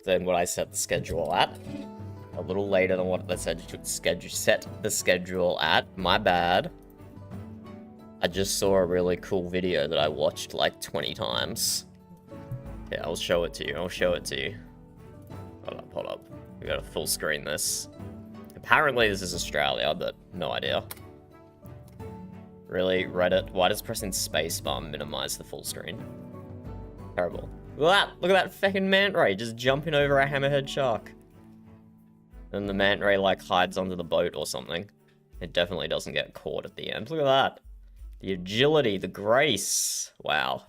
than what I set the schedule at. A little later than what I set the schedule at. My bad. I just saw a really cool video that I watched like 20 times. Yeah, I'll show it to you. Hold up. We gotta full screen this. Apparently this is Australia, but no idea. Really, Reddit? Why does pressing spacebar minimize the full screen? Terrible. Look at that fucking manta ray just jumping over a hammerhead shark. And the manta ray like hides under the boat or something. It definitely doesn't get caught at the end. Look at that. The agility, the grace. Wow.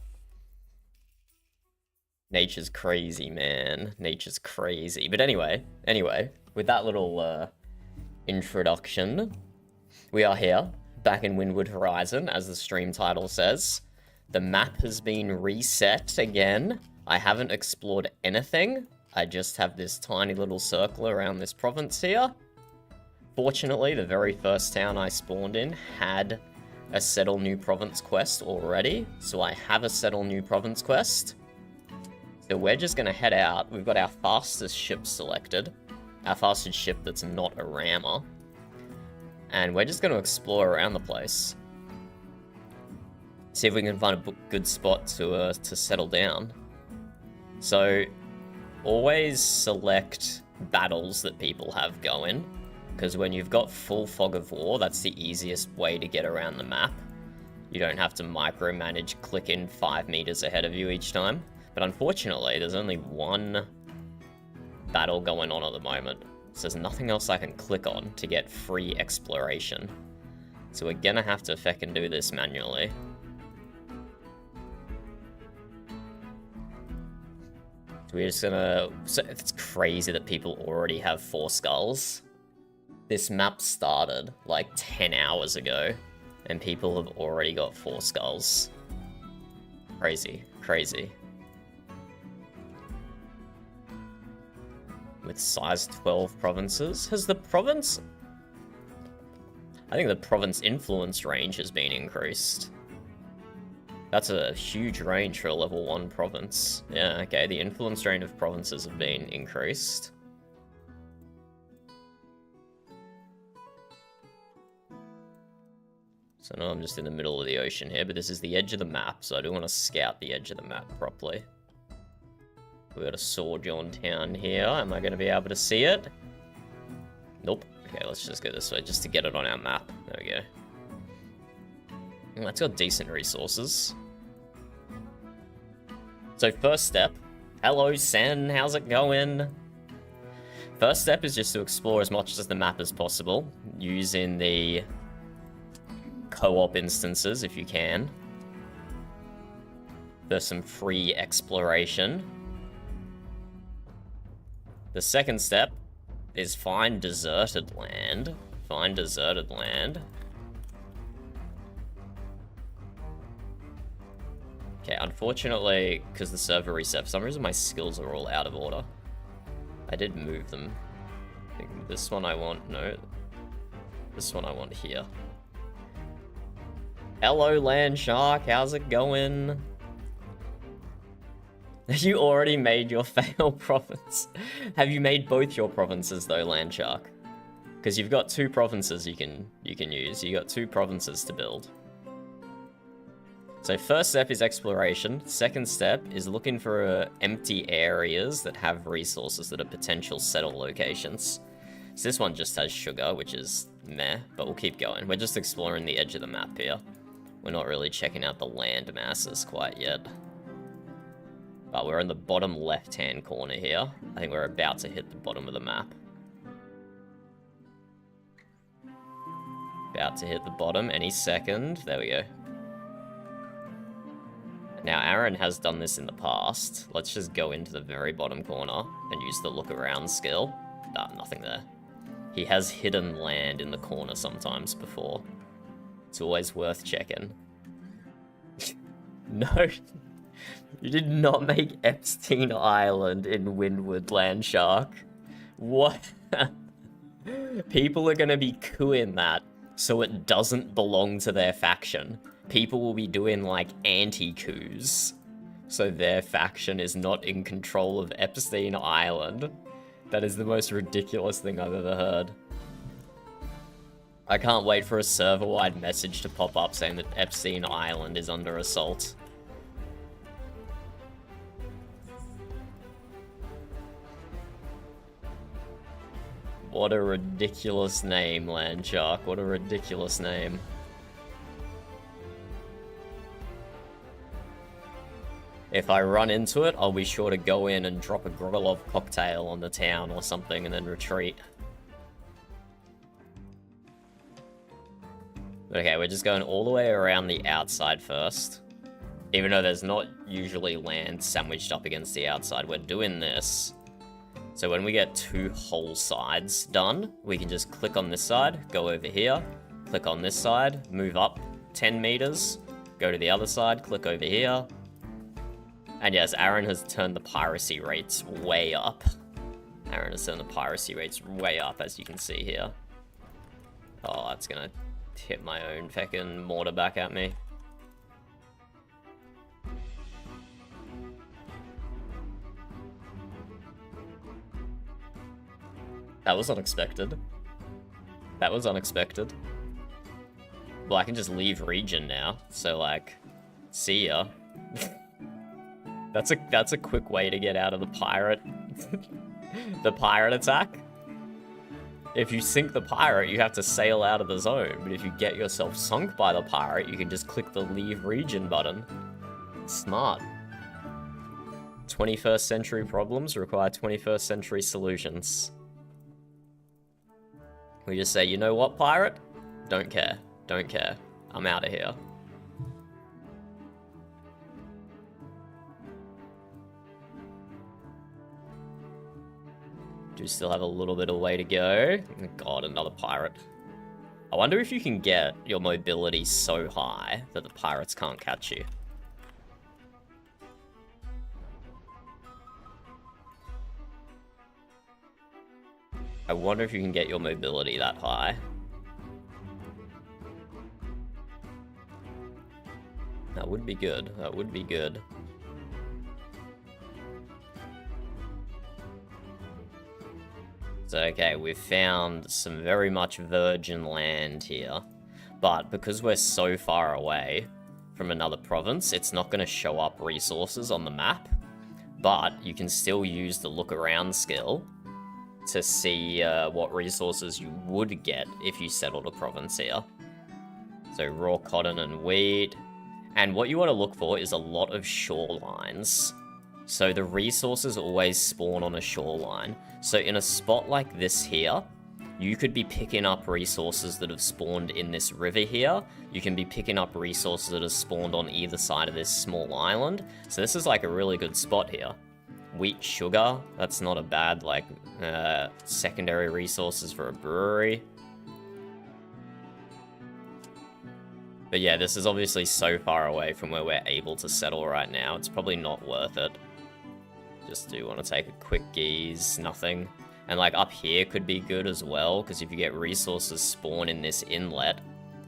Nature's crazy, man. Nature's crazy. But anyway, with that little introduction, we are here, back in Windward Horizon, as the stream title says. The map has been reset again. I haven't explored anything. I just have this tiny little circle around this province here. Fortunately, the very first town I spawned in had a Settle New Province quest already, so I have a Settle New Province quest. So we're just gonna head out. We've got our fastest ship selected. Our fastest ship that's not a rammer. And we're just gonna explore around the place. See if we can find a good spot to settle down. So, always select battles that people have going. Because when you've got full fog of war, that's the easiest way to get around the map. You don't have to micromanage click in 5 meters ahead of you each time. But unfortunately, there's only one battle going on at the moment. So there's nothing else I can click on to get free exploration. So we're gonna have to feckin' do this manually. So we're just gonna... So it's crazy that people already have 4 skulls. This map started like 10 hours ago, and people have already got 4 skulls. Crazy, crazy. With size 12 provinces. Has the province... I think the province influence range has been increased. That's a huge range for a level 1 province. Yeah, okay, the influence range of provinces have been increased. So now I'm just in the middle of the ocean here, but this is the edge of the map, so I do want to scout the edge of the map properly. We've got a Sojourn town here. Am I going to be able to see it? Nope. Okay, let's just go this way, just to get it on our map. There we go. It's got decent resources. So first step. Hello, Sen. How's it going? First step is just to explore as much as the map as possible, using the co-op instances if you can. There's some free exploration. The second step is find deserted land. Find deserted land. Okay, unfortunately, because the server reset, for some reason my skills are all out of order. I did move them. I think this one I want, no. This one I want here. Hello, Land Shark, how's it going? You already made your fail province. Have you made both your provinces though, Land Shark? Because you've got 2 provinces you can use. You got 2 provinces to build. So first step is exploration. Second step is looking for empty areas that have resources that are potential settle locations. So this one just has sugar, which is meh, but we'll keep going. We're just exploring the edge of the map here. We're not really checking out the land masses quite yet. But we're in the bottom left-hand corner here. I think we're about to hit the bottom of the map. About to hit the bottom any second. There we go. Now, Aaron has done this in the past. Let's just go into the very bottom corner and use the look around skill. Ah, nothing there. He has hidden land in the corner sometimes before. It's always worth checking. No. You did not make Epstein Island in Windward, Land Shark. What? People are going to be cooing that so it doesn't belong to their faction. People will be doing, like, anti-coups so their faction is not in control of Epstein Island. That is the most ridiculous thing I've ever heard. I can't wait for a server-wide message to pop up saying that Epstein Island is under assault. What a ridiculous name, Landshark. What a ridiculous name. If I run into it, I'll be sure to go in and drop a Grolov cocktail on the town or something and then retreat. Okay, we're just going all the way around the outside first. Even though there's not usually land sandwiched up against the outside, we're doing this. So when we get 2 whole sides done, we can just click on this side, go over here, click on this side, move up 10 meters, go to the other side, click over here. And yes, Aaron has turned the piracy rates way up. Aaron has turned the piracy rates way up, as you can see here. Oh, that's gonna hit my own feckin' mortar back at me. That was unexpected. That was unexpected. Well, I can just leave region now, so like, see ya. That's a quick way to get out of the pirate, the pirate attack. If you sink the pirate, you have to sail out of the zone, but if you get yourself sunk by the pirate, you can just click the leave region button. Smart. 21st century problems require 21st century solutions. We just say, you know what, pirate? Don't care. Don't care. I'm out of here. Do still have a little bit of way to go. God, another pirate. I wonder if you can get your mobility so high that the pirates can't catch you. I wonder if you can get your mobility that high. That would be good. That would be good. So, okay, we've found some very much virgin land here. But because we're so far away from another province, it's not going to show up resources on the map. But you can still use the look around skill to see what resources you would get if you settled a province here. So raw cotton and wheat. And what you want to look for is a lot of shorelines. So the resources always spawn on a shoreline. So in a spot like this here, you could be picking up resources that have spawned in this river here. You can be picking up resources that have spawned on either side of this small island. So this is like a really good spot here. Wheat, sugar, that's not a bad, like, secondary resources for a brewery. But yeah, this is obviously so far away from where we're able to settle right now. It's probably not worth it. Just do want to take a quick gaze, nothing. And like up here could be good as well, because if you get resources spawn in this inlet,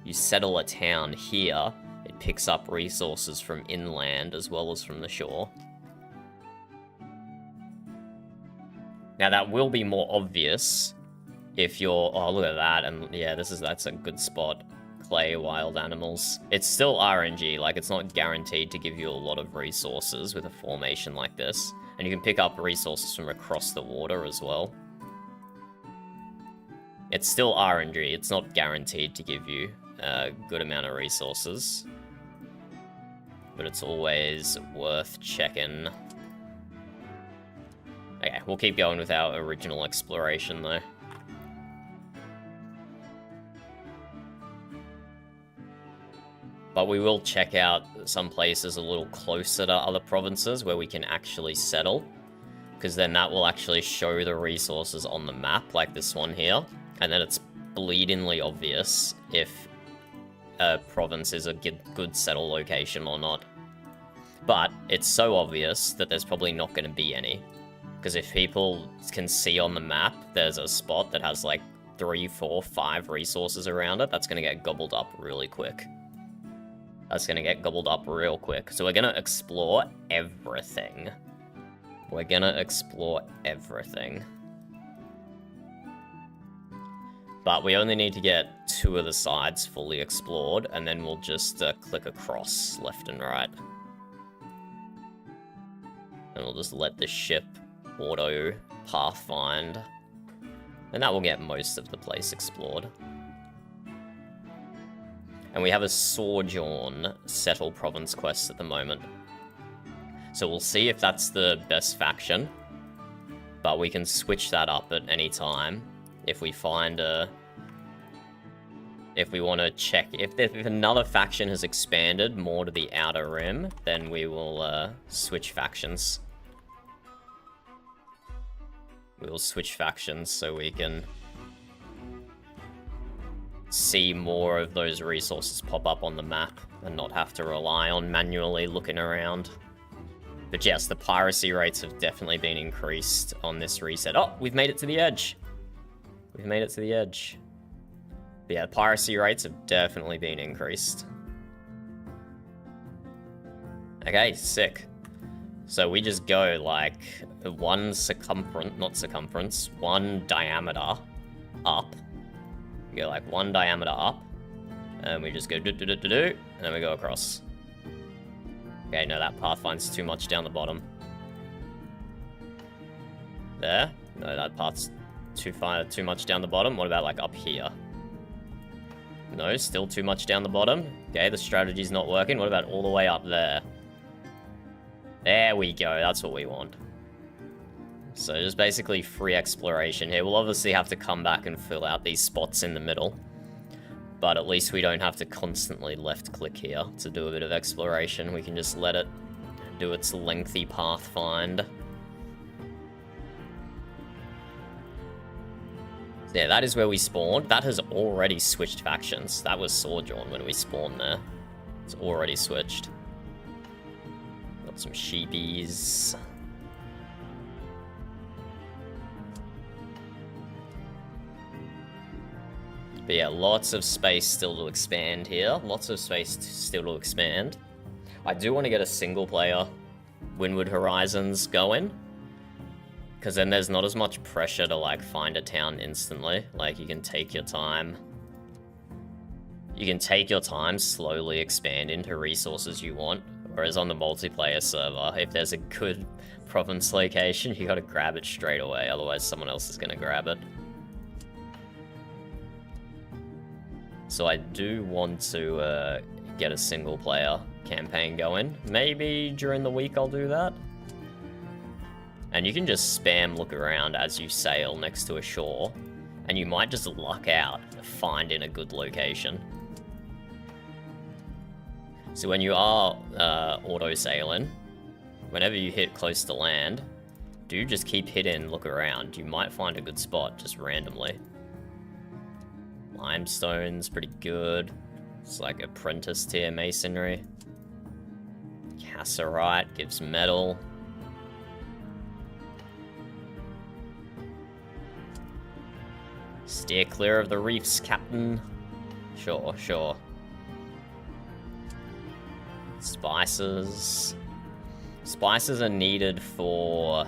you settle a town here, it picks up resources from inland as well as from the shore. Now that will be more obvious if you're, oh look at that, and yeah, that's a good spot. Clay, wild animals. It's still RNG, like it's not guaranteed to give you a lot of resources with a formation like this. And you can pick up resources from across the water as well. It's still RNG, it's not guaranteed to give you a good amount of resources. But it's always worth checking. Okay, we'll keep going with our original exploration though. But we will check out some places a little closer to other provinces where we can actually settle. Because then that will actually show the resources on the map, like this one here. And then it's bleedingly obvious if a province is a good settle location or not. But it's so obvious that there's probably not going to be any. Because if people can see on the map there's a spot that has like 3, 4, 5 resources around it, that's going to get gobbled up really quick. That's gonna get gobbled up real quick. So we're gonna explore everything. We're gonna explore everything. But we only need to get 2 of the sides fully explored, and then we'll just click across left and right. And we'll just let the ship auto pathfind. And that will get most of the place explored. And we have a Sojourn Settle Province quest at the moment. So we'll see if that's the best faction. But we can switch that up at any time. If we find a... If we want to check... If another faction has expanded more to the Outer Rim, then we will switch factions. We will switch factions so we can see more of those resources pop up on the map and not have to rely on manually looking around. But yes, the piracy rates have definitely been increased on this reset. Oh, we've made it to the edge. We've made it to the edge. But yeah, piracy rates have definitely been increased. Okay, sick. So we just go like 1 circumference, not circumference, 1 diameter up. We go like 1 diameter up, and we just go do-do-do-do-do, and then we go across. Okay, no, that pathfinds too much down the bottom. There? No, that path's too much down the bottom. What about like up here? No, still too much down the bottom. Okay, the strategy's not working. What about all the way up there? There we go, that's what we want. So just basically free exploration here. We'll obviously have to come back and fill out these spots in the middle. But at least we don't have to constantly left-click here to do a bit of exploration. We can just let it do its lengthy pathfind. So yeah, that is where we spawned. That has already switched factions. That was Sojourn when we spawned there. It's already switched. Got some sheepies. But yeah, lots of space still to expand here. Lots of space still to expand. I do want to get a single player Windward Horizons going. Because then there's not as much pressure to like find a town instantly. Like you can take your time. You can take your time, slowly expand into resources you want. Whereas on the multiplayer server, if there's a good province location, you gotta grab it straight away. Otherwise someone else is gonna grab it. So I do want to get a single player campaign going. Maybe during the week I'll do that. And you can just spam look around as you sail next to a shore. And you might just luck out finding a good location. So when you are auto-sailing, whenever you hit close to land, do just keep hitting look around. You might find a good spot just randomly. Limestone's pretty good. It's like apprentice tier masonry. Cassiterite gives metal. Steer clear of the reefs, Captain. Sure, sure. Spices. Spices are needed for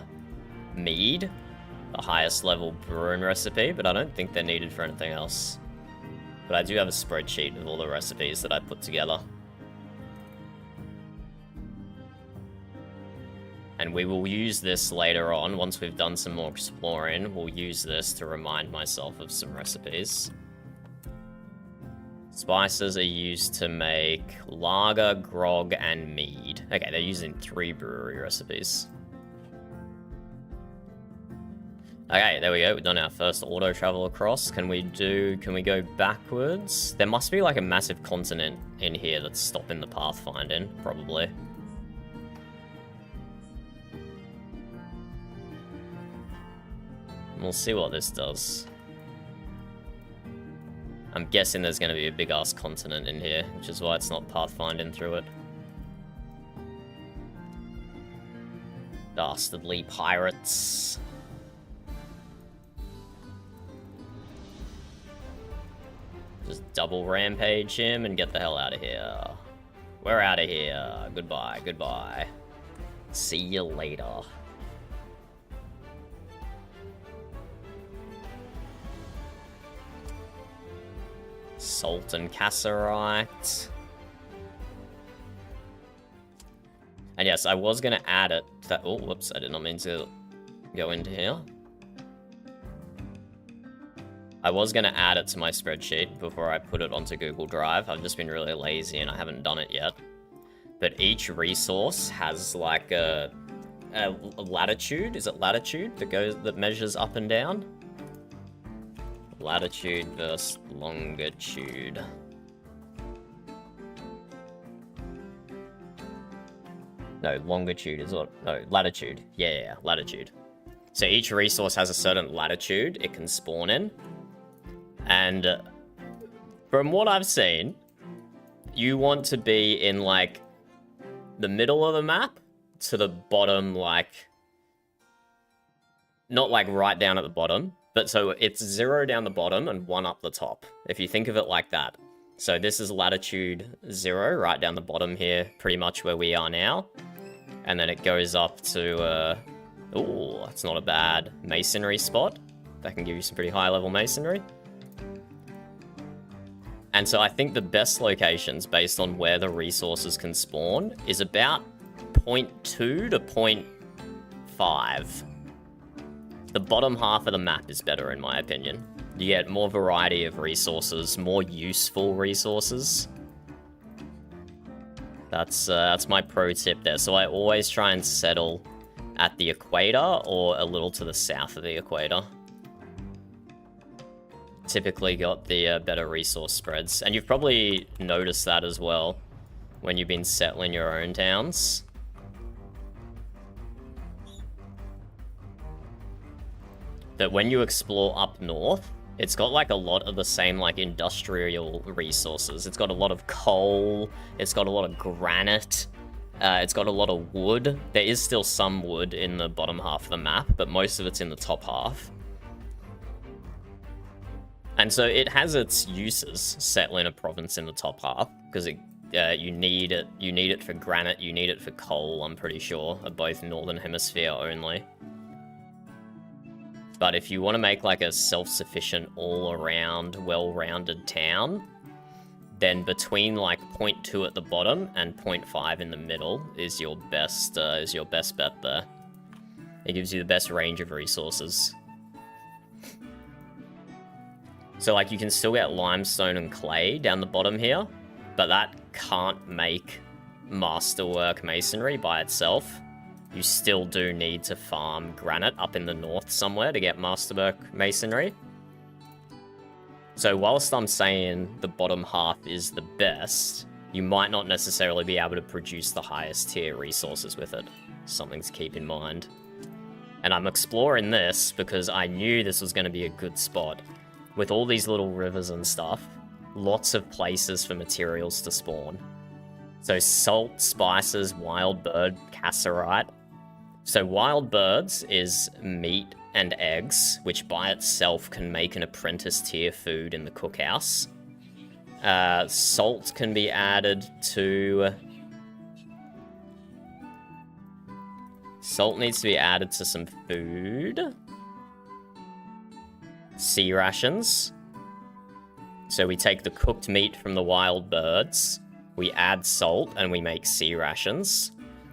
mead, the highest level brewing recipe, but I don't think they're needed for anything else. But I do have a spreadsheet of all the recipes that I put together. And we will use this later on, once we've done some more exploring, we'll use this to remind myself of some recipes. Spices are used to make lager, grog, and mead. Okay, they're using 3 brewery recipes. Okay, there we go. We've done our first auto travel across. Can we go backwards? There must be like a massive continent in here that's stopping the pathfinding, probably. We'll see what this does. I'm guessing there's going to be a big-ass continent in here, which is why it's not pathfinding through it. Dastardly pirates. Just double rampage him and get the hell out of here. We're out of here. Goodbye, goodbye. See you later. Salt and cassiterite. And yes, I was going to add it to that. Oh, whoops, I did not mean to go into here. I was going to add it to my spreadsheet before I put it onto Google Drive. I've just been really lazy and I haven't done it yet. But each resource has like a latitude. Is it latitude that measures up and down? Latitude versus longitude. No, longitude is what? No, latitude. Yeah, latitude. So each resource has a certain latitude it can spawn in. And from what I've seen, you want to be in, like, the middle of the map to the bottom, like... Not, like, right down at the bottom. But so it's 0 down the bottom and 1 up the top, if you think of it like that. So this is latitude 0, right down the bottom here, pretty much where we are now. And then it goes up to, ooh, that's not a bad masonry spot. That can give you some pretty high-level masonry. And so I think the best locations, based on where the resources can spawn, is about 0.2 to 0.5. The bottom half of the map is better, in my opinion. You get more variety of resources, more useful resources. That's my pro tip there. So I always try and settle at the equator or a little to the south of the equator. Typically got the better resource spreads. And you've probably noticed that as well when you've been settling your own towns. That when you explore up north, it's got like a lot of the same like industrial resources. It's got a lot of coal, it's got a lot of granite, it's got a lot of wood. There is still some wood in the bottom half of the map, but most of it's in the top half. And so it has its uses, settling a province in the top half, because you need it for granite, you need it for coal, I'm pretty sure, are both Northern Hemisphere only. But if you want to make like a self-sufficient, all-around, well-rounded town, then between like 0.2 at the bottom and 0.5 in the middle is your best bet there. It gives you the best range of resources. So like you can still get limestone and clay down the bottom here, but that can't make masterwork masonry by itself. You still do need to farm granite up in the north somewhere to get masterwork masonry. So whilst I'm saying the bottom half is the best, you might not necessarily be able to produce the highest tier resources with it. Something to keep in mind. And I'm exploring this because I knew this was going to be a good spot. With all these little rivers and stuff, lots of places for materials to spawn. So salt, spices, wild bird, cassiterite. So wild birds is meat and eggs, which by itself can make an apprentice tier food in the cookhouse. Salt can be added to... Salt needs to be added to some food. Sea rations. So we take the cooked meat from the wild birds, we add salt, and we make sea rations.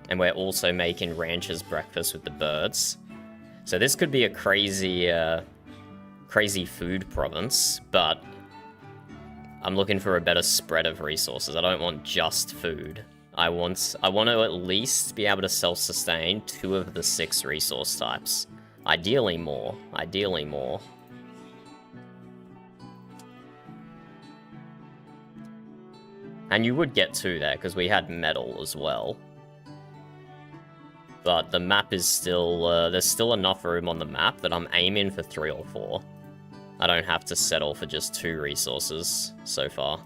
And we're also making rancher's breakfast with the birds. So this could be a crazy, crazy food province, but I'm looking for a better spread of resources. I don't want just food. I want to at least be able to self-sustain 2 of the 6 resource types. Ideally more. Ideally more. And you would get 2 there, because we had metal as well. But the map is still, there's still enough room on the map that I'm aiming for 3 or 4. I don't have to settle for just 2 resources so far.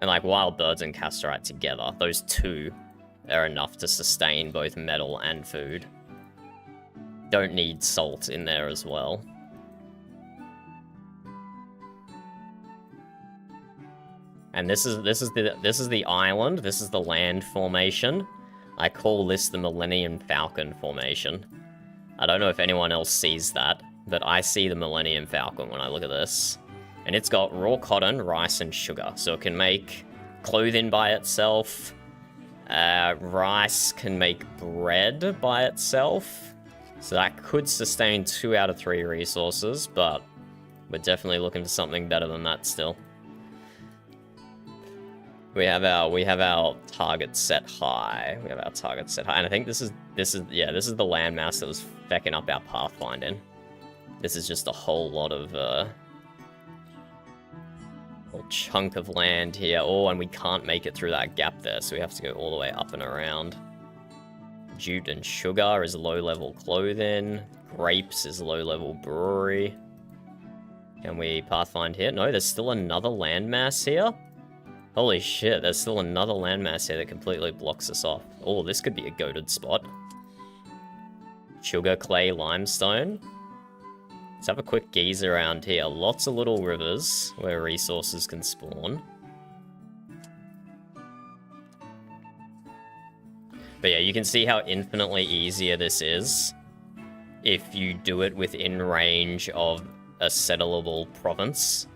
And like wild birds and cassiterite together, those 2 are enough to sustain both metal and food. Don't need salt in there as well. And this is the island. This is the land formation. I call this the Millennium Falcon formation. I don't know if anyone else sees that, but I see the Millennium Falcon when I look at this. And it's got raw cotton, rice, and sugar. So it can make clothing by itself. Rice can make bread by itself. So that could sustain 2 out of 3 resources, but we're definitely looking for something better than that still. We have our target set high. And I think this is the landmass that was fecking up our pathfinding. This is just a whole lot of whole chunk of land here. Oh, and we can't make it through that gap there, so we have to go all the way up and around. Jute and sugar is low-level clothing. Grapes is low-level brewery. Can we pathfind here? No, there's still another landmass here. Holy shit, there's still another landmass here that completely blocks us off. Oh, this could be a goated spot. Sugar, clay, limestone. Let's have a quick gaze around here. Lots of little rivers where resources can spawn. But yeah, you can see how infinitely easier this is if you do it within range of a settlable province.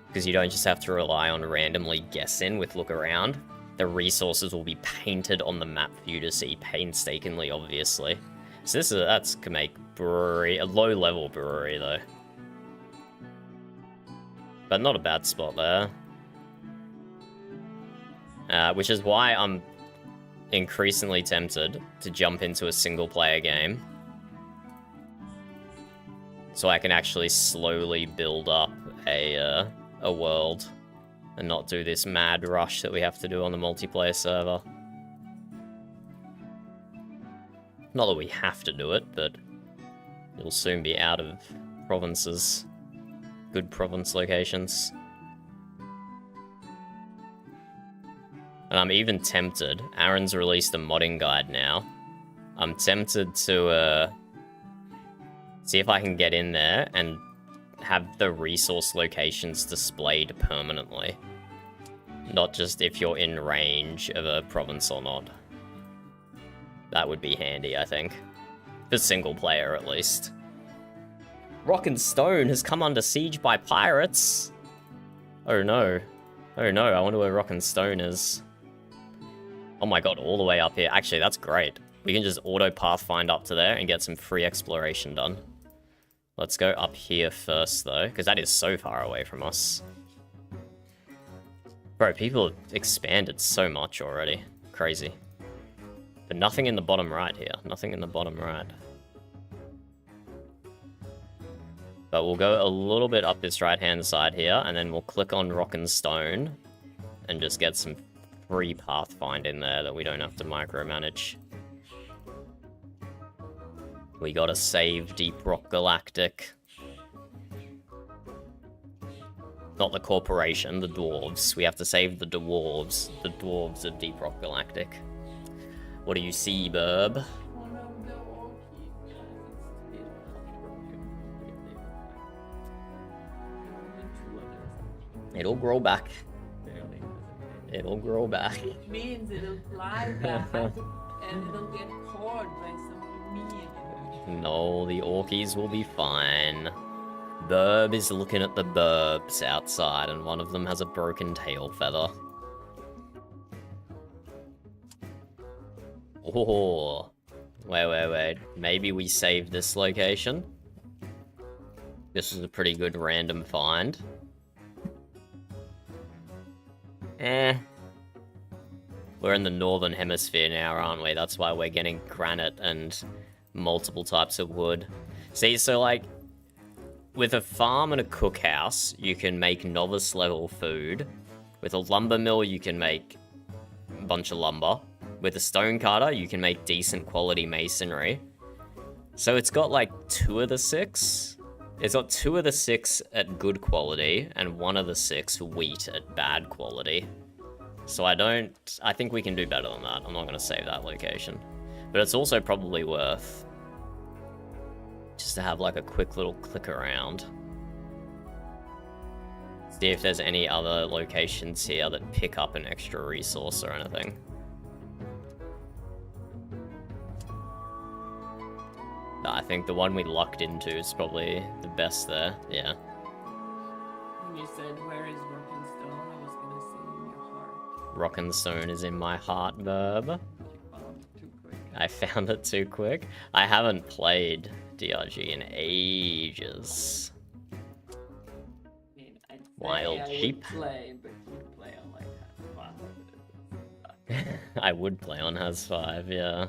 Because you don't just have to rely on randomly guessing with look around. The resources will be painted on the map for you to see painstakingly, obviously. So that's can make brewery, a low-level brewery though. But not a bad spot there. Which is why I'm increasingly tempted to jump into a single-player game. So I can actually slowly build up a world and not do this mad rush that we have to do on the multiplayer server. Not that we have to do it, but it'll soon be out of provinces. Good province locations. And I'm even tempted, Aaron's released a modding guide now. I'm tempted to see if I can get in there and have the resource locations displayed permanently. Not just if you're in range of a province or not. That would be handy, I think. For single player, at least. Rock and Stone has come under siege by pirates! Oh no. Oh no, I wonder where Rock and Stone is. Oh my god, all the way up here. Actually, that's great. We can just auto pathfind up to there and get some free exploration done. Let's go up here first, though, because that is so far away from us. Bro, people have expanded so much already. Crazy. But nothing in the bottom right here. Nothing in the bottom right. But we'll go a little bit up this right-hand side here, and then we'll click on Rock and Stone, and just get some free pathfind in there that we don't have to micromanage. We gotta save Deep Rock Galactic. Not the corporation, the dwarves. We have to save the dwarves. The dwarves of Deep Rock Galactic. What do you see, Burb? It'll grow back. It'll grow back. It means it'll fly back and it'll get caught by something mean. No, the Orkies will be fine. Burb is looking at the burbs outside, and one of them has a broken tail feather. Oh, wait. Maybe we save this location. This is a pretty good random find. We're in the northern hemisphere now, aren't we? That's why we're getting granite and multiple types of wood. See, so like, with a farm and a cookhouse, you can make novice level food. With a lumber mill, you can make a bunch of lumber. With a stone cutter, you can make decent quality masonry. So it's got like 2 of the 6. It's got 2 of the 6 at good quality, and 1 of the 6 wheat at bad quality. So I think we can do better than that. I'm not going to save that location. But it's also probably worth just to have like a quick little click around. See if there's any other locations here that pick up an extra resource or anything. No, I think the one we lucked into is probably the best there, yeah. When you said, where is Rock and Stone, I was gonna say in your heart. Rock and Stone is in my heart, verb. You found it too quick. I found it too quick. I haven't played DRG in ages. I mean, I'd say Wild I sheep. would play, but you play on like that. I would play on Has 5, yeah.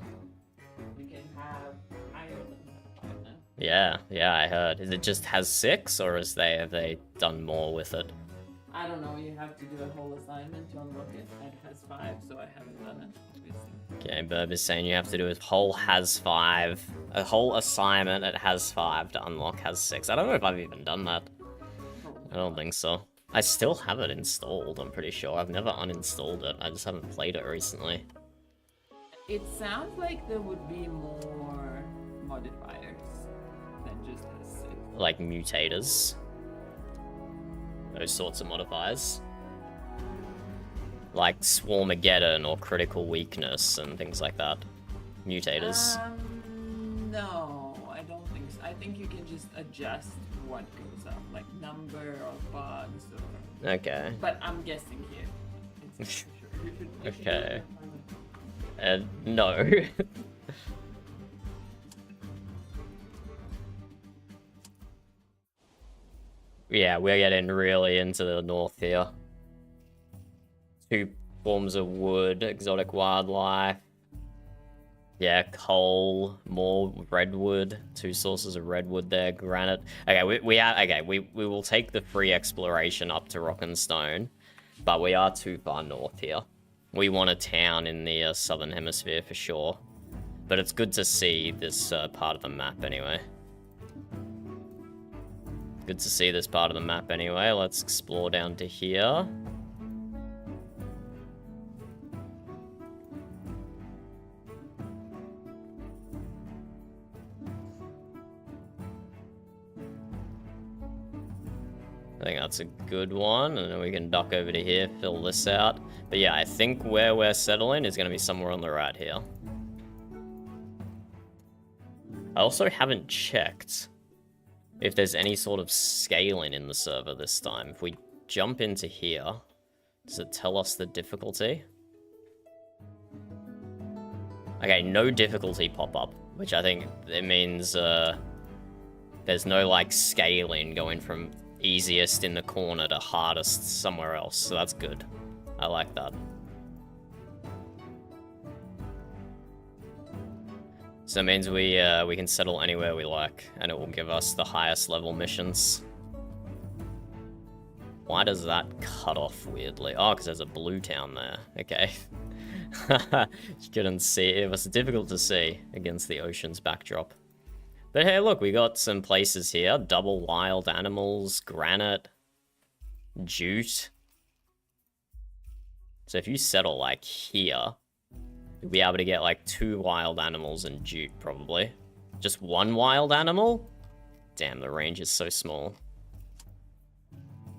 You can have Ireland have 5 now. Yeah, I heard. Is it just Has 6, or have they done more with it? I don't know, you have to do a whole assignment to unlock it. It has 5, so I haven't done it, obviously. Okay, Burb is saying you have to do a whole Has 5, a whole assignment at Has 5 to unlock Has 6. I don't know if I've even done that. I don't think so. I still have it installed, I'm pretty sure. I've never uninstalled it. I just haven't played it recently. It sounds like there would be more modifiers than just Has 6. Like mutators. Those sorts of modifiers. Like Swarmageddon or critical weakness and things like that. Mutators. No, I don't think so. I think you can just adjust what goes up, like number or bugs or... Okay. But I'm guessing here. It's not for sure. You should Okay. do it. No. Yeah, we're getting really into the north here. 2 forms of wood, exotic wildlife. Yeah, coal, more redwood. 2 sources of redwood there, granite. Okay, we will take the free exploration up to Rock and Stone, but we are too far north here. We want a town in the southern hemisphere for sure, but it's good to see this part of the map anyway. Good to see this part of the map anyway. Let's explore down to here. I think that's a good one, and then we can duck over to here, fill this out. But yeah, I think where we're settling is going to be somewhere on the right here. I also haven't checked if there's any sort of scaling in the server this time. If we jump into here, does it tell us the difficulty? Okay, no difficulty pop-up, which I think it means there's no like scaling going from easiest in the corner to hardest somewhere else, so that's good. I like that. So that means we can settle anywhere we like, and it will give us the highest level missions. Why does that cut off weirdly? Oh, because there's a blue town there. Okay. You couldn't see. It was difficult to see against the ocean's backdrop. But hey, look, we got some places here. Double wild animals, granite, jute. So if you settle like here, you'll be able to get like 2 wild animals and jute probably. Just 1 wild animal? Damn, the range is so small.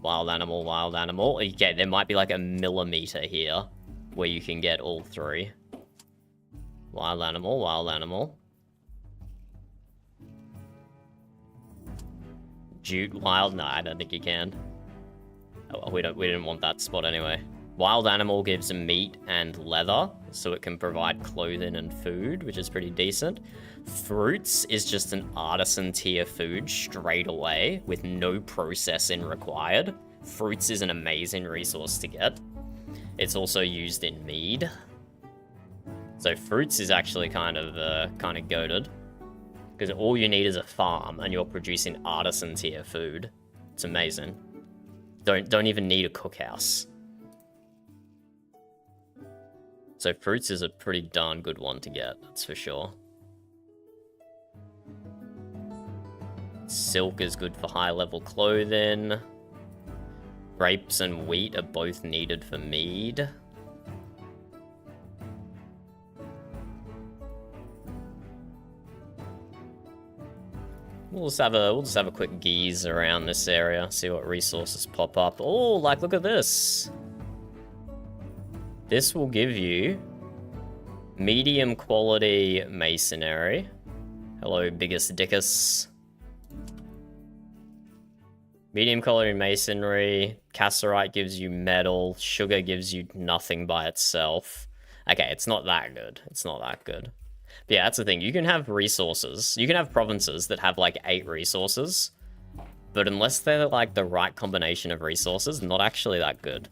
Wild animal, wild animal. Okay, there might be like a millimeter here where you can get all 3. Wild animal, wild animal. Jute, wild, no, I don't think you can. Oh, we didn't want that spot anyway. Wild animal gives meat and leather, so it can provide clothing and food, which is pretty decent. Fruits is just an artisan tier food straight away with no processing required. Fruits is an amazing resource to get. It's also used in mead. So fruits is actually kind of goated. Because all you need is a farm and you're producing artisan tier food. It's amazing. Don't even need a cookhouse. So fruits is a pretty darn good one to get, that's for sure. Silk is good for high level clothing. Grapes and wheat are both needed for mead. We'll just have a quick geeze around this area, see what resources pop up. Oh, like look at this. This will give you medium quality masonry. Hello, biggest dickus. Medium quality masonry. Cassiterite gives you metal. Sugar gives you nothing by itself. Okay, it's not that good. It's not that good. But yeah, that's the thing. You can have resources. You can have provinces that have like 8 resources. But unless they're like the right combination of resources, not actually that good.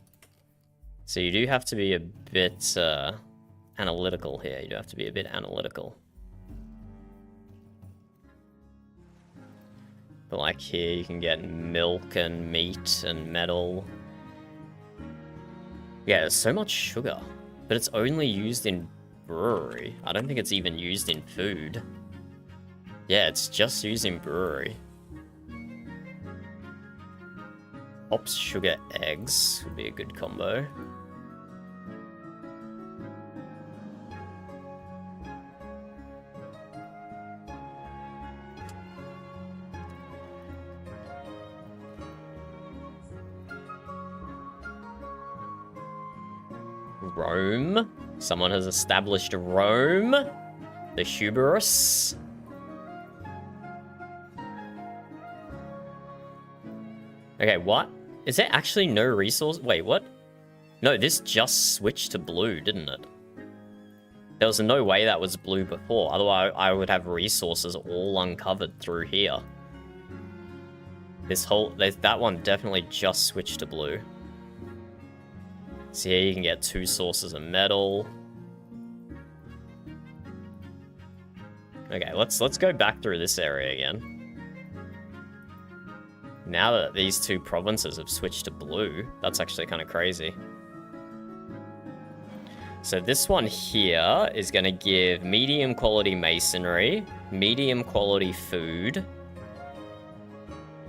So you do have to be a bit analytical here. You do have to be a bit analytical. But like here, you can get milk and meat and metal. Yeah, there's so much sugar. But it's only used in brewery. I don't think it's even used in food. Yeah, it's just used in brewery. Hops, sugar, eggs would be a good combo. Rome. Someone has established Rome. The hubris. Okay, what? Is there actually no resource? Wait, what? No, this just switched to blue, didn't it? There was no way that was blue before. Otherwise, I would have resources all uncovered through here. That one definitely just switched to blue. So here you can get 2 sources of metal. Okay, let's go back through this area again. Now that these 2 provinces have switched to blue, that's actually kind of crazy. So this one here is going to give medium quality masonry, medium quality food,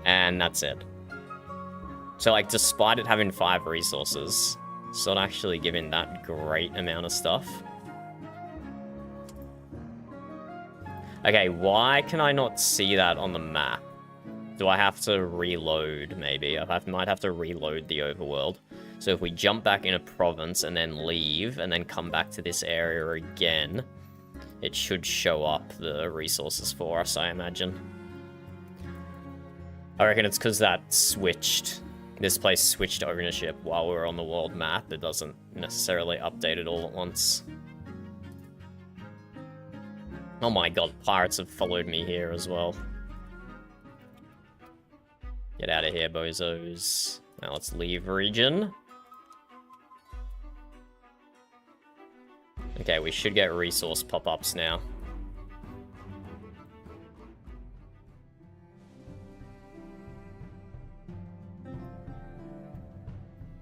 and that's it. So like, despite it having 5 resources, it's not actually giving that great amount of stuff. Okay, why can I not see that on the map? Do I have to reload, maybe? Might have to reload the overworld. So if we jump back in a province and then leave, and then come back to this area again, it should show up the resources for us, I imagine. I reckon it's because that switched. This place switched ownership while we were on the world map. It doesn't necessarily update it all at once. Oh my god, pirates have followed me here as well. Get out of here, bozos. Now let's leave region. Okay, we should get resource pop-ups now.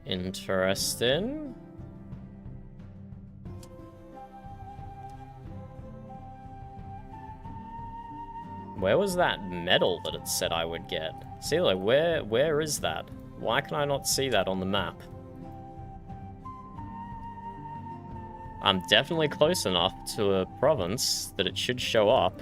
Interesting. Where was that metal that it said I would get? See, like, where is that? Why can I not see that on the map? I'm definitely close enough to a province that it should show up.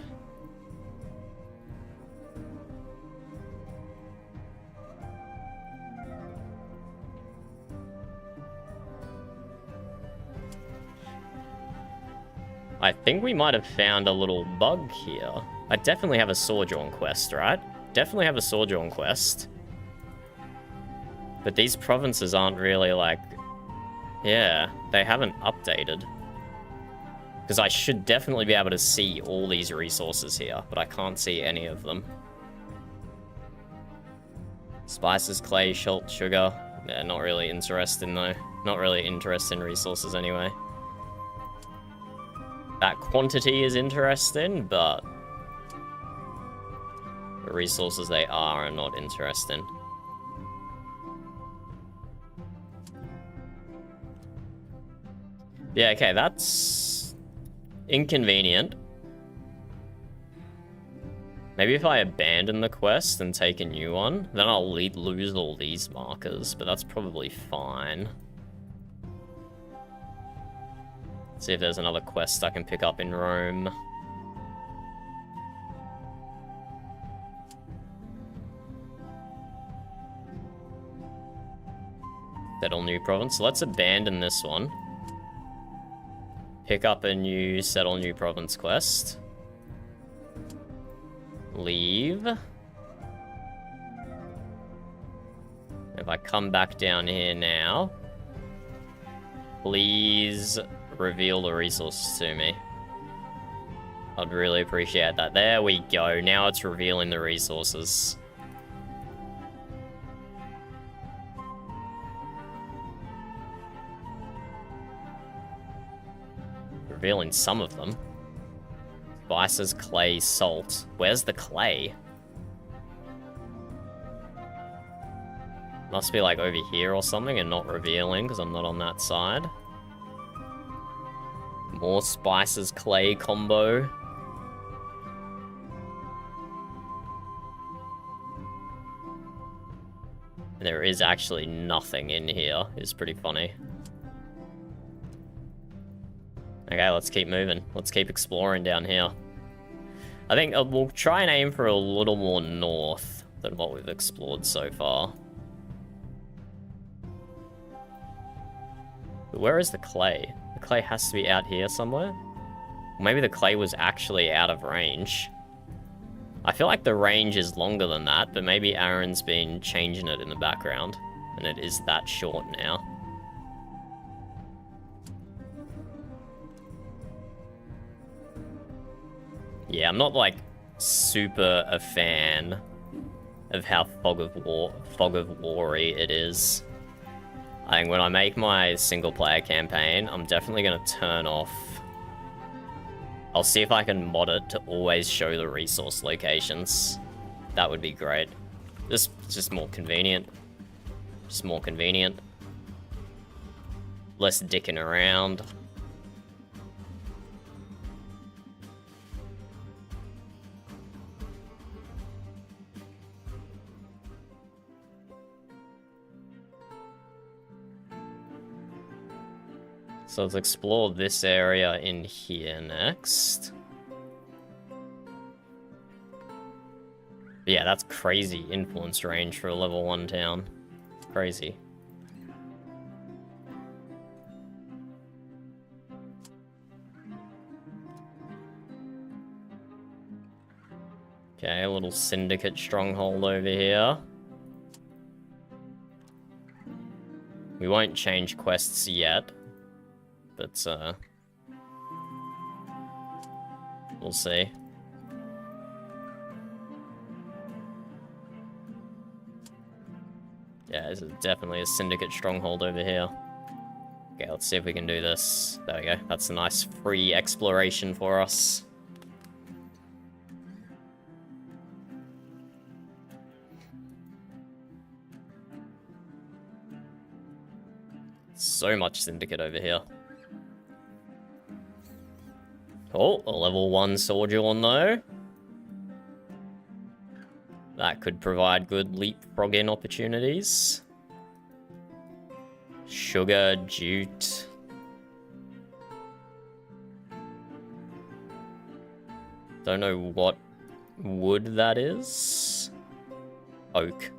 I think we might have found a little bug here. I definitely have a sojourn quest, right? Definitely have a sojourn quest. But these provinces aren't really like... Yeah, they haven't updated. Because I should definitely be able to see all these resources here, but I can't see any of them. Spices, clay, salt, sugar. Yeah, not really interested though. Not really interested in resources anyway. That quantity is interesting, but the resources they are not interesting. Yeah, okay, that's inconvenient. Maybe if I abandon the quest and take a new one, then I'll lose all these markers, but that's probably fine. See if there's another quest I can pick up in Rome. Settle new province. So let's abandon this one. Pick up a new settle new province quest. Leave. If I come back down here now, please reveal the resources to me. I'd really appreciate that. There we go. Now it's revealing the resources. Revealing some of them. Spices, clay, salt. Where's the clay? Must be like over here or something and not revealing because I'm not on that side. More spices, clay combo. There is actually nothing in here. It's pretty funny. Okay, let's keep moving. Let's keep exploring down here. I think we'll try and aim for a little more north than what we've explored so far. But where is the clay? The clay has to be out here somewhere? Maybe the clay was actually out of range. I feel like the range is longer than that, but maybe Aaron's been changing it in the background, and it is that short now. Yeah, I'm not, like, super a fan of how fog of war-y it is. I think when I make my single-player campaign, I'm definitely going to turn off... I'll see if I can mod it to always show the resource locations. That would be great. Just more convenient. Just more convenient. Less dicking around. So let's explore this area in here next. Yeah, that's crazy influence range for a level 1 town. Crazy. Okay, a little syndicate stronghold over here. We won't change quests yet. But, we'll see. Yeah, this is definitely a syndicate stronghold over here. Okay, let's see if we can do this. There we go. That's a nice free exploration for us. So much syndicate over here. Oh, a level 1 soldier one though. That could provide good leapfrogging opportunities. Sugar, jute. Don't know what wood that is. Oak.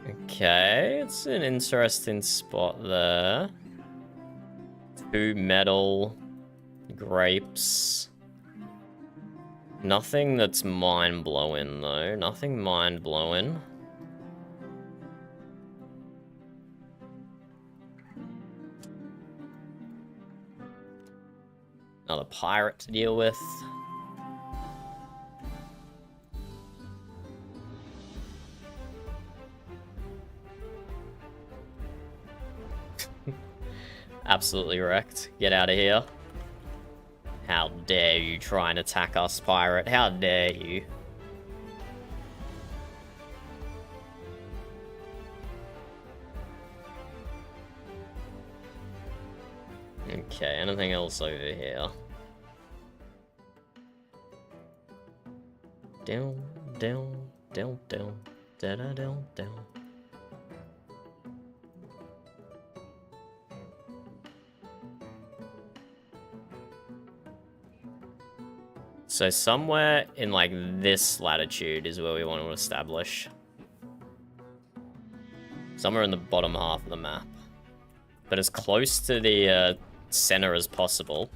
Okay, it's an interesting spot there. 2 metal, grapes. Nothing that's mind-blowing, though. Nothing mind-blowing. Another pirate to deal with. Absolutely wrecked. Get out of here. How dare you try and attack us, pirate? How dare you? Okay, anything else over here? Down, down, down, down, down, down, down. So somewhere in, like, this latitude is where we want to establish. Somewhere in the bottom half of the map. But as close to the center as possible.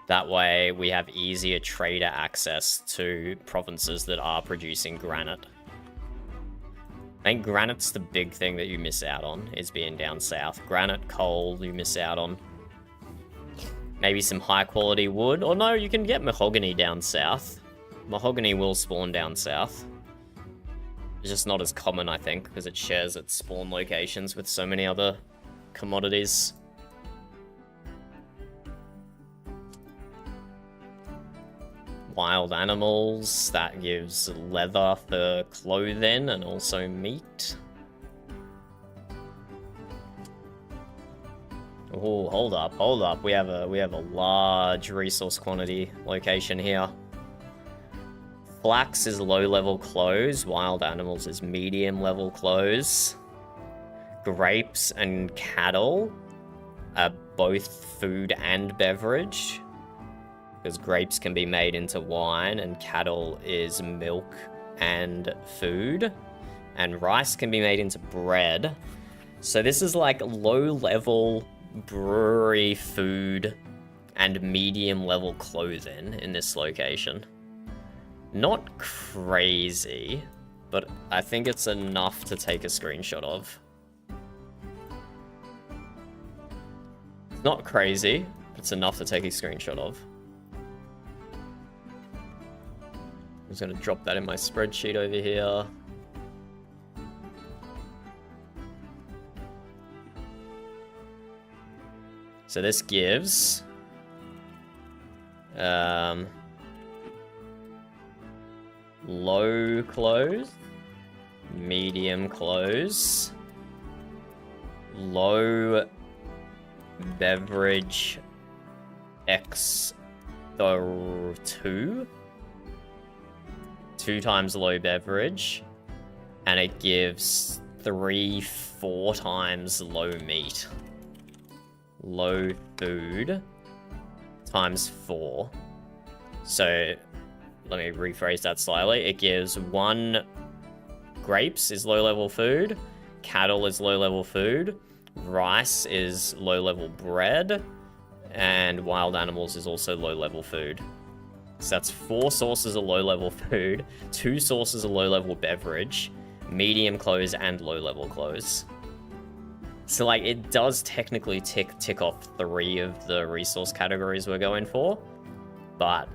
That way we have easier trader access to provinces that are producing granite. I think granite's the big thing that you miss out on, is being down south. Granite, coal, you miss out on. Maybe some high quality wood. Or no, you can get mahogany down south. Mahogany will spawn down south. It's just not as common, I think, because it shares its spawn locations with so many other commodities. Wild animals, that gives leather for clothing and also meat. Oh, hold up. We have a large resource quantity location here. Flax is low level clothes, wild animals is medium level clothes. Grapes and cattle are both food and beverage. Because grapes can be made into wine, and cattle is milk and food. And rice can be made into bread. So this is like low-level brewery food and medium-level clothing in this location. Not crazy, but I think it's enough to take a screenshot of. It's not crazy, but it's enough to take a screenshot of. I'm just going to drop that in my spreadsheet over here. So this gives low close, medium close, low beverage X2. 2 times low beverage, and it gives 3-4 times low meat. Low food times 4. So let me rephrase that slightly. It gives 1 grapes is low level food, cattle is low level food, rice is low level bread, and wild animals is also low level food. So that's 4 sources of low-level food, 2 sources of low-level beverage, medium clothes, and low-level clothes. So, like, it does technically tick off 3 of the resource categories we're going for, but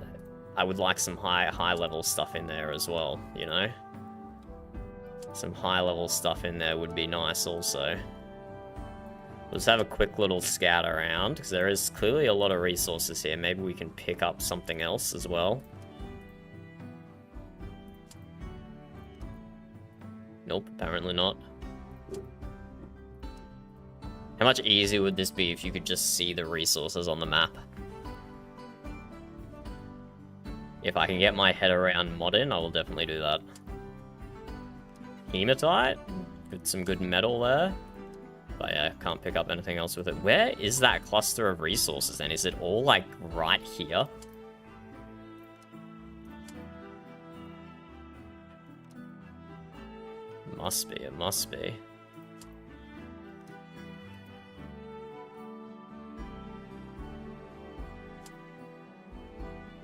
I would like some high-level stuff in there as well, you know? Some high-level stuff in there would be nice also. Let's have a quick little scout around, because there is clearly a lot of resources here. Maybe we can pick up something else as well. Nope, apparently not. How much easier would this be if you could just see the resources on the map? If I can get my head around modding, I will definitely do that. Hematite, with some good metal there. But yeah, can't pick up anything else with it. Where is that cluster of resources then? Is it all, like, right here? Must be, it must be.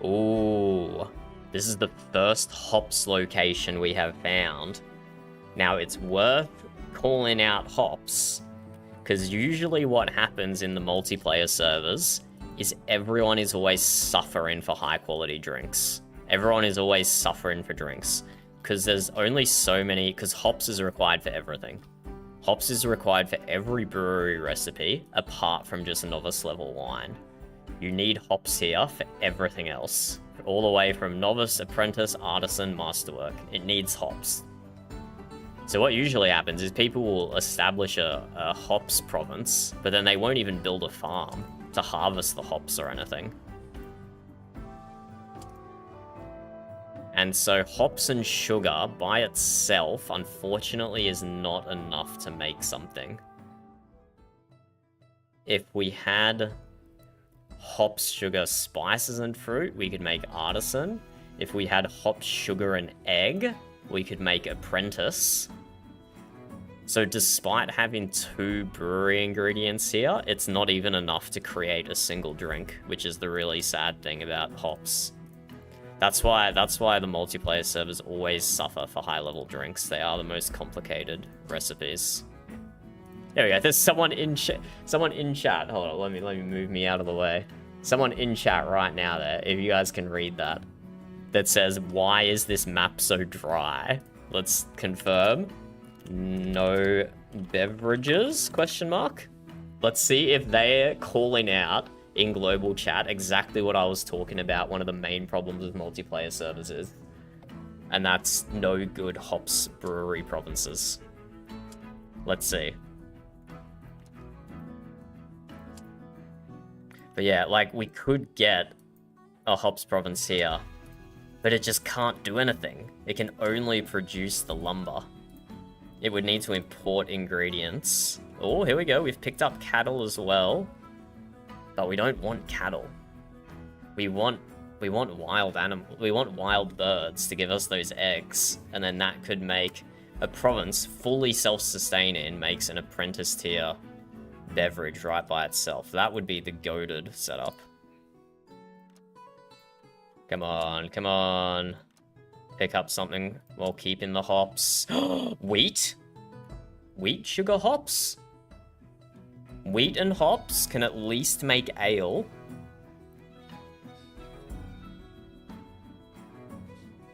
Ooh. This is the first hops location we have found. Now, it's worth calling out hops, because usually what happens in the multiplayer servers is everyone is always suffering for high quality drinks. Everyone is always suffering for drinks, because there's only so many, because hops is required for everything. Hops is required for every brewery recipe, apart from just novice level wine. You need hops here for everything else. All the way from novice, apprentice, artisan, masterwork. It needs hops. So what usually happens is people will establish a hops province, but then they won't even build a farm to harvest the hops or anything. And so hops and sugar by itself, unfortunately, is not enough to make something. If we had hops, sugar, spices, and fruit, we could make artisan. If we had hops, sugar, and egg, we could make apprentice. So despite having 2 brewery ingredients here, it's not even enough to create a single drink, which is the really sad thing about hops. That's why the multiplayer servers always suffer for high-level drinks. They are the most complicated recipes. There we go. There's someone in chat. Hold on, let me move me out of the way. Someone in chat right now there, if you guys can read that, that says, "Why is this map so dry?" Let's confirm. No beverages? Question mark. Let's see if they're calling out in global chat exactly what I was talking about. One of the main problems with multiplayer servers is, and that's no good hops brewery provinces. Let's see. But yeah, like, we could get a hops province here, but it just can't do anything. It can only produce the lumber. It would need to import ingredients. Oh, here we go. We've picked up cattle as well. But we don't want cattle. We want wild animals. We want wild birds to give us those eggs. And then that could make a province fully self-sustaining, makes an apprentice tier beverage right by itself. That would be the goated setup. Come on, come on. Pick up something while keeping the hops. Wheat? Wheat sugar hops? Wheat and hops can at least make ale.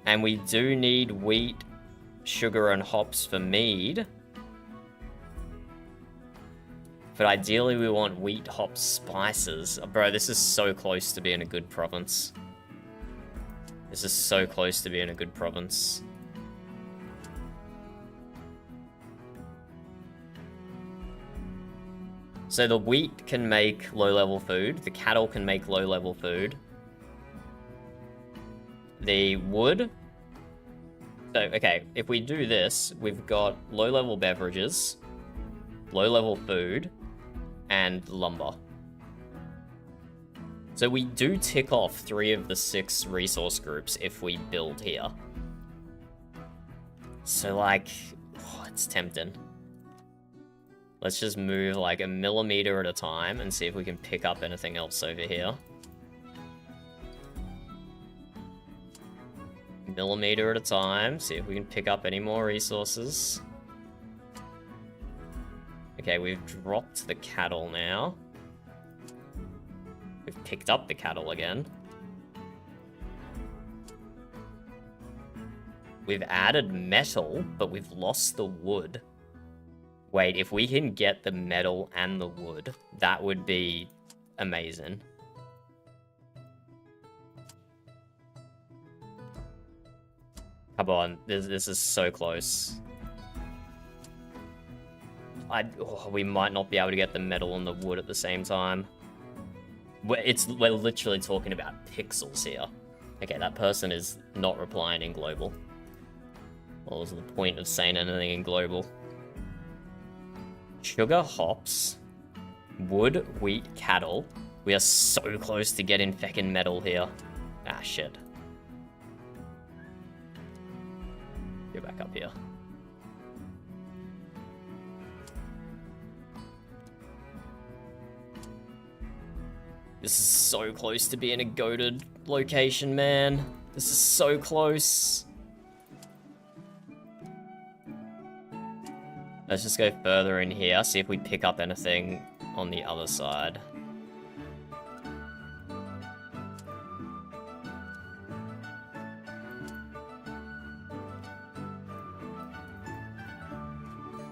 And we do need wheat, sugar, and hops for mead. But ideally we want wheat, hops, spices. Oh, bro, this is so close to being a good province. This is so close to being a good province. So the wheat can make low-level food. The cattle can make low-level food. The wood... So, okay, if we do this, we've got low-level beverages, low-level food, and lumber. So we do tick off 3 of the 6 resource groups if we build here. So, like, oh, it's tempting. Let's just move like a millimeter at a time and see if we can pick up anything else over here. Millimeter at a time, see if we can pick up any more resources. Okay, we've dropped the cattle now. We've picked up the cattle again. We've added metal, but we've lost the wood. Wait, if we can get the metal and the wood, that would be amazing. Come on, this is so close. We might not be able to get the metal and the wood at the same time. We're literally talking about pixels here. Okay, that person is not replying in global. What was the point of saying anything in global? Sugar, hops, wood, wheat, cattle. We are so close to getting feckin' metal here. Ah, shit. Go back up here. This is so close to being a goated location, man. This is so close. Let's just go further in here, see if we pick up anything on the other side.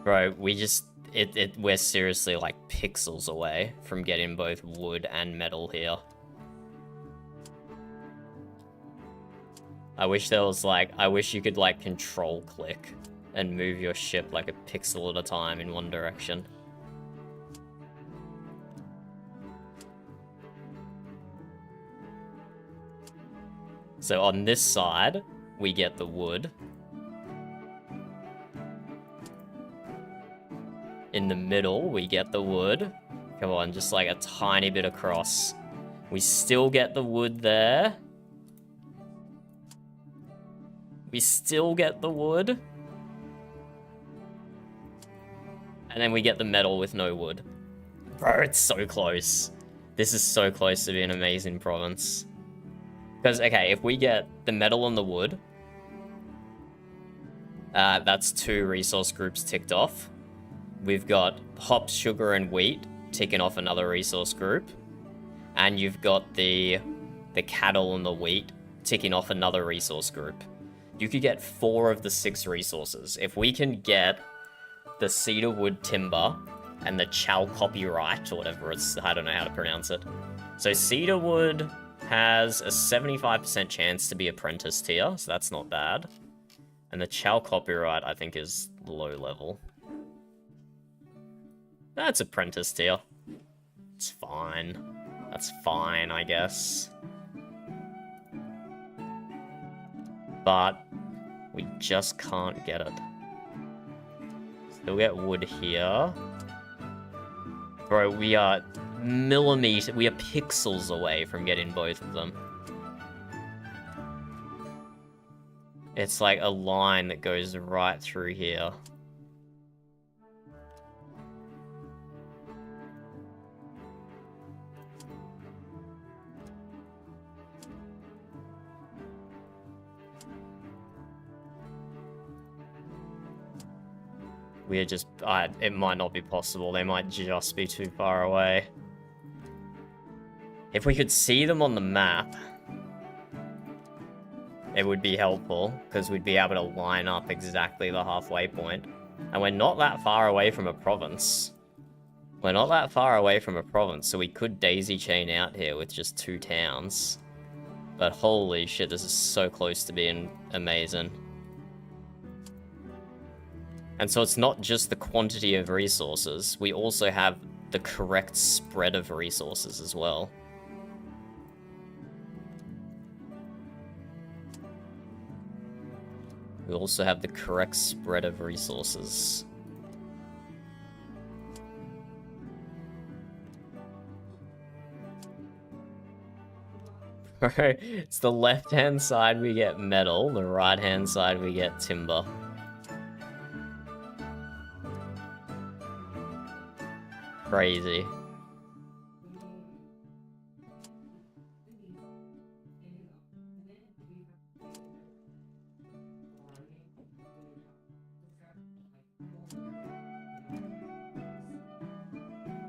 Bro, we're seriously like pixels away from getting both wood and metal here. I wish you could like control click and move your ship like a pixel at a time in one direction. So on this side, we get the wood. In the middle, we get the wood. Come on, just like a tiny bit across. We still get the wood there. We still get the wood. And then we get the metal with no wood. Bro, it's so close. This is so close to being an amazing province. Because, okay, if we get the metal and the wood, that's 2 resource groups ticked off. We've got hops, sugar, and wheat ticking off another resource group. And you've got the cattle and the wheat ticking off another resource group. You could get 4 of the 6 resources. If we can get the cedar wood timber and the chow copyright, or whatever it's, I don't know how to pronounce it. So cedar wood has a 75% chance to be apprentice tier, so that's not bad. And the chow copyright, I think, is low level. That's apprentice tier. It's fine. That's fine, I guess. But we just can't get it. Still get wood here. Bro, we are pixels away from getting both of them. It's like a line that goes right through here. We are just, it might not be possible. They might just be too far away. If we could see them on the map, it would be helpful, because we'd be able to line up exactly the halfway point. And we're not that far away from a province. We're not that far away from a province, so we could daisy chain out here with just 2 towns. But holy shit, this is so close to being amazing. And so it's not just the quantity of resources, we also have the correct spread of resources as well. We also have the correct spread of resources. It's the left-hand side we get metal, the right-hand side we get timber. Crazy.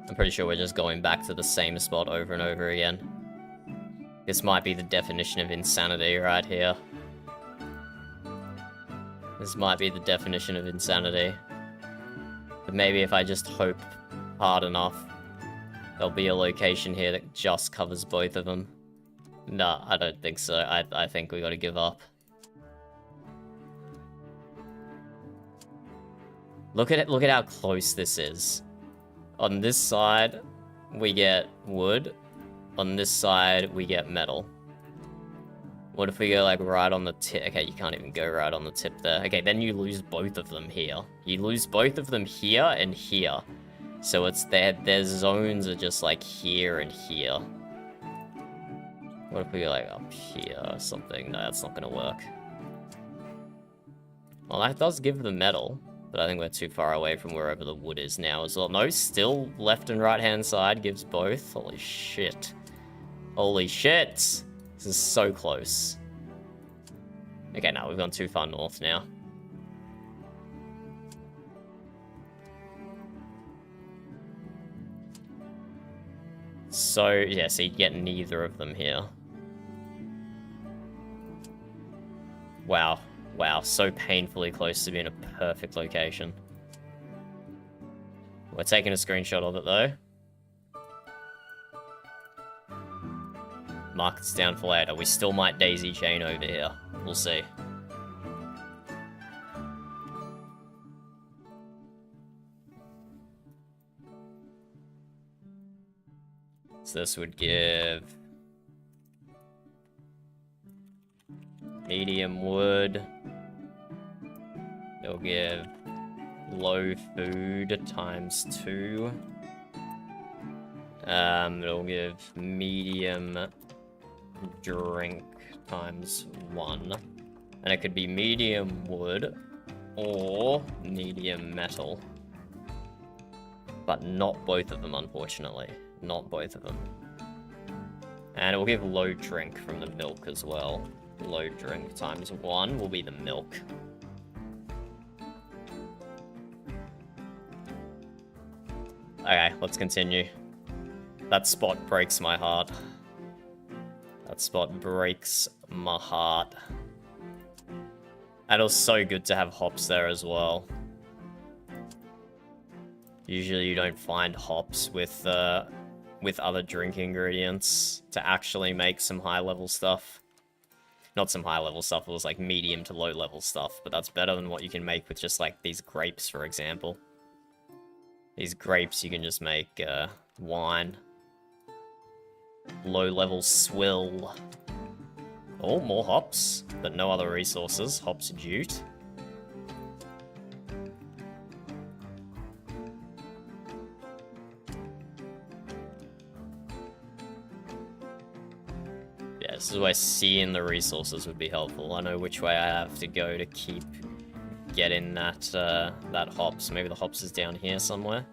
I'm pretty sure we're just going back to the same spot over and over again. This might be the definition of insanity right here. This might be the definition of insanity. But maybe if I just hope hard enough, there'll be a location here that just covers both of them. No, I don't think so. I think we gotta give up. Look at it, look at how close this is. On this side, we get wood. On this side, we get metal. What if we go, like, right on the tip? Okay, you can't even go right on the tip there. Okay, then you lose both of them here. You lose both of them here and here. So it's their zones are just, like, here and here. What if we go, like, up here or something? No, that's not gonna work. Well, that does give the metal. But I think we're too far away from wherever the wood is now as well. No, still left and right hand side gives both. Holy shit. Holy shit! This is so close. Okay, no, we've gone too far north now. So, yeah, so you'd get neither of them here. Wow. Wow, so painfully close to being a perfect location. We're taking a screenshot of it, though. Markets down for later. We still might daisy chain over here. We'll see. So this would give medium wood. It'll give low food times 2. It'll give medium drink times 1. And it could be medium wood or medium metal. But not both of them, unfortunately. Not both of them. And it will give low drink from the milk as well. Low drink times 1 will be the milk. Okay, let's continue. That spot breaks my heart. That spot breaks my heart. And it was so good to have hops there as well. Usually you don't find hops with other drink ingredients to actually make some high-level stuff. Not some high-level stuff, it was like medium to low-level stuff, but that's better than what you can make with just like these grapes, for example. These grapes you can just make wine. Low-level swill. Oh, more hops, but no other resources. Hops jute. Yeah, this is why seeing the resources would be helpful. I know which way I have to go to keep getting that that hops. Maybe the hops is down here somewhere.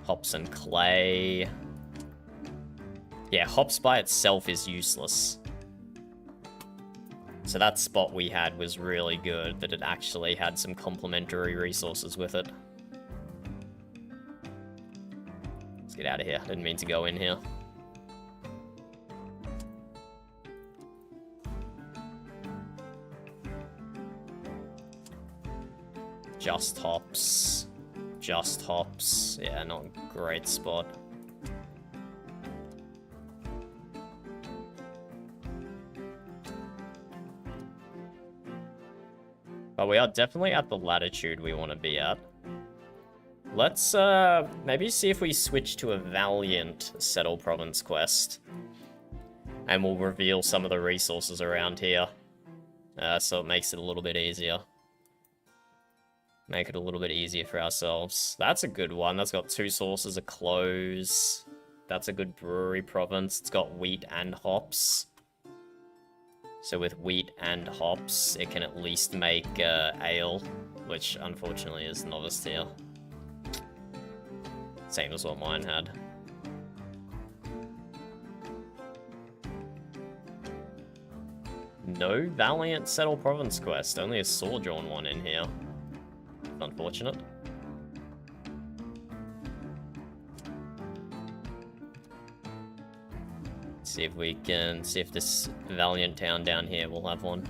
Hops and clay. Yeah, hops by itself is useless. So that spot we had was really good, that it actually had some complementary resources with it. Let's get out of here. Didn't mean to go in here. Just hops. Just hops. Yeah, not a great spot. But we are definitely at the latitude we want to be at. Let's maybe see if we switch to a Valiant Settle Province quest. And we'll reveal some of the resources around here. So it makes it a little bit easier. Make it a little bit easier for ourselves. That's a good one. That's got 2 sources of clothes. That's a good brewery province. It's got wheat and hops. So with wheat and hops, it can at least make ale, which unfortunately is novice tier. Same as what mine had. No Valiant Settle Province quest, only a Sojourn one in here. Unfortunate. See if we can see if this Valiant town down here will have one.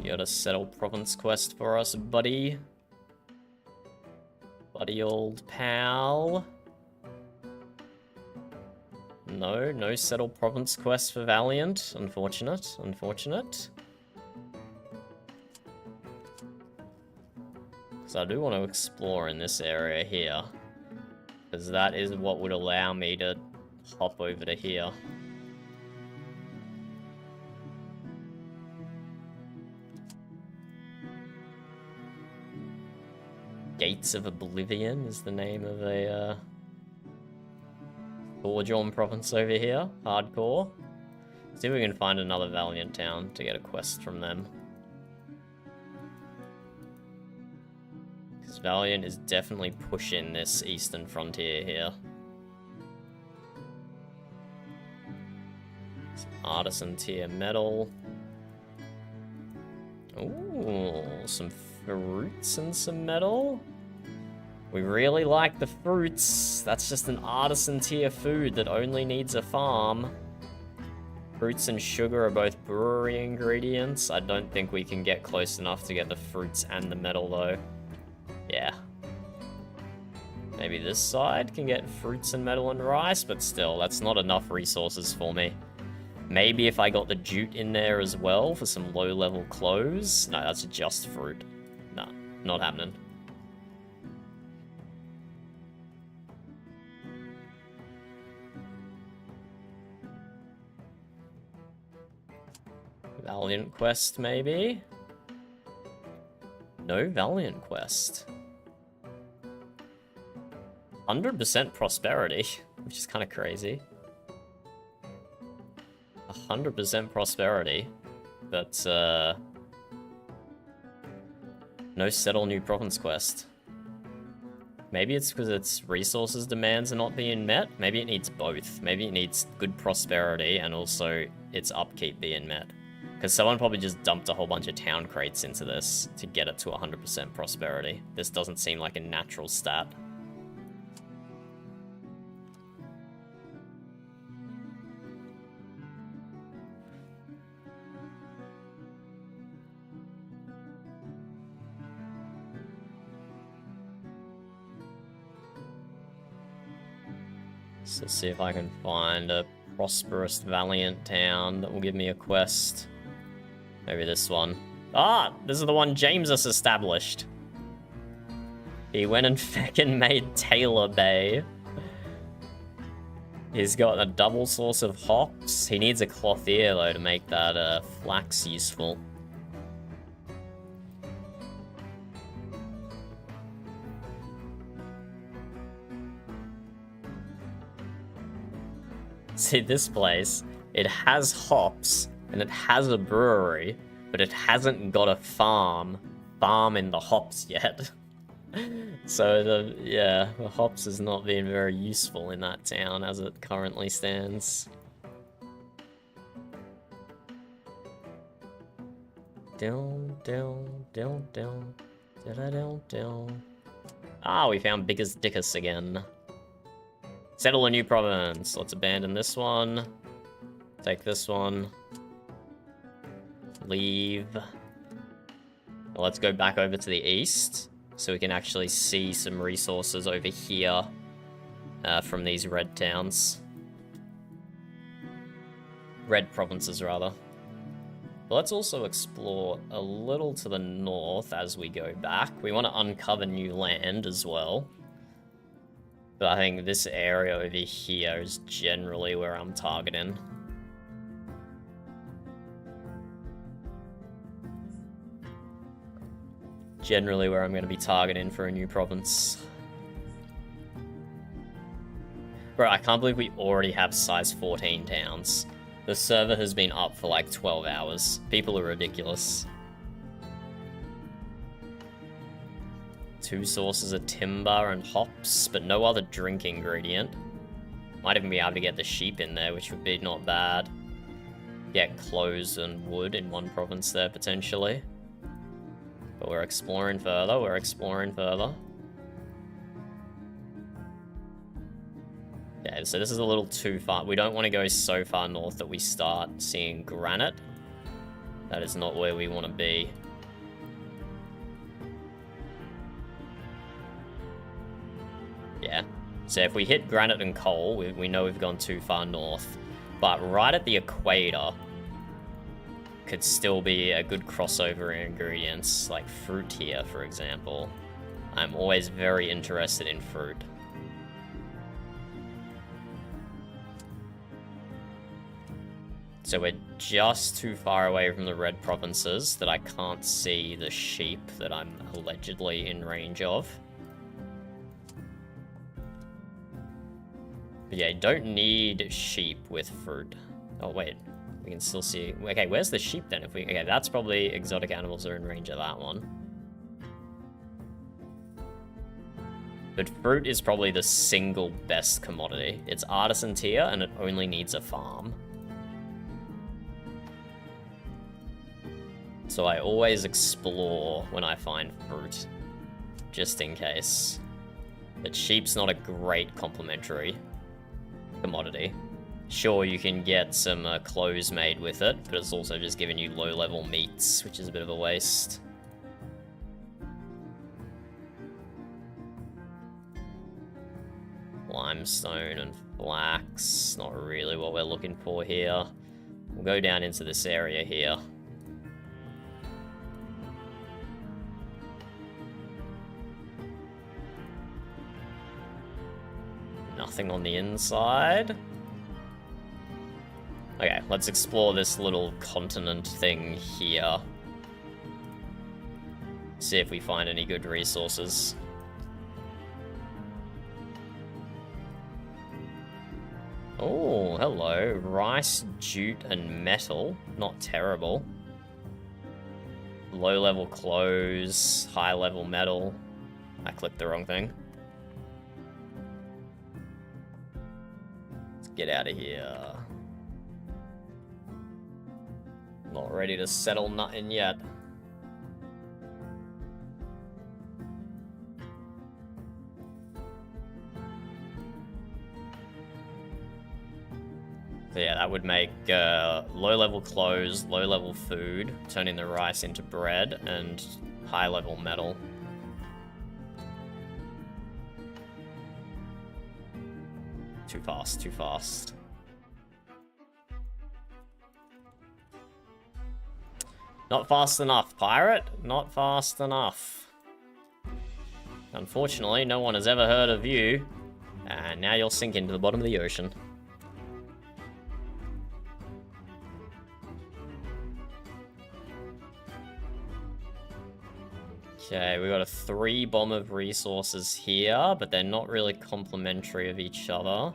You got a Settle Province quest for us, buddy? Buddy old pal. No Settle Province quest for Valiant. Unfortunate, unfortunate. So I do want to explore in this area here. Because that is what would allow me to hop over to here. Gates of Oblivion is the name of a Sojourn province over here. Hardcore. See if we can find another Valiant town to get a quest from them. Because Valiant is definitely pushing this eastern frontier here. Some artisan tier metal. Ooh, some fruits and some metal. We really like the fruits. That's just an artisan tier food that only needs a farm. Fruits and sugar are both brewery ingredients. I don't think we can get close enough to get the fruits and the metal though. Yeah. Maybe this side can get fruits and metal and rice, but still, that's not enough resources for me. Maybe if I got the jute in there as well for some low-level clothes. No, that's just fruit. No, not happening. Valiant quest, maybe? No Valiant quest. 100% prosperity, which is kind of crazy. 100% prosperity, but no settle new province quest. Maybe it's because its resources demands are not being met. Maybe it needs both. Maybe it needs good prosperity and also its upkeep being met. Because someone probably just dumped a whole bunch of town crates into this to get it to 100% prosperity. This doesn't seem like a natural stat. So let's see if I can find a prosperous, valiant town that will give me a quest. Maybe this one. Ah! This is the one Jamesus established. He went and feckin' made Taylor Bay. He's got a double source of hops. He needs a clothier, though, to make that flax useful. See, this place, it has hops, and it has a brewery, but it hasn't got a farm in the hops yet. So, the hops is not being very useful in that town as it currently stands. Ah, we found Biggest Dickus again. Settle a new province. Let's abandon this one. Take this one. Leave. Let's go back over to the east, so we can actually see some resources over here from these red towns. Red provinces, rather. But let's also explore a little to the north as we go back. We want to uncover new land as well. But I think this area over here is generally where I'm targeting. Generally where I'm going to be targeting for a new province. Bro, I can't believe we already have size 14 towns. The server has been up for like 12 hours. People are ridiculous. 2 sources of timber and hops, but no other drink ingredient. Might even be able to get the sheep in there, which would be not bad. Get clothes and wood in one province there, potentially. But we're exploring further, we're exploring further. Yeah, so this is a little too far. We don't want to go so far north that we start seeing granite. That is not where we want to be. Yeah, so if we hit granite and coal, we know we've gone too far north. But right at the equator could still be a good crossover in ingredients, like fruit here, for example. I'm always very interested in fruit. So we're just too far away from the red provinces that I can't see the sheep that I'm allegedly in range of. But yeah, you don't need sheep with fruit. Oh, wait. We can still see... Okay, where's the sheep then? Okay, that's probably exotic animals are in range of that one. But fruit is probably the single best commodity. It's artisan tier, and it only needs a farm. So I always explore when I find fruit, just in case. But sheep's not a great complementary commodity. Sure, you can get some clothes made with it, but it's also just giving you low-level meats, which is a bit of a waste. Limestone and flax, not really what we're looking for here. We'll go down into this area here. Nothing on the inside. Okay, let's explore this little continent thing here. See if we find any good resources. Oh, hello. Rice, jute, and metal. Not terrible. Low-level clothes, high-level metal. I clicked the wrong thing. Let's get out of here. Not ready to settle nothing yet. So yeah, that would make low-level clothes, low-level food, turning the rice into bread, and high-level metal. Too fast, too fast. Not fast enough, pirate. Not fast enough. Unfortunately, no one has ever heard of you, and now you'll sink into the bottom of the ocean. Okay, we got a 3 bomb of resources here, but they're not really complementary of each other.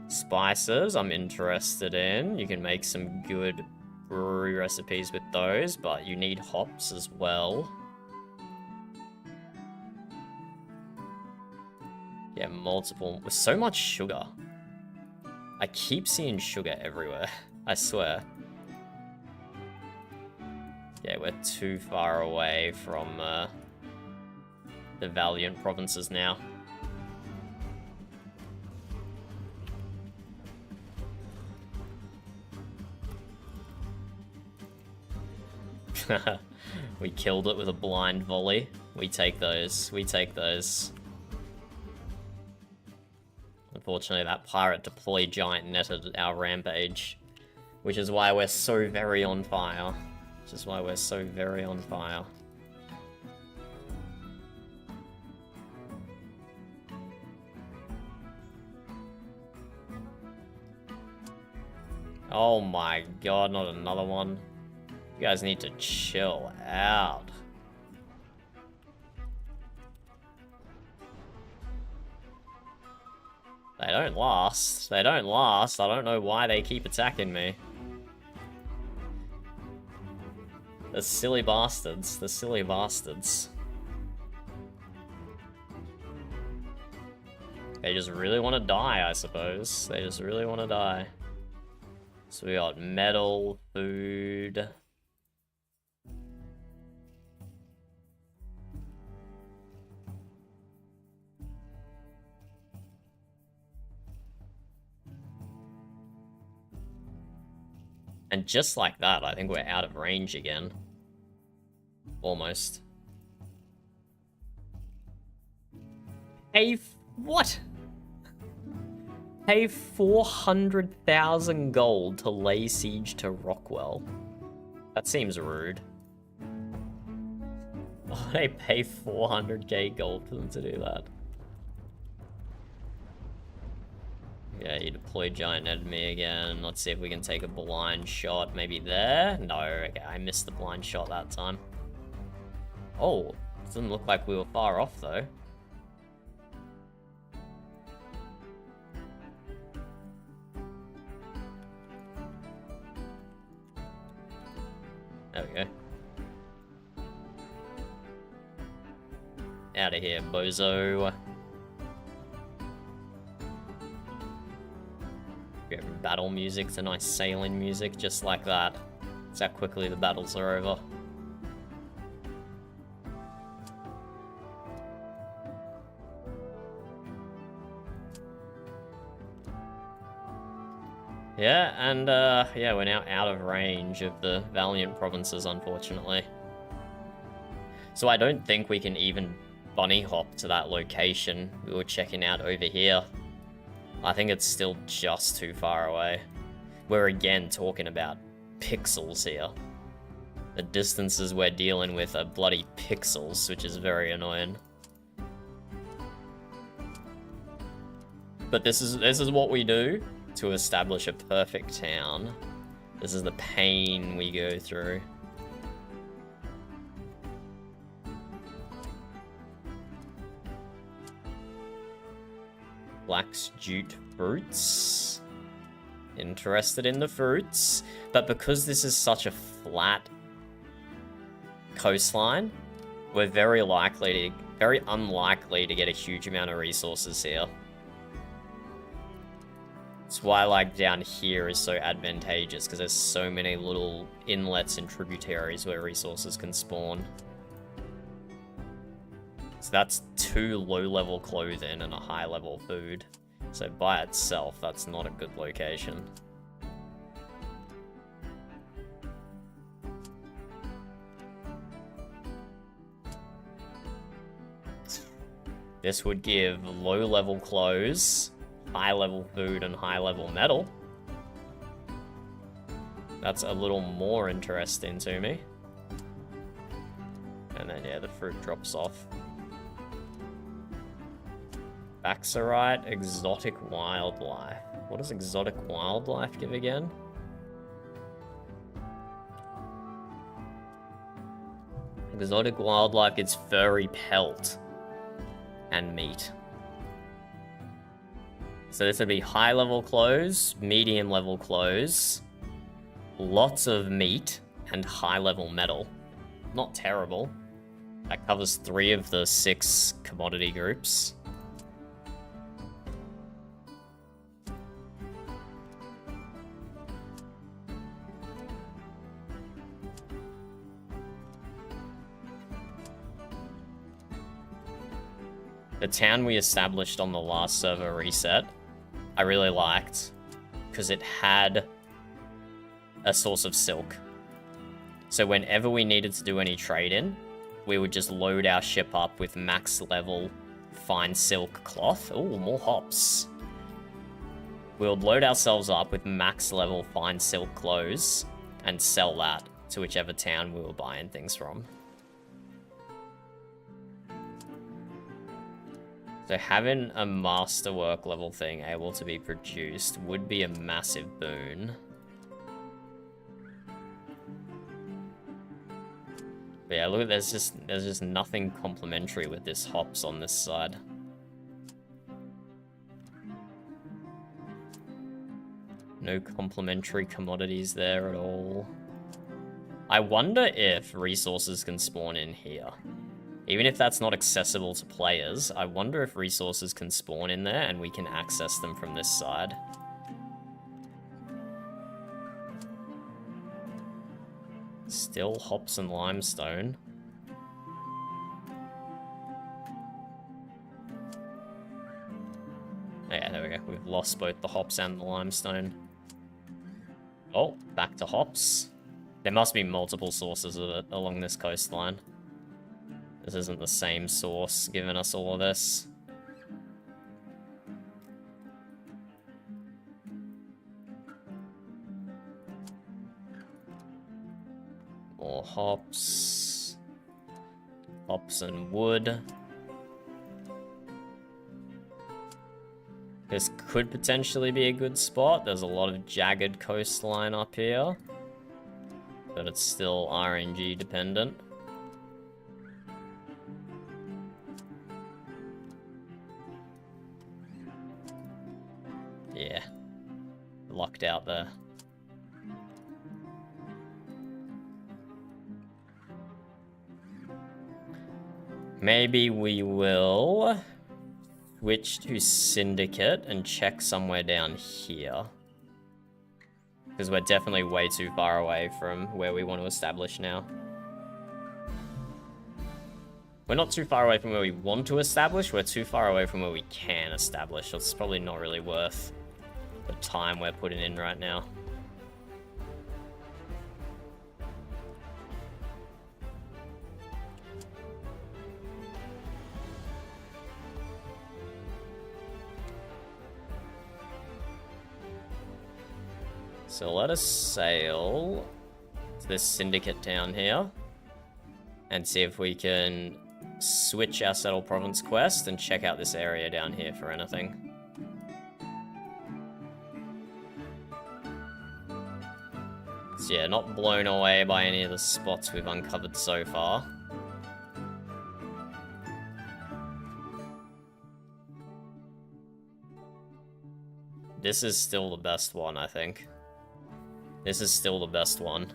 Spices, I'm interested in. You can make some good brewery recipes with those, but you need hops as well. Yeah, multiple. With so much sugar. I keep seeing sugar everywhere. I swear. Yeah, we're too far away from the Valiant provinces now. We killed it with a blind volley. We take those. We take those. Unfortunately, that pirate deployed giant netted our rampage, which is why we're so very on fire. Which is why we're so very on fire. Oh my god, not another one. You guys need to chill out. They don't last. They don't last. I don't know why they keep attacking me. The silly bastards. The silly bastards. They just really want to die, I suppose. They just really want to die. So we got metal, food. And just like that, I think we're out of range again. Almost. Pay what? Pay 400,000 gold to lay siege to Rockwell. That seems rude. Why would I pay 400k gold for them to do that? Yeah, you deploy giant enemy again. Let's see if we can take a blind shot. Maybe there? No, okay, I missed the blind shot that time. Oh, doesn't look like we were far off though. There we go. Out of here, bozo. Battle music, it's a nice sailing music, just like that. That's how quickly the battles are over. Yeah, and yeah, we're now out of range of the Valiant provinces, unfortunately. So I don't think we can even bunny hop to that location we were checking out over here. I think it's still just too far away. We're again talking about pixels here. The distances we're dealing with are bloody pixels, which is very annoying. But this is what we do to establish a perfect town. This is the pain we go through. Black's jute fruits. Interested in the fruits. But because this is such a flat coastline, we're very unlikely to get a huge amount of resources here. That's why, like, down here is so advantageous, because there's so many little inlets and tributaries where resources can spawn. So that's 2 low-level clothing and a high-level food. So by itself, that's not a good location. This would give low-level clothes, high-level food, and high-level metal. That's a little more interesting to me. And then, yeah, the fruit drops off. Baxorite, exotic wildlife. What does exotic wildlife give again? Exotic wildlife gets furry pelt and meat. So this would be high-level clothes, medium-level clothes, lots of meat, and high-level metal. Not terrible. That covers 3 of the 6 commodity groups. The town we established on the last server reset, I really liked, because it had a source of silk. So whenever we needed to do any trading, we would just load our ship up with max level fine silk cloth. Ooh, more hops. We would load ourselves up with max level fine silk clothes and sell that to whichever town we were buying things from. So having a masterwork level thing able to be produced would be a massive boon. But yeah, look, there's just nothing complementary with this hops on this side. No complementary commodities there at all. I wonder if resources can spawn in here. Even if that's not accessible to players, I wonder if resources can spawn in there and we can access them from this side. Still hops and limestone. Yeah, there we go. We've lost both the hops and the limestone. Oh, back to hops. There must be multiple sources of it along this coastline. This isn't the same source giving us all of this. More hops. Hops and wood. This could potentially be a good spot. There's a lot of jagged coastline up here. But it's still RNG dependent. Yeah, locked out there. Maybe we will switch to Syndicate and check somewhere down here. Because we're definitely way too far away from where we want to establish now. We're not too far away from where we want to establish, we're too far away from where we can establish. So it's probably not really worth the time we're putting in right now. So let us sail to this syndicate town here and see if we can switch our Settle Province quest and check out this area down here for anything. So yeah, not blown away by any of the spots we've uncovered so far. This is still the best one, I think. This is still the best one.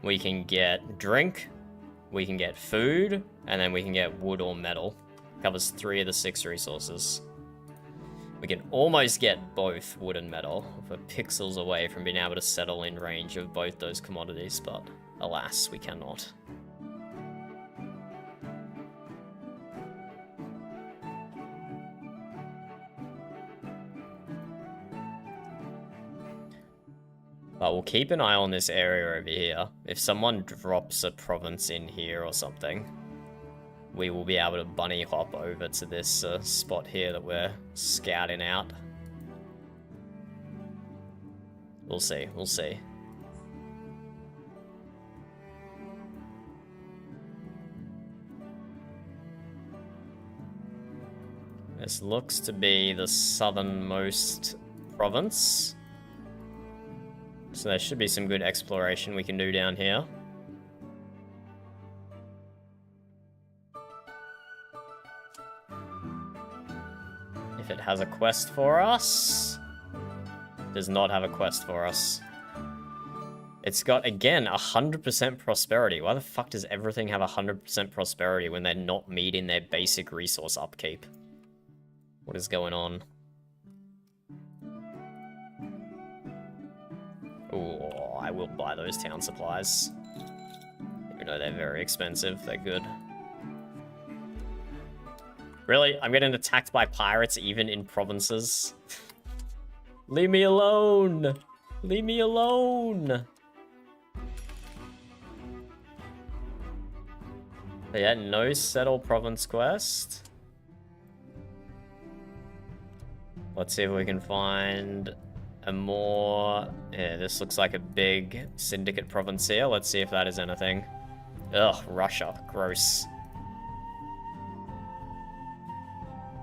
We can get drink, we can get food, and then we can get wood or metal. Covers 3 of the 6 resources. We can almost get both wood and metal. We're pixels away from being able to settle in range of both those commodities, but alas, we cannot. But we'll keep an eye on this area over here. If someone drops a province in here or something, we will be able to bunny hop over to this spot here that we're scouting out. We'll see, we'll see. This looks to be the southernmost province. So there should be some good exploration we can do down here. If it has a quest for us. Does not have a quest for us. It's got, again, 100% prosperity. Why the fuck does everything have 100% prosperity when they're not meeting their basic resource upkeep? What is going on? Oh, I will buy those town supplies. Even though they're very expensive, they're good. Really? I'm getting attacked by pirates even in provinces? Leave me alone! Leave me alone! Yeah, no settle province quest. Let's see if we can find a more... Yeah, this looks like a big syndicate province here. Let's see if that is anything. Ugh, Russia. Gross.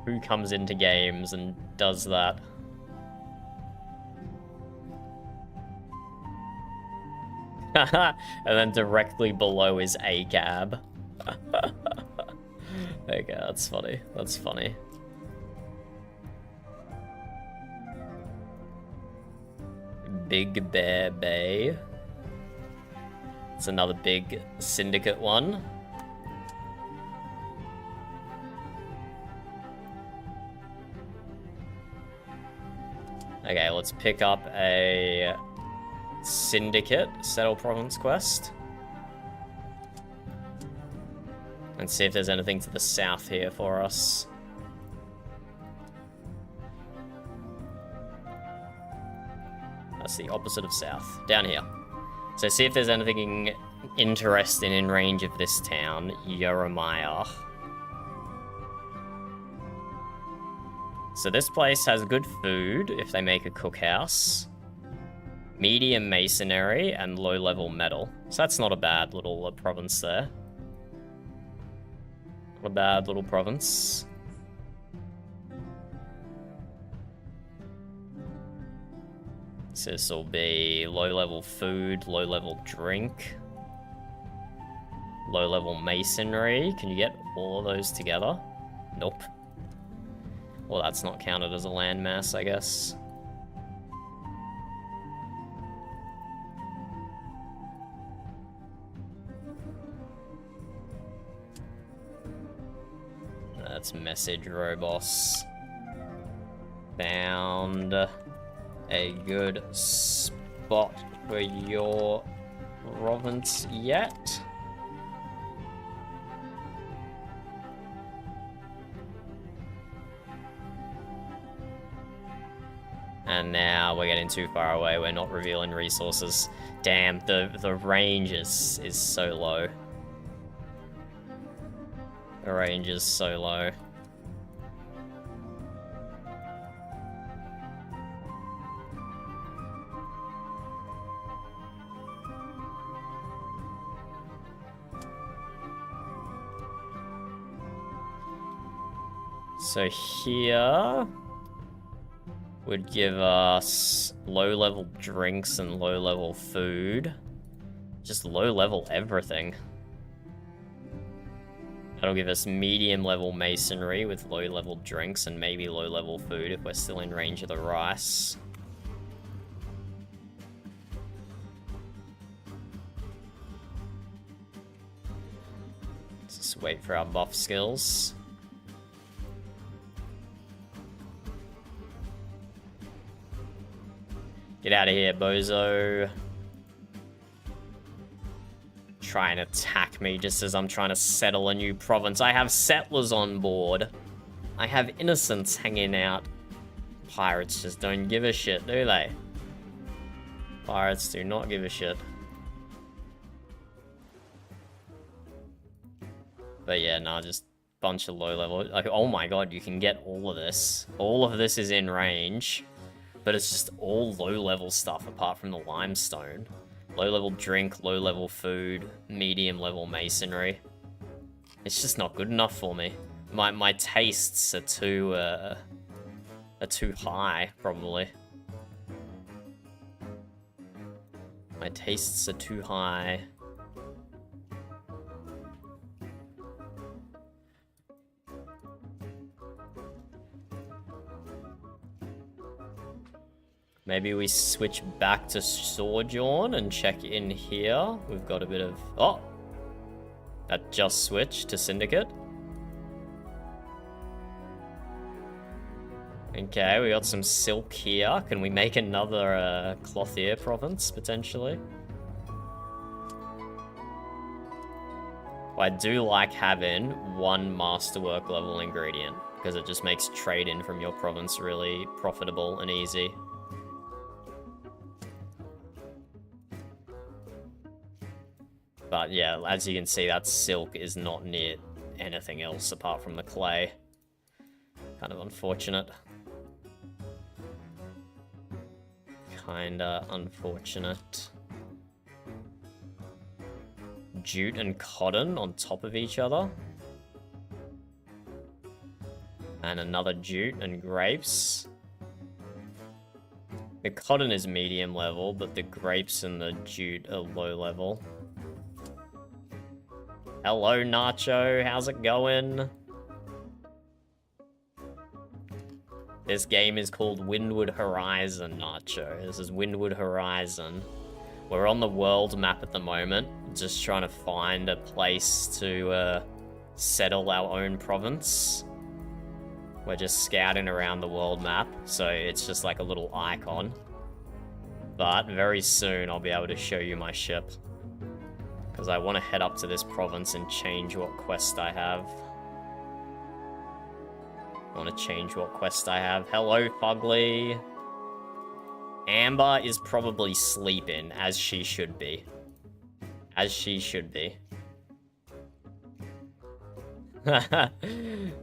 Who comes into games and does that? And then directly below is a cab. Okay, that's funny. That's funny. Big Bear Bay. It's another big syndicate one. Okay, let's pick up a syndicate settle province quest. And see if there's anything to the south here for us. That's the opposite of south. Down here. So see if there's anything interesting in range of this town, Jeremiah. So this place has good food if they make a cookhouse. Medium masonry and low-level metal. So that's not a bad little province there. Not a bad little province. So this will be low-level food, low-level drink, low-level masonry. Can you get all of those together? Nope. Well, that's not counted as a landmass, I guess. That's message robos. Found a good spot for your province yet. And now we're getting too far away. We're not revealing resources. Damn, the range is so low. The range is so low. So here would give us low-level drinks and low-level food. Just low-level everything. That'll give us medium level masonry with low level drinks and maybe low level food if we're still in range of the rice. Let's just wait for our buff skills. Get out of here, bozo. Try and attack me just as I'm trying to settle a new province. I have settlers on board. I have innocents hanging out. Pirates just don't give a shit, do they? Pirates do not give a shit. But yeah, nah, just bunch of low level. Like, oh my god, you can get all of this. All of this is in range. But it's just all low level stuff apart from the limestone. Low level drink, low level food, medium level masonry. It's just not good enough for me. My tastes are too high, probably. My tastes are too high. Maybe we switch back to Sojourn and check in here. We've got a bit of... Oh! That just switched to Syndicate. Okay, we got some silk here. Can we make another Clothier province, potentially? I do like having one masterwork level ingredient, because it just makes trade-in from your province really profitable and easy. But yeah, as you can see, that silk is not near anything else apart from the clay. Kind of unfortunate. Kinda unfortunate. Jute and cotton on top of each other. And another jute and grapes. The cotton is medium level, but the grapes and the jute are low level. Hello, Nacho. How's it going? This game is called Windward Horizon, Nacho. This is Windward Horizon. We're on the world map at the moment, just trying to find a place to settle our own province. We're just scouting around the world map, so it's just like a little icon. But very soon I'll be able to show you my ship. Because I want to head up to this province and change what quest I have. I want to change what quest I have. Hello, Fugly. Amber is probably sleeping, as she should be. As she should be.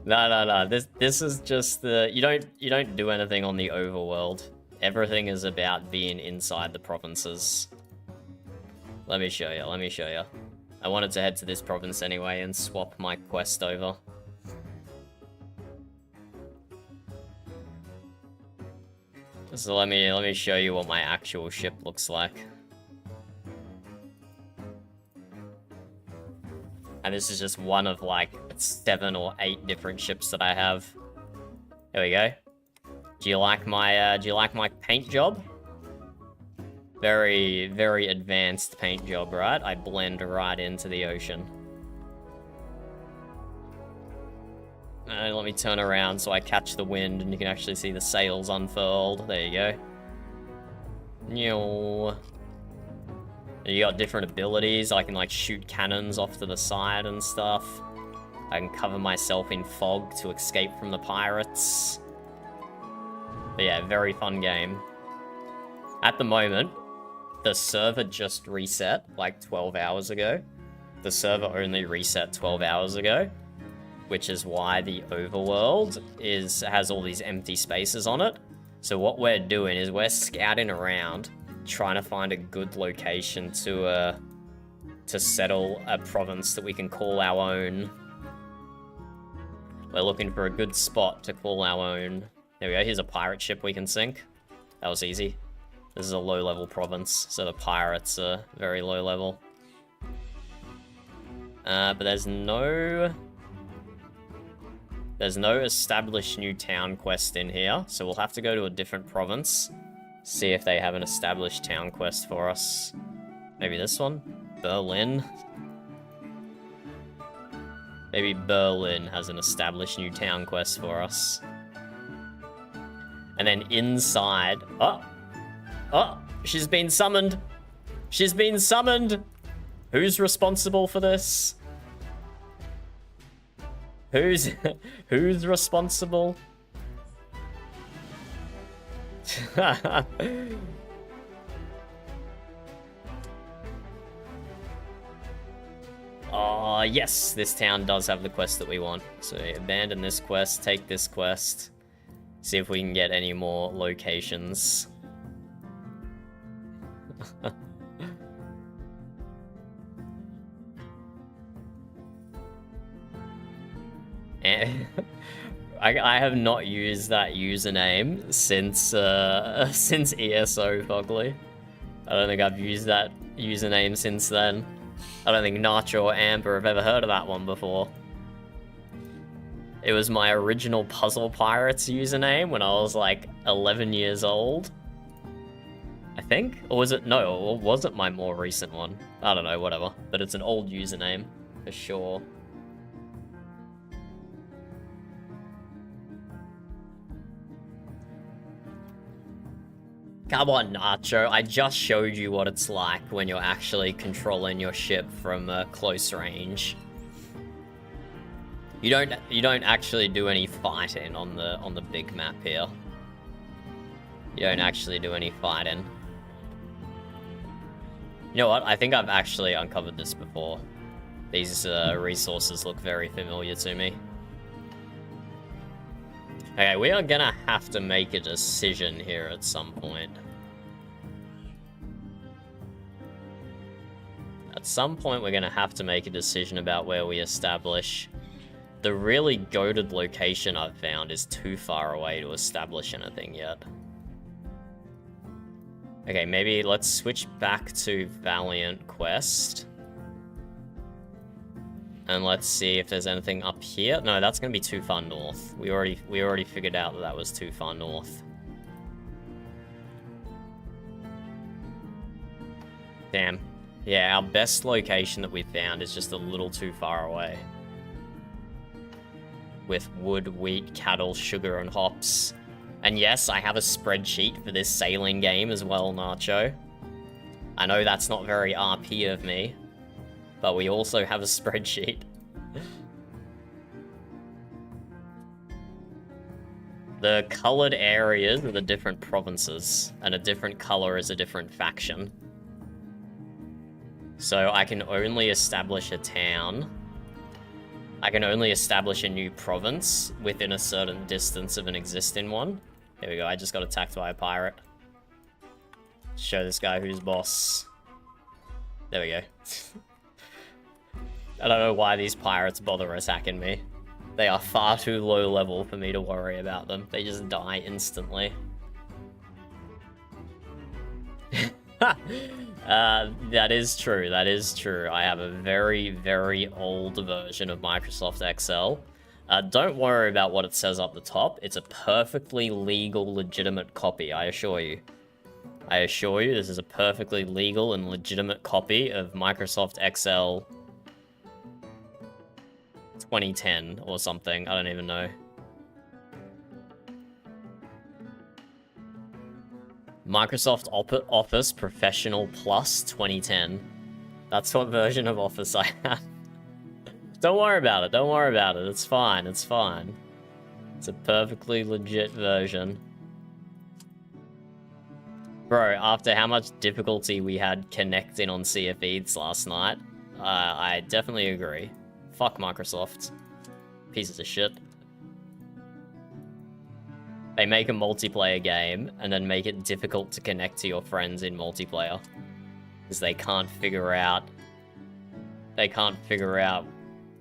No. This is just the... You don't do anything on the overworld. Everything is about being inside the provinces. Let me show you, I wanted to head to this province anyway and swap my quest over. So let me show you what my actual ship looks like. And this is just one of like 7 or 8 different ships that I have. There we go. Do you like my paint job? Very, very advanced paint job, right? I blend right into the ocean. And let me turn around so I catch the wind and you can actually see the sails unfurled. There you go. You got different abilities. I can like shoot cannons off to the side and stuff. I can cover myself in fog to escape from the pirates. But yeah, very fun game. At the moment, the server just reset like 12 hours ago. The server only reset 12 hours ago, which is why the overworld has all these empty spaces on it. So what we're doing is we're scouting around, trying to find a good location to settle a province that we can call our own. We're looking for a good spot to call our own. There we go, here's a pirate ship we can sink. That was easy. This is a low-level province, so the pirates are very low level. But there's no There's no established new town quest in here, so we'll have to go to a different province. See if they have an established town quest for us. Maybe this one? Berlin? Maybe Berlin has an established new town quest for us. And then inside... Oh! Oh! She's been summoned! She's been summoned! Who's responsible for this? Who's responsible? Oh, yes, this town does have the quest that we want. So abandon this quest, take this quest. See if we can get any more locations. And I have not used that username since since ESO Fugly. I don't think I've used that username since then. I don't think Nacho or Amber have ever heard of that one before. It was my original Puzzle Pirates username when I was like 11 years old. I think? Or was it? No, or was it my more recent one? I don't know, whatever. But it's an old username, for sure. Come on, Nacho. I just showed you what it's like when you're actually controlling your ship from close range. You don't actually do any fighting on the big map here. You don't actually do any fighting. You know what? I think I've actually uncovered this before. These resources look very familiar to me. Okay, we are gonna have to make a decision here at some point. At some point, we're gonna have to make a decision about where we establish. The really goated location I've found is too far away to establish anything yet. Okay, maybe let's switch back to Valiant Quest. And let's see if there's anything up here. No, that's gonna be too far north. We already figured out that that was too far north. Damn. Yeah, our best location that we've found is just a little too far away. With wood, wheat, cattle, sugar, and hops. And yes, I have a spreadsheet for this sailing game as well, Nacho. I know that's not very RP of me, but we also have a spreadsheet. The colored areas are the different provinces, and a different color is a different faction. So I can only establish a town. I can only establish a new province within a certain distance of an existing one. There we go, I just got attacked by a pirate. Show this guy who's boss. There we go. I don't know why these pirates bother attacking me. They are far too low level for me to worry about them. They just die instantly. That is true, that is true. I have a very, very old version of Microsoft Excel. Don't worry about what it says up the top. It's a perfectly legal, legitimate copy, I assure you. I assure you, this is a perfectly legal and legitimate copy of Microsoft Excel 2010 or something. I don't even know. Microsoft Office Professional Plus 2010. That's what version of Office I have. Don't worry about it. Don't worry about it. It's fine. It's fine. It's a perfectly legit version. Bro, after how much difficulty we had connecting on CFEs last night, I definitely agree. Fuck Microsoft. Pieces of shit. They make a multiplayer game and then make it difficult to connect to your friends in multiplayer. Because they can't figure out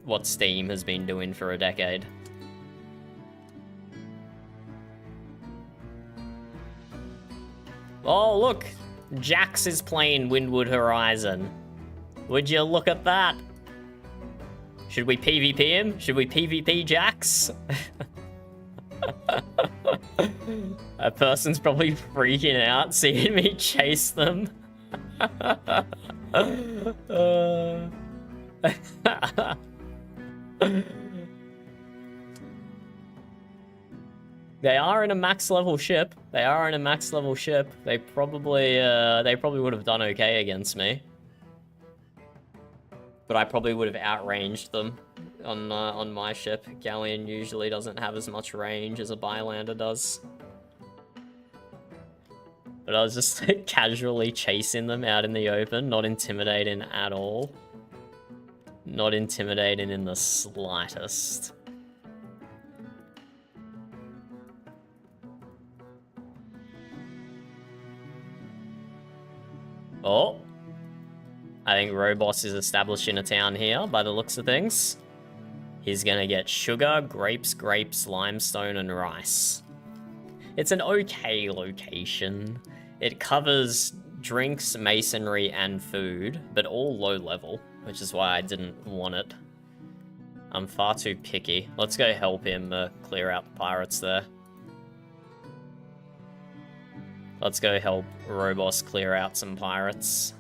what Steam has been doing for a decade. Oh, look! Jax is playing Windward Horizon. Would you look at that? Should we PvP him? Should we PvP Jax? A person's probably freaking out seeing me chase them. They are in a max level ship. They are in a max level ship. They probably would have done okay against me. But I probably would have outranged them on my ship. Galleon usually doesn't have as much range as a Bylander does. But I was just casually chasing them out in the open, not intimidating at all. Not intimidating in the slightest. Oh. I think Robos is establishing a town here, by the looks of things. He's gonna get sugar, grapes, limestone, and rice. It's an okay location. It covers drinks, masonry, and food, but all low level, which is why I didn't want it. I'm far too picky. Let's go help him clear out the pirates there. Let's go help Robos clear out some pirates.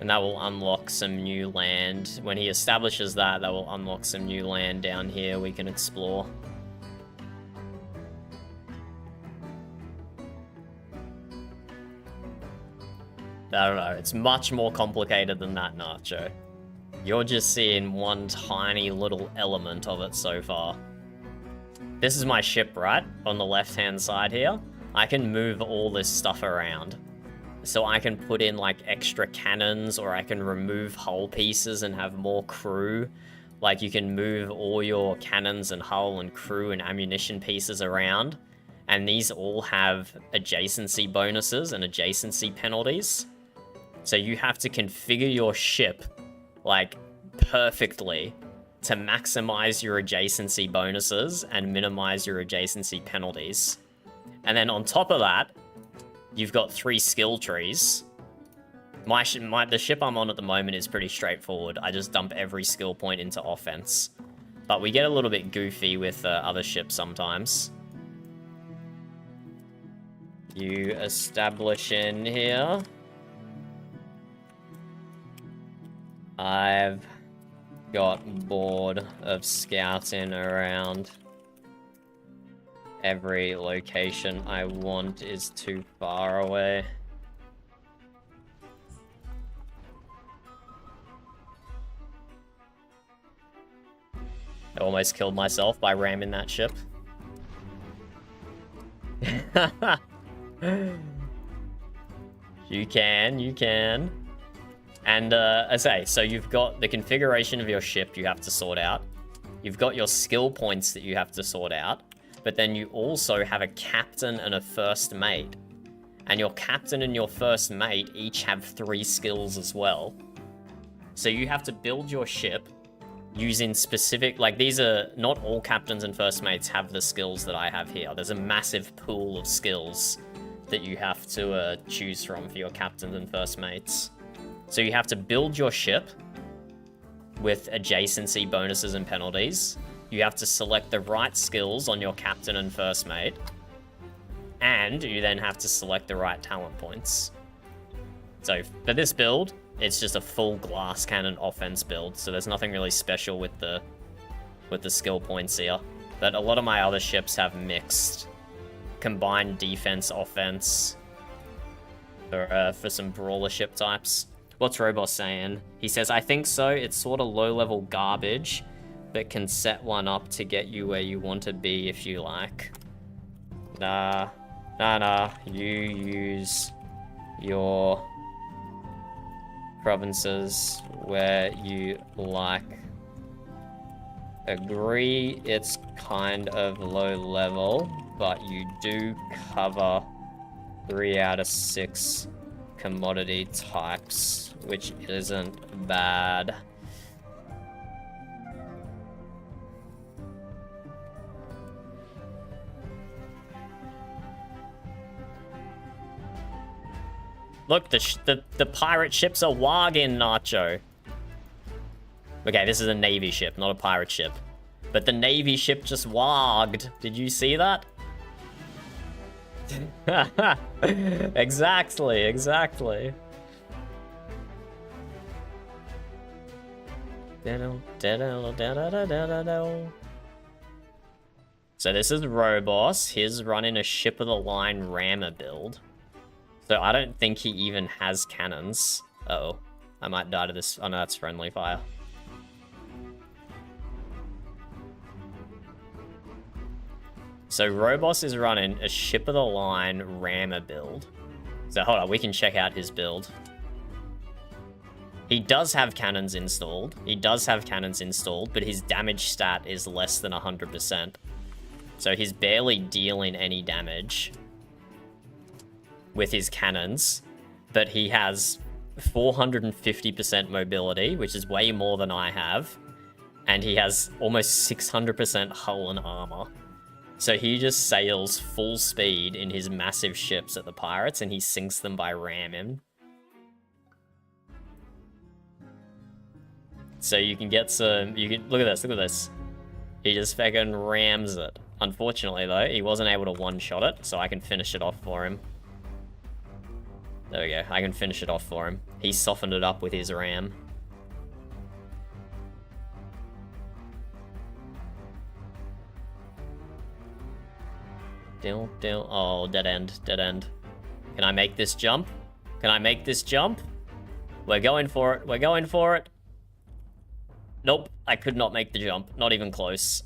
And that will unlock some new land. When he establishes that, that will unlock some new land down here we can explore. I don't know, it's much more complicated than that, Nacho. You're just seeing one tiny little element of it so far. This is my ship, right? On the left-hand side here. I can move all this stuff around. So I can put in, like, extra cannons, or I can remove hull pieces and have more crew. Like, you can move all your cannons and hull and crew and ammunition pieces around. And these all have adjacency bonuses and adjacency penalties. So you have to configure your ship, like, perfectly to maximize your adjacency bonuses and minimize your adjacency penalties. And then on top of that, you've got 3 skill trees. The ship I'm on at the moment is pretty straightforward. I just dump every skill point into offense. But we get a little bit goofy with other ships sometimes. You establish in here. I've got bored of scouting around. Every location I want is too far away. I almost killed myself by ramming that ship. You can. And, as I say, so you've got the configuration of your ship you have to sort out. You've got your skill points that you have to sort out. But then you also have a captain and a first mate. And your captain and your first mate each have 3 skills as well. So you have to build your ship using specific... Like, these are... Not all captains and first mates have the skills that I have here. There's a massive pool of skills that you have to choose from for your captains and first mates. So you have to build your ship with adjacency bonuses and penalties. You have to select the right skills on your captain and first mate. And you then have to select the right talent points. So for this build, it's just a full glass cannon offense build. So there's nothing really special with the skill points here. But a lot of my other ships have mixed combined defense, offense for some brawler ship types. What's Robos saying? He says, I think so. It's sort of low-level garbage, but can set one up to get you where you want to be if you like. Nah. You use your provinces where you like. Agree it's kind of low level, but you do cover 3 out of 6 commodity types, which isn't bad. Look, the pirate ships are warging, Nacho. Okay, this is a Navy ship, not a pirate ship. But the Navy ship just warged. Did you see that? Exactly, exactly. So this is Robos. He's running a ship of the line rammer build. So I don't think he even has cannons. Uh-oh. I might die to this. Oh no, that's friendly fire. So Robos is running a ship of the line rammer build. So hold on, we can check out his build. He does have cannons installed. He does have cannons installed, but his damage stat is less than 100%. So he's barely dealing any damage with his cannons, but he has 450% mobility, which is way more than I have, and he has almost 600% hull and armor. So he just sails full speed in his massive ships at the pirates, and he sinks them by ramming. So you can get some, look at this. He just fucking rams it. Unfortunately though, he wasn't able to one-shot it, so I can finish it off for him. There we go, I can finish it off for him. He softened it up with his ram. Oh, dead end. Can I make this jump? Can I make this jump? We're going for it. Nope, I could not make the jump. Not even close.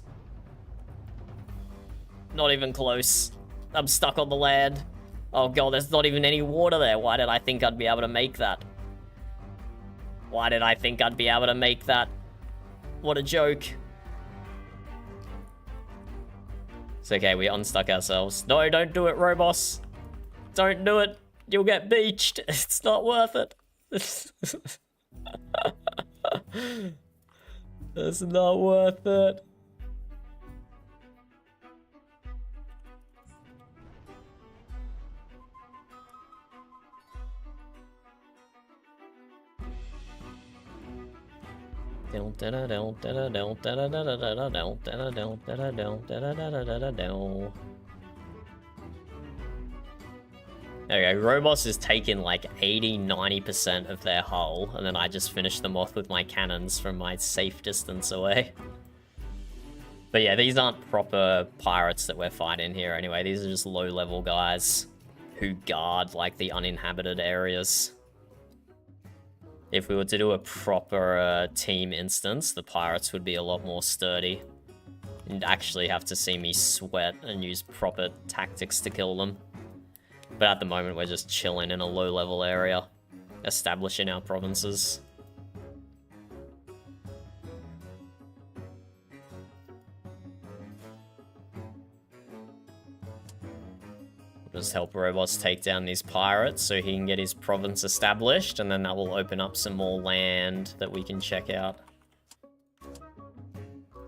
I'm stuck on the land. Oh god, there's not even any water there. Why did I think I'd be able to make that? What a joke. It's okay, we unstuck ourselves. No, don't do it, Robos. Don't do it. You'll get beached. It's not worth it. It's not worth it. Okay, Robos is taking like 80-90% of their hull, and then I just finish them off with my cannons from my safe distance away. But yeah, these aren't proper pirates that we're fighting here anyway. These are just low-level guys who guard like the uninhabited areas. If we were to do a proper team instance, the pirates would be a lot more sturdy. You'd actually have to see me sweat and use proper tactics to kill them. But at the moment, we're just chilling in a low-level area, establishing our provinces. Just help Robos take down these pirates so he can get his province established, and then that will open up some more land that we can check out.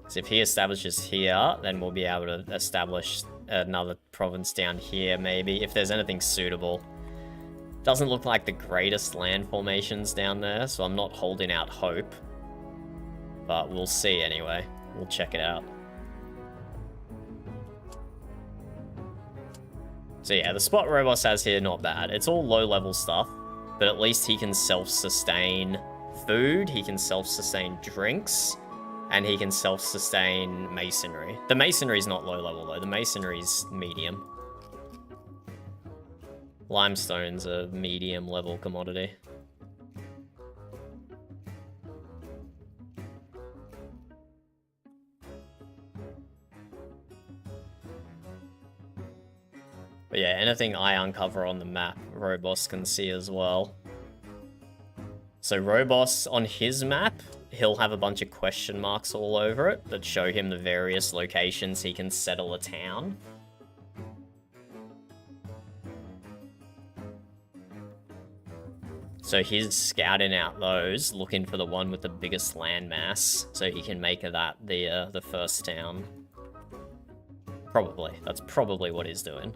So if he establishes here, then we'll be able to establish another province down here, maybe, if there's anything suitable. Doesn't look like the greatest land formations down there, so I'm not holding out hope. But we'll see anyway. We'll check it out. So yeah, the spot Robos has here, not bad. It's all low-level stuff, but at least he can self-sustain food, he can self-sustain drinks, and he can self-sustain masonry. The masonry's not low-level though, the masonry's medium. Limestone's a medium-level commodity. But yeah, anything I uncover on the map, Robos can see as well. So Robos, on his map, he'll have a bunch of question marks all over it that show him the various locations he can settle a town. So he's scouting out those, looking for the one with the biggest landmass, so he can make that the first town. Probably. That's probably what he's doing.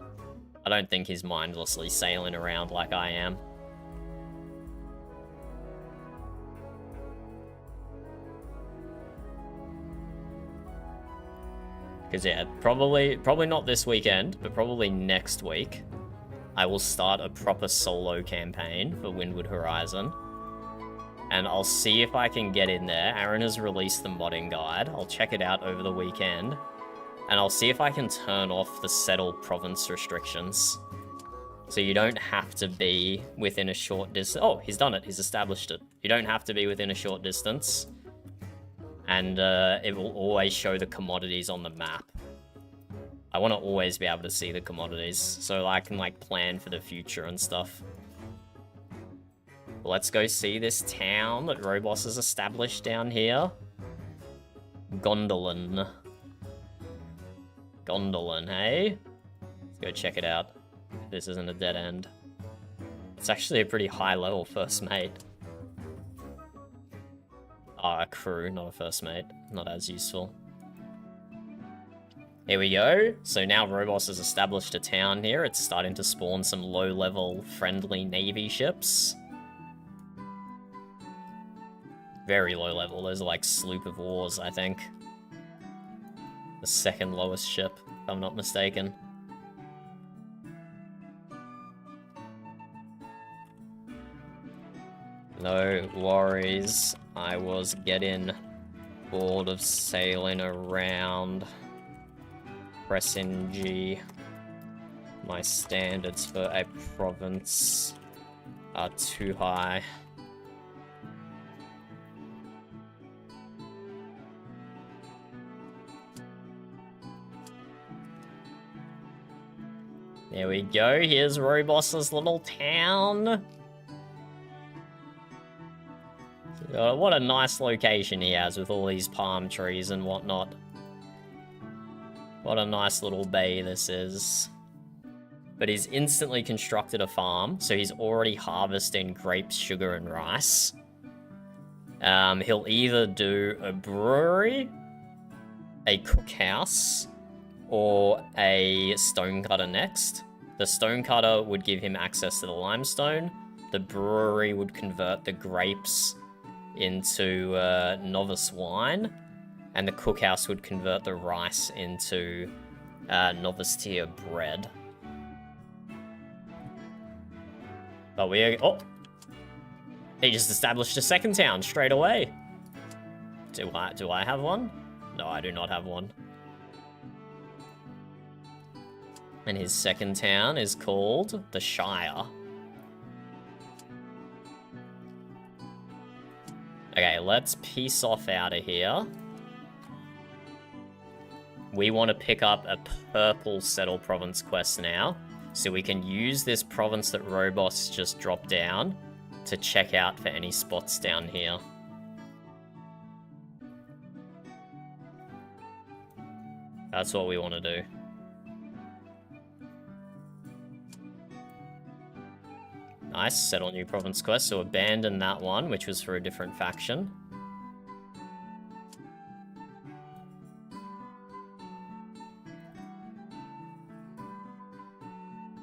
I don't think he's mindlessly sailing around like I am. Because, yeah, probably not this weekend, but probably next week, I will start a proper solo campaign for Windward Horizon. And I'll see if I can get in there. Aaron has released the modding guide. I'll check it out over the weekend. And I'll see if I can turn off the settled province restrictions. So you don't have to be within a short distance. Oh, he's done it. He's established it. You don't have to be within a short distance. And it will always show the commodities on the map. I want to always be able to see the commodities so I can like plan for the future and stuff. Let's go see this town that Robos has established down here. Gondolin. Gondolin, hey? Let's go check it out. If this isn't a dead end. It's actually a pretty high level first mate. Ah, a crew, not a first mate. Not as useful. Here we go. So now Robos has established a town here. It's starting to spawn some low-level friendly navy ships. Very low level. Those are like sloop of wars, I think. The second lowest ship, if I'm not mistaken. No worries. I was getting bored of sailing around. Pressing G. My standards for a province are too high. There we go, here's Robos's little town. What a nice location he has with all these palm trees and whatnot. What a nice little bay this is. But he's instantly constructed a farm, so he's already harvesting grapes, sugar, and rice. He'll either do a brewery, a cookhouse, or a stonecutter next. The stonecutter would give him access to the limestone. The brewery would convert the grapes into novice wine. And the cookhouse would convert the rice into novice tier bread. But we are... Oh! He just established a second town straight away. Do I have one? No, I do not have one. And his second town is called the Shire. Okay, let's peace off out of here. We want to pick up a purple settle province quest now, so we can use this province that Robos just dropped down to check out for any spots down here. That's what we want to do. Nice, settle new province quest, so abandon that one, which was for a different faction.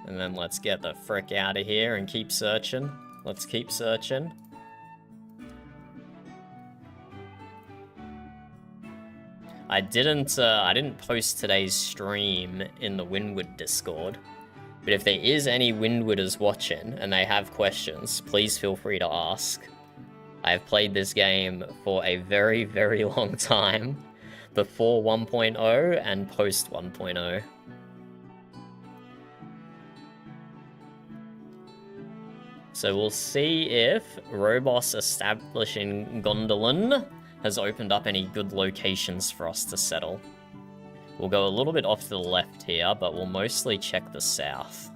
And then let's get the frick out of here and keep searching. Let's keep searching. I didn't post today's stream in the Windward Discord. But if there is any Windwarders watching and they have questions, please feel free to ask. I have played this game for a very, very long time. Before 1.0 and post 1.0. So we'll see if Robos establishing Gondolin has opened up any good locations for us to settle. We'll go a little bit off to the left here, but we'll mostly check the south.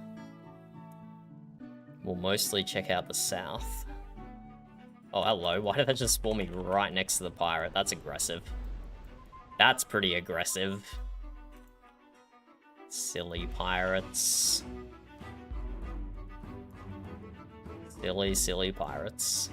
We'll mostly check out the south. Oh, hello. Why did that just spawn me right next to the pirate? That's aggressive. That's pretty aggressive. Silly pirates. Silly, silly pirates.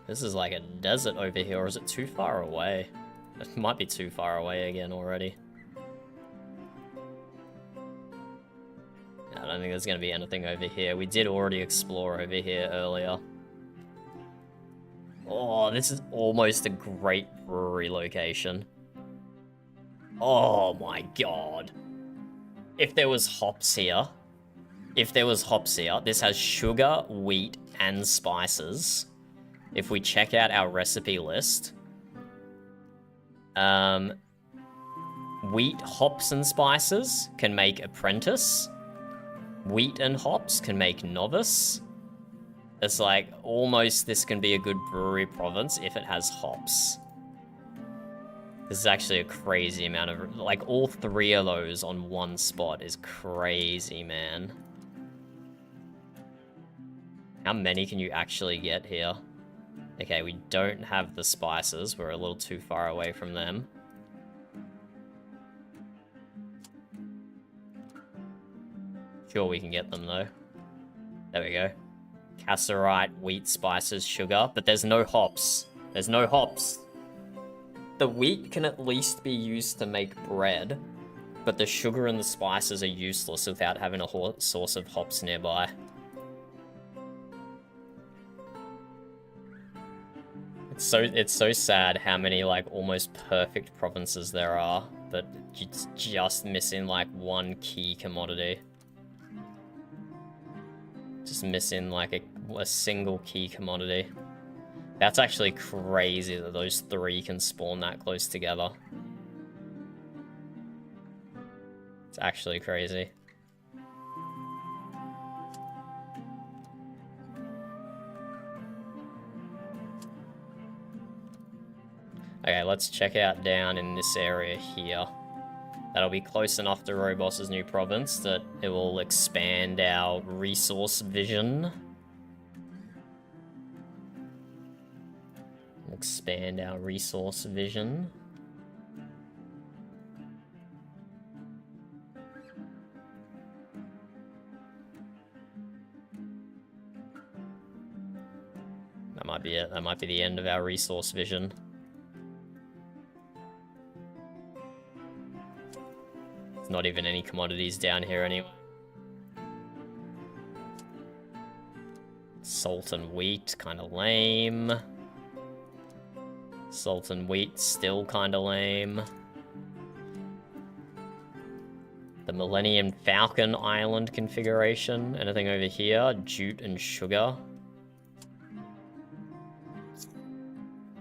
This is like a desert over here, or is it too far away? It might be too far away again already. I don't think there's going to be anything over here. We did already explore over here earlier. Oh, this is almost a great brewery location. Oh my god. If there was hops here... this has sugar, wheat, and spices. If we check out our recipe list... wheat, hops, and spices can make apprentice. Wheat and hops can make novice. It's like, almost this can be a good brewery province if it has hops. This is actually a crazy amount of... Like, all 3 of those on one spot is crazy, man. How many can you actually get here? Okay, we don't have the spices. We're a little too far away from them. Sure, we can get them, though. There we go. Cassiterite, wheat, spices, sugar. But there's no hops. There's no hops. The wheat can at least be used to make bread, but the sugar and the spices are useless without having a source of hops nearby. It's so sad how many, like, almost perfect provinces there are, but it's just missing, like, one key commodity. Just missing, like, a single key commodity. That's actually crazy that those 3 can spawn that close together. It's actually crazy. Okay, let's check out down in this area here. That'll be close enough to Robos's new province that it will expand our resource vision. Expand our resource vision. That might be it. That might be the end of our resource vision. There's not even any commodities down here anyway. Salt and wheat, kind of lame. Salt and wheat, still kind of lame. The Millennium Falcon Island configuration. Anything over here? Jute and sugar.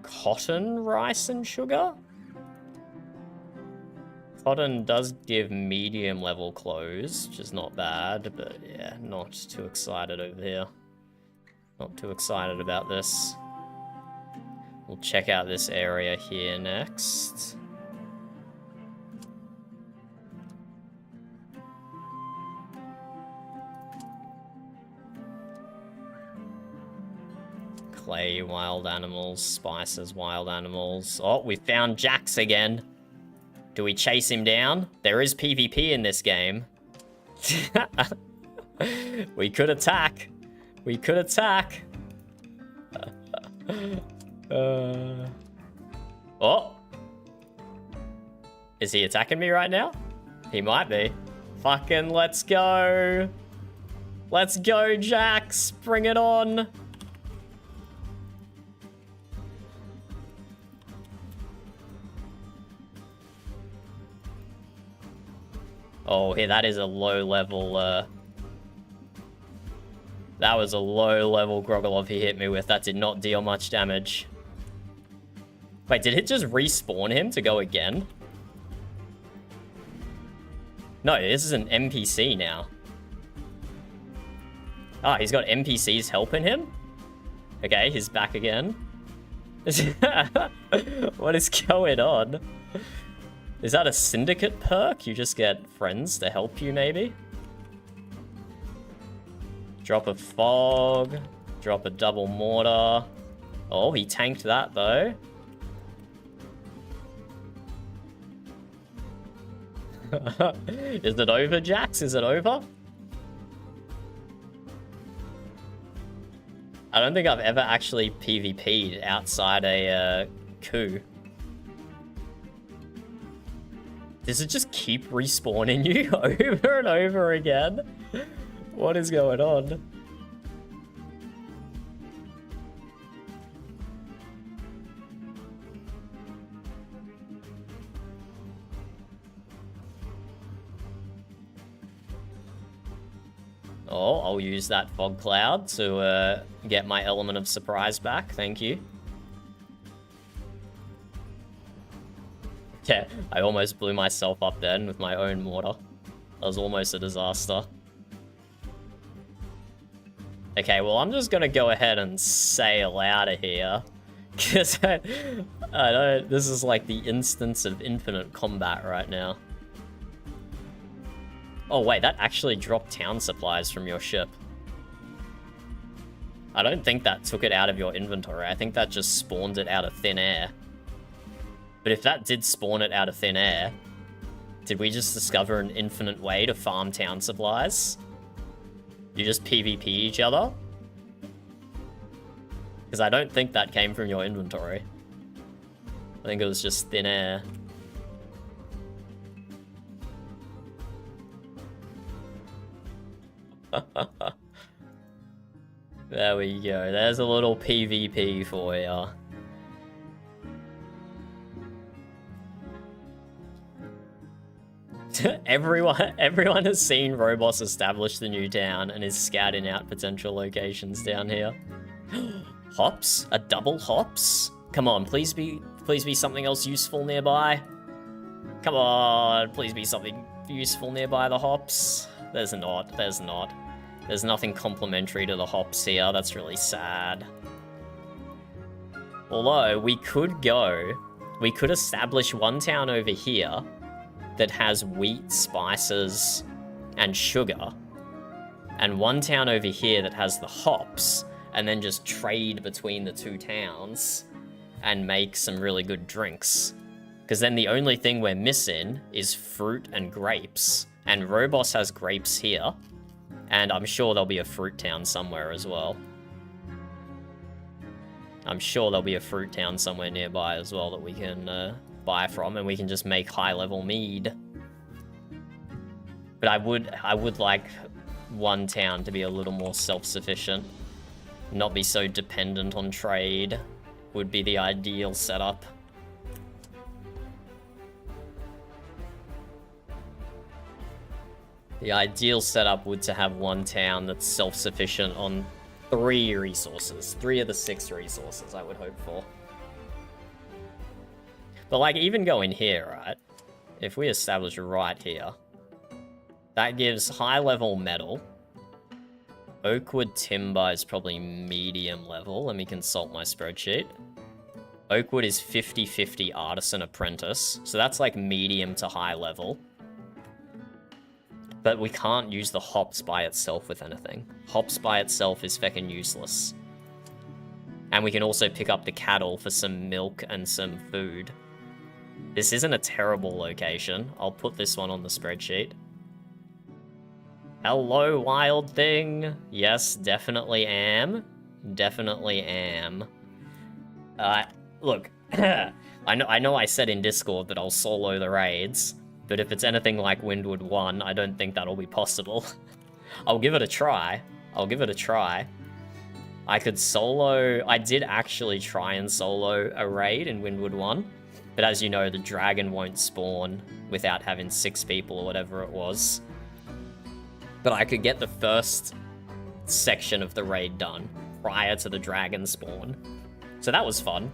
Cotton, rice, and sugar? Cotton does give medium level clothes, which is not bad, but yeah, not too excited over here. Not too excited about this. We'll check out this area here next. Clay, wild animals, spices, wild animals. Oh, we found Jax again. Do we chase him down? There is PvP in this game. We could attack. We could attack. Oh! Is he attacking me right now? He might be. Fucking let's go! Let's go, Jax! Bring it on! Oh, yeah, that is a low level, that was a low level Grogolov he hit me with. That did not deal much damage. Wait, did it just respawn him to go again? No, this is an NPC now. Ah, he's got NPCs helping him? Okay, he's back again. What is going on? Is that a syndicate perk? You just get friends to help you, maybe? Drop a fog. Drop a double mortar. Oh, he tanked that, though. Is it over, Jax? Is it over? I don't think I've ever actually PvP'd outside a coup. Does it just keep respawning you over and over again? What is going on? Oh, I'll use that fog cloud to get my element of surprise back. Thank you. Yeah, I almost blew myself up then with my own mortar. That was almost a disaster. Okay, well, I'm just gonna go ahead and sail out of here. Because I don't... This is like the instance of infinite combat right now. Oh, wait, that actually dropped town supplies from your ship. I don't think that took it out of your inventory. I think that just spawned it out of thin air. But if that did spawn it out of thin air, did we just discover an infinite way to farm town supplies? You just PvP each other? Because I don't think that came from your inventory. I think it was just thin air. There we go. There's a little PvP for you. Everyone has seen Robos establish the new town and is scouting out potential locations down here. Hops? A double hops? Come on, please be something else useful nearby. Come on, please be something useful nearby the hops. There's not. There's nothing complimentary to the hops here. That's really sad. Although, we could establish one town over here that has wheat, spices, and sugar. And one town over here that has the hops, and then just trade between the two towns and make some really good drinks. Because then the only thing we're missing is fruit and grapes. And Robos has grapes here. And I'm sure there'll be a fruit town somewhere as well. I'm sure there'll be a fruit town somewhere nearby as well that we can buy from, and we can just make high-level mead. But I would like one town to be a little more self-sufficient. Not be so dependent on trade would be the ideal setup. The ideal setup would to have one town that's self-sufficient on 3 resources. 3 of the 6 resources I would hope for. But like, even going here, right? If we establish right here, that gives high-level metal. Oakwood timber is probably medium level. Let me consult my spreadsheet. Oakwood is 50-50 artisan apprentice. So that's like medium to high level. But we can't use the hops by itself with anything. Hops by itself is feckin' useless. And we can also pick up the cattle for some milk and some food. This isn't a terrible location. I'll put this one on the spreadsheet. Hello, wild thing. Yes, definitely am. Definitely am. Look, I know I said in Discord that I'll solo the raids, but if it's anything like Windward 1, I don't think that'll be possible. I'll give it a try. I could solo... I did actually try and solo a raid in Windward 1, but as you know, the dragon won't spawn without having 6 people or whatever it was. But I could get the first section of the raid done prior to the dragon spawn. So that was fun.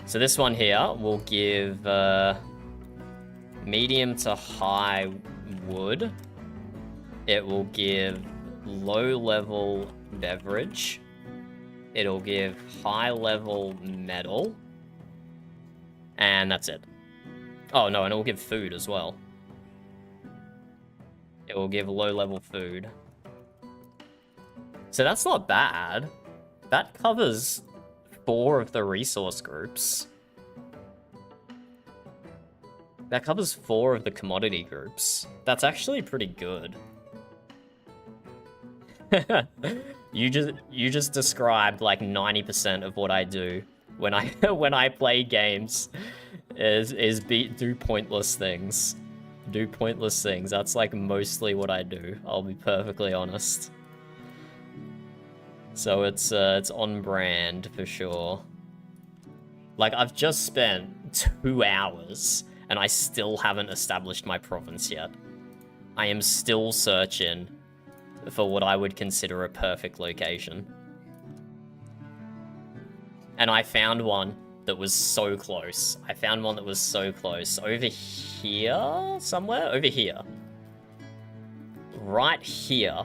So this one here will give medium to high wood. It will give low level beverage. It'll give high level metal. And that's it. Oh no, and it will give food as well. It will give low level food. So that's not bad. That covers 4 of the resource groups. That covers 4 of the commodity groups. That's actually pretty good. You just described like 90% of what I do when I when I play games is do pointless things. Do pointless things. That's like mostly what I do. I'll be perfectly honest. So it's on brand for sure. Like I've just spent 2 hours and I still haven't established my province yet. I am still searching for what I would consider a perfect location. And I found one that was so close. I found one that was so close. Over here somewhere? Over here. Right here.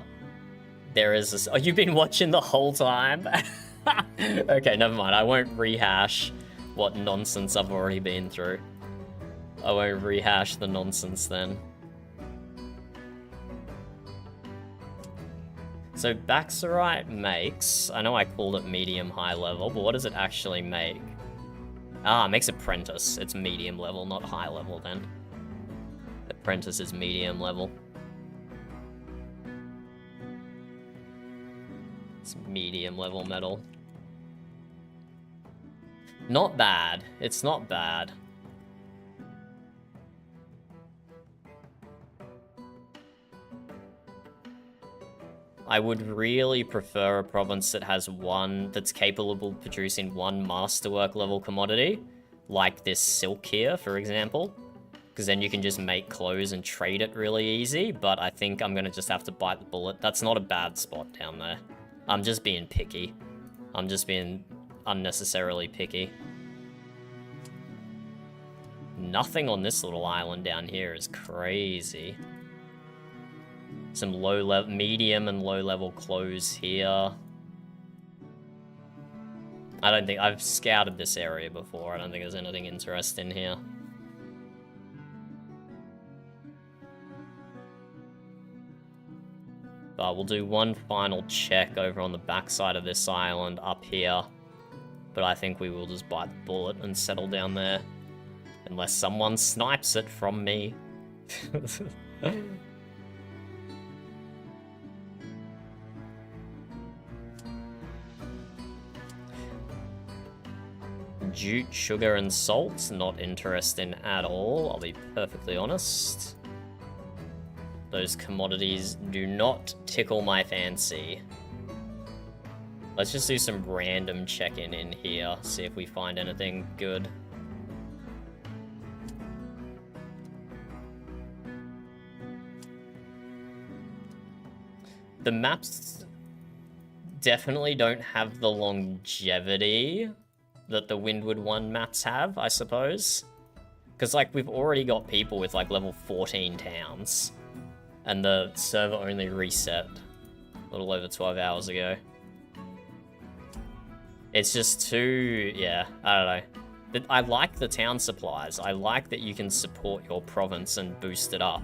There is this... Oh, you've been watching the whole time? Okay, never mind. I won't rehash what nonsense I've already been through. I won't rehash the nonsense then. So Baxorite makes... I know I called it medium high level, but what does it actually make? Ah, it makes apprentice. It's medium level, not high level then. Apprentice is medium level. It's medium level metal. Not bad. It's not bad. I would really prefer a province that has one that's capable of producing one masterwork level commodity, like this silk here, for example, because then you can just make clothes and trade it really easy, but I think I'm gonna just have to bite the bullet. That's not a bad spot down there. I'm just being picky. I'm just being unnecessarily picky. Nothing on this little island down here is crazy. Some low level, medium and low level clothes here. I don't think I've scouted this area before. I don't think there's anything interesting here. But we'll do one final check over on the backside of this island up here. But I think we will just bite the bullet and settle down there. Unless someone snipes it from me. Jute, sugar, and salt, not interesting at all, I'll be perfectly honest. Those commodities do not tickle my fancy. Let's just do some random check-in in here, see if we find anything good. The maps definitely don't have the longevity that the Windward 1 maps have, I suppose. Because, like, we've already got people with, like, level 14 towns. And the server only reset a little over 12 hours ago. It's just too... yeah, I don't know. I like the town supplies. I like that you can support your province and boost it up.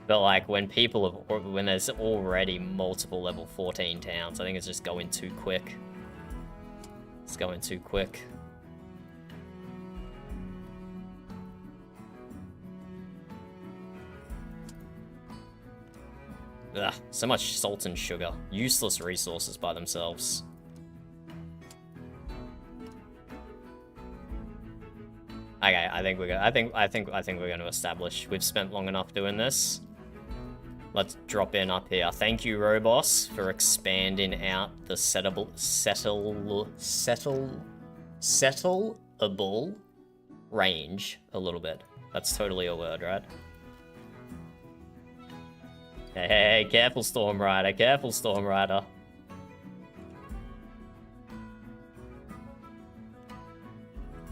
But, like, when people have... when there's already multiple level 14 towns, I think it's just going too quick. It's going too quick. Ugh, so much salt and sugar. Useless resources by themselves. Okay, I think we're gonna establish we've spent long enough doing this. Let's drop in up here. Thank you, Robos, for expanding out the settleable range a little bit. That's totally a word, right? Hey, careful, Storm Rider. Careful, Storm Rider.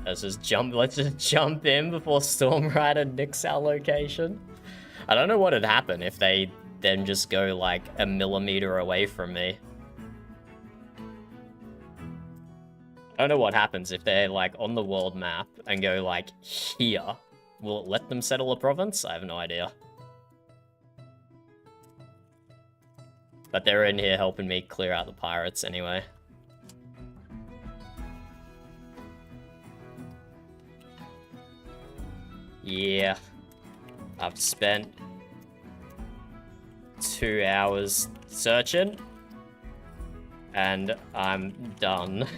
Let's just jump in before Storm Rider nicks our location. I don't know what would happen if they then just go like a millimeter away from me. I don't know what happens if they're like on the world map and go like here. Will it let them settle a province? I have no idea. But they're in here helping me clear out the pirates anyway. Yeah. I've spent 2 hours searching, and I'm done.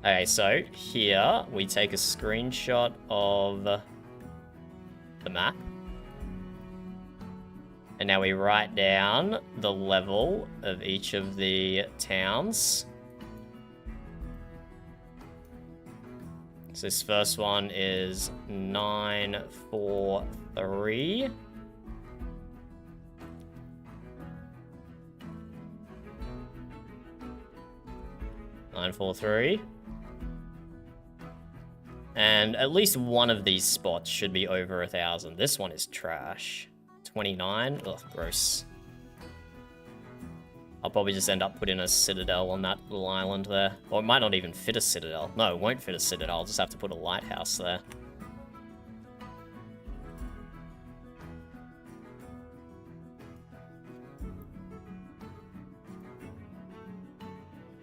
Okay, so here we take a screenshot of the map. And now we write down the level of each of the towns. So this first one is 943. And at least one of these spots should be over 1,000. This one is trash. 29. Ugh, gross. I'll probably just end up putting a citadel on that little island there. Or it might not even fit a citadel. No, it won't fit a citadel. I'll just have to put a lighthouse there.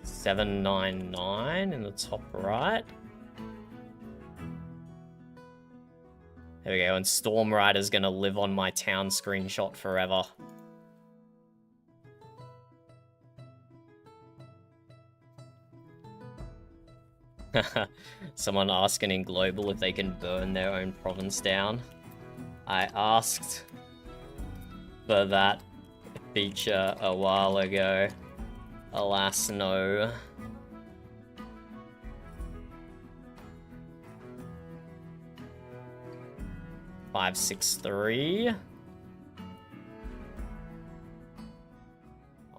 $799 in the top right. There we go, and Storm Rider's gonna live on my town screenshot forever. Someone asking in Global if they can burn their own province down. I asked for that feature a while ago. Alas, no. Five, 6, 3.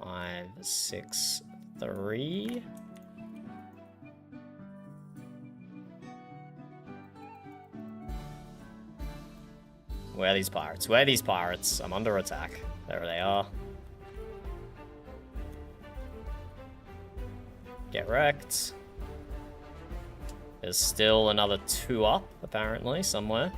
5, 6, 3. Where are these pirates? Where are these pirates? I'm under attack. There they are. Get wrecked. There's still another 2 up, apparently, somewhere.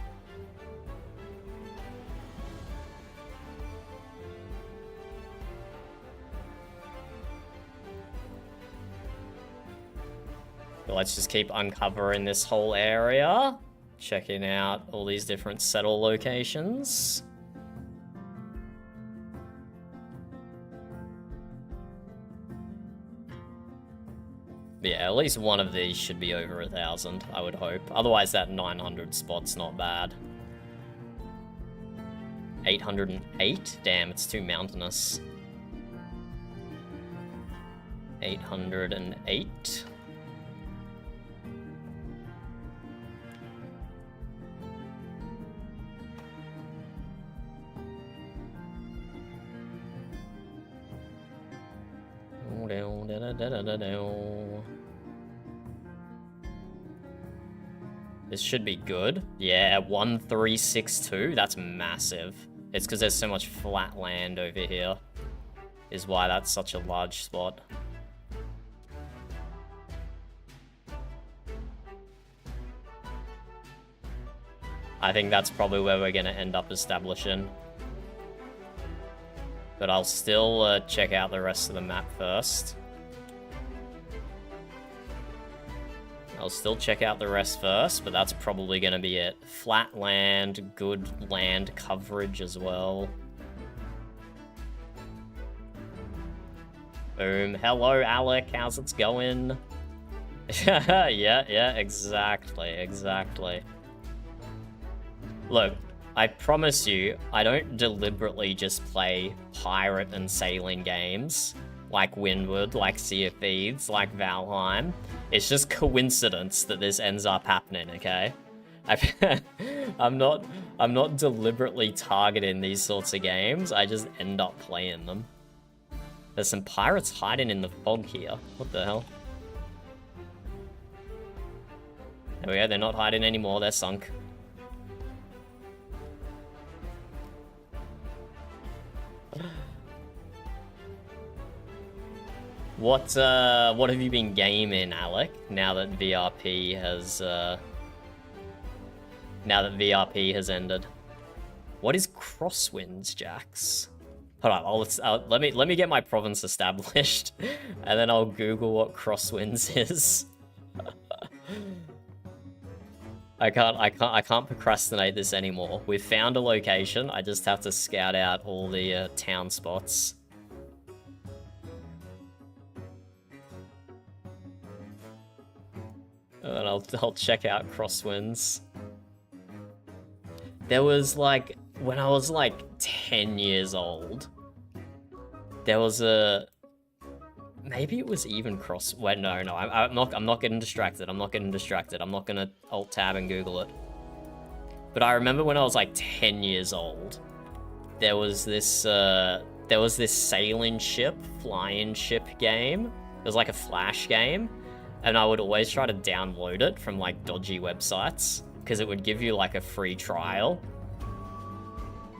So let's just keep uncovering this whole area. Checking out all these different settle locations. Yeah, at least one of these should be over 1,000, I would hope. Otherwise, that 900 spot's not bad. 808? Damn, it's too mountainous. 808. This should be good. Yeah, 1362. That's massive. It's because there's so much flat land over here. Is why that's such a large spot. I think that's probably where we're going to end up establishing. But I'll still check out the rest of the map first. I'll still check out the rest first, but that's probably going to be it. Flat land, good land coverage as well. Boom. Hello, Alec. How's it going? Yeah, exactly. Look, I promise you, I don't deliberately just play pirate and sailing games like Windward, like Sea of Thieves, like Valheim. It's just coincidence that this ends up happening, okay? I'm not deliberately targeting these sorts of games. I just end up playing them. There's some pirates hiding in the fog here. What the hell? There we go, they're not hiding anymore, they're sunk. What have you been gaming, Alec, now that VRP has ended? What is Crosswinds, Jax? Hold on, let me get my province established, and then I'll Google what Crosswinds is. I can't procrastinate this anymore. We've found a location. I just have to scout out all the town spots. And I'll check out Crosswinds. There was like, when I was like 10 years old, there was a, maybe it was even wait, no, I'm not getting distracted. I'm not gonna alt tab and Google it. But I remember when I was like 10 years old, there was this sailing ship, flying ship game. It was like a Flash game, and I would always try to download it from like dodgy websites because it would give you like a free trial,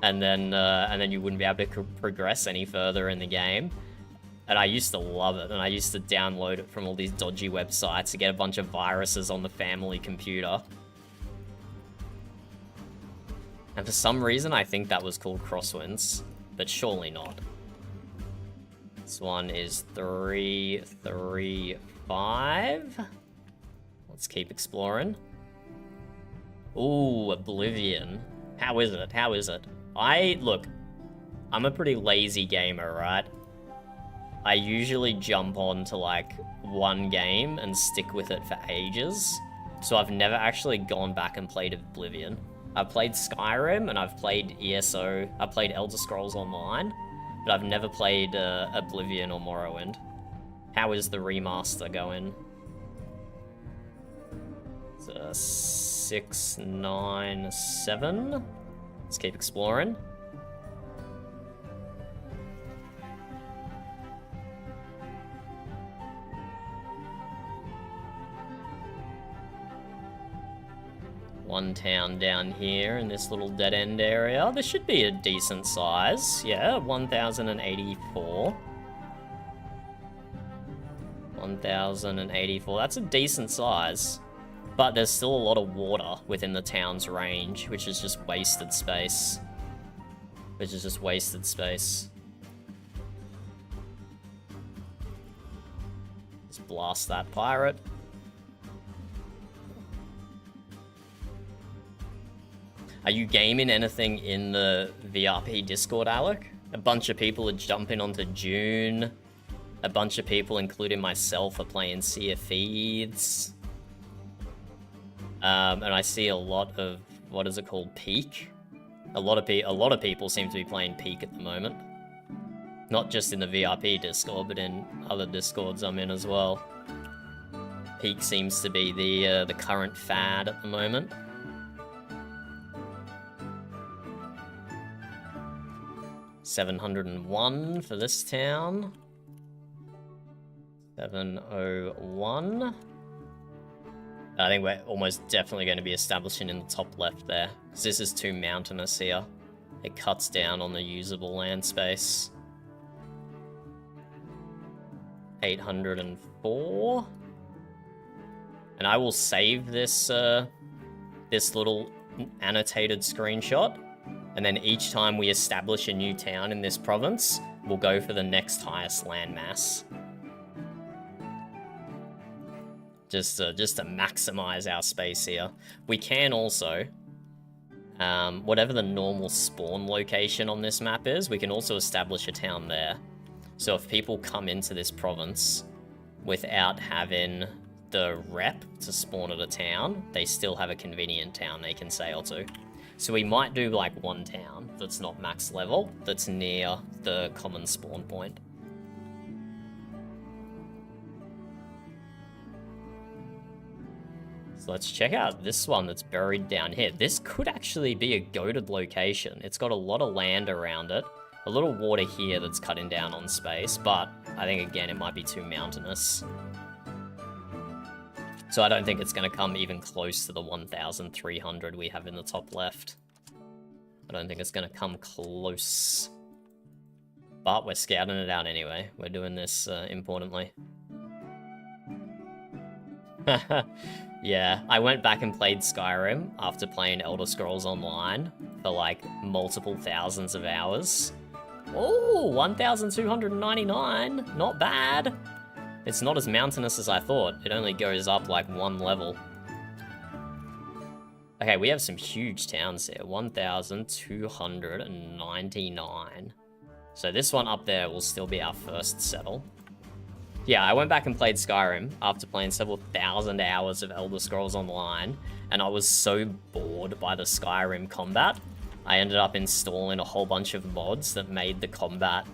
and then you wouldn't be able to progress any further in the game. And I used to love it, and I used to download it from all these dodgy websites to get a bunch of viruses on the family computer. And for some reason, I think that was called Crosswinds, but surely not. This one is 335. Let's keep exploring. Ooh, Oblivion. How is it? How is it? Look, I'm a pretty lazy gamer, right? I usually jump on to like one game and stick with it for ages. So I've never actually gone back and played Oblivion. I've played Skyrim and I've played ESO. I've played Elder Scrolls Online, but I've never played Oblivion or Morrowind. How is the remaster going? It's 697. Let's keep exploring. One town down here in this little dead-end area. This should be a decent size. Yeah, 1,084. 1,084. That's a decent size. But there's still a lot of water within the town's range, which is just wasted space. Let's blast that pirate. Are you gaming anything in the VRP Discord, Alec? A bunch of people are jumping onto June. A bunch of people, including myself, are playing Sea of Thieves. And I see a lot of, what is it called, Peak? A lot of people seem to be playing Peak at the moment. Not just in the VRP Discord, but in other Discords I'm in as well. Peak seems to be the current fad at the moment. 701 for this town. 701. I think we're almost definitely going to be establishing in the top left there, because this is too mountainous here. It cuts down on the usable land space. 804. And I will save this this little annotated screenshot. And then each time we establish a new town in this province, we'll go for the next highest landmass. Just to maximize our space here. We can also, whatever the normal spawn location on this map is, we can also establish a town there. So if people come into this province without having the rep to spawn at a town, they still have a convenient town they can sail to. So we might do like one town that's not max level, that's near the common spawn point. So let's check out this one that's buried down here. This could actually be a goated location. It's got a lot of land around it. A little water here that's cutting down on space, but I think again it might be too mountainous. So I don't think it's going to come even close to the 1,300 we have in the top left. I don't think it's going to come close. But we're scouting it out anyway. We're doing this importantly. Yeah, I went back and played Skyrim after playing Elder Scrolls Online for like multiple thousands of hours. Oh, 1,299. Not bad. It's not as mountainous as I thought. It only goes up like one level. Okay, we have some huge towns here. 1,299. So this one up there will still be our first settle. Yeah, I went back and played Skyrim after playing several thousand hours of Elder Scrolls Online, and I was so bored by the Skyrim combat, I ended up installing a whole bunch of mods that made the combat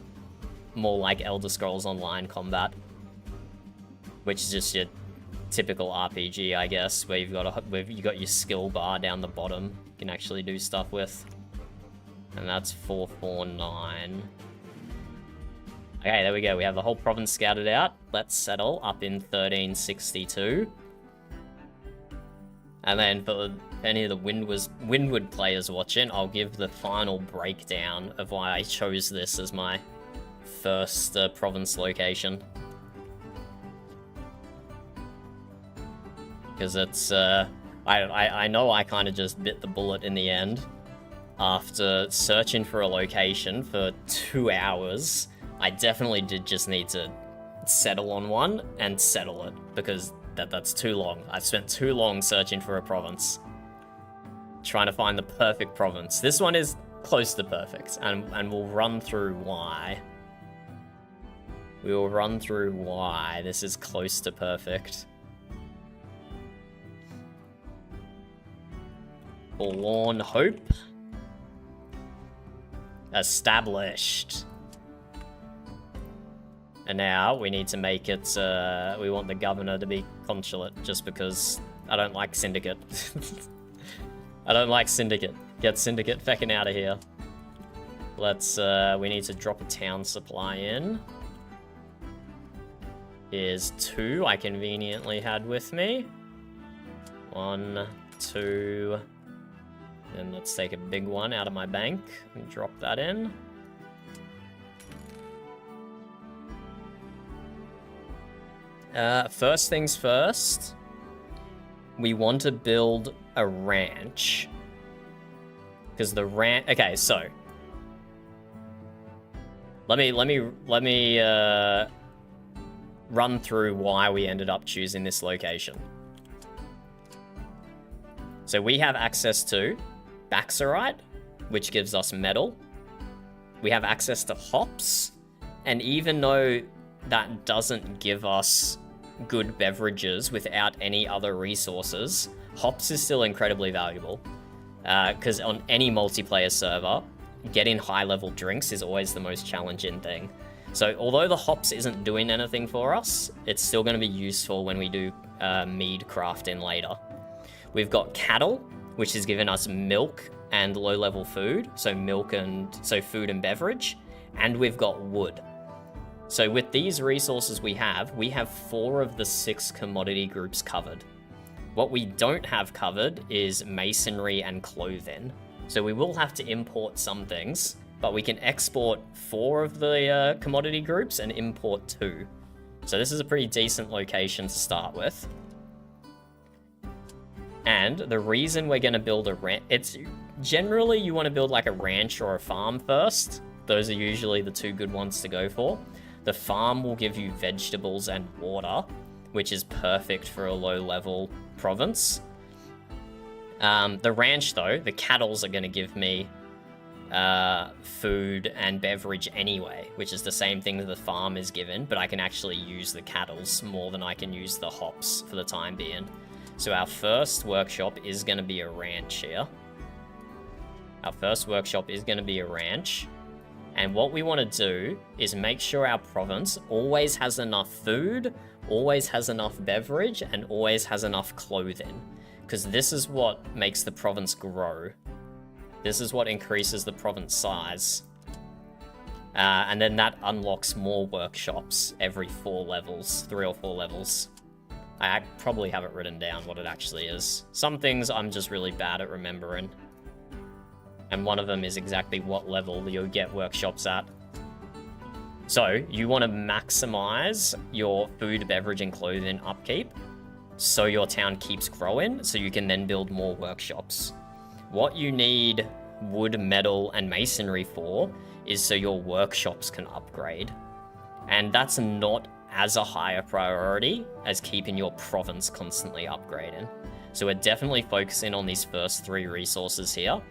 more like Elder Scrolls Online combat, which is just your typical RPG, I guess, where you've got your skill bar down the bottom you can actually do stuff with. And that's 449. Okay, there we go. We have the whole province scouted out. Let's settle up in 1362. And then for any of the Windward players watching, I'll give the final breakdown of why I chose this as my first province location. Because it's, I know I kind of just bit the bullet in the end. After searching for a location for 2 hours, I definitely did just need to settle on one and settle it, because that's too long. I've spent too long searching for a province. Trying to find the perfect province. This one is close to perfect, and we'll run through why. We will run through why this is close to perfect. Forlorn Hope. Established. And now we need to make it, we want the governor to be consulate, just because I don't like syndicate. I don't like syndicate. Get syndicate fecking out of here. Let's, we need to drop a town supply in. Here's 2 I conveniently had with me. 1, 2, and let's take a big one out of my bank and drop that in. First things first, we want to build a ranch. Because the ranch, okay, so let me run through why we ended up choosing this location. So we have access to Baxorite, which gives us metal. We have access to hops, and even though that doesn't give us good beverages without any other resources, hops is still incredibly valuable. Because on any multiplayer server, getting high-level drinks is always the most challenging thing. So although the hops isn't doing anything for us, it's still going to be useful when we do mead crafting later. We've got cattle, which has given us milk and low-level food, so food and beverage, and we've got wood. So with these resources we have 4 of the 6 commodity groups covered. What we don't have covered is masonry and clothing. So we will have to import some things, but we can export 4 of the commodity groups and import 2. So this is a pretty decent location to start with. And the reason we're going to build a ranch, it's generally you want to build like a ranch or a farm first. Those are usually the 2 good ones to go for. The farm will give you vegetables and water, which is perfect for a low-level province. The ranch, though, the cattles are going to give me food and beverage anyway, which is the same thing that the farm is given, but I can actually use the cattles more than I can use the hops for the time being. So our first workshop is going to be a ranch here. Our first workshop is going to be a ranch. And what we want to do is make sure our province always has enough food, always has enough beverage, and always has enough clothing. Because this is what makes the province grow. This is what increases the province size. And then that unlocks more workshops every 4 levels, 3 or 4 levels. I probably haven't written down what it actually is. Some things I'm just really bad at remembering. And one of them is exactly what level you'll get workshops at. So, you want to maximize your food, beverage, and clothing upkeep so your town keeps growing, so you can then build more workshops. What you need wood, metal, and masonry for is so your workshops can upgrade. And that's not as a higher priority as keeping your province constantly upgrading. So we're definitely focusing on these first 3 resources here.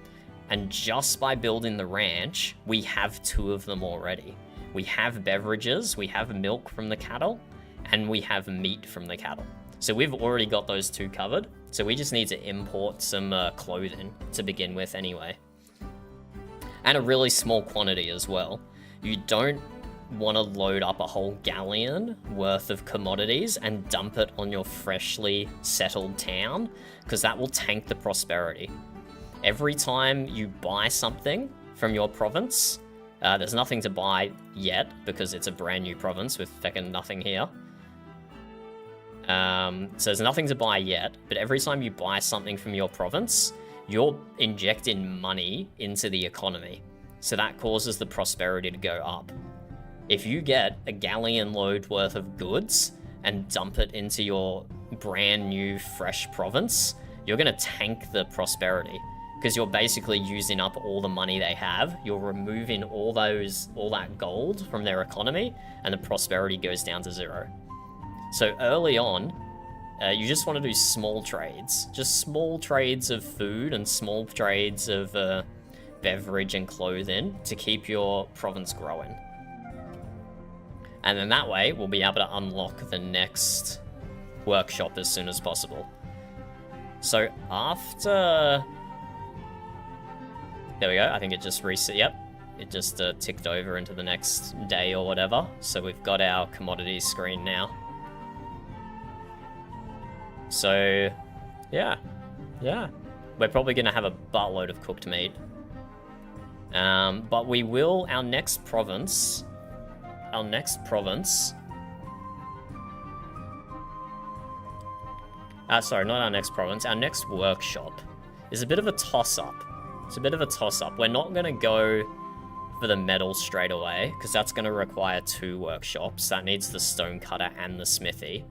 And just by building the ranch, we have 2 of them already. We have beverages, we have milk from the cattle, and we have meat from the cattle. So we've already got those two covered. So we just need to import some clothing to begin with anyway. And a really small quantity as well. You don't want to load up a whole galleon worth of commodities and dump it on your freshly settled town, because that will tank the prosperity. Every time you buy something from your province, there's nothing to buy yet because it's a brand new province with feckin' nothing here. So there's nothing to buy yet, but every time you buy something from your province, you're injecting money into the economy. So that causes the prosperity to go up. If you get a galleon load worth of goods and dump it into your brand new fresh province, you're going to tank the prosperity, because you're basically using up all the money they have. You're removing all that gold from their economy, and the prosperity goes down to 0. So early on, you just want to do small trades. Just small trades of food and small trades of beverage and clothing to keep your province growing. And then that way, we'll be able to unlock the next workshop as soon as possible. So after... There we go, I think it just reset, yep. It just ticked over into the next day or whatever. So we've got our commodities screen now. So, yeah. We're probably going to have a buttload of cooked meat. But we will, our next province... Sorry, not our next province. Our next workshop is a bit of a toss-up. We're not going to go for the metal straight away, because that's going to require 2 workshops. That needs the stone cutter and the smithy.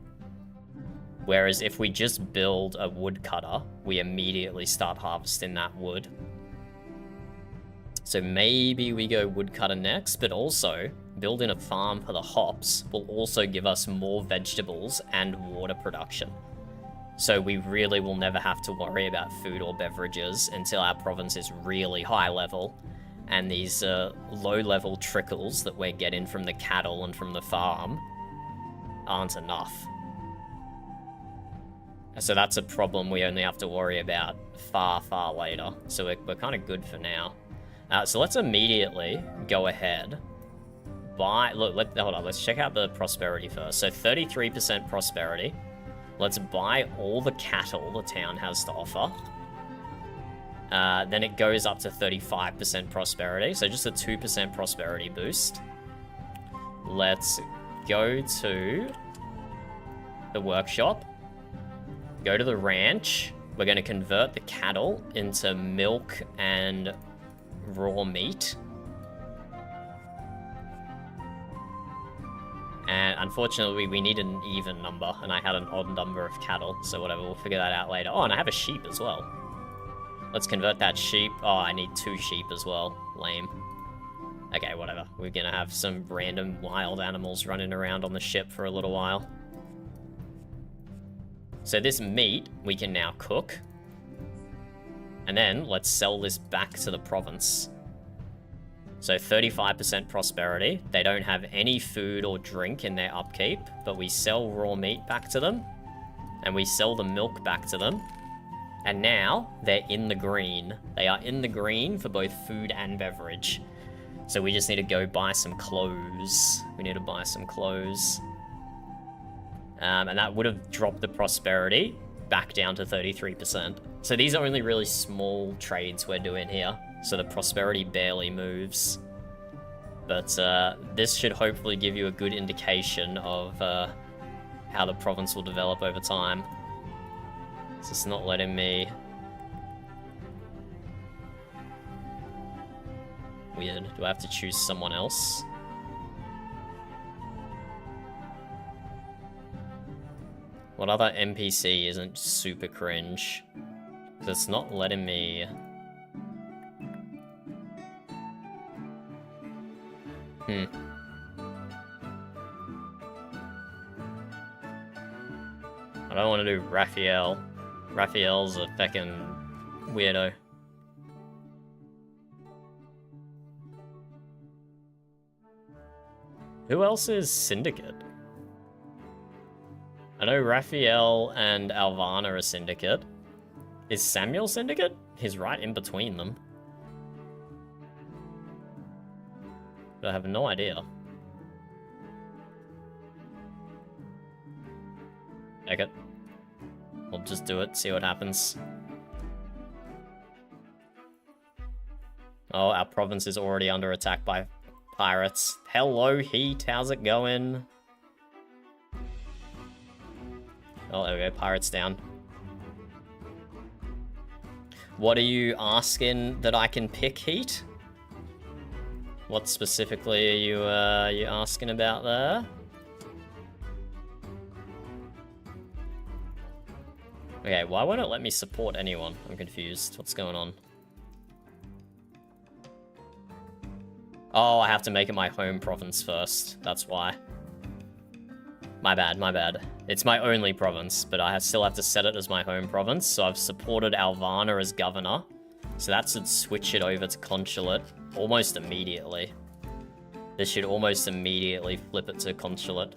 Whereas if we just build a woodcutter, we immediately start harvesting that wood. So maybe we go woodcutter next, but also building a farm for the hops will also give us more vegetables and water production. So we really will never have to worry about food or beverages until our province is really high level, and these low level trickles that we're getting from the cattle and from the farm aren't enough. So that's a problem we only have to worry about far, far later. So we're kind of good for now. So let's immediately go ahead. Hold on, let's check out the prosperity first. So 33% prosperity. Let's buy all the cattle the town has to offer. Then it goes up to 35% prosperity. So just a 2% prosperity boost. Let's go to the workshop. Go to the ranch. We're going to convert the cattle into milk and raw meat. And unfortunately, we need an even number, and I had an odd number of cattle, so whatever, we'll figure that out later. Oh, and I have a sheep as well. Let's convert that sheep. Oh, I need 2 sheep as well. Lame. Okay, whatever. We're gonna have some random wild animals running around on the ship for a little while. So this meat, we can now cook. And then, let's sell this back to the province. So 35% prosperity. They don't have any food or drink in their upkeep, but we sell raw meat back to them, and we sell the milk back to them. And now, they're in the green. They are in the green for both food and beverage. So we just need to go buy some clothes. And that would have dropped the prosperity back down to 33%. So these are only really small trades we're doing here. So the prosperity barely moves. But this should hopefully give you a good indication of how the province will develop over time. It's just not letting me... Weird. Do I have to choose someone else? What other NPC isn't super cringe? Because it's not letting me... I don't want to do Raphael. Raphael's a feckin' weirdo. Who else is Syndicate? I know Raphael and Alvana are syndicate. Is Samuel syndicate? He's right in between them. But I have no idea. Take it. We'll just do it, see what happens. Oh, our province is already under attack by pirates. Hello, Heat. How's it going? Oh, there we go. Pirates down. What are you asking that I can pick, Heat? What specifically are you asking about there? Okay, why won't it let me support anyone? I'm confused. What's going on? Oh, I have to make it my home province first. That's why. My bad, my bad. It's my only province, but I still have to set it as my home province. So I've supported Alvana as governor. So that should switch it over to consulate almost immediately. This should almost immediately flip it to consulate.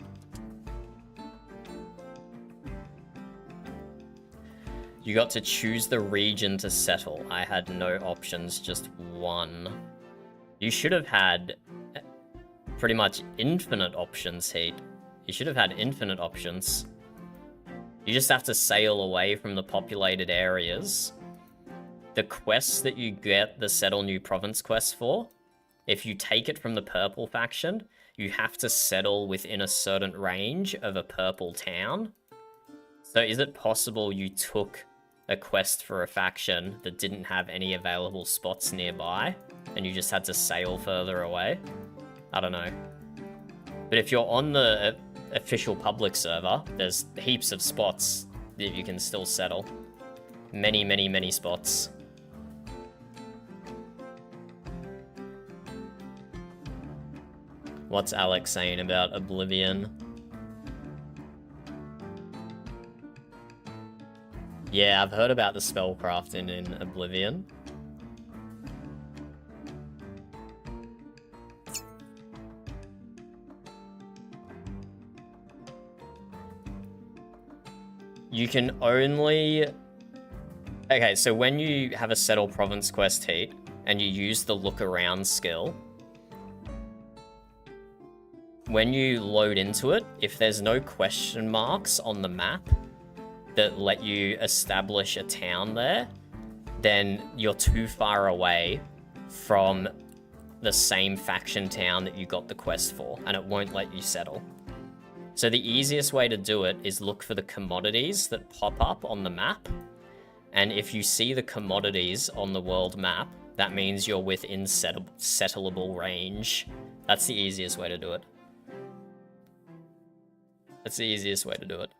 You got to choose the region to settle. I had no options, just one. You should have had pretty much infinite options, Heat. You should have had infinite options. You just have to sail away from the populated areas. The quests that you get the Settle New Province quest for, if you take it from the purple faction, you have to settle within a certain range of a purple town. So is it possible you took a quest for a faction that didn't have any available spots nearby, and you just had to sail further away? I don't know. But if you're on the official public server, there's heaps of spots that you can still settle. Many, many, many spots. What's Alex saying about Oblivion? Yeah, I've heard about the spellcrafting in Oblivion. You can only... Okay, so when you have a Settle Province quest, Heat, and you use the Look Around skill, when you load into it, if there's no question marks on the map that let you establish a town there, then you're too far away from the same faction town that you got the quest for, and it won't let you settle. So the easiest way to do it is look for the commodities that pop up on the map, and if you see the commodities on the world map, that means you're within settleable range. That's the easiest way to do it. That's the easiest way to do it.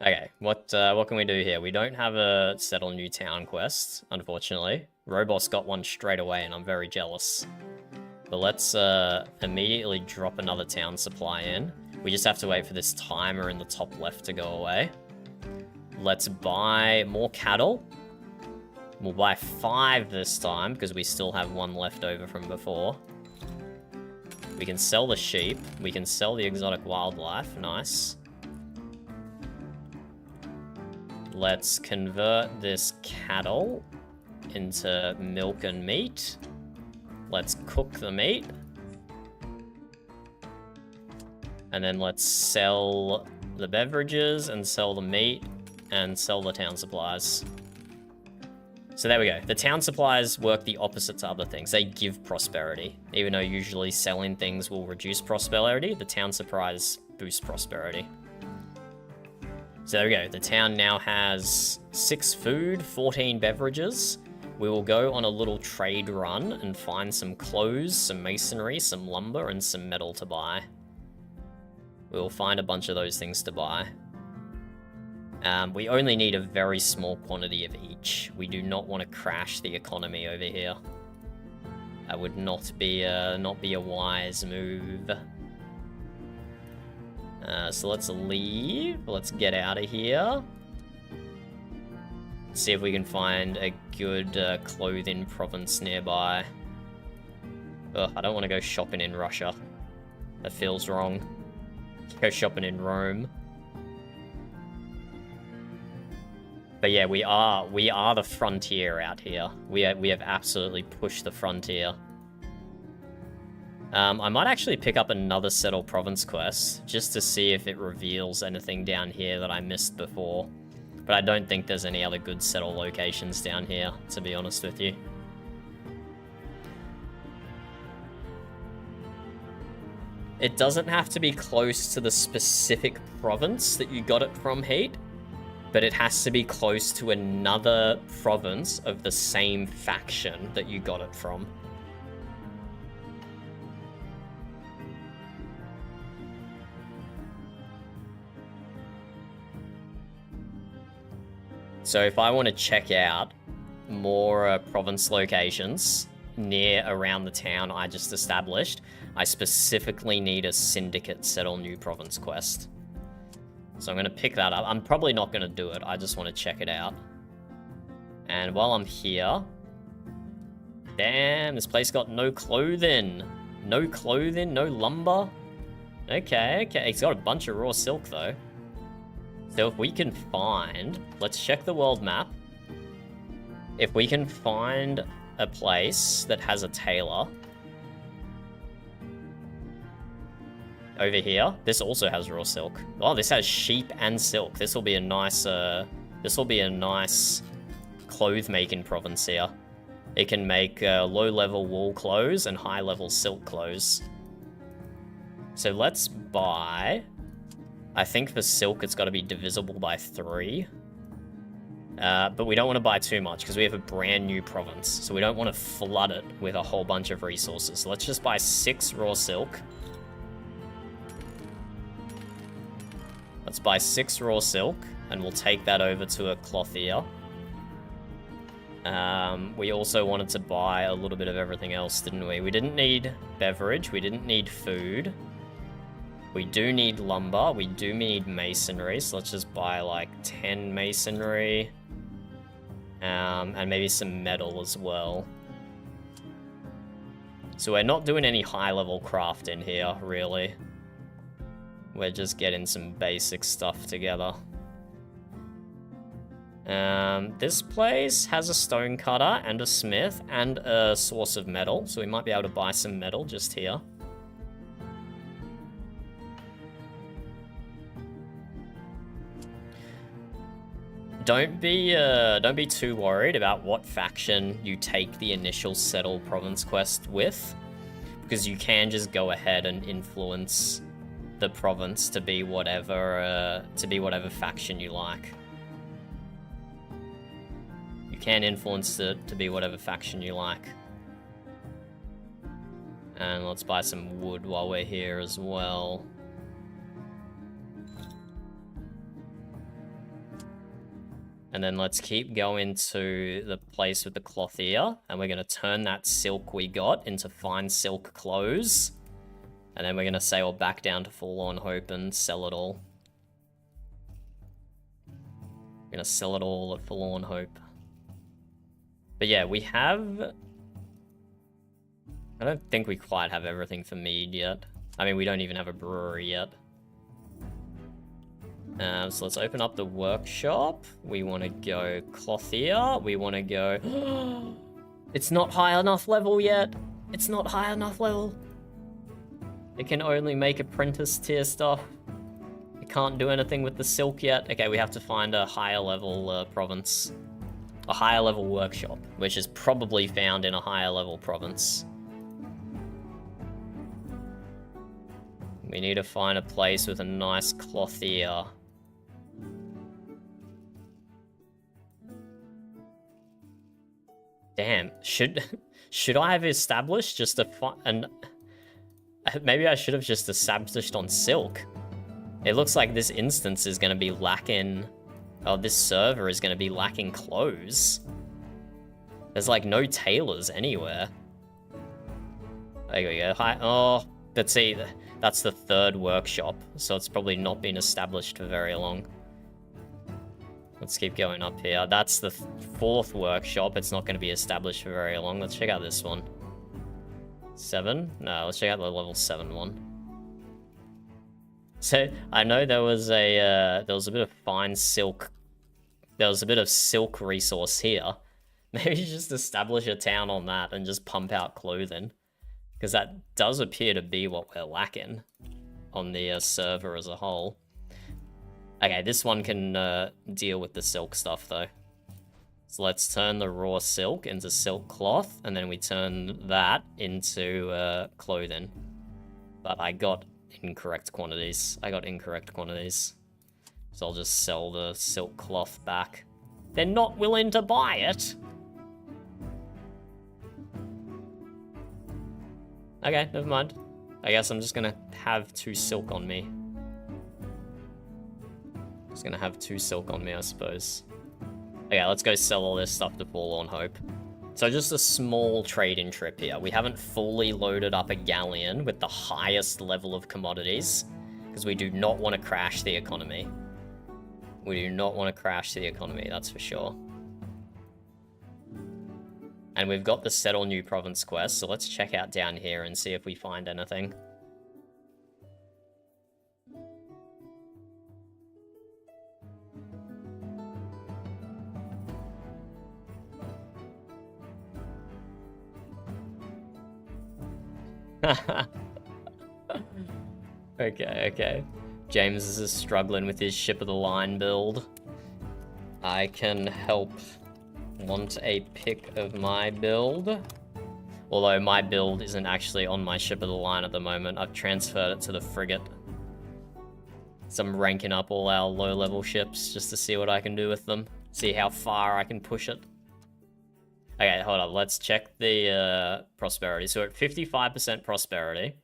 Okay, what can we do here? We don't have a Settle New Town quest, unfortunately. Robos got one straight away, and I'm very jealous. But let's immediately drop another town supply in. We just have to wait for this timer in the top left to go away. Let's buy more cattle. We'll buy 5 this time, because we still have 1 left over from before. We can sell the sheep. We can sell the exotic wildlife. Nice. Let's convert this cattle into milk and meat. Let's cook the meat. And then let's sell the beverages and sell the meat and sell the town supplies. So there we go. The town supplies work the opposite to other things. They give prosperity. Even though usually selling things will reduce prosperity, the town supplies boost prosperity. So there we go. The town now has 6 food, 14 beverages. We will go on a little trade run and find some clothes, some masonry, some lumber, and some metal to buy. We will find a bunch of those things to buy. We only need a very small quantity of each. We do not want to crash the economy over here. That would not be a wise move. So let's leave. Let's get out of here. See if we can find a good clothing province nearby. Ugh, I don't want to go shopping in Russia. That feels wrong. Go shopping in Rome. But yeah, we are the frontier out here. We have absolutely pushed the frontier. I might actually pick up another Settle Province quest, just to see if it reveals anything down here that I missed before. But I don't think there's any other good settle locations down here, to be honest with you. It doesn't have to be close to the specific province that you got it from, Heat, but it has to be close to another province of the same faction that you got it from. So if I want to check out more province locations near around the town I just established, I specifically need a Syndicate Settle New Province quest. So I'm going to pick that up. I'm probably not going to do it. I just want to check it out. And while I'm here... Damn, this place got no clothing. No clothing, no lumber. Okay. It's got a bunch of raw silk, though. So if we can find... Let's check the world map. If we can find a place that has a tailor... Over here, this also has raw silk. Oh, this has sheep and silk. This will be a nice clothes making province here. It can make low-level wool clothes and high-level silk clothes. So let's buy... I think for silk, it's got to be divisible by 3. But we don't want to buy too much because we have a brand new province. So we don't want to flood it with a whole bunch of resources. So let's just buy 6 raw silk. Let's buy 6 raw silk, and we'll take that over to a clothier. We also wanted to buy a little bit of everything else, didn't we? We didn't need beverage, we didn't need food. We do need lumber, we do need masonry, so let's just buy like 10 masonry. And maybe some metal as well. So we're not doing any high-level craft in here, really. We're just getting some basic stuff together. This place has a stone cutter and a smith and a source of metal, so we might be able to buy some metal just here. Don't be too worried about what faction you take the initial Settle Province quest with, because you can just go ahead and influence the province to be whatever faction you like. You can influence it to be whatever faction you like. And let's buy some wood while we're here as well. And then let's keep going to the place with the clothier, and we're going to turn that silk we got into fine silk clothes. And then we're going to sail back down to Forlorn Hope and sell it all. We're going to sell it all at Forlorn Hope. But yeah, we have... I don't think we quite have everything for mead yet. I mean, we don't even have a brewery yet. So let's open up the workshop. We want to go clothier. We want to go... It's not high enough level yet. It's not high enough level. It can only make apprentice tier stuff. It can't do anything with the silk yet. Okay, we have to find a higher level province. A higher level workshop, which is probably found in a higher level province. We need to find a place with a nice clothier. Damn, should I have established just maybe I should have just established on silk. It looks like this instance is going to be lacking... Oh, this server is going to be lacking clothes. There's like no tailors anywhere. There we go. Hi. Oh, let's see. That's the 3rd workshop, so it's probably not been established for very long. Let's keep going up here. That's the 4th workshop. It's not going to be established for very long. Let's check out this one. 7? No, let's check out the level 7 one. So I know there was a bit of fine silk. There was a bit of silk resource here. Maybe just establish a town on that and just pump out clothing, because that does appear to be what we're lacking on the server as a whole. Okay, this one can deal with the silk stuff though. So let's turn the raw silk into silk cloth, and then we turn that into clothing. But I got incorrect quantities. So I'll just sell the silk cloth back. They're not willing to buy it. Okay, never mind. I guess I'm just gonna have 2 silk on me. I suppose. Okay, let's go sell all this stuff to Forlorn Hope. So just a small trading trip here. We haven't fully loaded up a galleon with the highest level of commodities, because we do not want to crash the economy. That's for sure. And we've got the Settle New Province quest, so let's check out down here and see if we find anything. Okay. James is struggling with his ship of the line build. I can help. Want a pic of my build? Although my build isn't actually on my ship of the line at the moment. I've transferred it to the frigate. So I'm ranking up all our low-level ships just to see what I can do with them. See how far I can push it. Okay, hold on. Let's check the prosperity. So we're at 55% prosperity.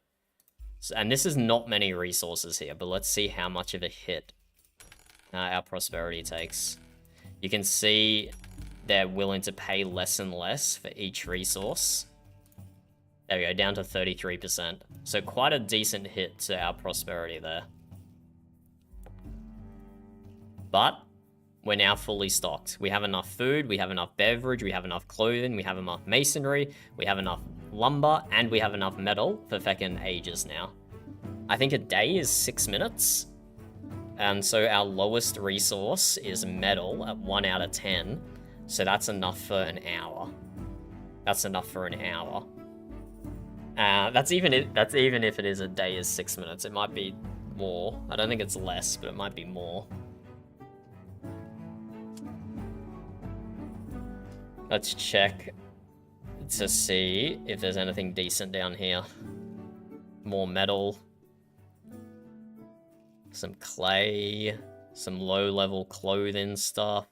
So, and this is not many resources here, but let's see how much of a hit our prosperity takes. You can see they're willing to pay less and less for each resource. There we go, down to 33%. So quite a decent hit to our prosperity there. But we're now fully stocked. We have enough food, we have enough beverage, we have enough clothing, we have enough masonry, we have enough lumber, and we have enough metal for feckin' ages now. I think a day is 6 minutes. And so our lowest resource is metal at 1 out of 10. So that's enough for an hour. That's even if it is a day is 6 minutes. It might be more. I don't think it's less, but it might be more. Let's check to see if there's anything decent down here. More metal. Some clay. Some low-level clothing stuff.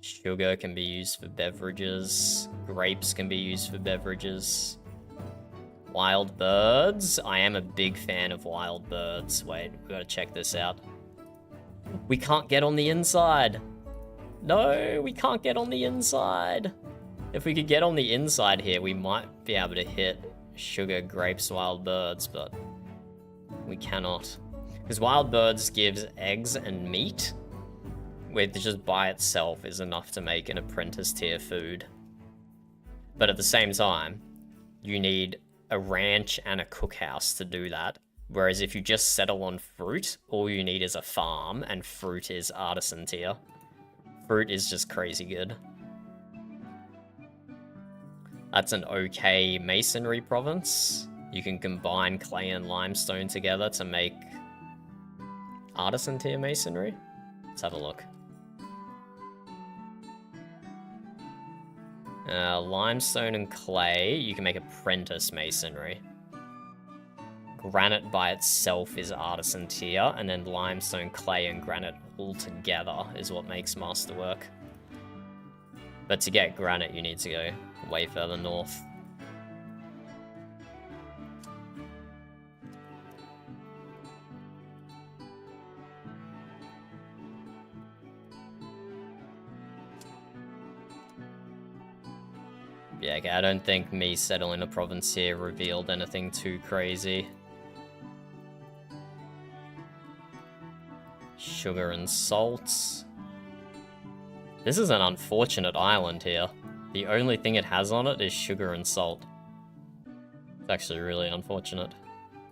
Sugar can be used for beverages. Grapes can be used for beverages. Wild birds. I am a big fan of wild birds. Wait, we gotta check this out. We can't get on the inside. No, we can't get on the inside. If we could get on the inside here, we might be able to hit sugar, grapes, wild birds, but we cannot. Because wild birds gives eggs and meat, which just by itself is enough to make an apprentice tier food. But at the same time, you need a ranch and a cookhouse to do that. Whereas if you just settle on fruit, all you need is a farm, and fruit is artisan tier. Fruit is just crazy good. That's an okay masonry province. You can combine clay and limestone together to make artisan tier masonry. Let's have a look. Limestone and clay, you can make apprentice masonry. Granite by itself is artisan tier, and then limestone, clay, and granite all together is what makes masterwork. But to get granite, you need to go way further north. Yeah, okay, I don't think me settling a province here revealed anything too crazy. Sugar and salts. This is an unfortunate island here. The only thing it has on it is sugar and salt. It's actually really unfortunate.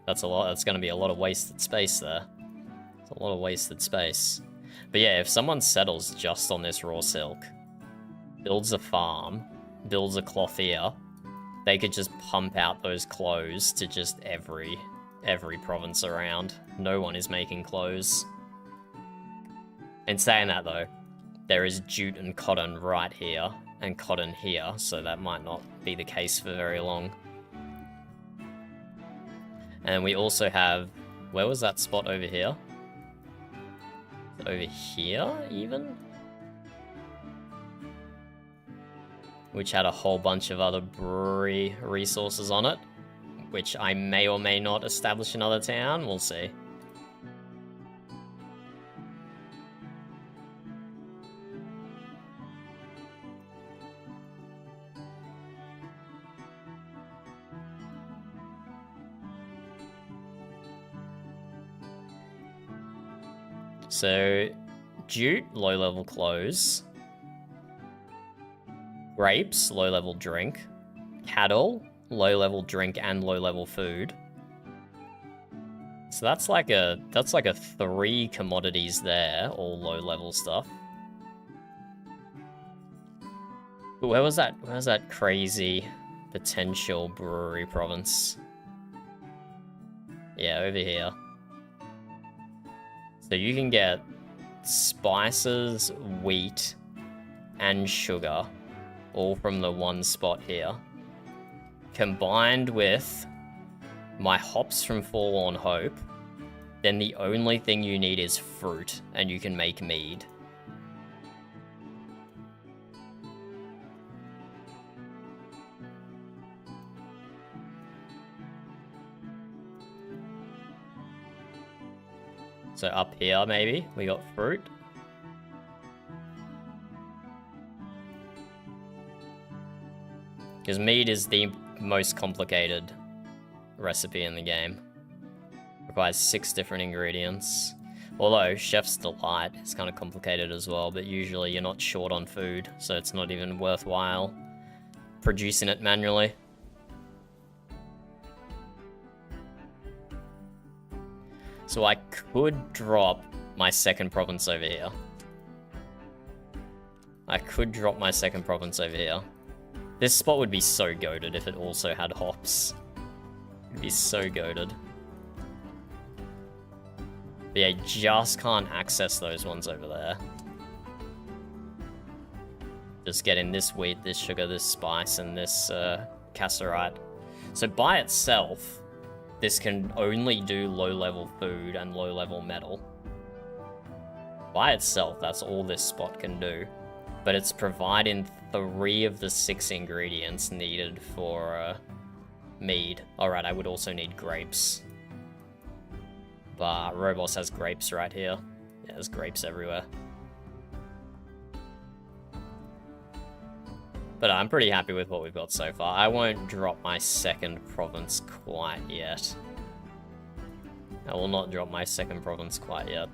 That's a lot. That's going to be a lot of wasted space there. It's a lot of wasted space. But yeah, if someone settles just on this raw silk, builds a farm, builds a clothier, they could just pump out those clothes to just every province around. No one is making clothes. And saying that though, there is jute and cotton right here, and cotton here, so that might not be the case for very long. And we also have, where was that spot over here? Over here, even? Which had a whole bunch of other brewery resources on it, which I may or may not establish another town, we'll see. So, jute, low-level clothes. Grapes, low-level drink. Cattle, low-level drink and low-level food. So that's like a 3 commodities there, all low-level stuff. But where was that crazy potential brewery province? Yeah, over here. So you can get spices, wheat, and sugar, all from the one spot here. Combined with my hops from Forlorn Hope, then the only thing you need is fruit, and you can make mead. So up here, maybe, we got fruit. Because mead is the most complicated recipe in the game. Requires 6 different ingredients. Although, Chef's Delight is kind of complicated as well, but usually you're not short on food, so it's not even worthwhile producing it manually. So I could drop my second province over here. This spot would be so goated if it also had hops. It'd be so goated. But yeah, just can't access those ones over there. Just getting this wheat, this sugar, this spice, and this cassiterite. So by itself, this can only do low-level food and low-level metal. By itself, that's all this spot can do. But it's providing 3 of the 6 ingredients needed for mead. Alright, I would also need grapes. But Robos has grapes right here. Yeah, there's grapes everywhere. But I'm pretty happy with what we've got so far. I won't drop my second province quite yet. I will not drop my second province quite yet.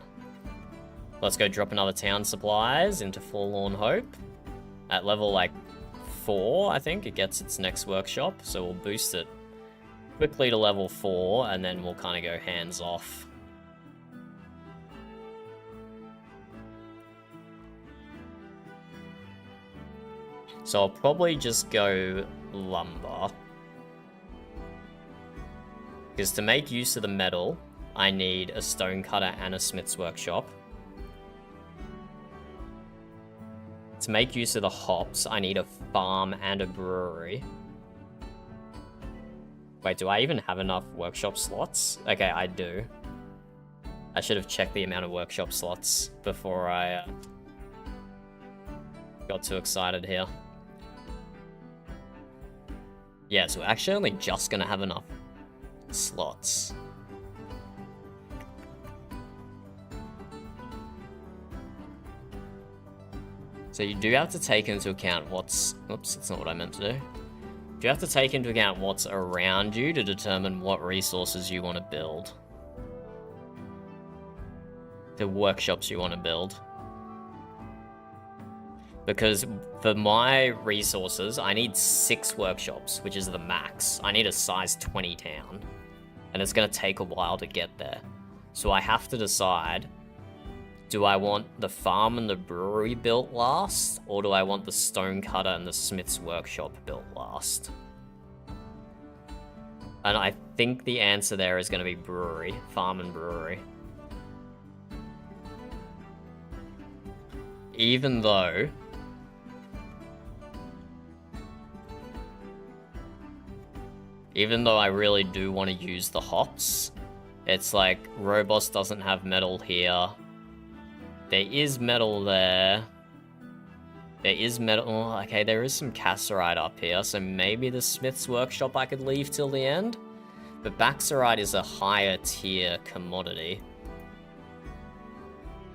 Let's go drop another town supplies into Forlorn Hope. At level, like, 4, I think, it gets its next workshop. So we'll boost it quickly to level 4, and then we'll kind of go hands off. So I'll probably just go lumber. Because to make use of the metal, I need a stonecutter and a smith's workshop. To make use of the hops, I need a farm and a brewery. Wait, do I even have enough workshop slots? Okay, I do. I should have checked the amount of workshop slots before I got too excited here. Yeah, so we're actually only just gonna have enough slots. So you do have to take into account what's... Oops, that's not what I meant to do. You have to take into account what's around you to determine what resources you want to build. The workshops you want to build. Because for my resources, I need 6 workshops, which is the max. I need a size 20 town. And it's going to take a while to get there. So I have to decide, do I want the farm and the brewery built last? Or do I want the stonecutter and the smith's workshop built last? And I think the answer there is going to be brewery. Farm and brewery. Even though... I really do want to use the hops, it's like, Robos doesn't have metal here. There is metal there. There is metal... Oh, okay, there is some cassiterite up here, so maybe the smith's workshop I could leave till the end. But bauxite is a higher tier commodity.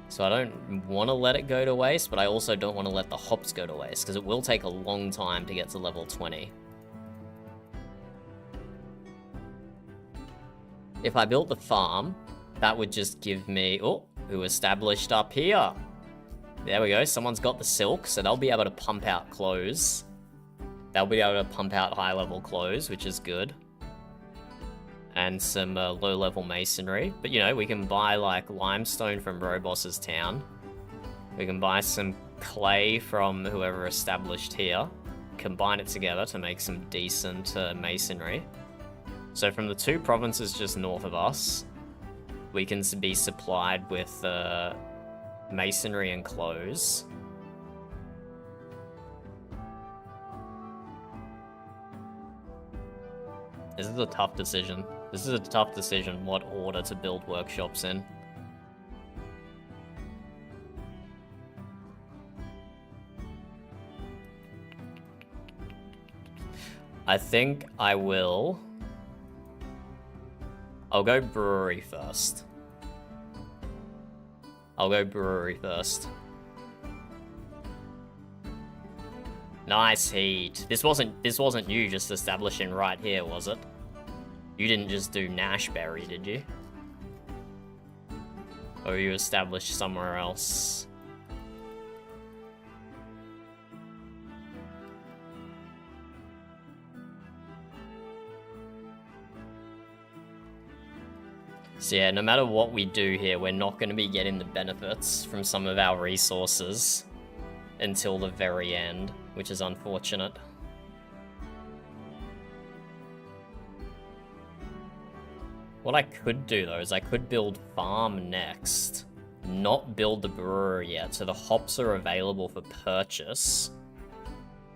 So I don't want to let it go to waste, but I also don't want to let the hops go to waste, because it will take a long time to get to level 20. If I built the farm, that would just give me... Oh, who established up here? There we go, someone's got the silk, so they'll be able to pump out clothes. They'll be able to pump out high-level clothes, which is good. And some low-level masonry. But, you know, we can buy, like, limestone from Robos's town. We can buy some clay from whoever established here. Combine it together to make some decent masonry. So from the two provinces just north of us, we can be supplied with masonry and clothes. This is a tough decision. This is a tough decision what order to build workshops in. I think I will... I'll go brewery first. Nice heat. This wasn't you just establishing right here, was it? You didn't just do Nashberry, did you? Or you established somewhere else? So yeah, no matter what we do here, we're not going to be getting the benefits from some of our resources until the very end, which is unfortunate. What I could do, though, is I could build farm next, not build the brewery yet, so the hops are available for purchase.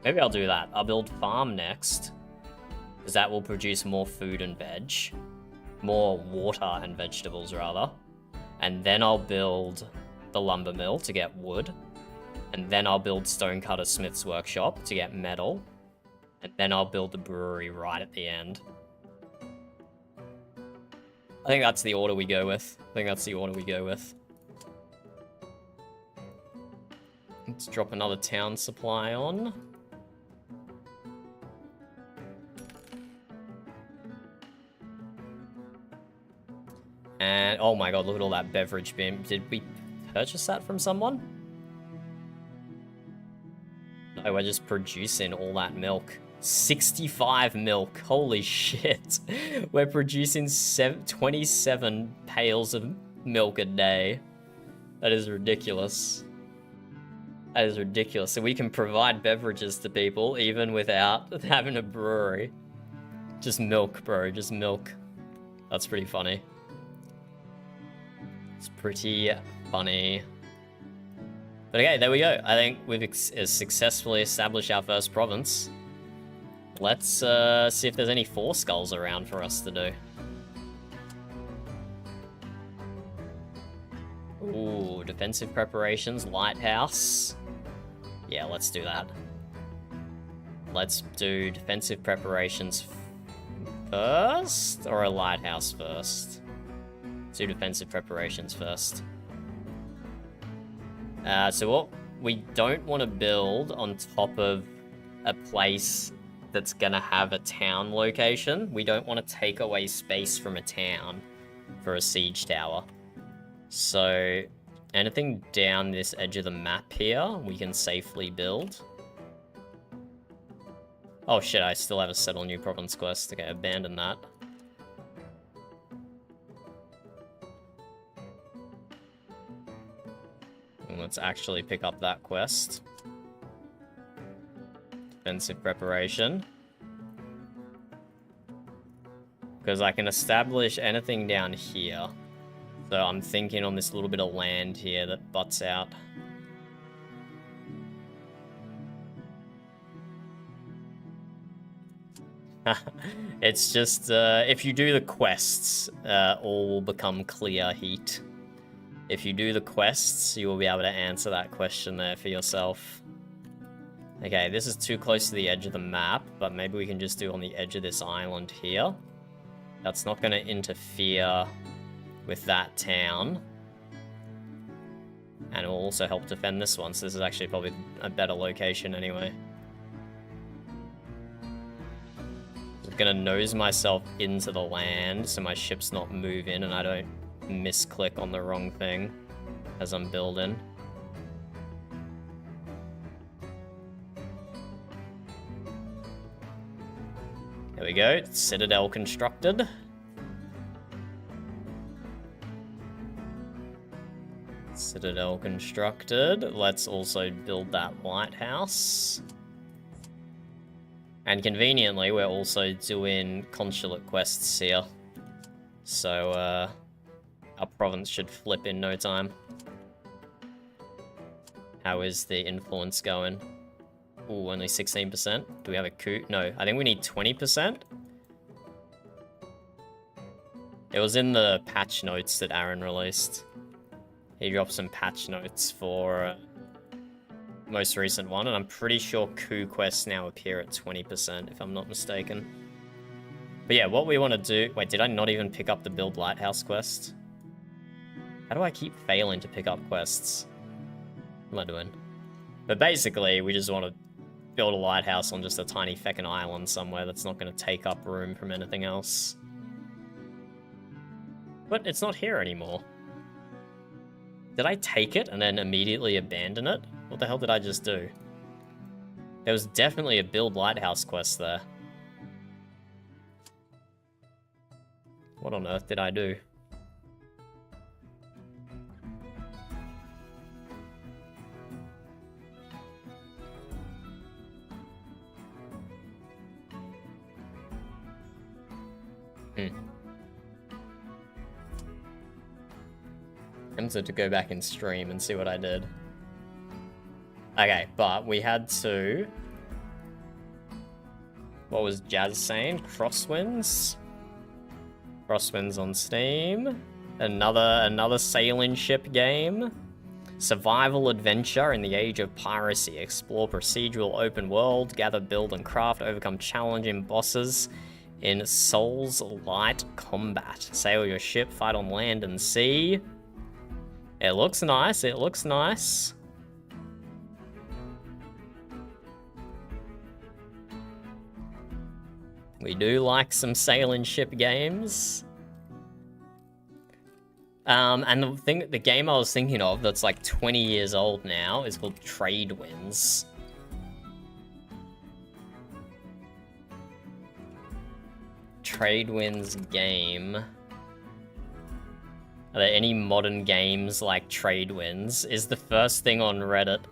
Maybe I'll do that. I'll build farm next, because that will produce more food and veg. More water and vegetables, rather. And then I'll build the lumber mill to get wood. And then I'll build stonecutter smith's workshop to get metal. And then I'll build the brewery right at the end. I think that's the order we go with. Let's drop another town supply on. And, oh my god, look at all that beverage bin. Did we purchase that from someone? No, we're just producing all that milk. 65 milk, holy shit. We're producing 27 pails of milk a day. That is ridiculous. That is ridiculous. So we can provide beverages to people even without having a brewery. Just milk, bro, just milk. That's pretty funny. It's pretty funny. But okay, there we go. I think we've successfully established our first province. Let's see if there's any four skulls around for us to do. Ooh, defensive preparations, lighthouse. Yeah, let's do that. Let's do defensive preparations first, or a lighthouse first? Let's do defensive preparations first. So what we don't want to build on top of a place that's gonna have a town location. We don't want to take away space from a town for a siege tower. So anything down this edge of the map here, we can safely build. Oh shit, I still have a settle new province quest. Okay, abandon that. Let's actually pick up that quest. Defensive preparation. Because I can establish anything down here. So I'm thinking on this little bit of land here that butts out. It's just, if you do the quests, all will become clear heat. If you do the quests, you will be able to answer that question there for yourself. Okay, this is too close to the edge of the map, but maybe we can just do on the edge of this island here. That's not going to interfere with that town. And it will also help defend this one, so this is actually probably a better location anyway. I'm going to nose myself into the land so my ship's not moving and I don't misclick on the wrong thing as I'm building. There we go, Citadel constructed. Citadel constructed. Let's also build that lighthouse. And conveniently, we're also doing consulate quests here. So, our province should flip in no time. How is the influence going? Ooh, only 16%. Do we have a coup? No, I think we need 20%. It was in the patch notes that Aaron released. He dropped some patch notes for most recent one, and I'm pretty sure coup quests now appear at 20%, if I'm not mistaken. But yeah, what we want to do... Wait, did I not even pick up the build lighthouse quest? How do I keep failing to pick up quests? What am I doing? But basically, we just want to build a lighthouse on just a tiny feckin' island somewhere that's not going to take up room from anything else. But it's not here anymore. Did I take it and then immediately abandon it? What the hell did I just do? There was definitely a build lighthouse quest there. What on earth did I do? Tempted to go back and stream and see what I did. Okay, but we had to... What was Jazz saying? Crosswinds? Crosswinds on Steam. Another sailing ship game. Survival adventure in the age of piracy. Explore procedural open world. Gather, build, and craft. Overcome challenging bosses in Souls Light combat. Sail your ship. Fight on land and sea. It looks nice. It looks nice. We do like some sailing ship games. And the game I was thinking of that's like 20 years old now is called Trade Winds. Trade Winds game. Are there any modern games like Trade Winds? Is the first thing on Reddit.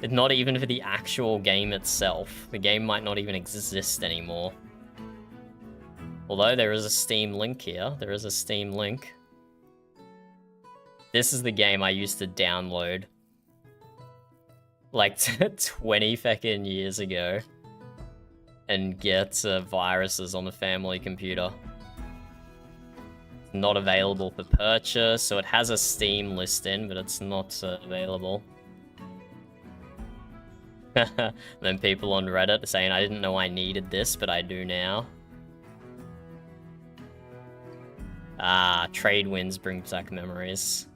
Not even for the actual game itself. The game might not even exist anymore. Although there is a Steam link here. There is a Steam link. This is the game I used to download. Like 20 feckin' years ago. And get viruses on the family computer. Not available for purchase, so it has a Steam listing, but it's not available. Then people on Reddit saying, I didn't know I needed this, but I do now. Ah, Trade Winds bring back memories.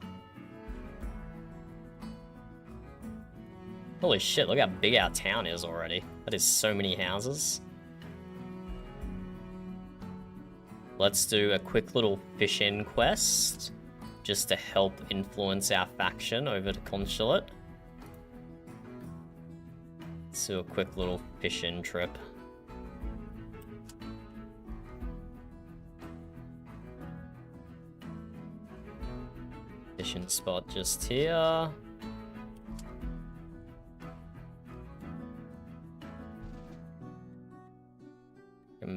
Holy shit, look how big our town is already. That is so many houses. Let's do a quick little fish-in quest, just to help influence our faction over to Consulate. Let's do a quick little fish-in trip. Fishing spot just here.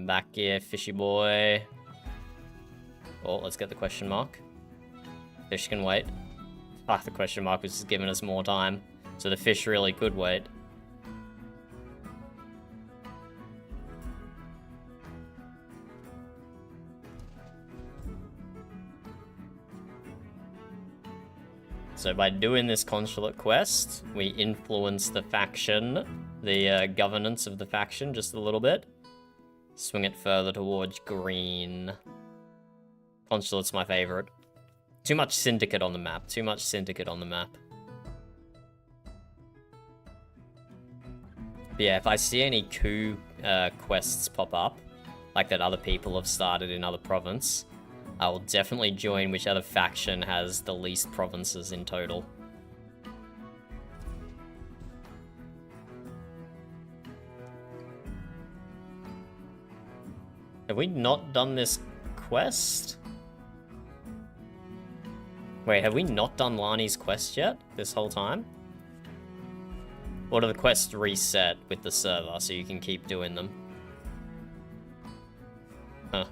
back here, fishy boy. Oh, let's get the question mark. Fish can wait. Ah, the question mark was just giving us more time. So the fish really could wait. So by doing this consulate quest, we influence the faction, the governance of the faction just a little bit. Swing it further towards green. Consulate's my favorite. Too much syndicate on the map. Too much syndicate on the map. But yeah, if I see any coup quests pop up, like that other people have started in other province, I will definitely join whichever faction has the least provinces in total. Have we not done this quest? Wait, have we not done Lani's quest yet this whole time? Or do the quests reset with the server so you can keep doing them? Huh.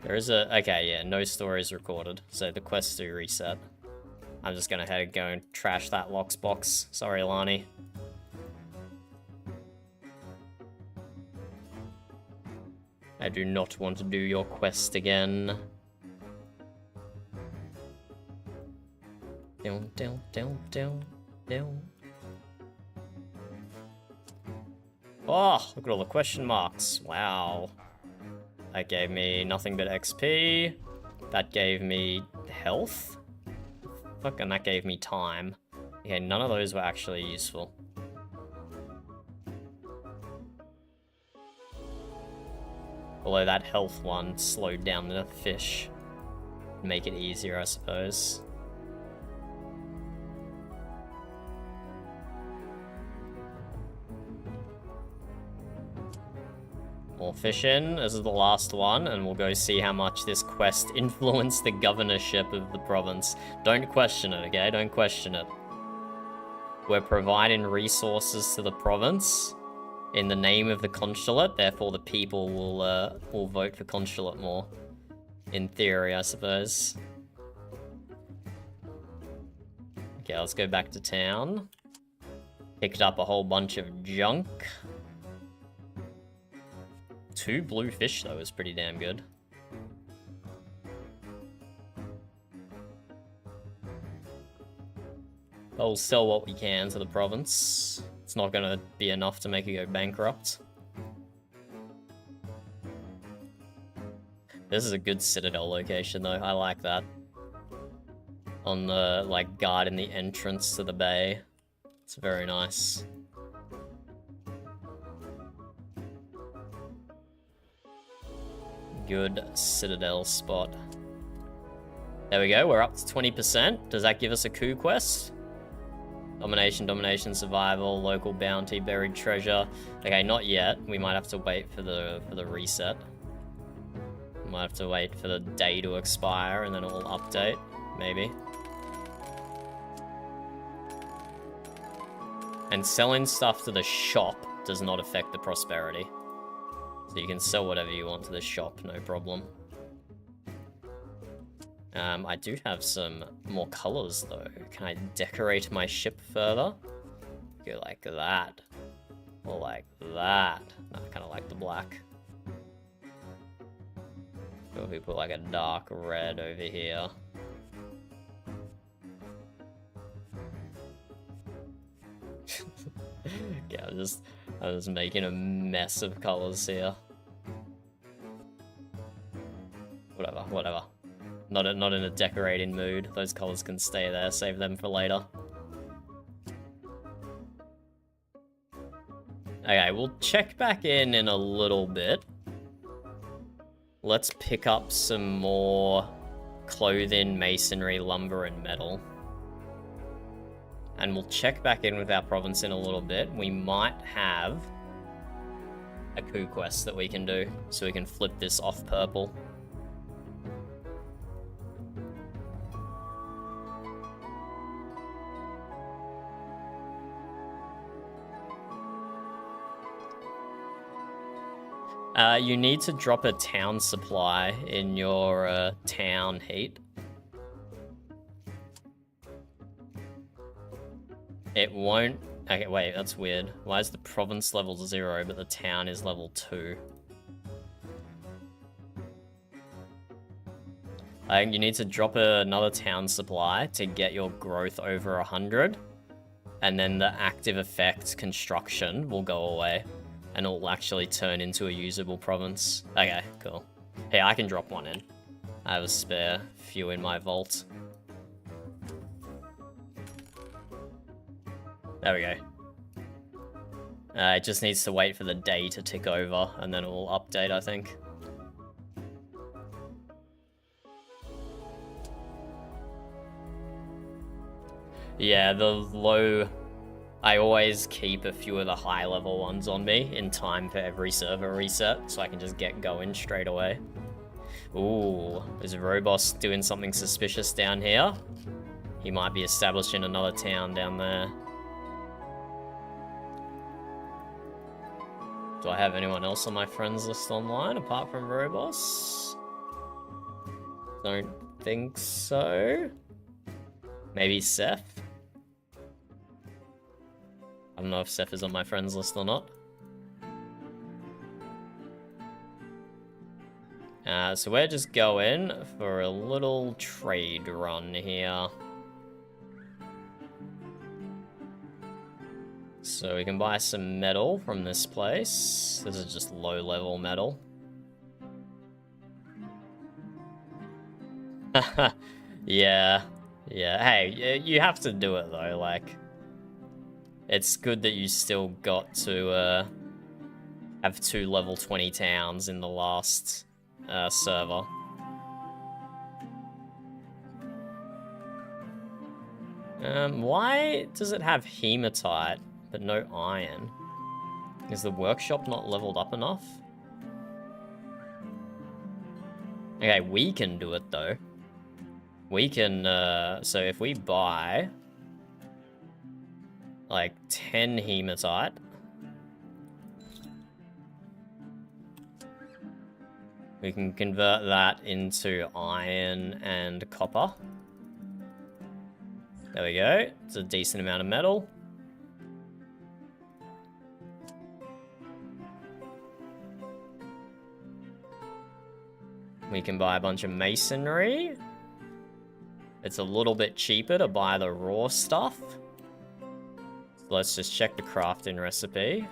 There is a... Okay, yeah, no stories recorded, so the quests do reset. I'm just gonna head and go and trash that Lox box. Sorry, Lani. I do not want to do your quest again. Down, down, down, down, down. Oh, look at all the question marks. Wow. That gave me nothing but XP. That gave me health. Fuck, and that gave me time. Okay, none of those were actually useful. Although that health one slowed down the fish. Make it easier, I suppose. More fish in. This is the last one, and we'll go see how much this quest influenced the governorship of the province. Don't question it, okay? Don't question it. We're providing resources to the province in the name of the consulate, therefore the people will vote for consulate more. In theory, I suppose. Okay, let's go back to town. Picked up a whole bunch of junk. 2 blue fish, though, is pretty damn good. I'll sell what we can to the province. It's not gonna be enough to make it go bankrupt. This is a good citadel location, though. I like that. On the, like, guard in the entrance to the bay. It's very nice. Good citadel spot. There we go, we're up to 20%. Does that give us a coup quest? Domination, domination, survival, local bounty, buried treasure. Okay, not yet. We might have to wait for the reset. We might have to wait for the day to expire and then it will update, maybe. And selling stuff to the shop does not affect the prosperity. So you can sell whatever you want to the shop, no problem. I do have some more colors, though. Can I decorate my ship further? Go like that. Or like that. No, I kind of like the black. Or if we put like a dark red over here. Yeah, I'm just making a mess of colors here. Whatever. Not in a decorating mood. Those colors can stay there. Save them for later. Okay, we'll check back in a little bit. Let's pick up some more clothing, masonry, lumber, and metal. And we'll check back in with our province in a little bit. We might have a coup quest that we can do, so we can flip this off purple. You need to drop a town supply in your town heat. It won't... Okay, wait, that's weird. Why is the province level 0, but the town is level 2? I think you need to drop another town supply to get your growth over 100. And then the active effect construction will go away. And it will actually turn into a usable province. Okay, cool. Hey, I can drop one in. I have a spare few in my vault. There we go. It just needs to wait for the day to tick over, and then it will update, I think. Yeah, the low... I always keep a few of the high-level ones on me in time for every server reset, so I can just get going straight away. Ooh, is Robos doing something suspicious down here? He might be establishing another town down there. Do I have anyone else on my friends list online apart from Robos? Don't think so. Maybe Seth? I don't know if Seth is on my friends list or not. So we're just going for a little trade run here. So we can buy some metal from this place. This is just low-level metal. Yeah. Yeah. Hey, you have to do it, though. Like, it's good that you still got to have 2 level 20 towns in the last server. Why does it have hematite? But no iron. Is the workshop not leveled up enough? Okay, we can do it though. We can, so if we buy like 10 hematite, we can convert that into iron and copper. There we go. It's a decent amount of metal. We can buy a bunch of masonry. It's a little bit cheaper to buy the raw stuff. So let's just check the crafting recipe.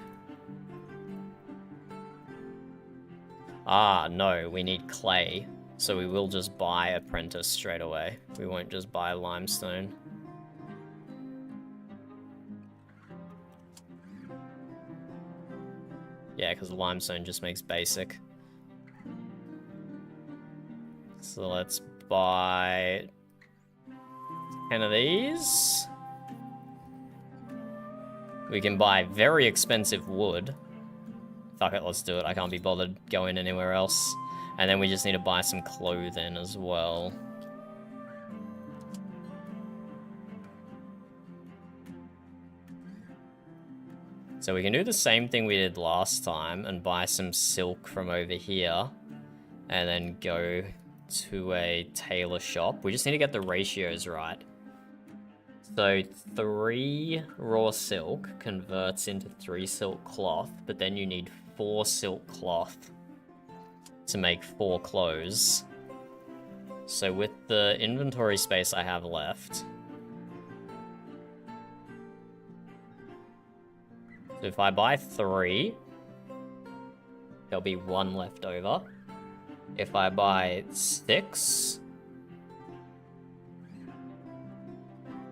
Ah, no, we need clay. So we will just buy apprentice straight away. We won't just buy limestone. Yeah, because limestone just makes basic. So let's buy 10 of these. We can buy very expensive wood. Fuck it, let's do it. I can't be bothered going anywhere else. And then we just need to buy some clothing as well. So we can do the same thing we did last time and buy some silk from over here. And then go to a tailor shop. We just need to get the ratios right. So 3 raw silk converts into 3 silk cloth, but then you need 4 silk cloth to make 4 clothes. So with the inventory space I have left, so if I buy 3, there'll be 1 left over. If I buy 6,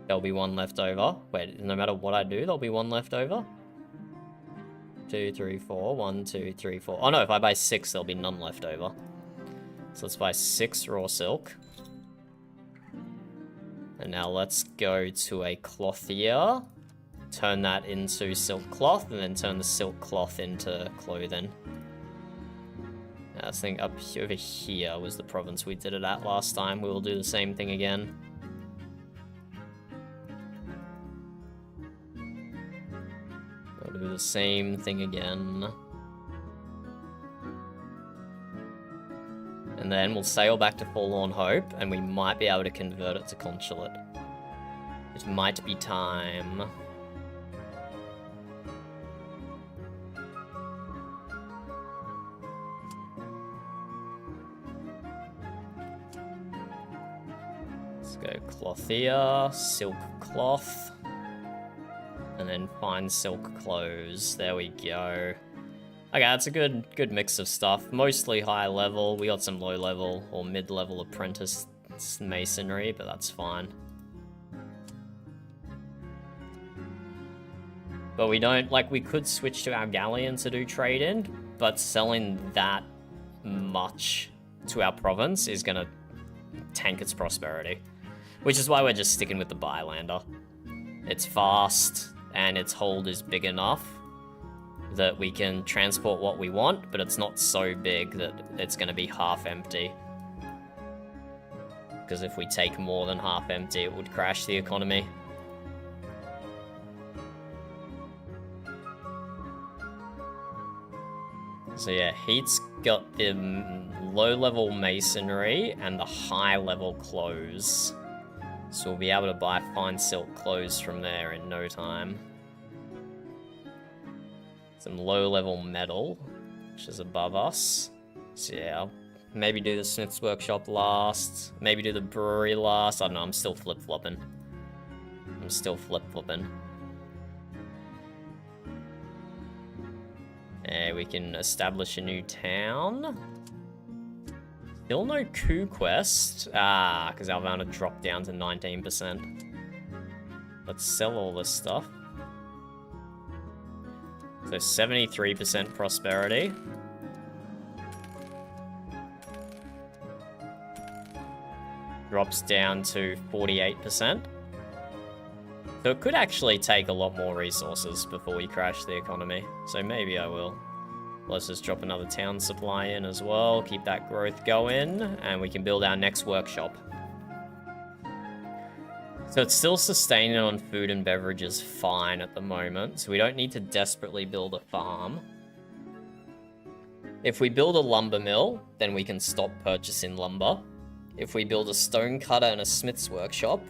there'll be 1 left over. Wait, no matter what I do, there'll be 1 left over? 2, 3, 4. 1, 2, 3, 4. Oh no, if I buy 6, there'll be none left over. So let's buy 6 raw silk. And now let's go to a clothier. Turn that into silk cloth, and then turn the silk cloth into clothing. I think up over here was the province we did it at last time. We will do the same thing again. We'll do the same thing again. And then we'll sail back to Forlorn Hope, and we might be able to convert it to Consulate. It might be time. Let's go Clothier, Silk Cloth, and then fine silk clothes. There we go. Okay, that's a good mix of stuff. Mostly high level. We got some low level or mid level apprentice masonry, but that's fine. But we don't, like, we could switch to our galleon to do trade in, but selling that much to our province is gonna tank its prosperity. Which is why we're just sticking with the Bylander. It's fast, and its hold is big enough that we can transport what we want, but it's not so big that it's going to be half empty. Because if we take more than half empty, it would crash the economy. So yeah, Heat's got the low-level masonry and the high-level clothes. So we'll be able to buy fine silk clothes from there in no time. Some low-level metal, which is above us. So yeah, I'll maybe do the Smith's Workshop last. Maybe do the brewery last. I don't know, I'm still flip-flopping. And we can establish a new town. Still no coup quest. Because Alvana dropped down to 19%. Let's sell all this stuff. So 73% prosperity. Drops down to 48%. So it could actually take a lot more resources before we crash the economy. So maybe I will. Let's just drop another town supply in as well. Keep that growth going. And we can build our next workshop. So it's still sustaining on food and beverages fine at the moment. So we don't need to desperately build a farm. If we build a lumber mill, then we can stop purchasing lumber. If we build a stone cutter and a smith's workshop,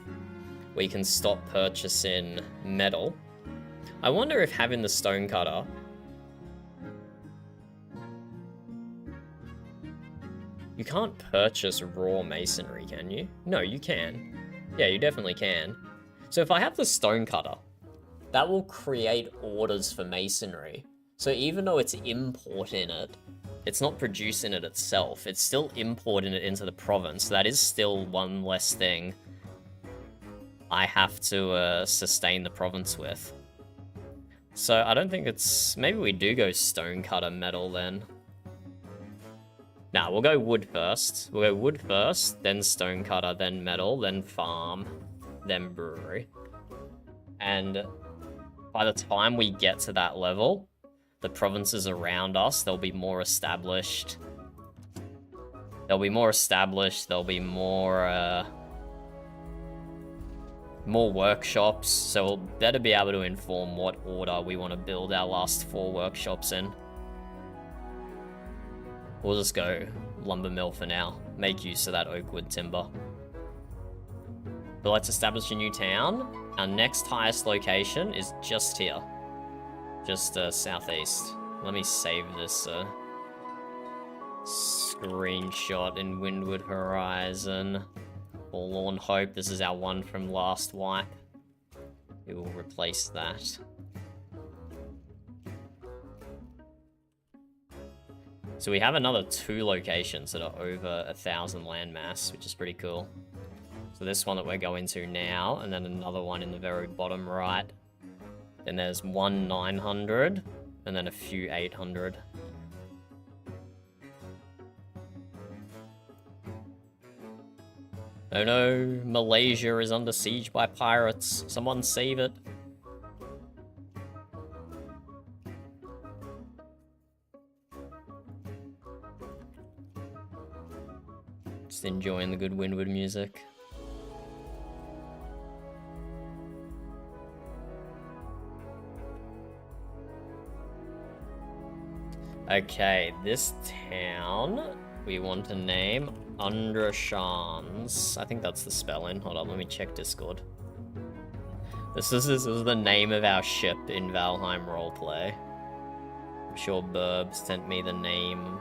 we can stop purchasing metal. I wonder if having the stone cutter... You can't purchase raw masonry, can you? No, you can. Yeah, you definitely can. So if I have the stone cutter, that will create orders for masonry. So even though it's importing it, it's not producing it itself. It's still importing it into the province. That is still one less thing I have to sustain the province with. So I don't think it's... Maybe we do go stone cutter metal then. Nah, we'll go wood first. We'll go wood first, then stone cutter, then metal, then farm, then brewery. And by the time we get to that level, the provinces around us, they'll be more established. There'll be more more workshops, so we'll better be able to inform what order we want to build our last 4 workshops in. We'll just go lumber mill for now. Make use of that oak wood timber. But let's establish a new town. Our next highest location is just here. Just southeast. Let me save this screenshot in Windward Horizon. Forlorn Hope. This is our one from last wipe. We will replace that. So we have another 2 locations that are over 1,000 landmass, which is pretty cool. So this one that we're going to now, and then another one in the very bottom right. Then there's one 900, and then a few 800. Oh no, Malaysia is under siege by pirates. Someone save it. Just enjoying the good Windward music. Okay, this town we want to name Undrashans. I think that's the spelling. Hold on, let me check Discord. This is the name of our ship in Valheim roleplay. I'm sure Burb sent me the name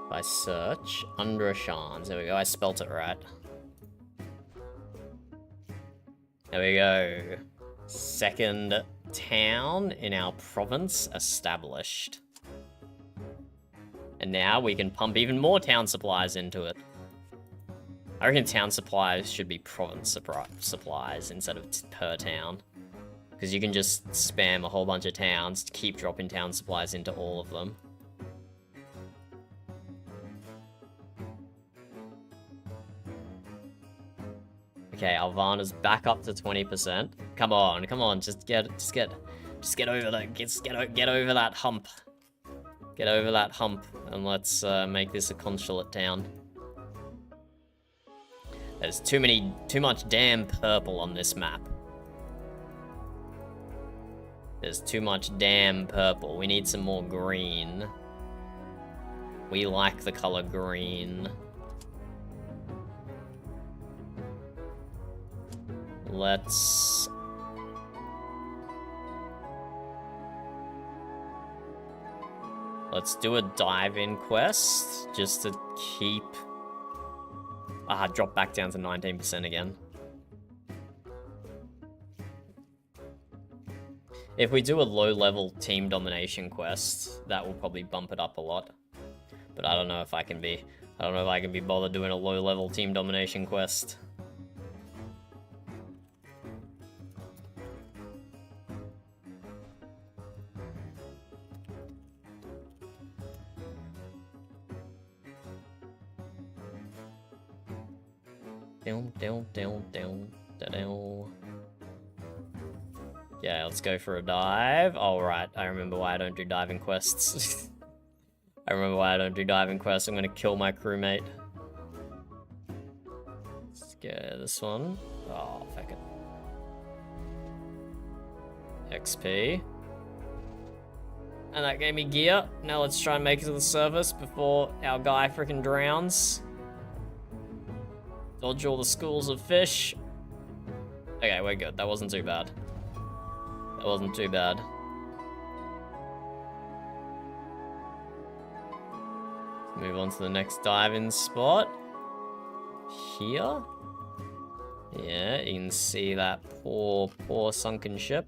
by search. Undrashans. There we go. I spelt it right. There we go. Second town in our province established. And now we can pump even more town supplies into it. I reckon town supplies should be province supplies instead of per town. Because you can just spam a whole bunch of towns, keep dropping town supplies into all of them. Okay, Alvana's back up to 20%. Come on, just get over that, get over that hump. Get over that hump, and let's make this a consulate town. There's too much damn purple on this map. There's too much damn purple. We need some more green. We like the color green. Let's do a dive-in quest, just to keep... drop back down to 19% again. If we do a low-level team domination quest, that will probably bump it up a lot. But I don't know if I can be bothered doing a low-level team domination quest. Yeah, let's go for a dive. Alright, I remember why I don't do diving quests. I remember why I don't do diving quests. I'm gonna kill my crewmate. Let's go this one. Oh, fuck it. XP. And that gave me gear. Now let's try and make it to the surface before our guy freaking drowns. Dodge all the schools of fish. Okay, we're good. That wasn't too bad. That wasn't too bad. Let's move on to the next diving spot. Here. Yeah, you can see that poor sunken ship.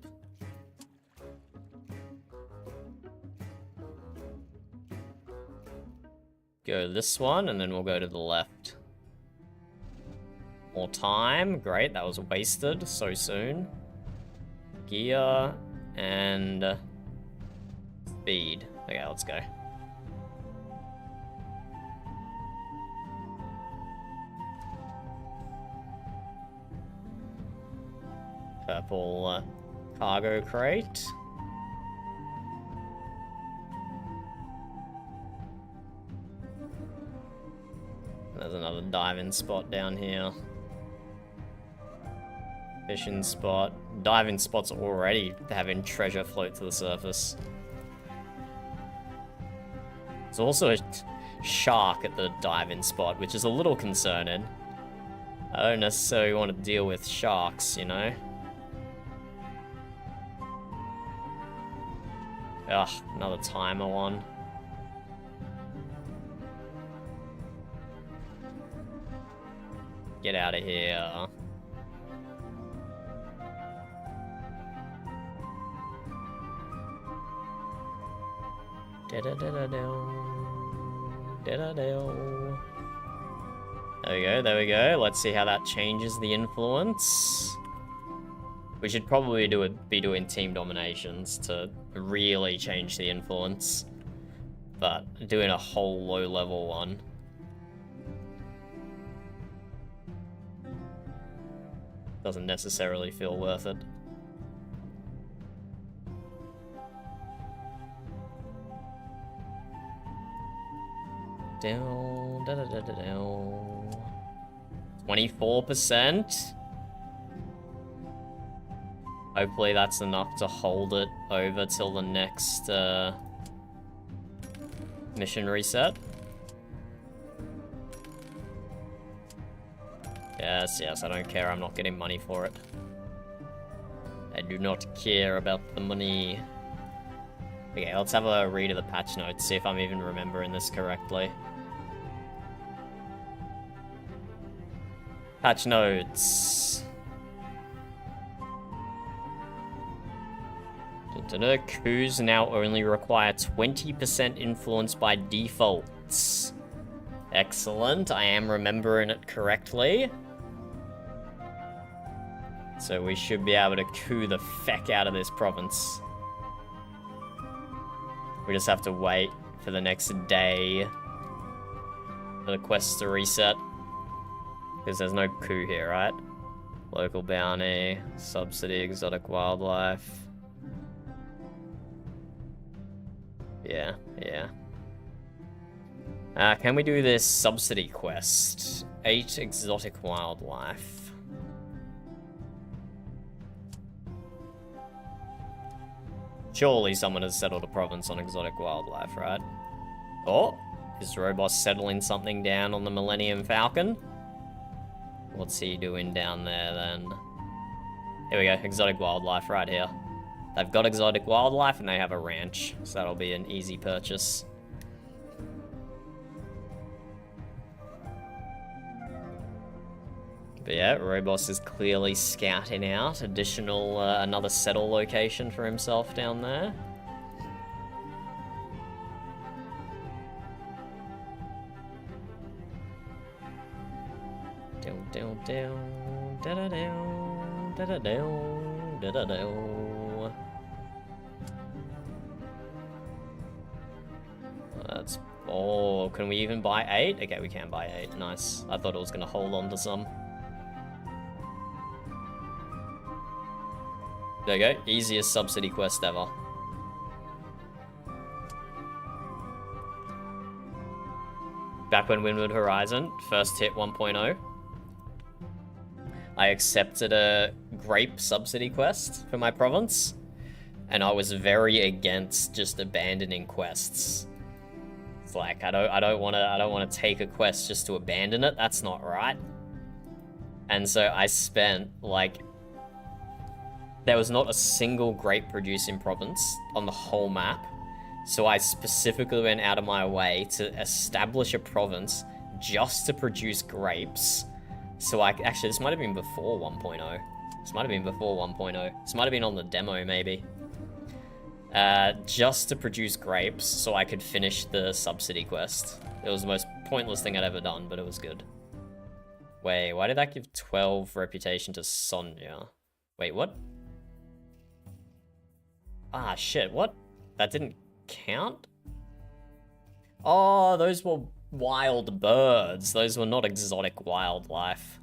Go this one, and then we'll go to the left. More time. Great, that was wasted so soon. Gear and speed. Okay, let's go. Purple cargo crate. There's another diving spot down here. Fishing spot. Diving spots already having treasure float to the surface. There's also a shark at the diving spot, which is a little concerning. I don't necessarily want to deal with sharks, you know? Ugh, another timer one. Get out of here. There we go. Let's see how that changes the influence. We should probably be doing team dominations to really change the influence. But doing a whole low-level one. Doesn't necessarily feel worth it. Down, 24%. Hopefully that's enough to hold it over till the next Mission reset. Yes, yes, I don't care. I'm not getting money for it. I do not care about the money. Okay, let's have a read of the patch notes, see if I'm even remembering this correctly. Patch notes. Coups now only require 20% influence by default. Excellent, I am remembering it correctly. So we should be able to coup the feck out of this province. We just have to wait for the next day for the quests to reset. Because there's no coup here, right? Local bounty, subsidy, exotic wildlife. Yeah, yeah. Can we do this subsidy quest? 8 exotic wildlife. Surely someone has settled a province on exotic wildlife, right? Oh, is Robos settling something down on the Millennium Falcon? What's he doing down there then? Here we go, exotic wildlife right here. They've got exotic wildlife and they have a ranch, so that'll be an easy purchase. But yeah, Robos is clearly scouting out additional, another settle location for himself down there. Down, down, down, da da down, da da down, da da down. That's... oh, can we even buy 8? Okay, we can buy 8. Nice. I thought it was gonna hold on to some. There you go. Easiest subsidy quest ever. Back when Windward Horizon first hit 1.0, I accepted a grape subsidy quest for my province, and I was very against just abandoning quests. It's like I don't want to take a quest just to abandon it. That's not right. And so I spent like, there was not a single grape producing province on the whole map. So I specifically went out of my way to establish a province just to produce grapes. So actually, this might have been before 1.0. This might have been before 1.0. This might have been on the demo, maybe. Just to produce grapes so I could finish the subsidy quest. It was the most pointless thing I'd ever done, but it was good. Wait, why did that give 12 reputation to Sonia? Wait, what? Ah, shit, what? That didn't count? Oh, those were wild birds. Those were not exotic wildlife.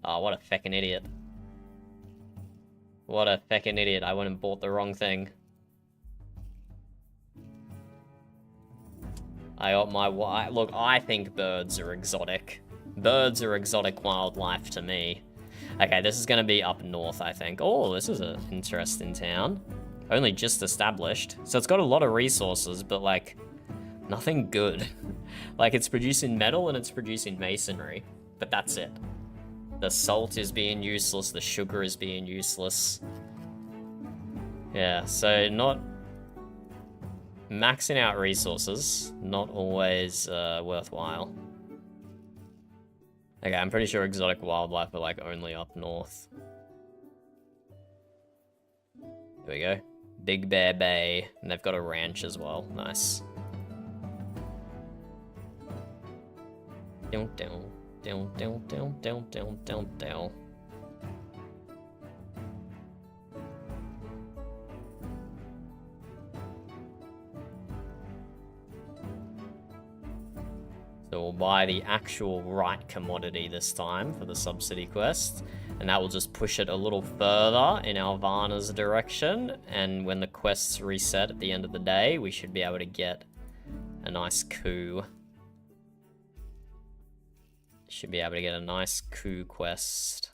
Oh, what a feckin' idiot. What a feckin' idiot. I went and bought the wrong thing. I got my... look, I think birds are exotic. Birds are exotic wildlife to me. Okay, this is gonna be up north, I think. Oh, this is an interesting town. Only just established. So it's got a lot of resources, but like, nothing good. Like, it's producing metal and it's producing masonry, but that's it. The salt is being useless, the sugar is being useless. Yeah, so not... maxing out resources, not always worthwhile. Okay, I'm pretty sure exotic wildlife are like only up north. There we go. Big Bear Bay, and they've got a ranch as well. Nice. Down, down, down, down, down, down, down, down, down. So we'll buy the actual right commodity this time for the subsidy quest. And that will just push it a little further in Alvana's direction. And when the quests reset at the end of the day, we should be able to get a nice coup. Should be able to get a nice coup quest.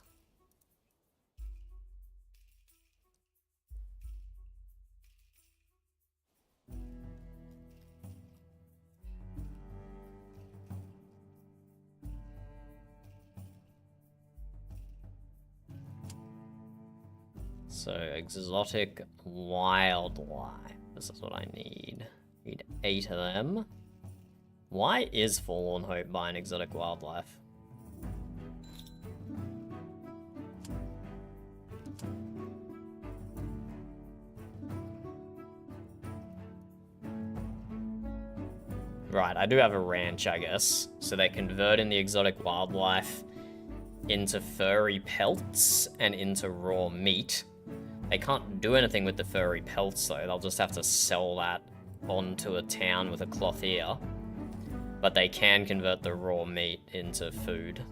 So, exotic wildlife. This is what I need. Need 8 of them. Why is Forlorn Hope buying exotic wildlife? Right, I do have a ranch, I guess. So they convert in the exotic wildlife into furry pelts and into raw meat. They can't do anything with the furry pelts, though. They'll just have to sell that onto a town with a clothier. But they can convert the raw meat into food.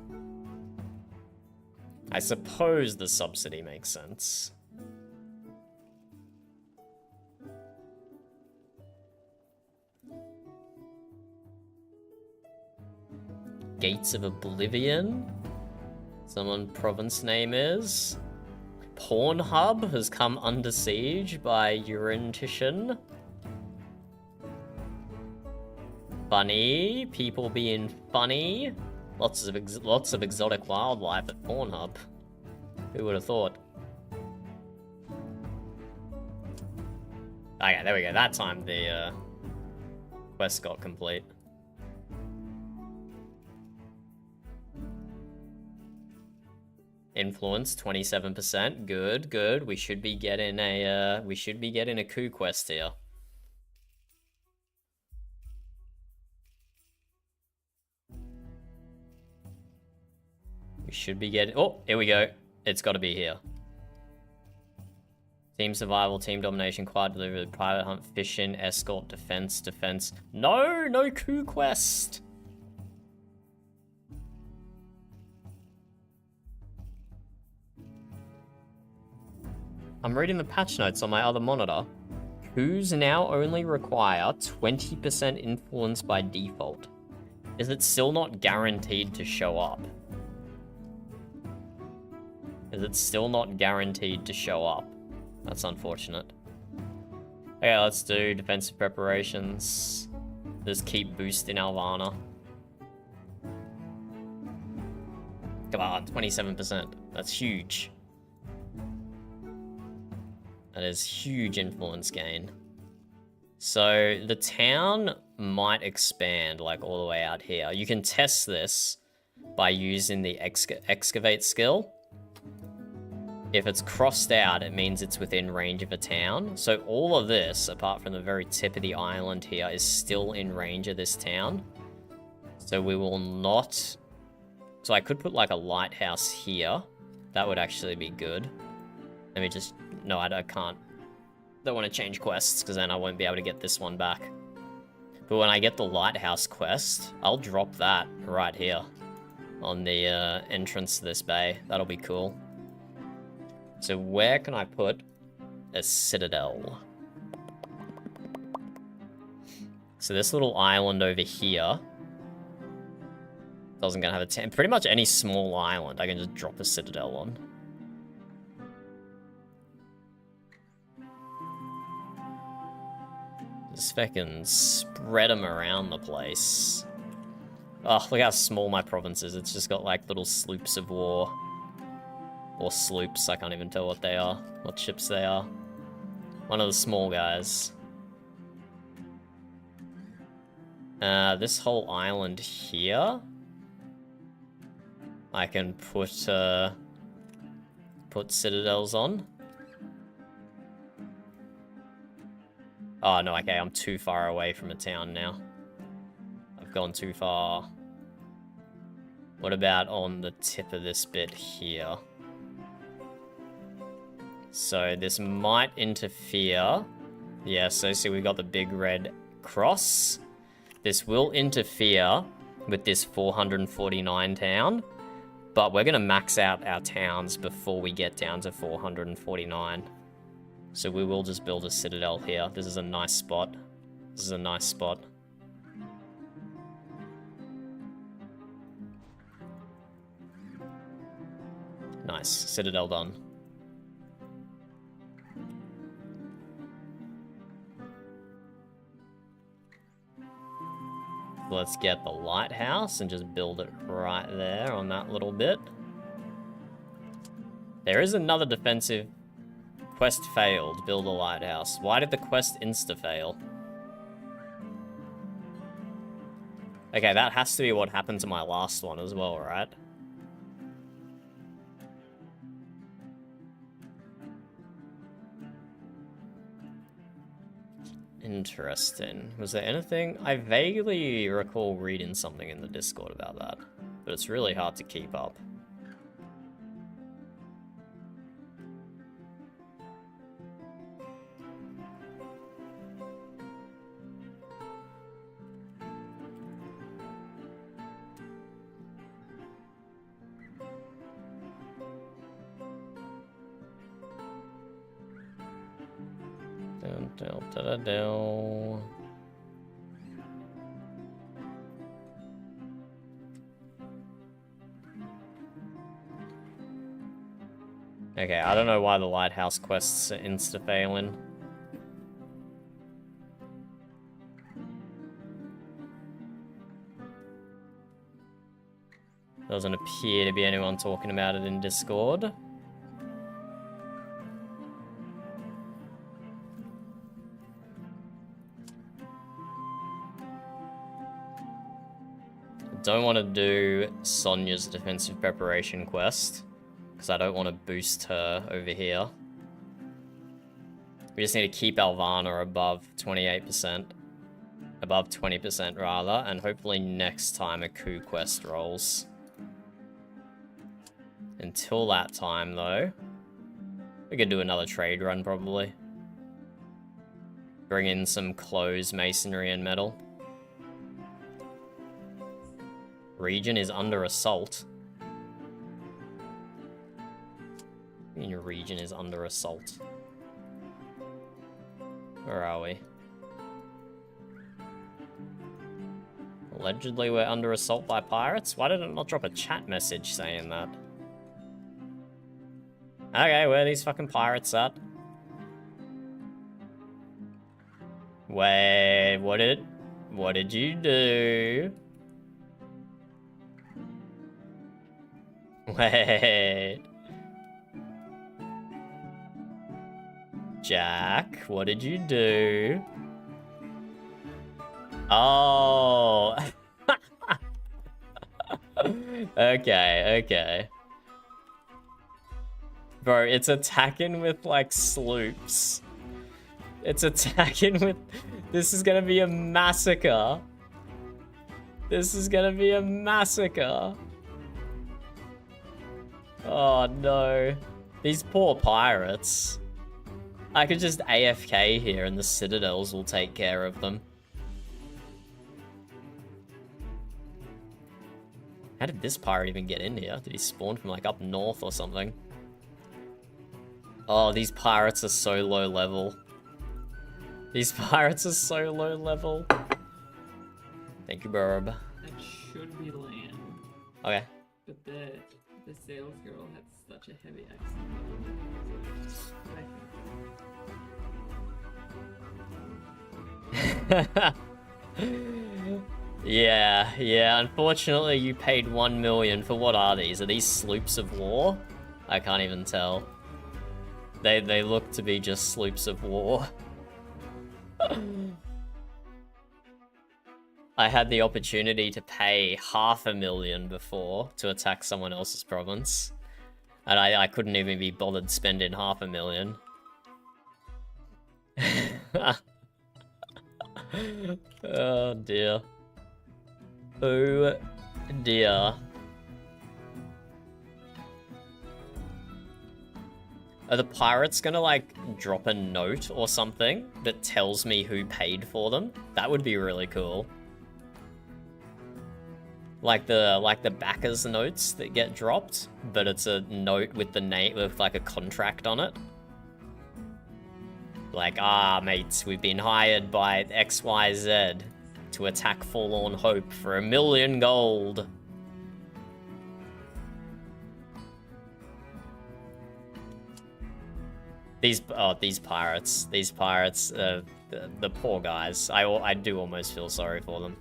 I suppose the subsidy makes sense. Gates of Oblivion. Someone province name is. Pornhub has come under siege by Urintition. Funny. People being funny. Lots of exotic wildlife at Pornhub. Who would have thought? Okay, there we go. That time the quest got complete. Influence 27%. Good, good. We should be getting a coup quest here. We should be getting... Oh, here we go. It's got to be here. Team survival, team domination, quad delivery, private hunt, fishing, escort, defense, defense. No, no coup quest. I'm reading the patch notes on my other monitor. Coups now only require 20% influence by default. Is it still not guaranteed to show up? Is it still not guaranteed to show up? That's unfortunate. Okay, let's do defensive preparations. Just keep boosting Alvana. Come on, 27%. That's huge. That is huge influence gain. So the town might expand like all the way out here. You can test this by using the excavate skill. If it's crossed out, it means it's within range of a town. So all of this, apart from the very tip of the island here, is still in range of this town. So we will not... So I could put like a lighthouse here. That would actually be good. Let me just... No, I can't. Don't want to change quests, because then I won't be able to get this one back. But when I get the lighthouse quest, I'll drop that right here on the entrance to this bay. That'll be cool. So where can I put a citadel? So this little island over here doesn't gonna have a town. Pretty much any small island I can just drop a citadel on. Just fucking spread them around the place. Oh, look how small my province is. It's just got like little sloops of war. Or sloops, I can't even tell what they are. What ships they are. One of the small guys. This whole island here, I can put citadels on. Oh no, okay, I'm too far away from a town now. I've gone too far. What about on the tip of this bit here? So this might interfere. Yeah, so see we got the big red cross. This will interfere with this 449 town, but we're gonna max out our towns before we get down to 449. So we will just build a citadel here. This is a nice spot. This is a nice spot. Nice, citadel done. Let's get the lighthouse and just build it right there on that little bit. There is another defensive Quest failed. Build a lighthouse. Why did the quest insta-fail? Okay, that has to be what happened to my last one as well, right? Interesting. Was there anything? I vaguely recall reading something in the Discord about that, but it's really hard to keep up. Okay, I don't know why the lighthouse quests are insta-failing. Doesn't appear to be anyone talking about it in Discord. Don't want to do Sonia's defensive preparation quest, because I don't want to boost her over here. We just need to keep Alvana above 28%. Above 20% rather, and hopefully next time a coup quest rolls. Until that time though, we could do another trade run probably. Bring in some clothes, masonry and metal. Region is under assault. Your region is under assault. Where are we? Allegedly we're under assault by pirates? Why did it not drop a chat message saying that? Okay, where are these fucking pirates at? Wait, what did you do? Wait. Jack, what did you do? Oh. Okay. Bro, it's attacking with, like, sloops. It's attacking with... This is gonna be a massacre. This is gonna be a massacre. Oh, no. These poor pirates. I could just AFK here and the citadels will take care of them. How did this pirate even get in here? Did he spawn from, like, up north or something? Oh, these pirates are so low level. These pirates are so low level. Thank you, Burb. It should be land. Okay. But the sales girl had such a heavy accent. Yeah, unfortunately you paid 1 million for what are these? Are these sloops of war? I can't even tell. They look to be just sloops of war. I had the opportunity to pay 500,000 before to attack someone else's province. And I couldn't even be bothered spending 500,000. Oh dear. Oh dear. Are the pirates gonna, like, drop a note or something that tells me who paid for them? That would be really cool. Like the backers notes that get dropped, but it's a note with the name, with, like, a contract on it. Like, mates, we've been hired by XYZ to attack Forlorn Hope for 1 million gold. These pirates, the poor guys. I do almost feel sorry for them.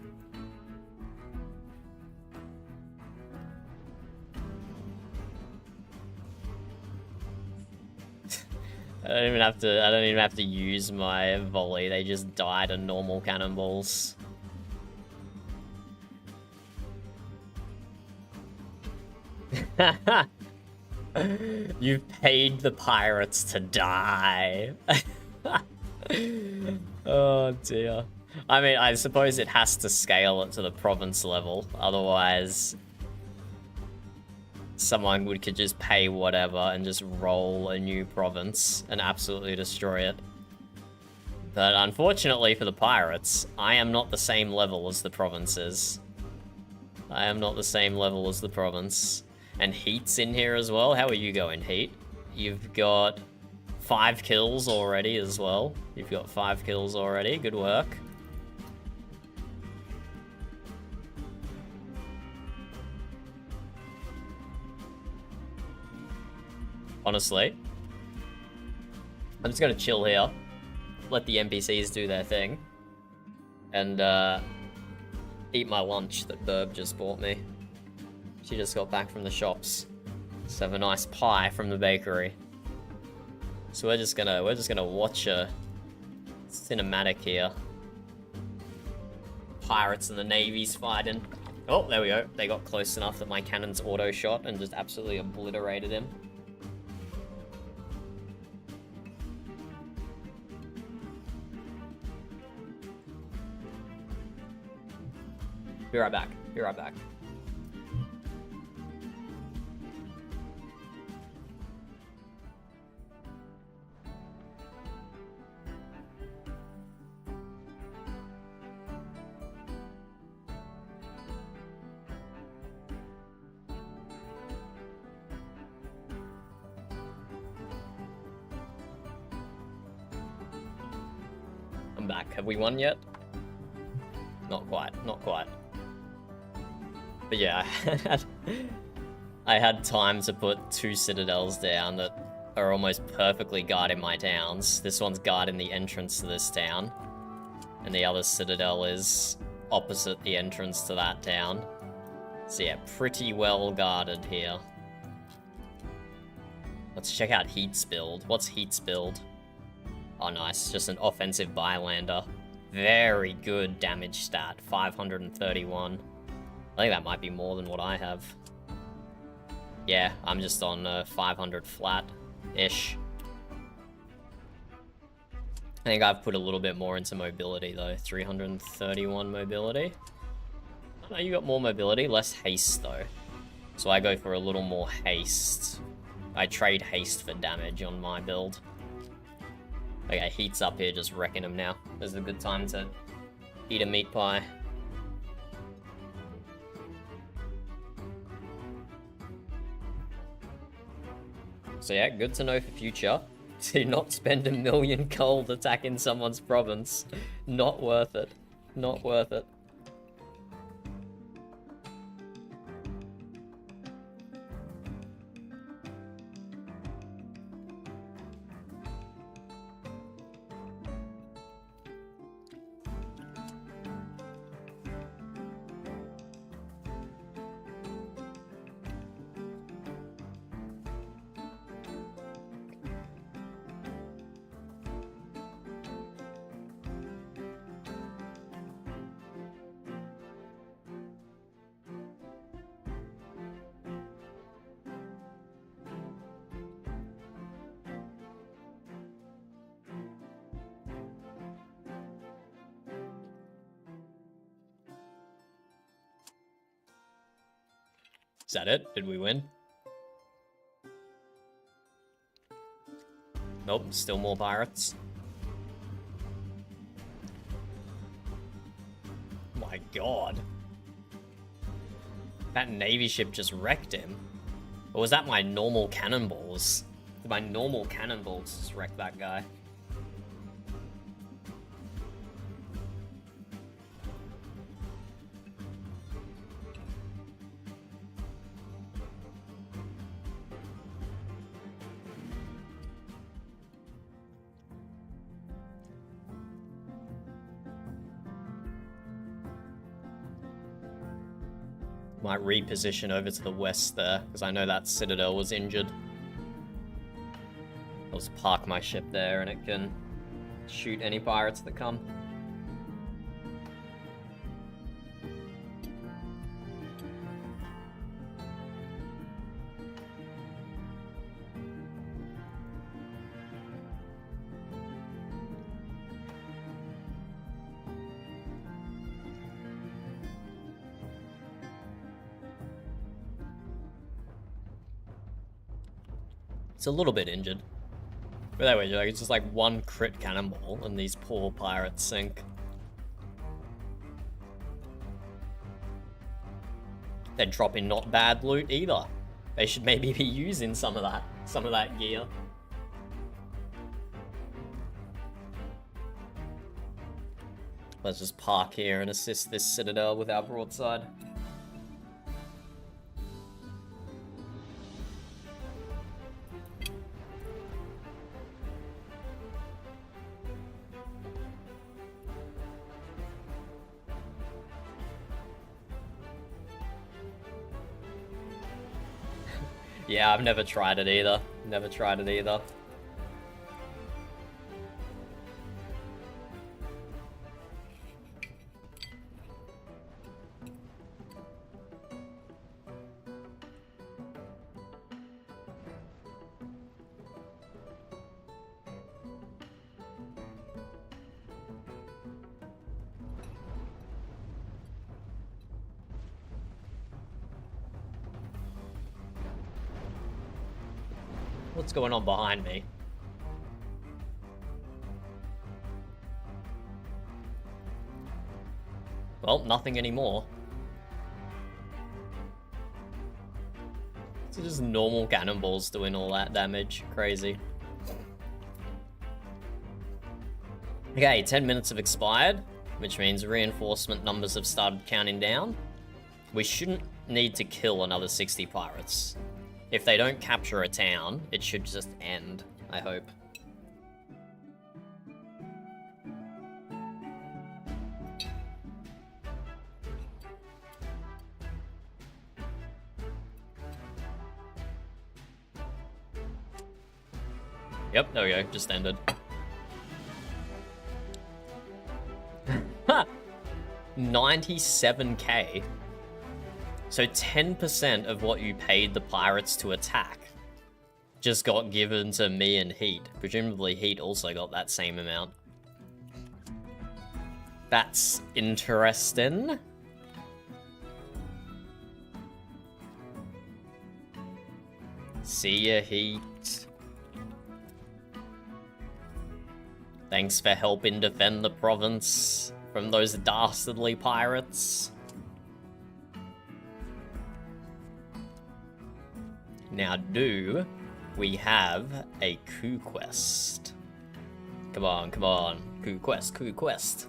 I don't even have to use my volley. They just die to normal cannonballs. You've paid the pirates to die. Oh dear. I mean, I suppose it has to scale it to the province level. Otherwise, someone could just pay whatever and just roll a new province and absolutely destroy it. But unfortunately for the pirates, I am not the same level as the provinces. I am not the same level as the province. And Heat's in here as well. How are you going, Heat? You've got 5 kills already as well. You've got 5 kills already. Good work. Honestly, I'm just gonna chill here, let the NPCs do their thing, and eat my lunch that Burb just bought me. She just got back from the shops. Just have a nice pie from the bakery. So we're just gonna watch a cinematic here. Pirates and the navies fighting. Oh, there we go. They got close enough that my cannons auto shot and just absolutely obliterated him. Be right back. Be right back. I'm back. Have we won yet? Not quite. Not quite. But yeah, I had time to put 2 citadels down that are almost perfectly guarding my towns. This one's guarding the entrance to this town, and the other citadel is opposite the entrance to that town. So yeah, pretty well guarded here. Let's check out Heat's build. What's Heat's build? Oh nice, just an offensive bylander. Very good damage stat, 531. I think that might be more than what I have. Yeah, I'm just on 500 flat-ish. I think I've put a little bit more into mobility though, 331 mobility. Oh, no, you got more mobility, less haste though. So I go for a little more haste. I trade haste for damage on my build. Okay, Heat's up here just wrecking him now. This is a good time to eat a meat pie. So yeah, good to know for future. Do not spend 1 million gold attacking someone's province. Not worth it. Not worth it. Is that it? Did we win? Nope, still more pirates. My god. That navy ship just wrecked him. Or was that my normal cannonballs? Did my normal cannonballs just wreck that guy? Might reposition over to the west there, because I know that citadel was injured. I'll just park my ship there and it can shoot any pirates that come. It's a little bit injured. But anyway, like, it's just like one crit cannonball and these poor pirates sink. They're dropping not bad loot either. They should maybe be using some of that gear. Let's just park here and assist this citadel with our broadside. Yeah, I've never tried it either. Never tried it either. What's going on behind me? Well, nothing anymore. It's just normal cannonballs doing all that damage. Crazy. Okay, 10 minutes have expired, which means reinforcement numbers have started counting down. We shouldn't need to kill another 60 pirates. If they don't capture a town, it should just end, I hope. Yep, there we go, just ended. 97k. So 10% of what you paid the pirates to attack just got given to me and Heat. Presumably Heat also got that same amount. That's interesting. See ya, Heat. Thanks for helping defend the province from those dastardly pirates. Now, do we have a coup quest? Come on, come on. Coup quest, coup quest.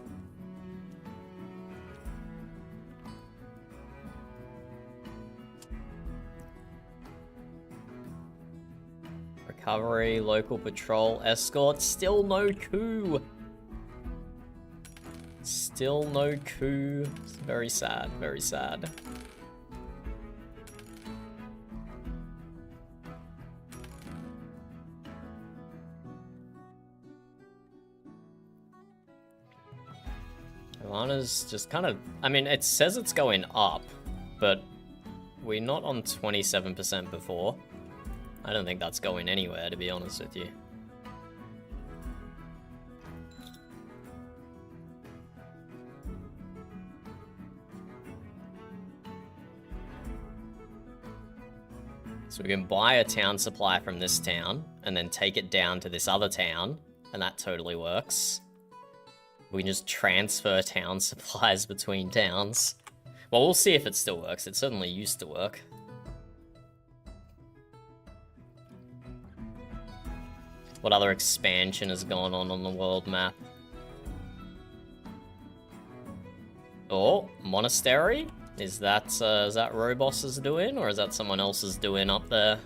Recovery, local patrol, escort. Still no coup. Still no coup. It's very sad, very sad. Lana's just kind of... I mean, it says it's going up, but we're not on 27% before. I don't think that's going anywhere, to be honest with you. So we can buy a town supply from this town, and then take it down to this other town, and that totally works. We can just transfer town supplies between towns. Well, we'll see if it still works. It certainly used to work. What other expansion has gone on the world map? Oh, monastery? Is that Robos's doing, or is that someone else's doing up there?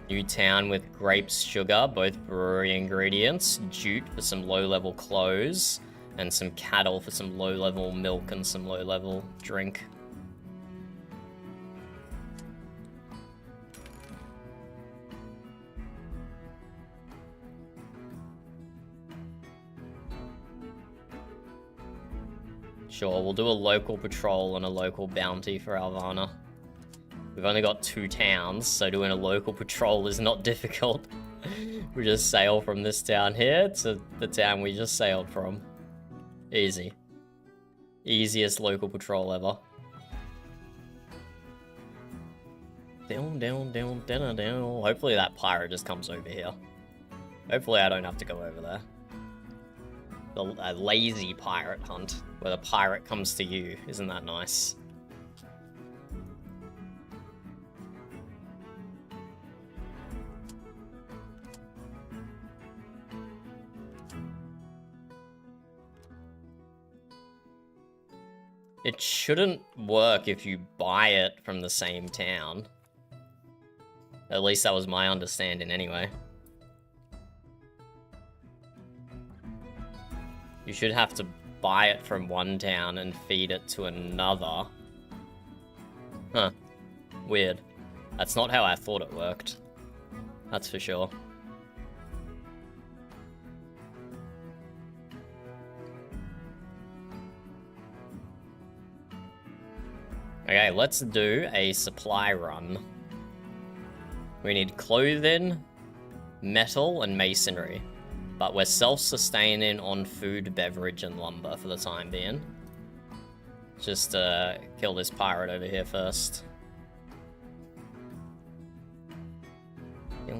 New town with grapes, sugar, both brewery ingredients, jute for some low-level clothes, and some cattle for some low-level milk and some low-level drink. Sure, we'll do a local patrol and a local bounty for Alvana. We've only got 2 towns, so doing a local patrol is not difficult. We just sail from this town here to the town we just sailed from. Easy. Easiest local patrol ever. Down, down, down, down, down. Hopefully that pirate just comes over here. Hopefully I don't have to go over there. A lazy pirate hunt, where the pirate comes to you. Isn't that nice? It shouldn't work if you buy it from the same town. At least that was my understanding anyway. You should have to buy it from one town and feed it to another. Huh. Weird. That's not how I thought it worked. That's for sure. Okay, let's do a supply run. We need clothing, metal, and masonry. But we're self-sustaining on food, beverage, and lumber for the time being. Just kill this pirate over here first. Bro,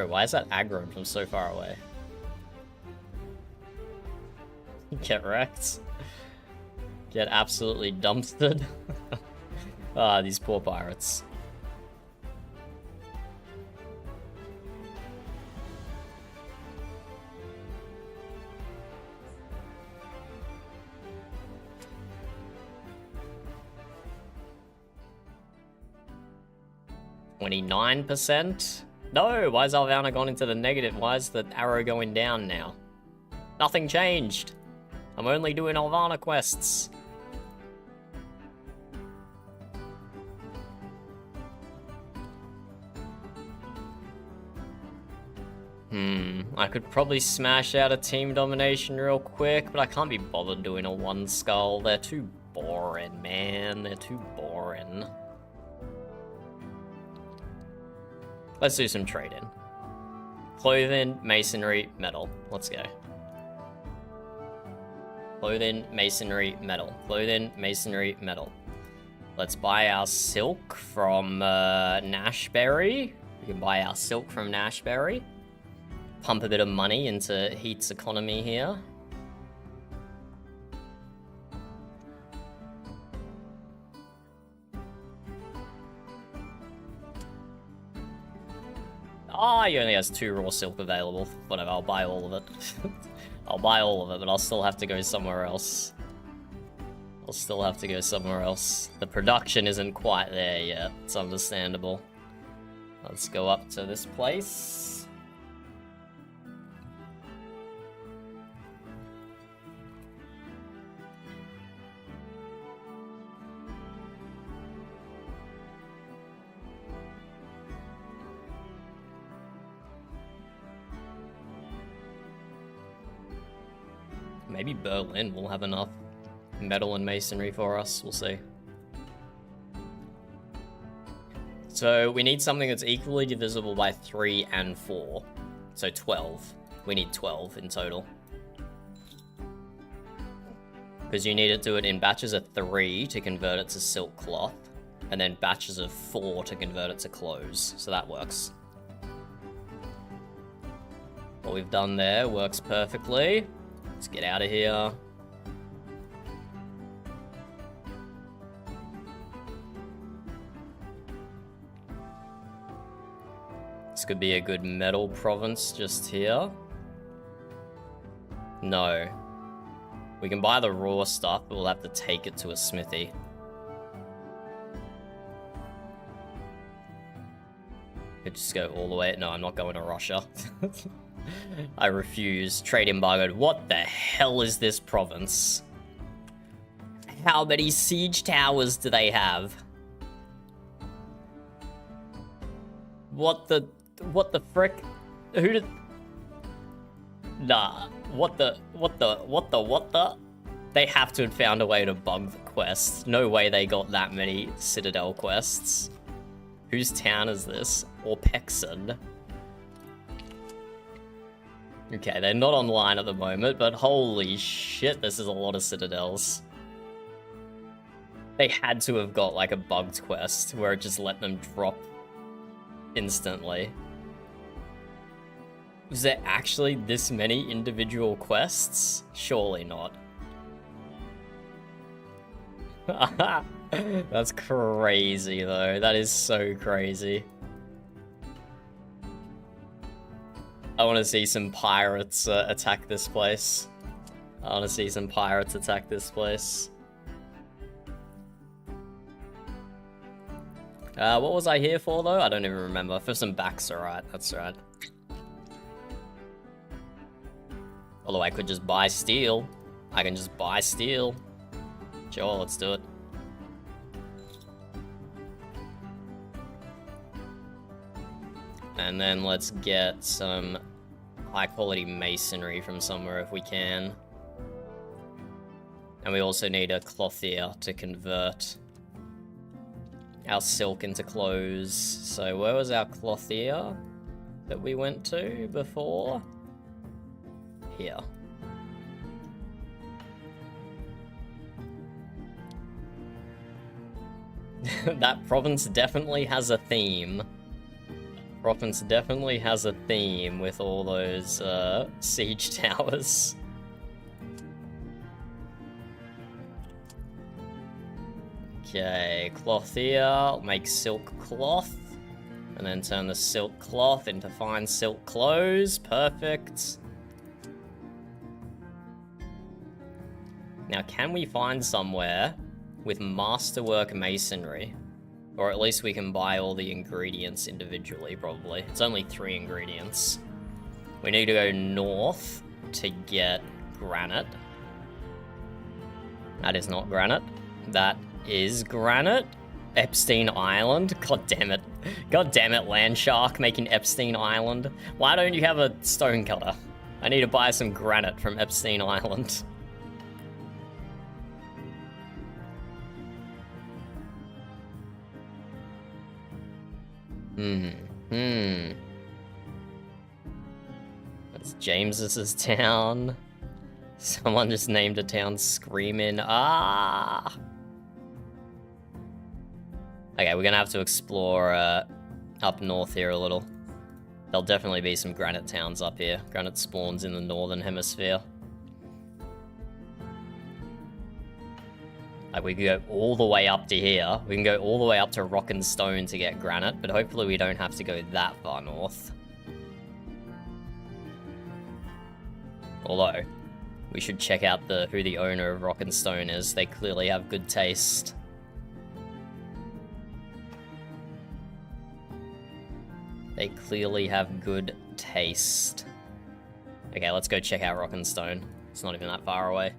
why is that aggro from so far away? Get wrecked. Get absolutely dumpstered. Ah, these poor pirates. $29%? No, why is Alvana gone into the negative? Why is the arrow going down now? Nothing changed. I'm only doing Alvana quests. I could probably smash out a team domination real quick, but I can't be bothered doing a 1 skull. They're too boring, man. They're too boring. Let's do some trading. Clothing, masonry, metal. Let's go. Clothing, masonry, metal. Clothing, masonry, metal. Let's buy our silk from Nashberry. We can buy our silk from Nashberry. Pump a bit of money into Heat's economy here. Ah, he only has 2 raw silk available. Whatever, I'll buy all of it. I'll buy all of it, but I'll still have to go somewhere else. I'll still have to go somewhere else. The production isn't quite there yet. It's understandable. Let's go up to this place. Maybe Berlin will have enough metal and masonry for us. We'll see. So we need something that's equally divisible by 3 and 4. So 12. We need 12 in total. Because you need to do it in batches of 3 to convert it to silk cloth. And then batches of 4 to convert it to clothes. So that works. What we've done there works perfectly. Let's get out of here. This could be a good metal province just here. No. We can buy the raw stuff, but we'll have to take it to a smithy. Could just go all the way. No, I'm not going to Russia. I refuse. Trade embargoed. What the hell is this province? How many siege towers do they have? What the frick? Who did... Nah. What the? They have to have found a way to bug the quest. No way they got that many Citadel quests. Whose town is this? Orpexon. Okay, they're not online at the moment, but holy shit, this is a lot of Citadels. They had to have got like a bugged quest where it just let them drop instantly. Was there actually this many individual quests? Surely not. That's crazy though. That is so crazy. I want to see some pirates attack this place. What was I here for though? I don't even remember. For some backs, alright. That's right. Although I could just buy steel. I can just buy steel. Sure, let's do it. And then let's get some high quality masonry from somewhere if we can. And we also need a clothier to convert our silk into clothes. So where was our clothier that we went to before? Here. That province definitely has a theme. With all those siege towers. Okay, clothier, make silk cloth, and then turn the silk cloth into fine silk clothes. Perfect. Now, can we find somewhere with masterwork masonry? Or at least we can buy all the ingredients individually, probably. It's only 3 ingredients. We need to go north to get granite. That is not granite. That is granite. Epstein Island. God damn it. God damn it, Land Shark making Epstein Island. Why don't you have a stone cutter? I need to buy some granite from Epstein Island. That's James's town. Someone just named a town Screaming. Ah! Okay, we're gonna have to explore up north here a little. There'll definitely be some granite towns up here. Granite spawns in the northern hemisphere. Like, we can go all the way up to here. We can go all the way up to Rock and Stone to get granite, but hopefully we don't have to go that far north. Although, we should check out who the owner of Rock and Stone is. They clearly have good taste. They clearly have good taste. Okay, let's go check out Rock and Stone. It's not even that far away.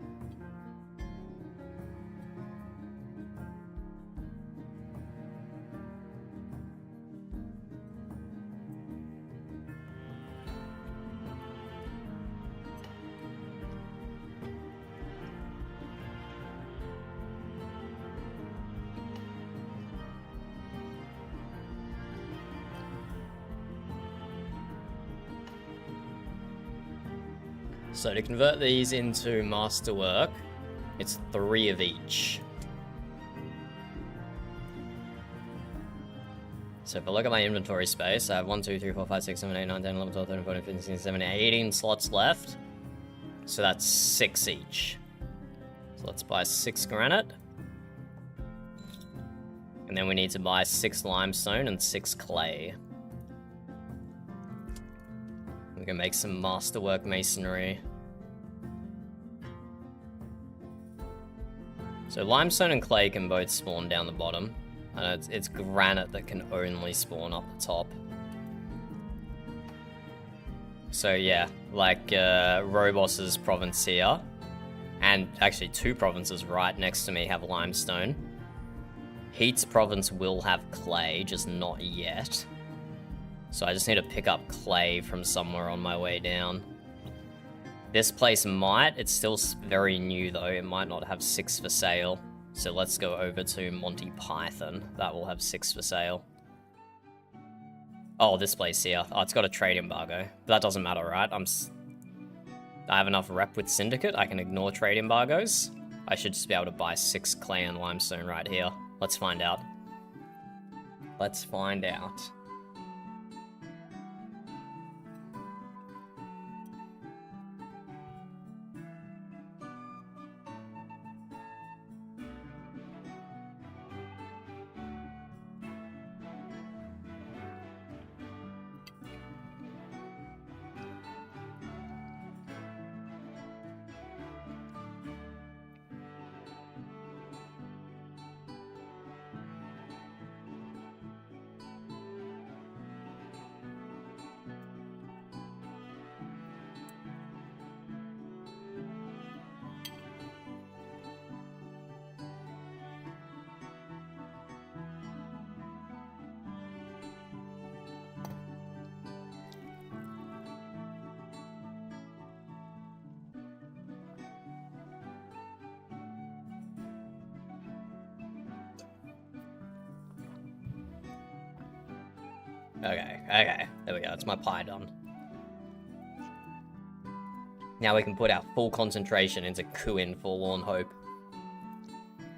So to convert these into masterwork, it's 3 of each. So if I look at my inventory space, I have 1, 2, 3, 4, 5, 6, 7, 8, 9, 10, 11, 12, 13, 14, 15, 16, 17, 18 slots left. So that's 6 each. So let's buy 6 granite. And then we need to buy 6 limestone and 6 clay. We can make some masterwork masonry. So limestone and clay can both spawn down the bottom. And it's granite that can only spawn up the top. So yeah, like Robos's province here, and actually 2 provinces right next to me have limestone. Heat's province will have clay, just not yet. So I just need to pick up clay from somewhere on my way down. This place might, it's still very new though, it might not have 6 for sale. So let's go over to Monty Python, that will have 6 for sale. Oh, this place here, oh, it's got a trade embargo. But that doesn't matter, right? I have enough rep with Syndicate, I can ignore trade embargoes. I should just be able to buy 6 clay and limestone right here. Let's find out. Let's find out. Okay, there we go, it's my pie done. Now we can put our full concentration into Kuin Forlorn Hope.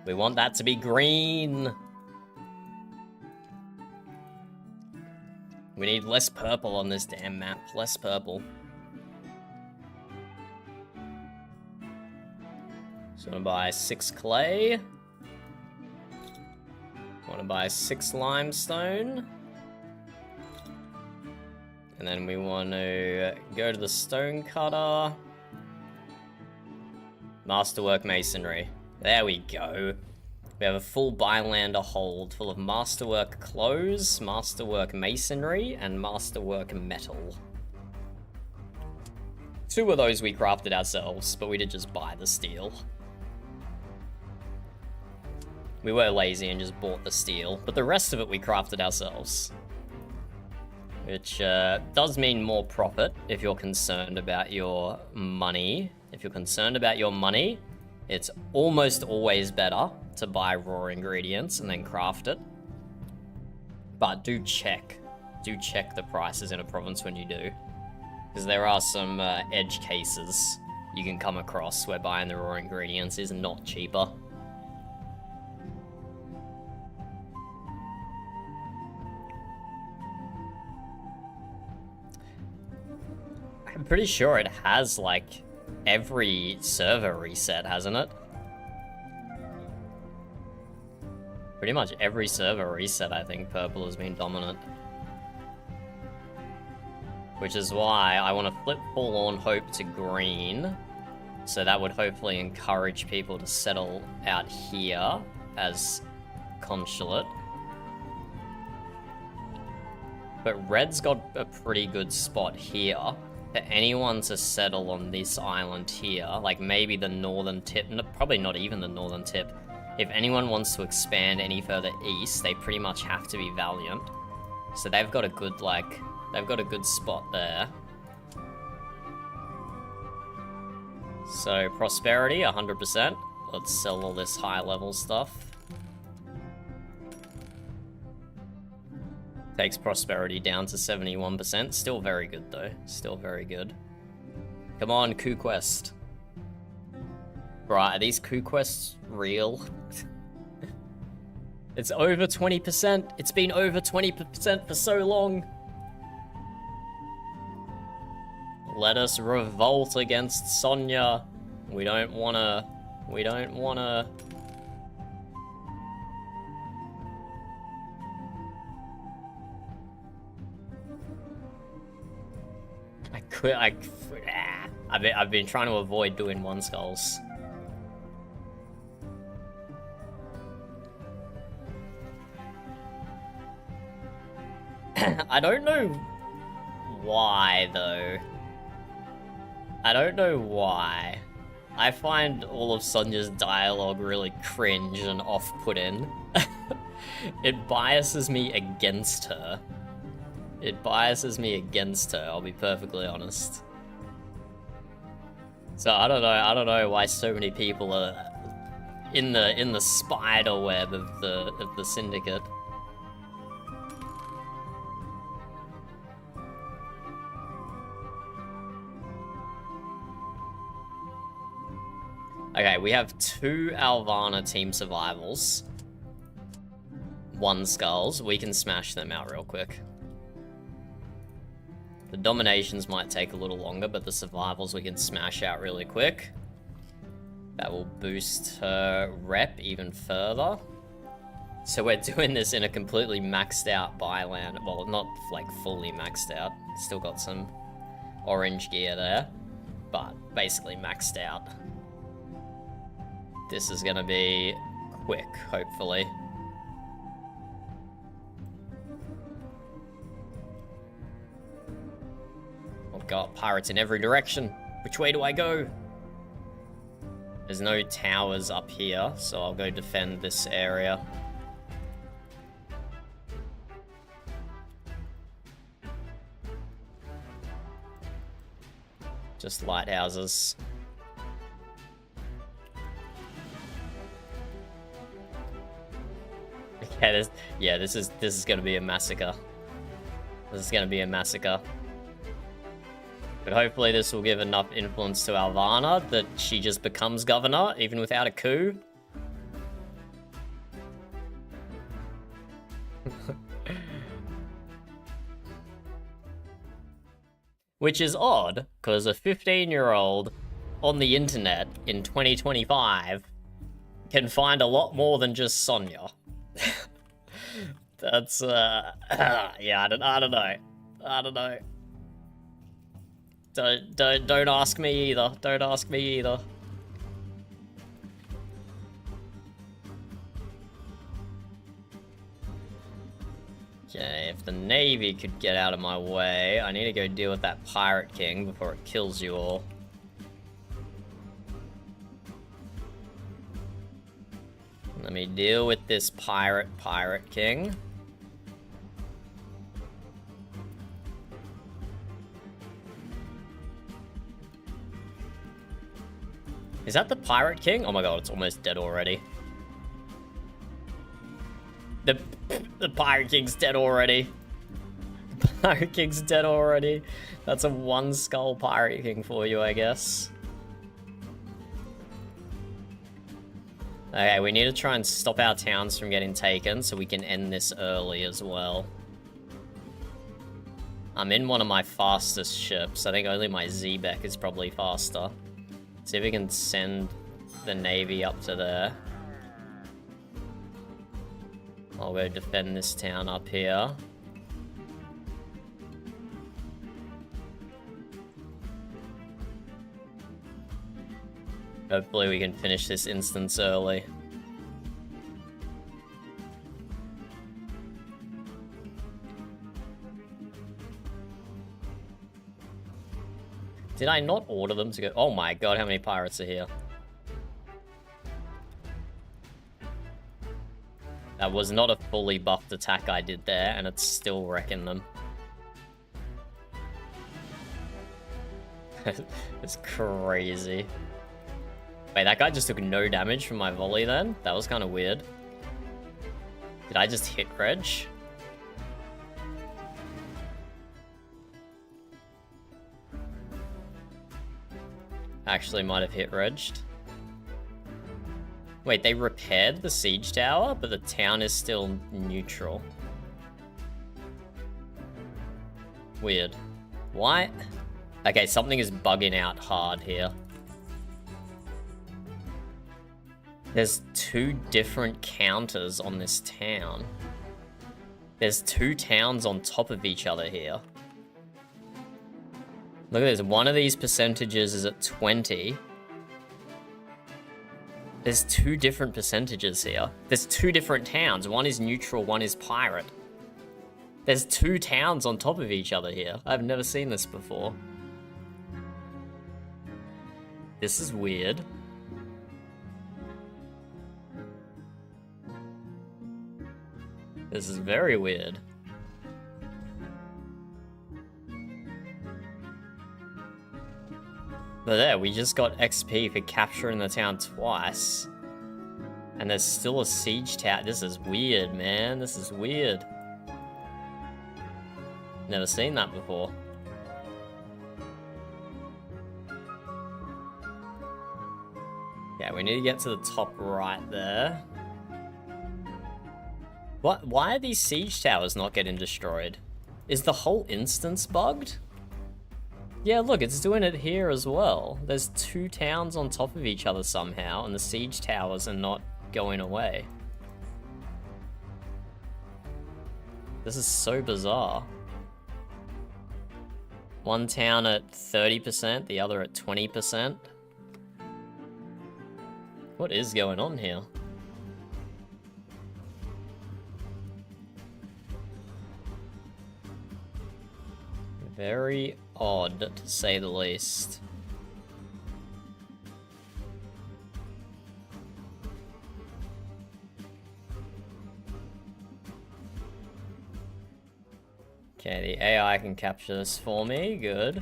We want that to be green! We need less purple on this damn map, less purple. So I'm gonna buy 6 clay. I wanna buy 6 limestone. And then we want to go to the stone cutter. Masterwork masonry. There we go. We have a full Bylander hold full of masterwork clothes, masterwork masonry, and masterwork metal. 2 of those we crafted ourselves, but we did just buy the steel. We were lazy and just bought the steel, but the rest of it we crafted ourselves. Which does mean more profit if you're concerned about your money. If you're concerned about your money, it's almost always better to buy raw ingredients and then craft it. But do check the prices in a province when you do. Because there are some edge cases you can come across where buying the raw ingredients is not cheaper. I'm pretty sure it has, like, every server reset, hasn't it? Pretty much every server reset, I think purple has been dominant. Which is why I want to flip Forlorn Hope to green. So that would hopefully encourage people to settle out here as consulate. But red's got a pretty good spot here. For anyone to settle on this island here, like maybe the northern tip, probably not even the northern tip. If anyone wants to expand any further east, they pretty much have to be Valiant. So they've got a good, like, they've got a good spot there. So prosperity, 100%. Let's sell all this high level stuff. Takes prosperity down to 71%. Still very good though. Still very good. Come on, coup quest. Right, are these coup quests real? It's over 20%. It's been over 20% for so long. Let us revolt against Sonya. We don't wanna... I've been trying to avoid doing 1 skulls. I don't know why, though. I don't know why. I find all of Sonya's dialogue really cringe and off-putting. It biases me against her. It biases me against her, I'll be perfectly honest. So I don't know why so many people are in the spider web of the syndicate. Okay, we have 2 Alvana team survivals. 1 skulls. We can smash them out real quick. The dominations might take a little longer, but the survivals we can smash out really quick. That will boost her rep even further. So we're doing this in a completely maxed out byland. Well, not like fully maxed out. Still got some orange gear there, but basically maxed out. This is gonna be quick, hopefully. Oh god, pirates in every direction. Which way do I go? There's no towers up here, so I'll go defend this area. Just lighthouses. Okay, this is gonna be a massacre. This is gonna be a massacre. But hopefully this will give enough influence to Alvana that she just becomes governor, even without a coup. Which is odd, because a 15-year-old on the internet in 2025 can find a lot more than just Sonya. That's, yeah, I don't know. I don't know. Don't ask me either. Don't ask me either. Okay, if the Navy could get out of my way, I need to go deal with that Pirate King before it kills you all. Let me deal with this Pirate King. Is that the Pirate King? Oh my god, it's almost dead already. The Pirate King's dead already. The Pirate King's dead already. That's a 1 skull Pirate King for you, I guess. Okay, we need to try and stop our towns from getting taken so we can end this early as well. I'm in one of my fastest ships. I think only my Zebek is probably faster. See if we can send the Navy up to there. I'll go defend this town up here. Hopefully we can finish this instance early. Did I not order them to go? Oh my god, how many pirates are here? That was not a fully buffed attack I did there, and it's still wrecking them. It's crazy. Wait, that guy just took no damage from my volley then? That was kind of weird. Did I just hit Reg? Actually might have hit Regged. Wait, they repaired the siege tower, but the town is still neutral. Weird. Why? Okay, something is bugging out hard here. There's 2 different counters on this town. There's 2 towns on top of each other here. Look at this, one of these percentages is at 20. There's 2 different percentages here. There's 2 different towns. One is neutral, one is pirate. There's 2 towns on top of each other here. I've never seen this before. This is weird. This is very weird. But there, we just got XP for capturing the town twice. And there's still a siege tower. This is weird, man. This is weird. Never seen that before. Yeah, we need to get to the top right there. What? Why are these siege towers not getting destroyed? Is the whole instance bugged? Yeah, look, it's doing it here as well. There's 2 towns on top of each other somehow, and the siege towers are not going away. This is so bizarre. One town at 30%, the other at 20%. What is going on here? Very odd, to say the least. Okay, the AI can capture this for me, good.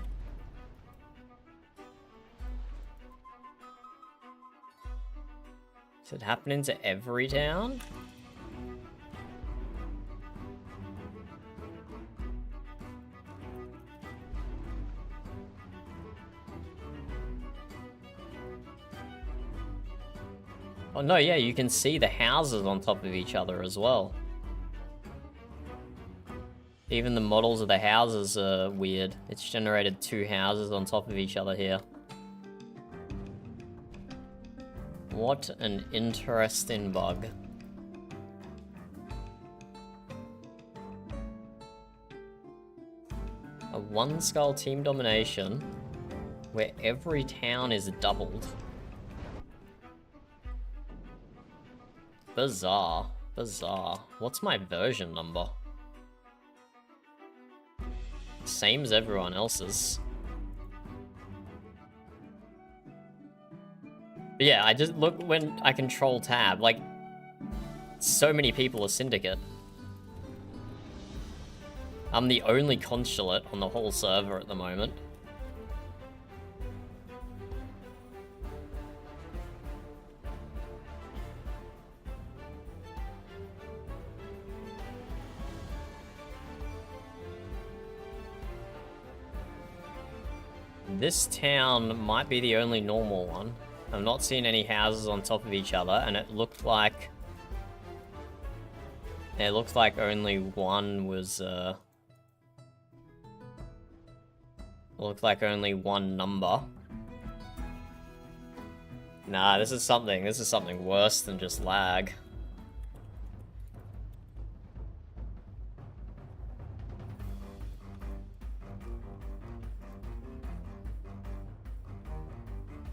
Is it happening to every town? Oh no, yeah, you can see the houses on top of each other as well. Even the models of the houses are weird. It's generated 2 houses on top of each other here. What an interesting bug. A 1 skull team domination where every town is doubled. Bizarre. Bizarre. What's my version number? Same as everyone else's. But yeah, I just look when I control tab, like, so many people are Syndicate. I'm the only consulate on the whole server at the moment. This town might be the only normal one. I'm not seeing any houses on top of each other, and it looked like only one was looked like only one number. Nah, this is something worse than just lag.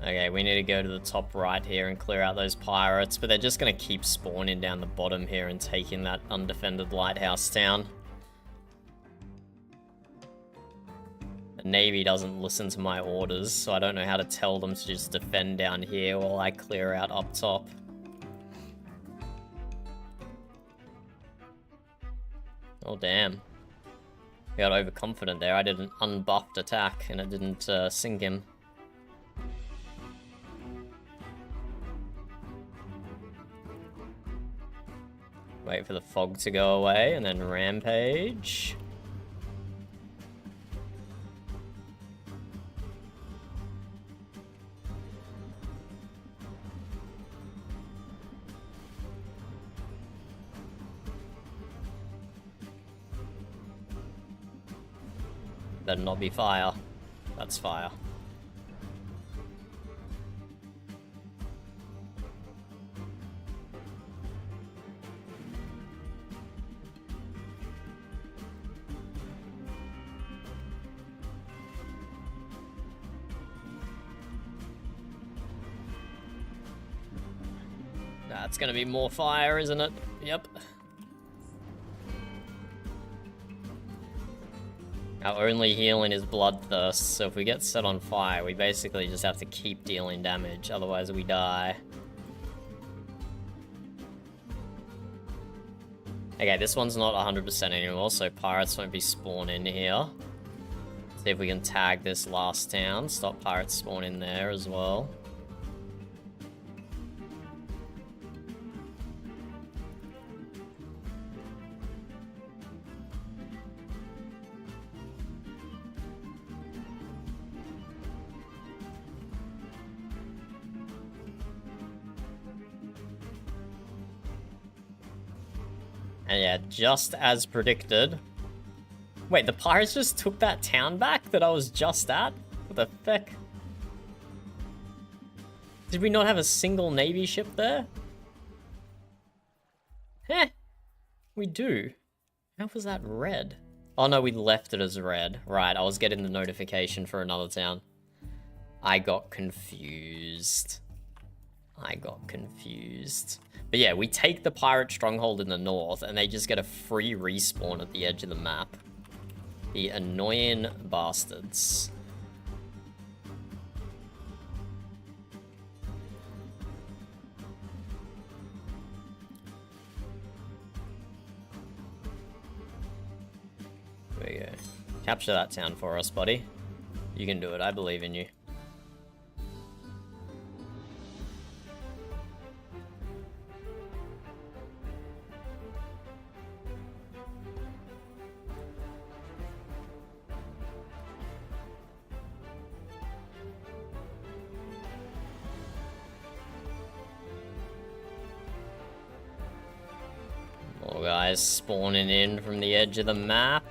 Okay, we need to go to the top right here and clear out those pirates, but they're just going to keep spawning down the bottom here and taking that undefended lighthouse town. The Navy doesn't listen to my orders, so I don't know how to tell them to just defend down here while I clear out up top. Oh damn. I got overconfident there. I did an unbuffed attack and it didn't sink him. Wait for the fog to go away, and then rampage. Better not be fire. That's fire. That's gonna be more fire, isn't it? Yep. Our only healing is bloodthirst, so if we get set on fire, we basically just have to keep dealing damage, otherwise we die. Okay, this one's not 100% anymore, so pirates won't be spawning here. See if we can tag this last town. Stop pirates spawning there as well. And yeah, just as predicted. Wait, the pirates just took that town back that I was just at? What the feck? Did we not have a single navy ship there? Heh, we do. How was that red? Oh no, we left it as red. Right, I was getting the notification for another town. I got confused. But yeah, we take the pirate stronghold in the north, and they just get a free respawn at the edge of the map. The annoying bastards. There we go. Capture that town for us, buddy. You can do it, I believe in you. More guys spawning in from the edge of the map.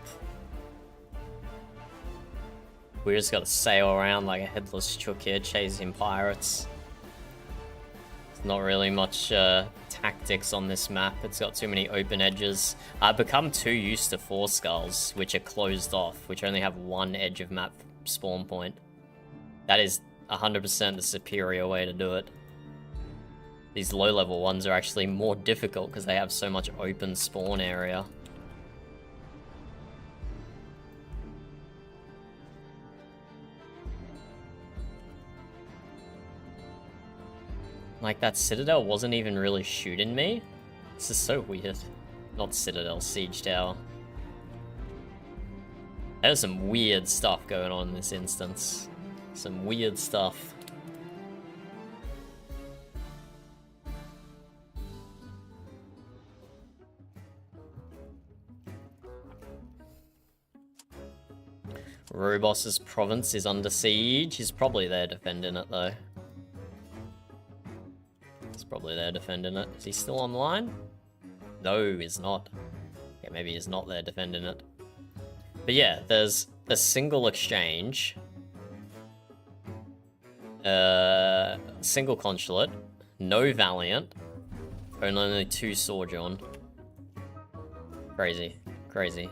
We just gotta sail around like a headless chook here, chasing pirates. There's not really much tactics on this map. It's got too many open edges. I've become too used to 4 skulls, which are closed off, which only have one edge of map spawn point. That is 100% the superior way to do it. These low-level ones are actually more difficult because they have so much open spawn area. Like, that Citadel wasn't even really shooting me? This is so weird. Not Citadel, Siege Tower. There's some weird stuff going on in this instance. Some weird stuff. Robos's province is under siege. He's probably there defending it, though. He's probably there defending it. Is he still online? No, he's not. Yeah, maybe he's not there defending it. But yeah, there's a single exchange. Single consulate. No Valiant. Only 2 Sojourn. Crazy. Crazy.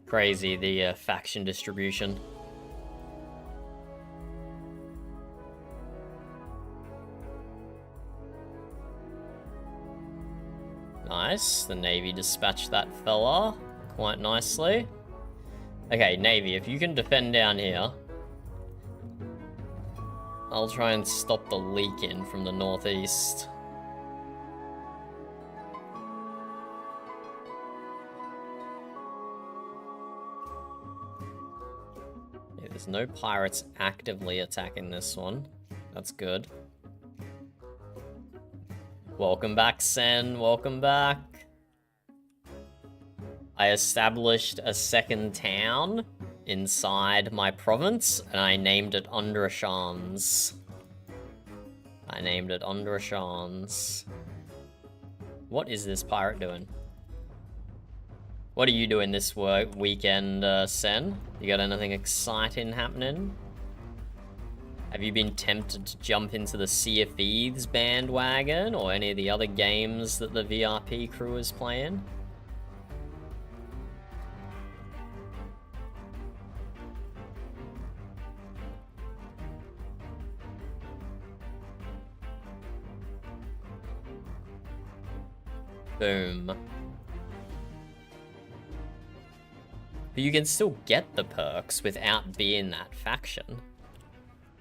Crazy, the faction distribution. Nice, the Navy dispatched that fella quite nicely. Okay, Navy, if you can defend down here, I'll try and stop the leak in from the northeast. Yeah, there's no pirates actively attacking this one. That's good. Welcome back, Sen. Welcome back. I established a second town inside my province, and I named it Undrashans. What is this pirate doing? What are you doing this weekend, Sen? You got anything exciting happening? Have you been tempted to jump into the Sea of Thieves bandwagon or any of the other games that the VRP crew is playing? Boom. But you can still get the perks without being that faction.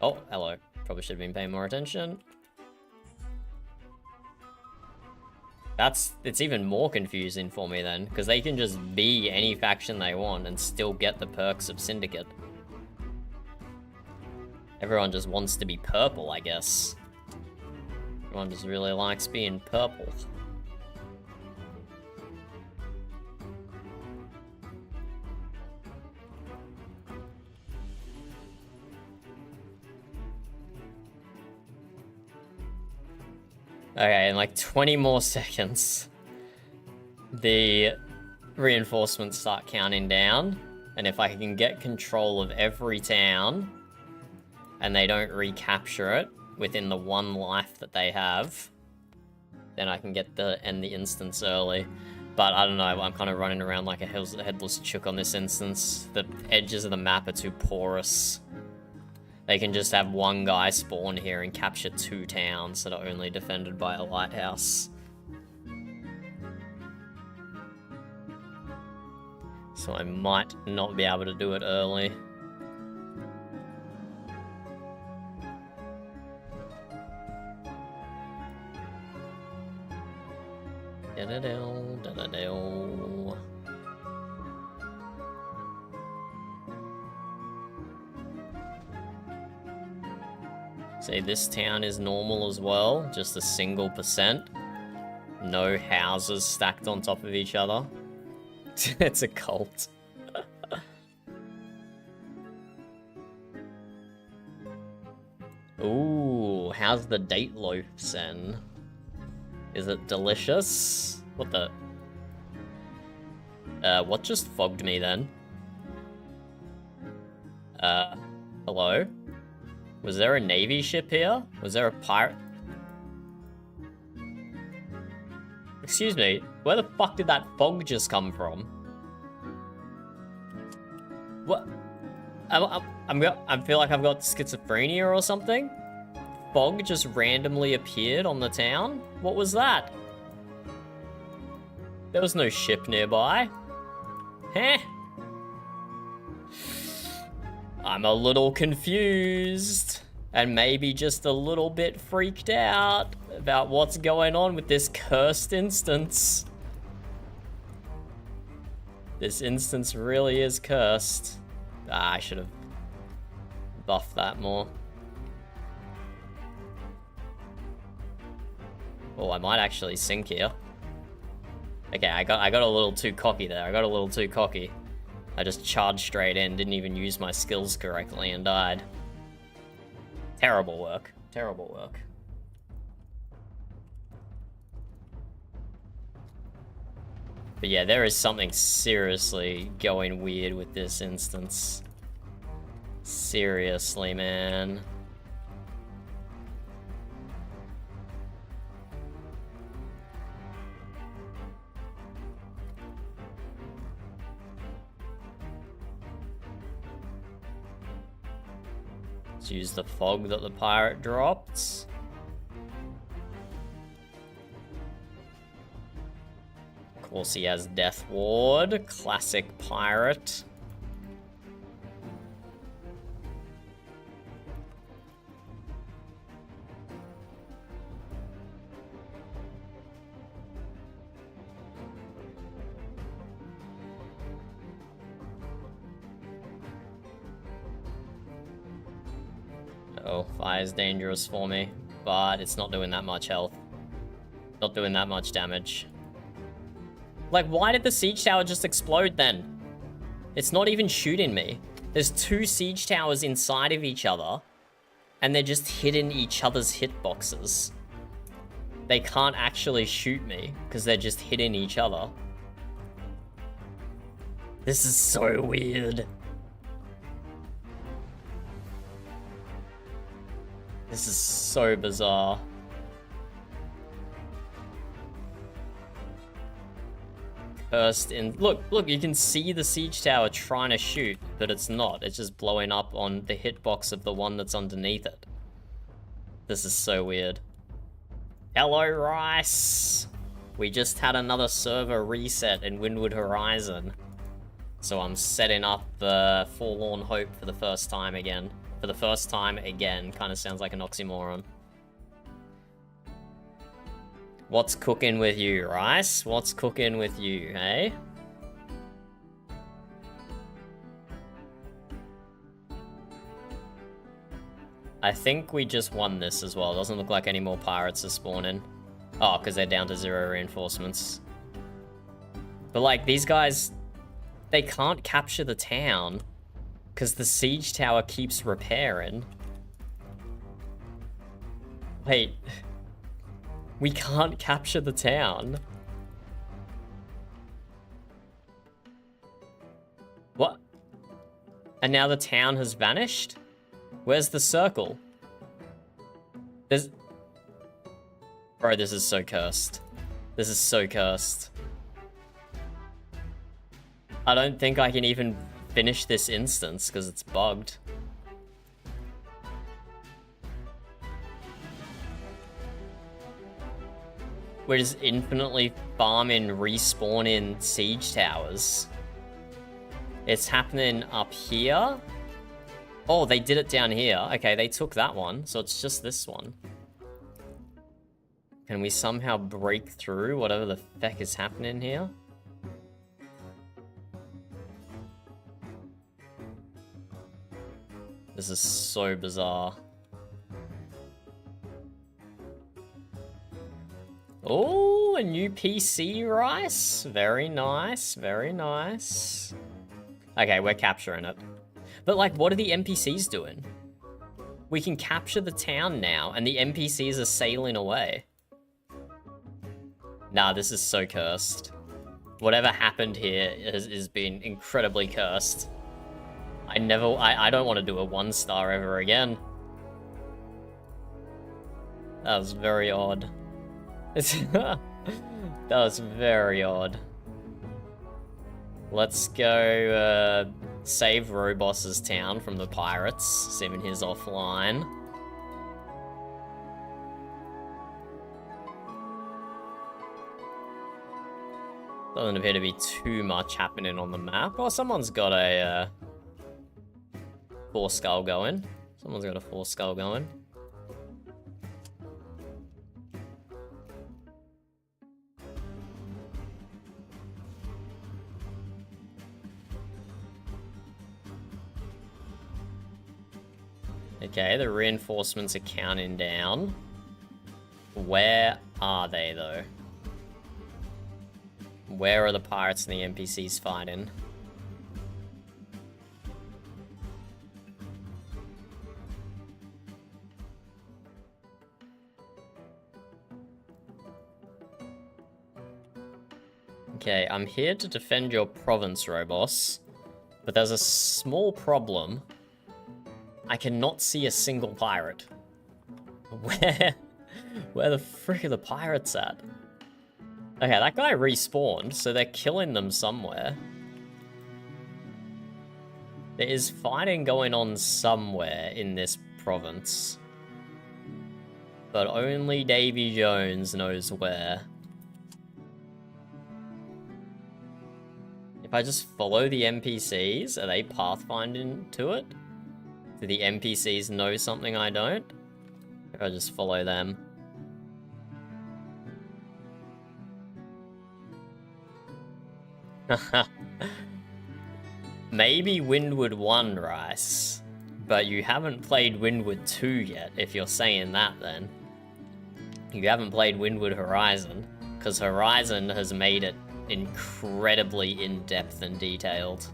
Oh, hello. Probably should have been paying more attention. It's even more confusing for me then, because they can just be any faction they want and still get the perks of Syndicate. Everyone just wants to be purple, I guess. Everyone just really likes being purple. Okay, in like 20 more seconds, the reinforcements start counting down, and if I can get control of every town, and they don't recapture it within the one life that they have, then I can end the instance early. But I don't know, I'm kind of running around like a headless chook on this instance. The edges of the map are too porous. They can just have one guy spawn here and capture 2 towns that are only defended by a lighthouse. So I might not be able to do it early. Da-da-del, da-da-del. Say this town is normal as well, just a single %. No houses stacked on top of each other. It's a cult. Ooh, how's the date loaf, Sen? Is it delicious? What the? What just fogged me then? Hello? Was there a navy ship here? Was there a pirate? Excuse me, where the fuck did that fog just come from? What? I feel like I've got schizophrenia or something? Fog just randomly appeared on the town? What was that? There was no ship nearby. Huh? I'm a little confused, and maybe just a little bit freaked out about what's going on with this cursed instance. This instance really is cursed. Ah, I should have buffed that more. Oh, I might actually sink here. Okay, I got a little too cocky there. I just charged straight in, didn't even use my skills correctly, and died. Terrible work. Terrible work. But yeah, there is something seriously going weird with this instance. Seriously, man. Let's use the fog that the pirate dropped. Of course he has Death Ward, classic pirate. Oh, fire's dangerous for me, but it's not doing that much health. Not doing that much damage. Like, why did the siege tower just explode then? It's not even shooting me. There's 2 siege towers inside of each other, and they're just hitting each other's hitboxes. They can't actually shoot me, because they're just hitting each other. This is so weird. This is so bizarre. Cursed in... Look, you can see the siege tower trying to shoot, but it's not. It's just blowing up on the hitbox of the one that's underneath it. This is so weird. Hello, Rice! We just had another server reset in Windward Horizon. So I'm setting up the Forlorn Hope for the first time again. For the first time again. Kind of sounds like an oxymoron. What's cooking with you, Rice? What's cooking with you, hey? I think we just won this as well. Doesn't look like any more pirates are spawning. Oh, because they're down to 0 reinforcements. But like, these guys, they can't capture the town because the siege tower keeps repairing. Wait, we can't capture the town. What? And now the town has vanished? Where's the circle? There's... Bro, this is so cursed. This is so cursed. I don't think I can even finish this instance because it's bugged. We're just infinitely farming respawning siege towers. It's happening up here. Oh, they did it down here. Okay, they took that one, so it's just this one. Can we somehow break through whatever the feck is happening here? This is so bizarre. Oh, a new PC, Rice. Very nice, very nice. Okay, we're capturing it. But like, what are the NPCs doing? We can capture the town now, and the NPCs are sailing away. Nah, this is so cursed. Whatever happened here has been incredibly cursed. I don't want to do a 1-star ever again. That was very odd. That was very odd. Let's go save Robos's town from the pirates, saving his offline. Doesn't appear to be too much happening on the map. Oh, someone's got a 4-skull going. Someone's got a 4-skull going. Okay, the reinforcements are counting down. Where are they, though? Where are the pirates and the NPCs fighting? Okay, I'm here to defend your province, Robos. But there's a small problem. I cannot see a single pirate. Where the frick are the pirates at? Okay, that guy respawned, so they're killing them somewhere. There is fighting going on somewhere in this province. But only Davy Jones knows where. If I just follow the NPCs, are they pathfinding to it? Do the NPCs know something I don't? If I just follow them. Maybe Windward 1, Rice. But you haven't played Windward 2 yet, if you're saying that then. You haven't played Windward Horizon, because Horizon has made it incredibly in-depth and detailed.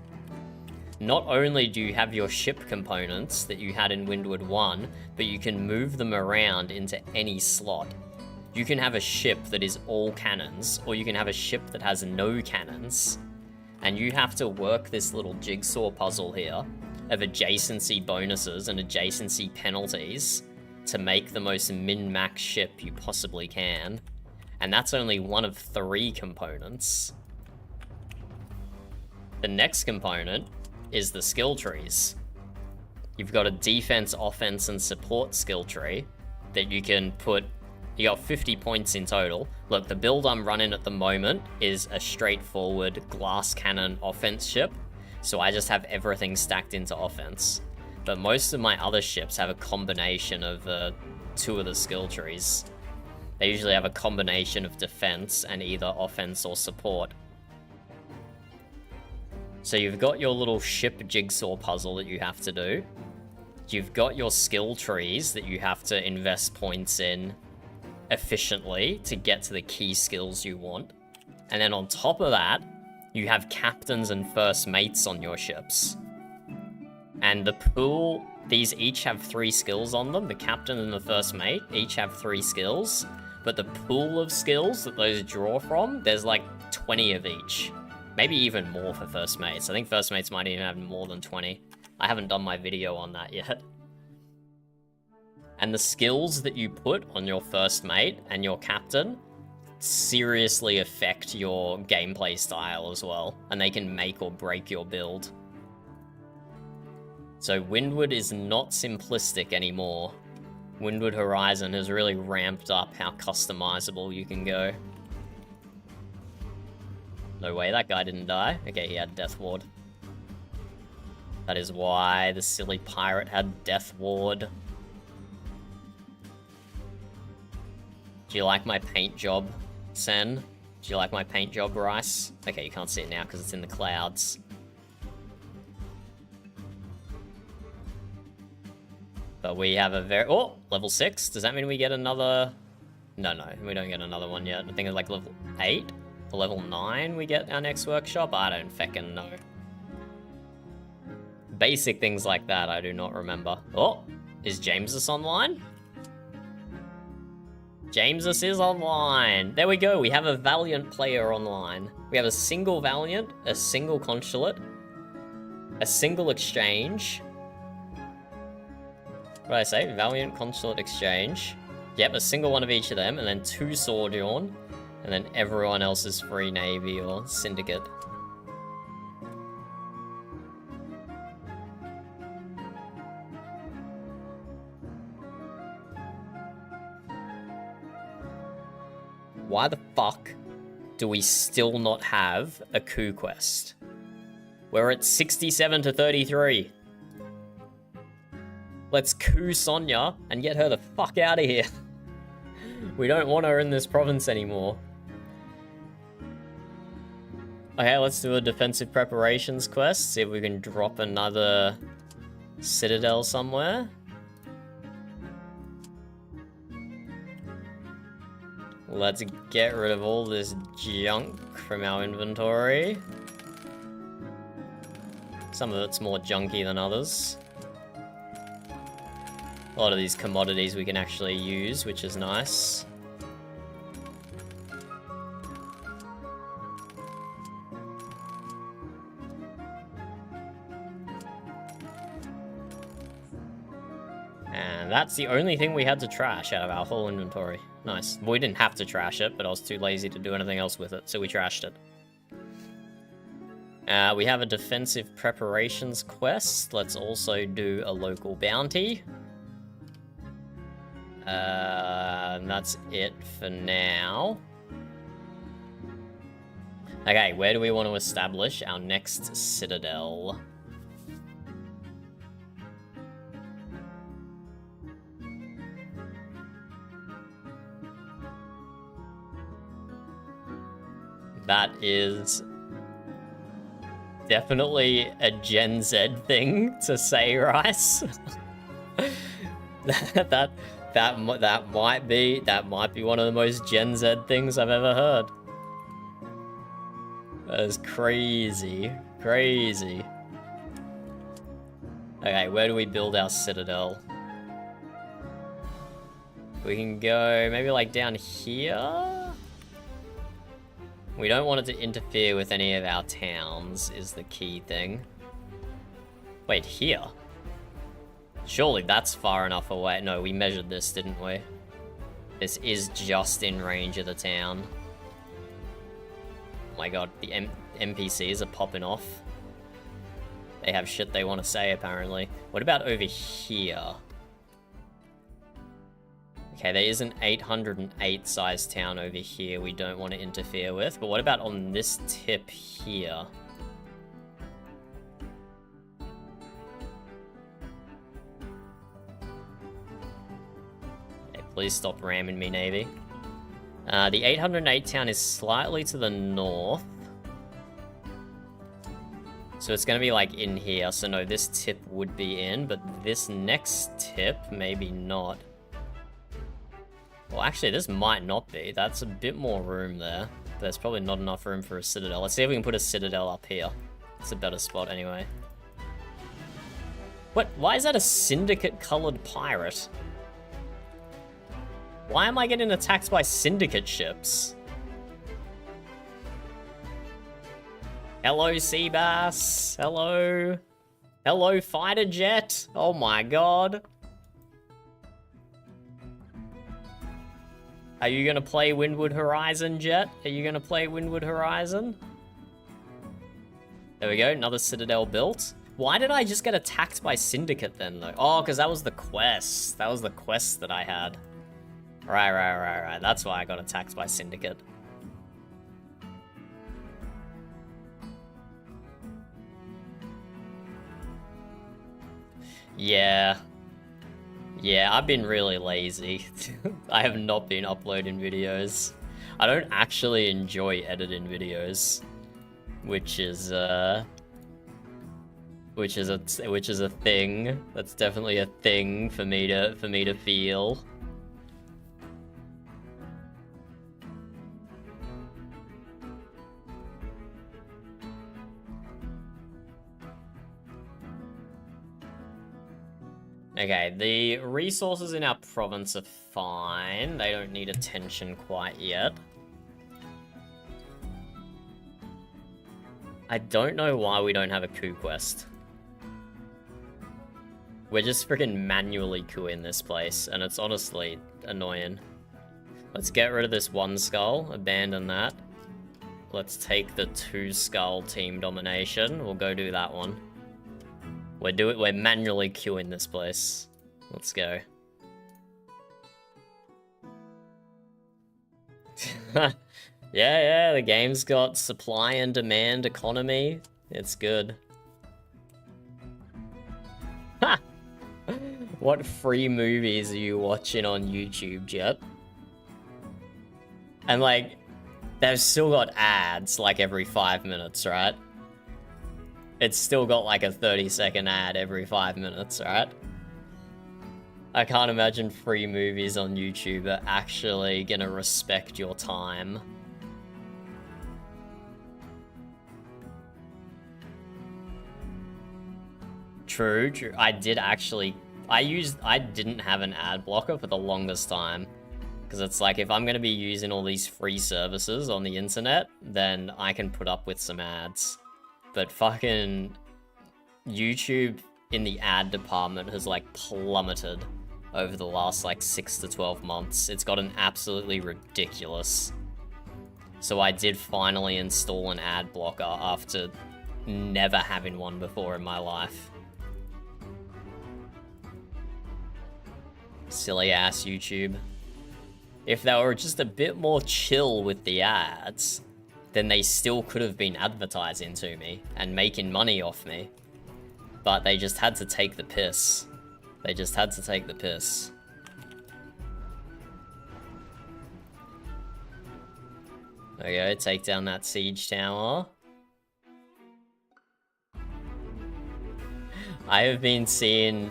Not only do you have your ship components that you had in Windward 1, but you can move them around into any slot. You can have a ship that is all cannons, or you can have a ship that has no cannons. And you have to work this little jigsaw puzzle here of adjacency bonuses and adjacency penalties to make the most min-max ship you possibly can. And that's only one of 3 components. The next component is the skill trees. You've got a defense, offense, and support skill tree that you can put. You got 50 points in total. Look, the build I'm running at the moment is a straightforward glass cannon offense ship, so I just have everything stacked into offense. But most of my other ships have a combination of 2 of the skill trees. They usually have a combination of defense and either offense or support. So you've got your little ship jigsaw puzzle that you have to do. You've got your skill trees that you have to invest points in efficiently to get to the key skills you want. And then on top of that, you have captains and first mates on your ships. And the pool, these each have 3 skills on them. The captain and the first mate each have 3 skills. But the pool of skills that those draw from, there's like 20 of each. Maybe even more for first mates. I think first mates might even have more than 20. I haven't done my video on that yet. And the skills that you put on your first mate and your captain seriously affect your gameplay style as well. And they can make or break your build. So Windward is not simplistic anymore. Windward Horizon has really ramped up how customizable you can go. No way, that guy didn't die. Okay, he had Death Ward. That is why the silly pirate had Death Ward. Do you like my paint job, Sen? Do you like my paint job, Rice? Okay, you can't see it now because it's in the clouds. But we have a very... Oh! Level 6? Does that mean we get another... No, we don't get another one yet. I think it's like level 8? Or level 9 we get our next workshop? I don't feckin' know. Basic things like that I do not remember. Oh! Is Jamesus online? Jamesus is online! There we go, we have a Valiant player online. We have a single Valiant, a single Consulate, a single Exchange. What did I say? Valiant, Consulate, Exchange. Yep, a single one of each of them, and then 2 Sojourn, and then everyone else is Free Navy or Syndicate. Why the fuck do we still not have a coup quest? We're at 67 to 33. Let's coup Sonya and get her the fuck out of here. We don't want her in this province anymore. Okay, let's do a defensive preparations quest. See if we can drop another citadel somewhere. Let's get rid of all this junk from our inventory. Some of it's more junky than others. A lot of these commodities we can actually use, which is nice. And that's the only thing we had to trash out of our whole inventory. Nice. We didn't have to trash it, but I was too lazy to do anything else with it, so we trashed it. We have a defensive preparations quest. Let's also do a local bounty. And that's it for now. Okay, where do we want to establish our next citadel? That is definitely a Gen Z thing to say, Rice. That might be one of the most Gen Z things I've ever heard. That is crazy. Crazy. Okay, where do we build our citadel? We can go maybe like down here? We don't want it to interfere with any of our towns, is the key thing. Wait, here? Surely that's far enough away. No, we measured this, didn't we? This is just in range of the town. Oh my god, the NPCs are popping off. They have shit they want to say, apparently. What about over here? Okay, there is an 808 size town over here we don't want to interfere with. But what about on this tip here? Okay, please stop ramming me, Navy. The 808 town is slightly to the north. So it's going to be like in here. So no, this tip would be in, but this next tip, maybe not. Well, actually, this might not be. That's a bit more room there. There's probably not enough room for a citadel. Let's see if we can put a citadel up here. It's a better spot anyway. What? Why is that a syndicate-colored pirate? Why am I getting attacked by syndicate ships? Hello, Seabass. Hello. Hello, fighter jet. Oh my god. Are you gonna play Windward Horizon, Jet? Are you gonna play Windward Horizon? There we go, another citadel built. Why did I just get attacked by Syndicate then, though? Oh, because that was the quest. That was the quest that I had. Right. That's why I got attacked by Syndicate. Yeah. Yeah, I've been really lazy. I have not been uploading videos. I don't actually enjoy editing videos, which is a thing. That's definitely a thing for me to feel. Okay, the resources in our province are fine. They don't need attention quite yet. I don't know why we don't have a coup quest. We're just freaking manually coups this place, and it's honestly annoying. Let's get rid of this one skull, abandon that. Let's take the 2 skull team domination. We'll go do that one. We're manually queuing this place. Let's go. Yeah, the game's got supply and demand economy. It's good. Ha! What free movies are you watching on YouTube, Jet? And like, they've still got ads like every 5 minutes, right? It's still got like a 30-second ad every 5 minutes, right? I can't imagine free movies on YouTube are actually gonna respect your time. True. I didn't have an ad blocker for the longest time. Because it's like, if I'm gonna be using all these free services on the internet, then I can put up with some ads. But fucking YouTube in the ad department has like plummeted over the last like 6 to 12 months. It's gotten absolutely ridiculous. So I did finally install an ad blocker after never having one before in my life. Silly ass YouTube. If they were just a bit more chill with the ads, then they still could have been advertising to me and making money off me. But they just had to take the piss. They just had to take the piss. There we go, take down that siege tower. I have been seeing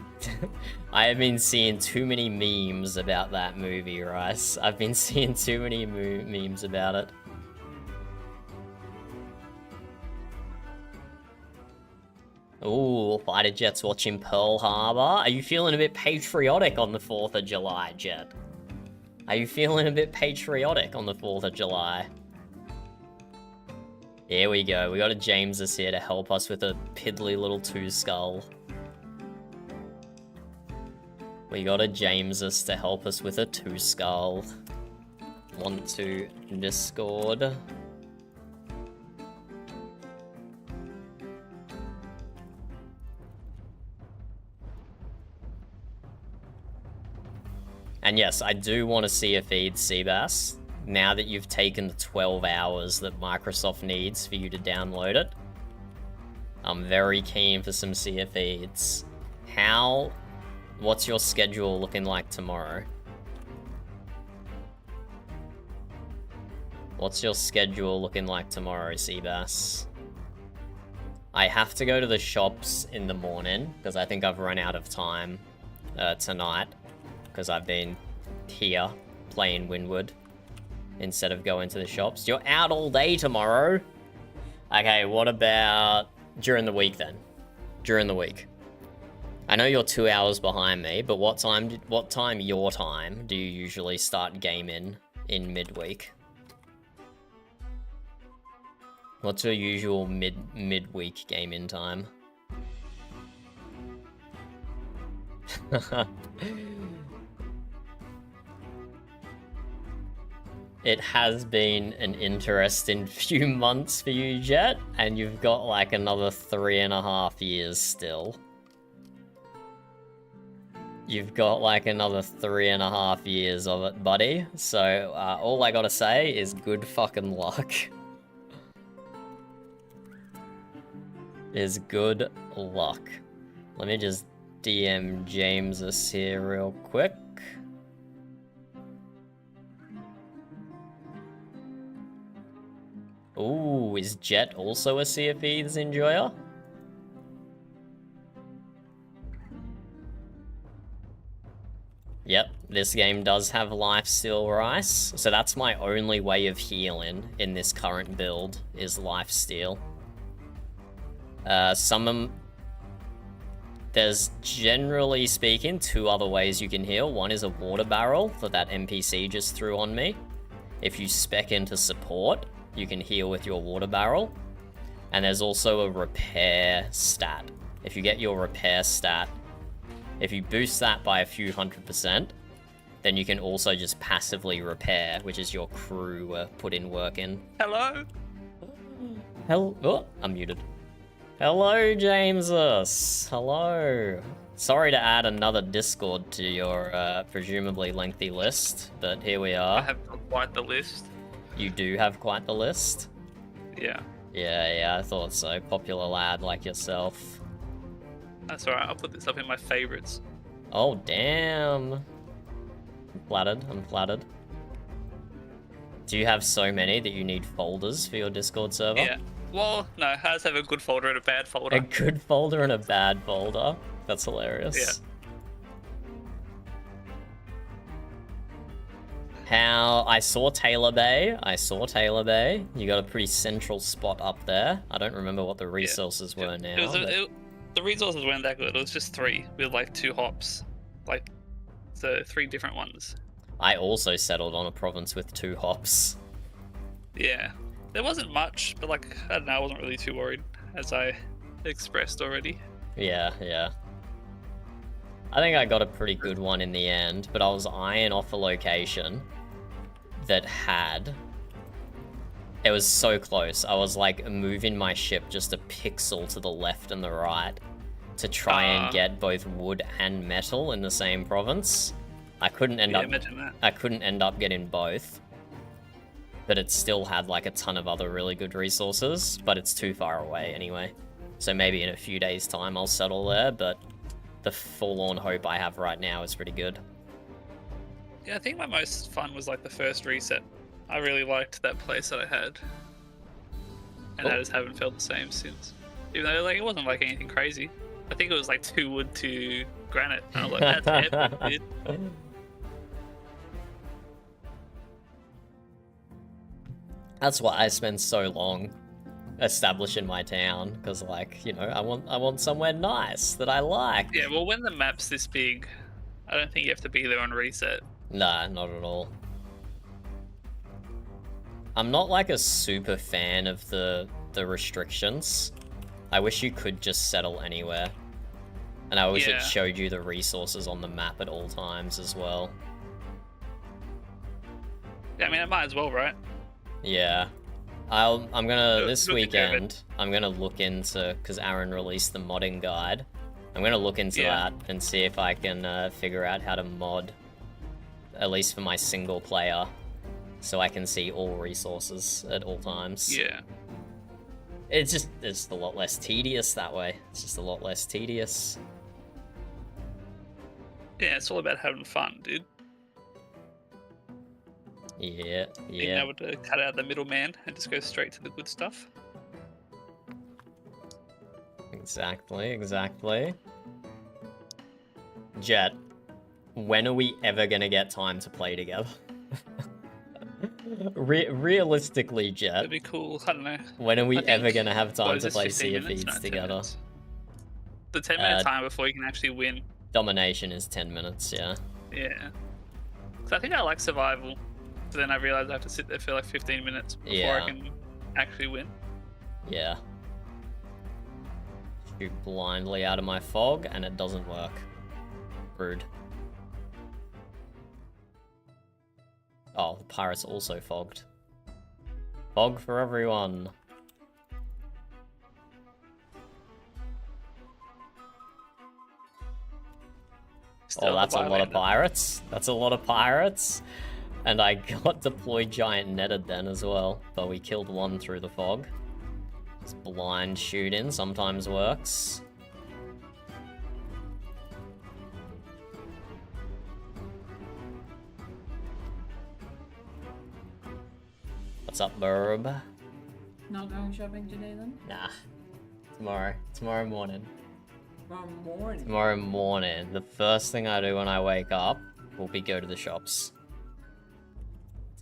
too many memes about that movie, Rice. I've been seeing too many memes about it. Ooh, fighter jets watching Pearl Harbor. Are you feeling a bit patriotic on the 4th of July, Jet? Are you feeling a bit patriotic on the 4th of July? Here we go. We got a Jameses here to help us with a piddly little 2 skull. We got a Jameses to help us with a 2 skull. Want to Discord. And yes, I do want to see a feed, Seabass. Now that you've taken the 12 hours that Microsoft needs for you to download it, I'm very keen for some Sea of Feeds. What's your schedule looking like tomorrow? What's your schedule looking like tomorrow, Seabass? I have to go to the shops in the morning, because I think I've run out of time tonight, because I've been here playing Windward instead of going to the shops. You're out all day tomorrow? Okay, what about during the week then? During the week. I know you're 2 hours behind me, but what time your time do you usually start gaming in midweek? What's your usual midweek gaming time? It has been an interesting few months for you, Jet, and you've got like another 3.5 years still. You've got like another 3.5 years of it, buddy. So all I gotta say is good fucking luck. Is good luck. Let me just DM James this here real quick. Ooh, is Jet also a Sea of Thieves enjoyer? Yep, this game does have lifesteal rice, so that's my only way of healing in this current build, is lifesteal. There's generally speaking 2 other ways you can heal. One is a water barrel that NPC just threw on me. If you spec into support, you can heal with your water barrel. And there's also a repair stat. If you get your repair stat, if you boost that by a few 100%, then you can also just passively repair, which is your crew put in work in. Hello? Oh, I'm muted. Hello, Jamesus. Hello. Sorry to add another Discord to your presumably lengthy list, but here we are. I have quite the list. You do have quite the list? Yeah. Yeah, I thought so. Popular lad like yourself. That's alright, I'll put this up in my favorites. Oh, damn. I'm flattered. Do you have so many that you need folders for your Discord server? Yeah. Well, no, I just have a good folder and a bad folder. A good folder and a bad folder? That's hilarious. Yeah. I saw Taylor Bay. You got a pretty central spot up there. I don't remember what the resources were now. The resources weren't that good. It was just 3 with like 2 hops. Like, so 3 different ones. I also settled on a province with 2 hops. Yeah. There wasn't much, but like, I don't know, I wasn't really too worried, as I expressed already. Yeah. I think I got a pretty good one in the end, but I was eyeing off a location that had... It was so close. I was like moving my ship just a pixel to the left and the right to try and get both wood and metal in the same province. I couldn't end up getting both. But it still had like a ton of other really good resources, but it's too far away anyway. So maybe in a few days' time I'll settle there, but the forlorn hope I have right now is pretty good. Yeah, I think my most fun was like the first reset. I really liked that place that I had. And I just haven't felt the same since. Even though like it wasn't like anything crazy. I think it was like 2 wood to granite. And I was like, that's epic, dude. That's why I spend so long establishing my town, because like, you know, I want somewhere nice that I like. Yeah, well when the map's this big, I don't think you have to be there on reset. Nah, not at all. I'm not like a super fan of the restrictions. I wish you could just settle anywhere. And I wish it showed you the resources on the map at all times as well. Yeah, I mean, it might as well, right? Yeah. I'm gonna, this weekend, I'm gonna look into, because Aaron released the modding guide. I'm gonna look into that and see if I can figure out how to mod, at least for my single player, so I can see all resources at all times. Yeah. It's a lot less tedious that way. It's just a lot less tedious. Yeah, it's all about having fun, dude. Yeah, Being yeah. able to cut out the middleman and just go straight to the good stuff. Exactly, exactly. Jet, when are we ever gonna get time to play together? Realistically, Jet, That'd be cool. I don't know. when are we I ever think- gonna have What time is to this, play 15 Sea of minutes? Thieves No, 10 together? minutes. The 10-minute Uh, time before you can actually win. Domination is 10 minutes, yeah. Yeah. Because I think I like survival. But then I realized I have to sit there for like 15 minutes before Yeah. I can actually win. Yeah. Shoot blindly out of my fog, and it doesn't work. Rude. Oh, the pirate's also fogged. Fog for everyone. Still Oh, that's a lot of Bylander. pirates. That's a lot of pirates. And I got deployed giant netted then as well, but we killed one through the fog. Just blind shooting sometimes works. What's up, Burb? Not going shopping today then? Nah. Tomorrow. Tomorrow morning. Tomorrow morning. Tomorrow morning. The first thing I do when I wake up will be go to the shops.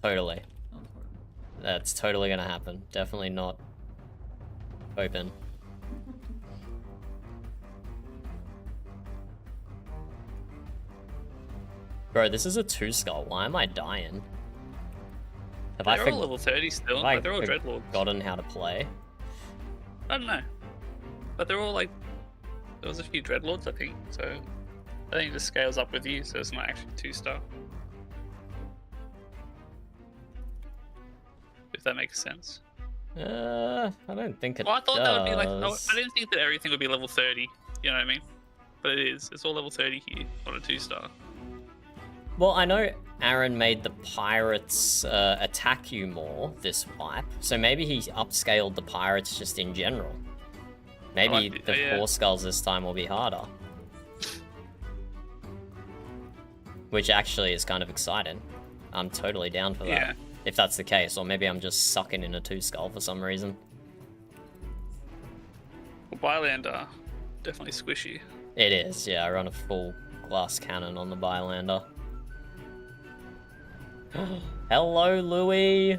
Totally. Sounds horrible. That's totally gonna happen. Definitely not open. Bro, this is a 2-skull. Why am I dying? Have They're I all level 30 still. have I Like, they're all dreadlords. forgotten how to play? I don't know. But they're all like. There was a few dreadlords, I think. So I think it just scales up with you, so it's not actually 2-star. If that makes sense. I don't think it Well, I thought does. that would be like. I didn't think that everything would be level 30. You know what I mean? But it is. It's all level 30 here on a 2-star. Well, I know Aaron made the pirates attack you more this wipe, so maybe he upscaled the pirates just in general. Maybe the yeah. 4 skulls this time will be harder. Which actually is kind of exciting. I'm totally down for that. Yeah. If that's the case, or maybe I'm just sucking in a 2-skull for some reason. Well, Bylander, definitely squishy. It is, yeah, I run a full glass cannon on the Bylander. Hello, Louis!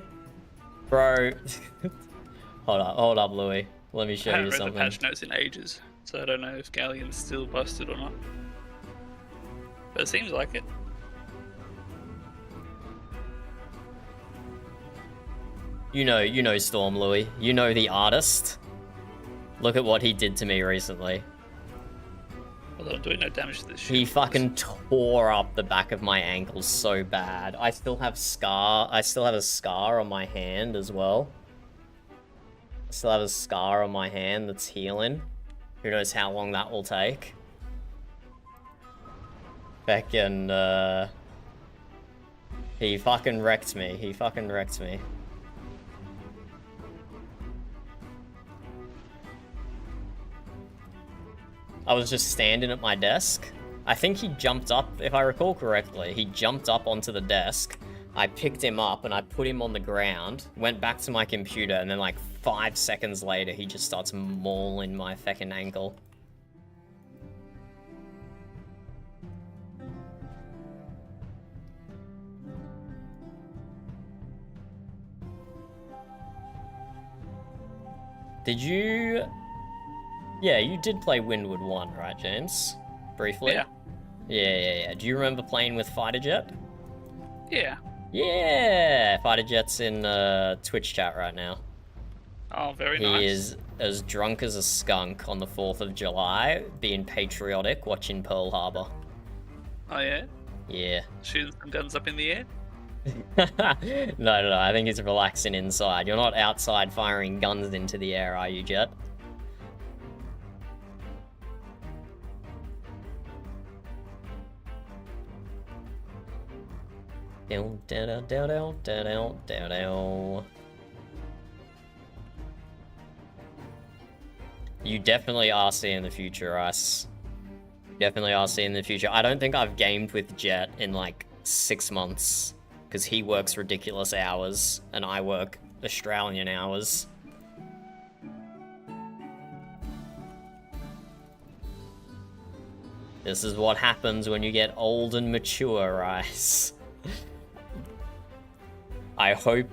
Bro. hold up, Louis. Let me show I haven't you read something. the patch notes in ages, so I don't know if Galleon's still busted or not. But it seems like it. You know Storm, Louis. You know the artist. Look at what he did to me recently. Although I'm doing no damage to this shit. He fucking tore up the back of my ankle so bad. I still have a scar on my hand as well. I still have a scar on my hand that's healing. Who knows how long that will take. Feckin', he fucking wrecked me. He fucking wrecked me. I was just standing at my desk. I think he jumped up, if I recall correctly, he jumped up onto the desk. I picked him up and I put him on the ground, went back to my computer, and then like 5 seconds later, he just starts mauling my feckin' ankle. Did you... Yeah, you did play Windward 1, right, James? Briefly? Yeah. Yeah. Do you remember playing with Fighter Jet? Yeah. Yeah! Fighter Jet's in Twitch chat right now. Oh, very He nice. is as drunk as a skunk on the 4th of July, being patriotic, watching Pearl Harbor. Oh, yeah? Yeah. Shooting some guns up in the air? No, I think he's relaxing inside. You're not outside firing guns into the air, are you, Jet? You definitely are seeing the future, Ice. Definitely are seeing the future. I don't think I've gamed with Jet in like 6 months because he works ridiculous hours and I work Australian hours. This is what happens when you get old and mature, Rice. I hope...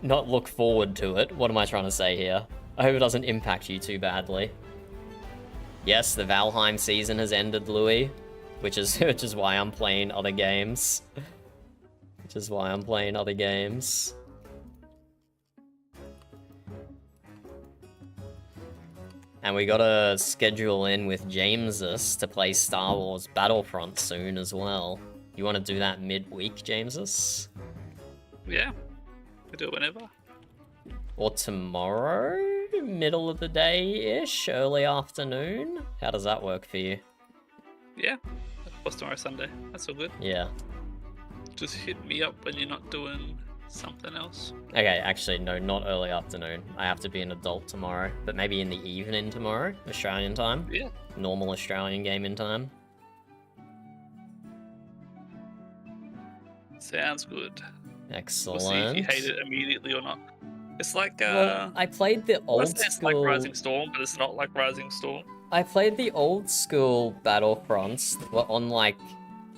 Not look forward to it. What am I trying to say here? I hope it doesn't impact you too badly. Yes, the Valheim season has ended, Louis. Which is why I'm playing other games. Which is why I'm playing other games. And we gotta schedule in with Jamesus to play Star Wars Battlefront soon as well. You wanna do that midweek, Jamesus? Yeah, we do it whenever. Or tomorrow? Middle of the day-ish? Early afternoon? How does that work for you? Yeah, of course tomorrow Sunday. That's all good. Yeah. Just hit me up when you're not doing something else. Okay, actually, no, not early afternoon. I have to be an adult tomorrow, but maybe in the evening tomorrow, Australian time. Yeah. Normal Australian gaming time. Sounds good. Excellent. We'll see if you hate it immediately or not. It's like Well, I played the old it's school. like Rising Storm, but it's not like Rising Storm. I played the old school Battlefronts that were on like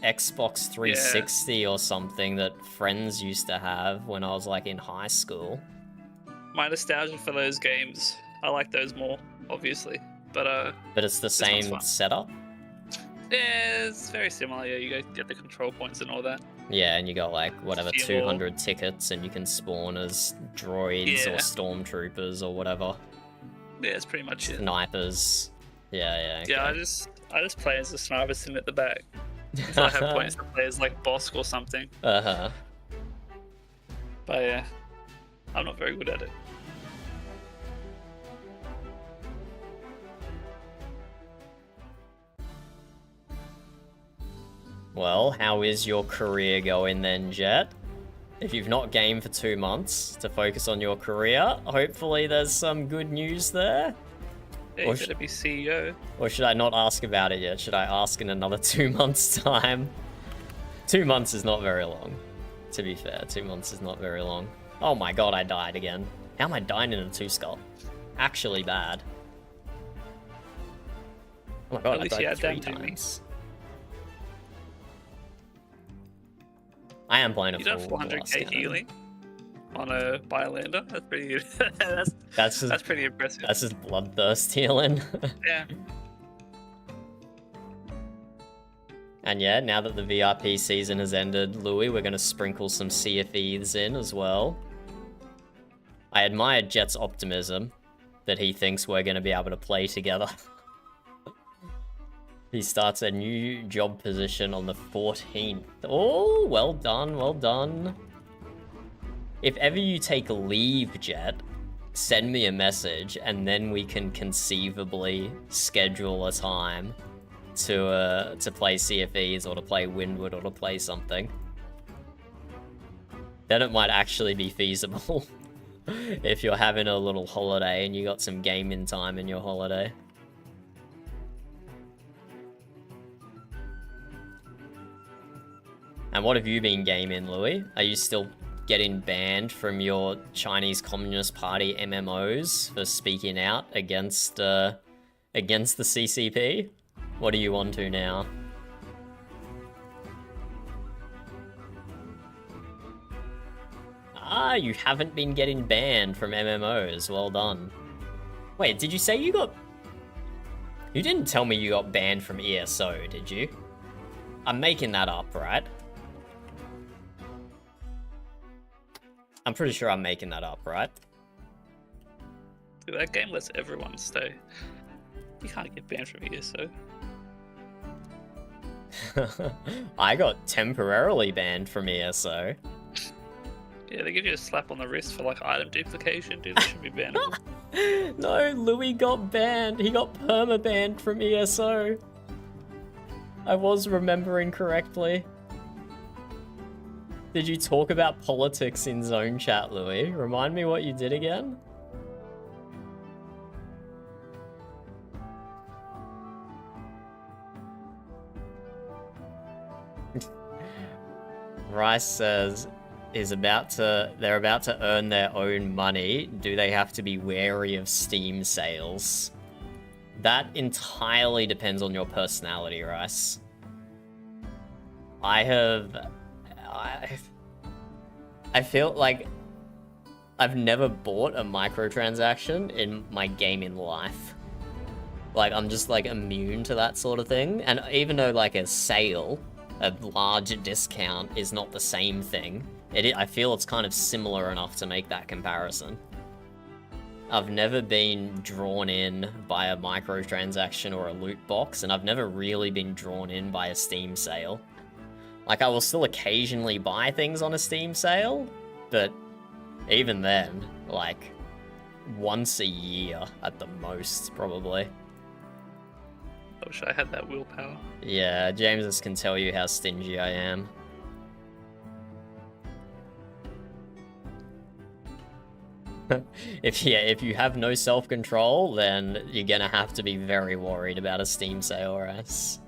Xbox 360 or something that friends used to have when I was like in high school. My nostalgia for those games, I like those more, obviously. But it's the one's same fun. setup. Yeah, it's very similar. Yeah, you go get the control points and all that. Yeah, and you got like whatever Few more. 200 tickets, and you can spawn as droids or Yeah. stormtroopers or whatever, Yeah, it's pretty much it. snipers. Yeah. Yeah, I okay. just play as a sniper sitting at the back. Until I have points to play as like Bosk or something. Uh-huh. But yeah, I'm not very good at it. Well, how is your career going then, Jet? If you've not gamed for 2 months to focus on your career, hopefully there's some good news there. Yeah, Or you gotta be CEO. Or should I not ask about it yet? Should I ask in another 2 months' time? 2 months is not very long. To be fair, 2 months is not very long. Oh my god, I died again. How am I dying in a 2-skull? Actually bad. Oh my god, At I least you died had 3 that, didn't you? times. I am playing a You done full 400k blast cannon. healing on a Biolander. That's pretty good. That's that's pretty impressive. That's just bloodthirst healing. Yeah. And yeah, now that the VRP season has ended, Louis, we're going to sprinkle some Sea of Thieves in as well. I admire Jet's optimism that he thinks we're going to be able to play together. He starts a new job position on the 14th. Oh, well done, well done. If ever you take leave, Jet, send me a message and then we can conceivably schedule a time to play Sea of Thieves or to play Windward or to play something. Then it might actually be feasible. If you're having a little holiday and you got some gaming time in your holiday. And what have you been gaming, Louis? Are you still getting banned from your Chinese Communist Party MMOs for speaking out against the CCP? What are you on to now? Ah, you haven't been getting banned from MMOs. Well done. Wait, did you say you got... You didn't tell me you got banned from ESO, did you? I'm making that up, right? I'm pretty sure I'm making that up, right? Dude, that game lets everyone stay. You can't get banned from ESO. I got temporarily banned from ESO. Yeah, they give you a slap on the wrist for like item duplication, dude. That should be bannable. No, Louis got banned. He got perma-banned from ESO. I was remembering correctly. Did you talk about politics in zone chat, Louis? Remind me what you did again? Rice says they're about to earn their own money. Do they have to be wary of Steam sales? That entirely depends on your personality, Rice. I feel like I've never bought a microtransaction in my gaming life. Like, I'm just, like, immune to that sort of thing. And even though, like, a sale, a large discount, is not the same thing, I feel it's kind of similar enough to make that comparison. I've never been drawn in by a microtransaction or a loot box, and I've never really been drawn in by a Steam sale. Like, I will still occasionally buy things on a Steam sale, but even then, like, once a year at the most, probably. I wish I had that willpower. Yeah, James can tell you how stingy I am. If you have no self-control, then you're gonna have to be very worried about a Steam sale, Rice.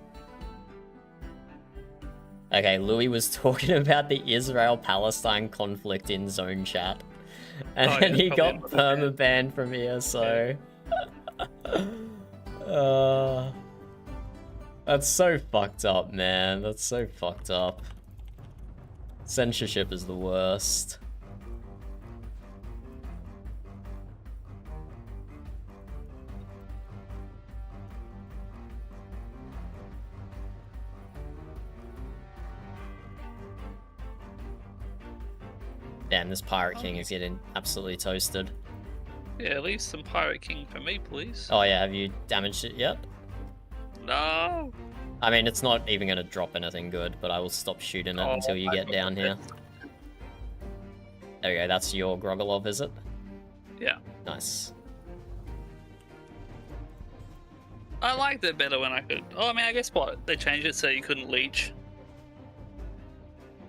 Okay, Louis was talking about the Israel-Palestine conflict in zone chat. And then he got perma-banned from here, so... That's so fucked up, man. That's so fucked up. Censorship is the worst. Damn, this Pirate King is getting absolutely toasted. Yeah, leave some Pirate King for me, please. Oh yeah, have you damaged it yet? No! I mean, it's not even going to drop anything good, but I will stop shooting it until you get down here. There we go, that's your Grogolov, is it? Yeah. Nice. I liked it better when I could... Oh, I mean, I guess what? They changed it so you couldn't leech.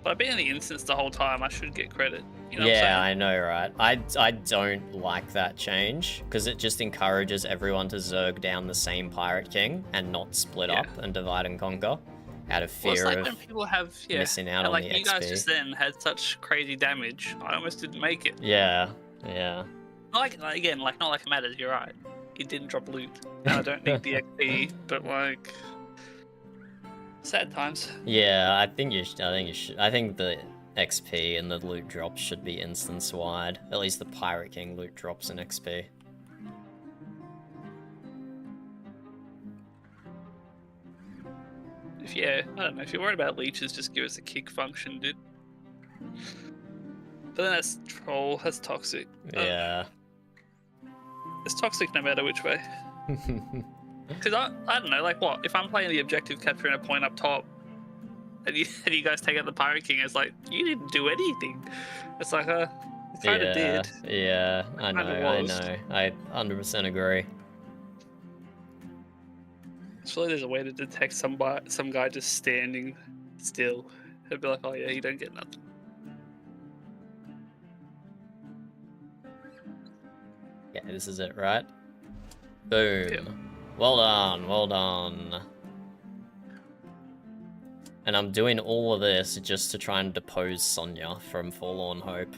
But I've been in the instance the whole time, I should get credit. You know Yeah, I know, right? I don't like that change, because it just encourages everyone to zerg down the same Pirate King and not split up and divide and conquer, out of fear it's like of when people have, missing out on like the you XP. guys just then had such crazy damage, I almost didn't make it. Yeah, yeah. Not like it matters, you're right. It didn't drop loot, and I don't need the XP, but like... Sad times. Yeah, I think you should. I think the XP and the loot drops should be instance wide. At least the Pirate King loot drops in XP. I don't know, if you're worried about leeches, just give us a kick function, dude. But then that's troll, that's toxic. Yeah. It's toxic no matter which way. Because I don't know, like what? If I'm playing the objective capturing a point up top, and you guys take out the Pirate King, it's like, you didn't do anything. It's like, you kind of did. Yeah, I know. I 100% agree. Surely there's a way to detect some guy just standing still. It'd be like, oh yeah, you don't get nothing. Yeah, this is it, right? Boom. Yep. Well done, well done. And I'm doing all of this just to try and depose Sonya from Forlorn Hope,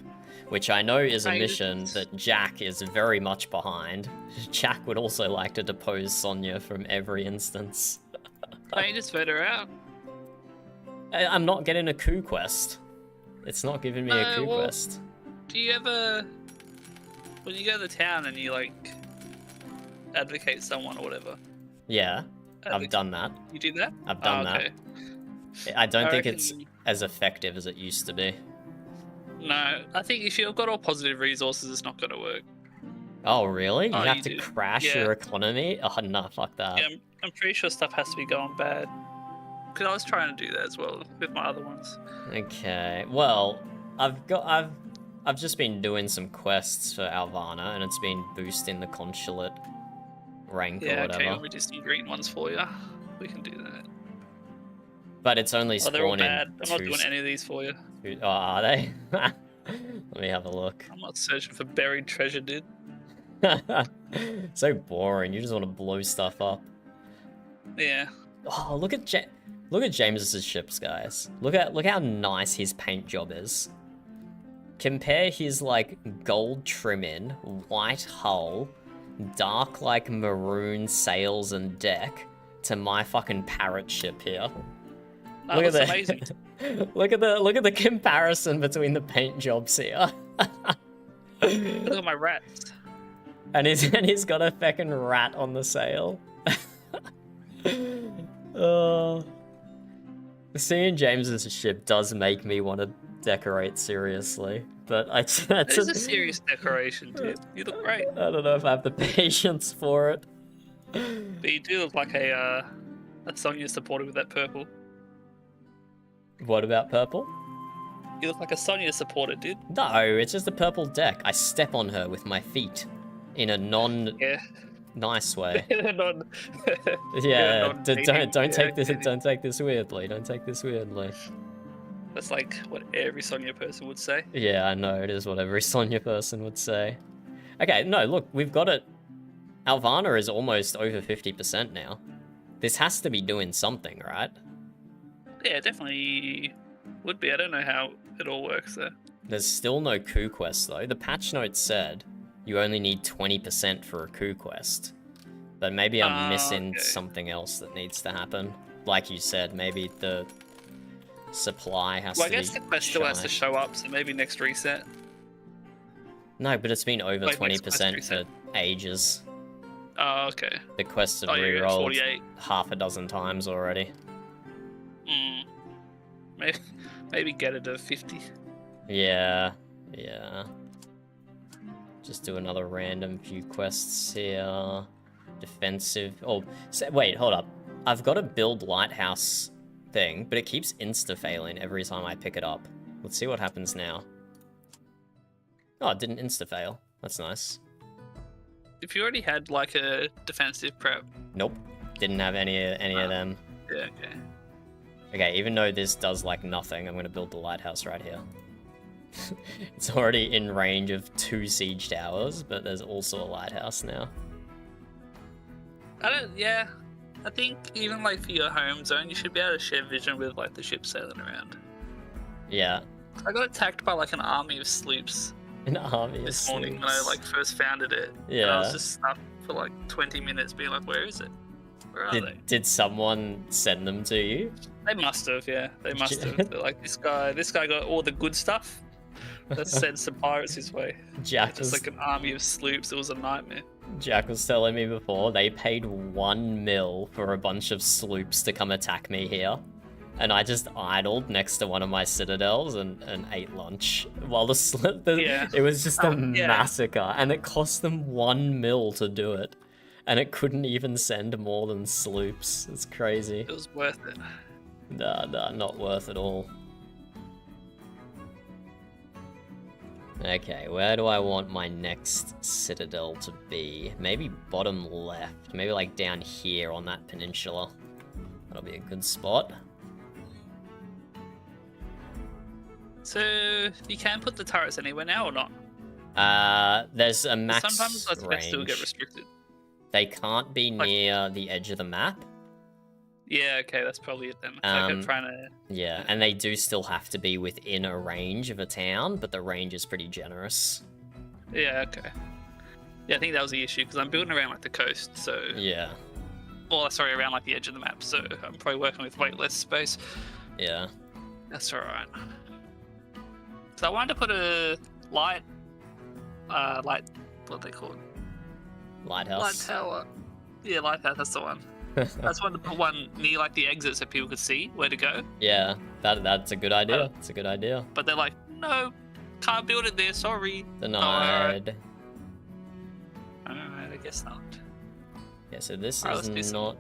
which I know is a mission that Jack is very much behind. Jack would also like to depose Sonya from every instance. Can't you just vote her out? I'm not getting a coup quest. It's not giving me a coup quest. Do you ever, when you go to the town and you like advocate someone or whatever? Yeah, I've done that. You do that? I've done that. I don't think it's as effective as it used to be. No, I think if you've got all positive resources, it's not going to work. Oh, really? You have to do. crash your economy? Oh, no, fuck that. Yeah, I'm pretty sure stuff has to be going bad. Because I was trying to do that as well with my other ones. Okay, well, I've just been doing some quests for Alvana, and it's been boosting the consulate rank or whatever. Yeah, okay, we do some green ones for you. We can do that. But it's only spawning. They're all bad. I'm not doing any of these for you. Oh, are they? Let me have a look. I'm not searching for buried treasure, dude. So boring. You just want to blow stuff up. Yeah. Oh, look at Look at James's ships, guys. Look how nice his paint job is. Compare his like gold trim-in, white hull, dark like maroon sails and deck to my fucking parrot ship here. That was amazing. look at the comparison between the paint jobs here. Look at my rats. And he's got a fucking rat on the sail. Seeing James's ship does make me want to decorate seriously, but It's a serious decoration, dude. You look great. I don't know if I have the patience for it. But you do look like a Sonya supporter with that purple. What about purple? You look like a Sonya supporter, dude. No, it's just a purple deck. I step on her with my feet in a Yeah. nice way. Non- Yeah, don't non-dating. take this. Don't take this weirdly. Don't take this weirdly. That's like what every Sonya person would say. Yeah, I know it is what every Sonya person would say. Okay, no, look, we've got it. Alvana is almost over 50% now. This has to be doing something, right? Yeah, definitely would be. I don't know how it all works though. There's still no coup quest though. The patch notes said you only need 20% for a coup quest. But maybe I'm missing okay. something else that needs to happen. Like you said, maybe the supply has Well, I to be guess the quest still has to shy. show up, so maybe next reset. No, but it's been over Like next quest 20% for reset. ages. Oh, okay. The quests have Oh, you're at re-rolled 48. half a dozen times already. Maybe get it to 50. Yeah. Just do another random few quests here. Defensive. Oh, wait, hold up. I've got a build lighthouse thing, but it keeps insta-failing every time I pick it up. Let's see what happens now. Oh, it didn't insta-fail. That's nice. If you already had like a defensive prep. Nope. Didn't have any of them. Yeah, okay. Okay, even though this does like nothing, I'm gonna build the lighthouse right here. It's already in range of 2 siege towers, but there's also a lighthouse now. I think even like for your home zone, you should be able to share vision with like the ship sailing around. Yeah, I got attacked by like an army of sloops an army of this morning when I sloops. like first founded it. And I Yeah. was just stuck for like 20 minutes being like, where is it? Where are they? Did someone send them to you? They must have, yeah. They must have. They're like, this guy got all the good stuff. Let's send some pirates his way. Jack Just was, like an army of sloops. It was a nightmare. Jack was telling me before, they paid 1 mil for a bunch of sloops to come attack me here. And I just idled next to one of my citadels and ate lunch. While Yeah. it was just a Yeah. massacre. And it cost them 1 mil to do it. And it couldn't even send more than sloops. It's crazy. It was worth it. Nah, not worth it all. Okay, where do I want my next citadel to be? Maybe bottom left. Maybe like down here on that peninsula. That'll be a good spot. So, you can put the turrets anywhere now or not? There's a max Sometimes those events still get range. restricted. They can't be Like- near the edge of the map. Yeah, okay, that's probably it then. It's like I'm trying to... Yeah, and they do still have to be within a range of a town, but the range is pretty generous. Yeah, okay. Yeah, I think that was the issue, because I'm building around like the coast, so... Yeah, Or, sorry, around like the edge of the map, so I'm probably working with way less space. yeah. That's alright. So I wanted to put a light, what are they called? Light Lighthouse. tower. Yeah, lighthouse, that's the one. I just wanted to put one near like the exit so people could see where to go. Yeah, that's a good idea. It's a good idea. But they're like, no, can't build it there, sorry. Denied. Alright, I guess not. Yeah, so this Alright, let's do is some. not...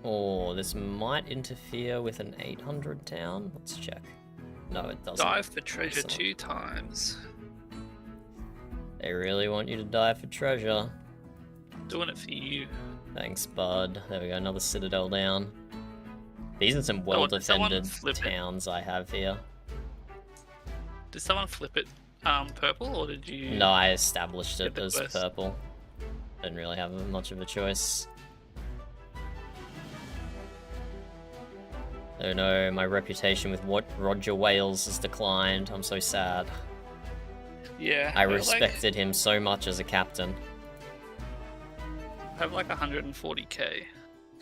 Oh, this might interfere with an 800 town. Let's check. No, it doesn't. Dive for treasure Excellent. 2 times. They really want you to die for treasure. Doing it for you. Thanks, bud. There we go, another citadel down. These are some Oh, did someone well-defended flip it? towns I have here. Did someone flip it purple or did you? No, I established it Get the as quest. purple. Didn't really have much of a choice. Oh no, my reputation with Roger Wales has declined. I'm so sad. Yeah. I but, respected him so much as a captain. I have like 140k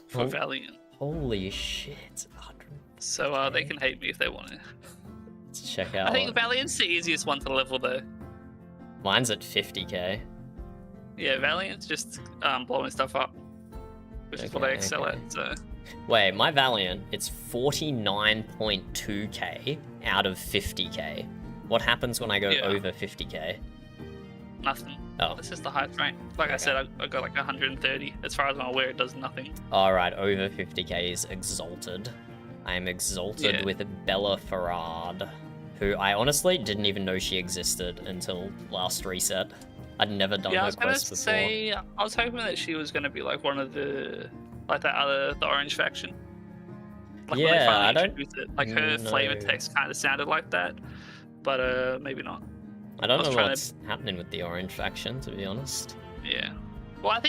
for Oh. Valiant. Holy shit. 100. So they can hate me if they want to. Let's check out. I think Valiant's the easiest one to level though. Mine's at 50k. Yeah, Valiant's just blowing stuff up. Which is what I Okay, excel okay. at, so Wait, my Valiant, it's 49.2k out of 50k. What happens when I go Yeah. over 50k? nothing. Oh, That's just the highest rank. Like I said, I got like 130. As far as I'm aware, it does nothing. alright, over 50k is Exalted. I am Exalted Yeah. with Bella Farad, who I honestly didn't even know she existed until last reset. I'd never done Yeah, I her was gonna quest before. say, I was hoping that she was gonna be like one of the, like the orange faction. Like when they Yeah, finally I don't introduced it, like her flavor know. text kind of sounded like that, but maybe not. I don't I was know trying what's happening with the Orange faction, to be honest. Yeah. Well,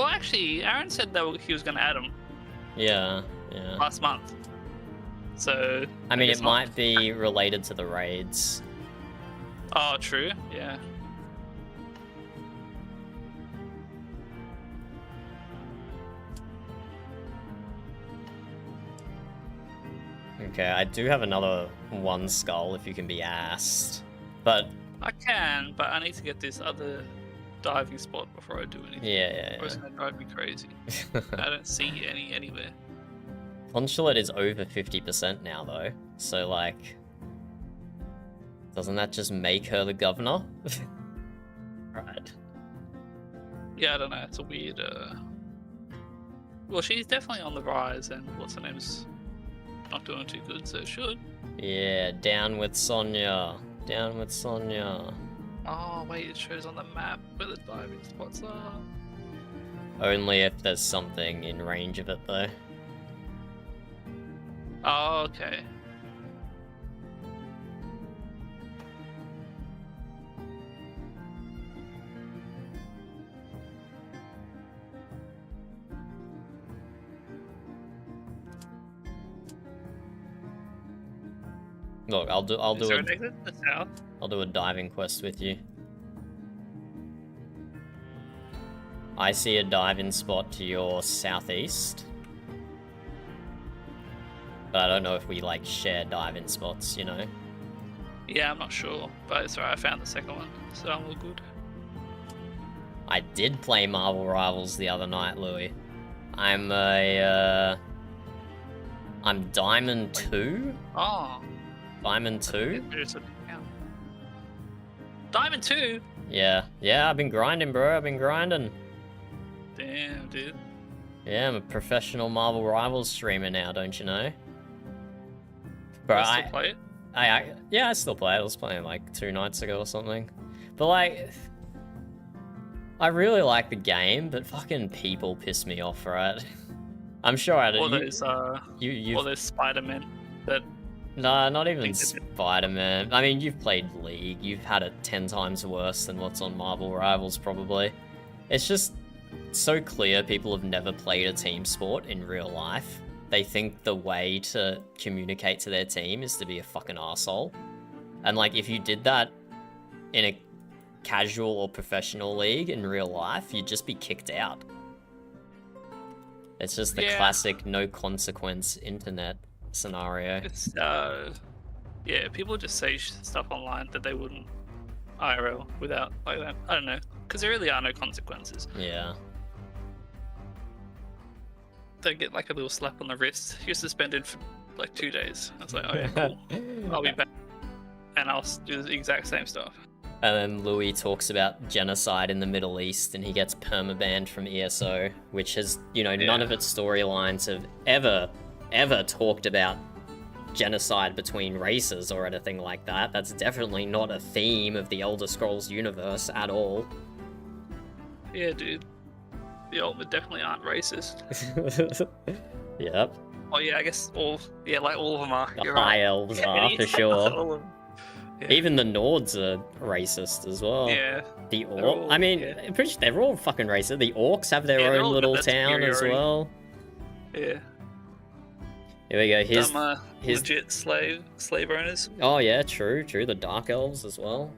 actually, Aaron said that he was gonna add them Yeah. last month. So. I mean, guess it not. might be related to the raids. Oh, true. Yeah. Okay, I do have another one skull if you can be asked. But, I can, but I need to get this other diving spot before I do anything. yeah. Or it's gonna drive me crazy. I don't see any anywhere. Consulate is over 50% now, though. So, like, doesn't that just make her the governor? Right. Yeah, I don't know. It's a weird. Well, she's definitely on the rise, and what's her name's not doing too good, so it should. Yeah, down with Sonya. Down with Sonya. Oh wait, it shows on the map where the diving spots are. Only if there's something in range of it, though. Oh, okay. Look, I'll do Is there a an exit to the south? I'll do a diving quest with you. I see a diving spot to your southeast. But I don't know if we like share diving spots, you know? Yeah, I'm not sure, but it's alright. I found the second one, so I'm all good. I did play Marvel Rivals the other night, Louis. I'm Diamond 2? Oh, Diamond 2? there's a count. Diamond 2. Yeah, I've been grinding, bro. I've been grinding. Damn, dude. Yeah, I'm a professional Marvel Rivals streamer now, don't you know? Bro, I still play it. I still play it. I was playing like 2 nights ago or something. But like, I really like the game, but fucking people piss me off, right? I'm sure I Or don't. those You or those Spider-Man that. Nah, not even think that- Spider-Man. I mean, you've played League. You've had it 10 times worse than what's on Marvel Rivals, probably. It's just so clear people have never played a team sport in real life. They think the way to communicate to their team is to be a fucking arsehole. And like, if you did that in a casual or professional league in real life, you'd just be kicked out. It's just the Yeah. classic no consequence internet scenario. It's yeah, people just say stuff online that they wouldn't IRL without like that. I don't know, because there really are no consequences. Yeah. They get like a little slap on the wrist. You're suspended for like 2 days. I was like, oh yeah, cool. I'll be back, and I'll do the exact same stuff. And then Louis talks about genocide in the Middle East, and he gets permabanned from ESO, which has, you know, none of its storylines have ever talked about genocide between races or anything like that. That's definitely not a theme of the Elder Scrolls universe at all. Yeah, dude. The Ultimate definitely aren't racist. Yep. Oh yeah, I guess all of them are. The You're High right. Elves are, Yeah, for sure. all of them. Yeah. Even the Nords are racist as well. Yeah. The They're Orc. all- I mean, yeah. I'm pretty sure they're all fucking racist. The Orcs have their Yeah, they're own all little got that town as superiority. well. Yeah. Here we go. Here's Some here's legit slave owners. oh yeah, true. The dark elves as well.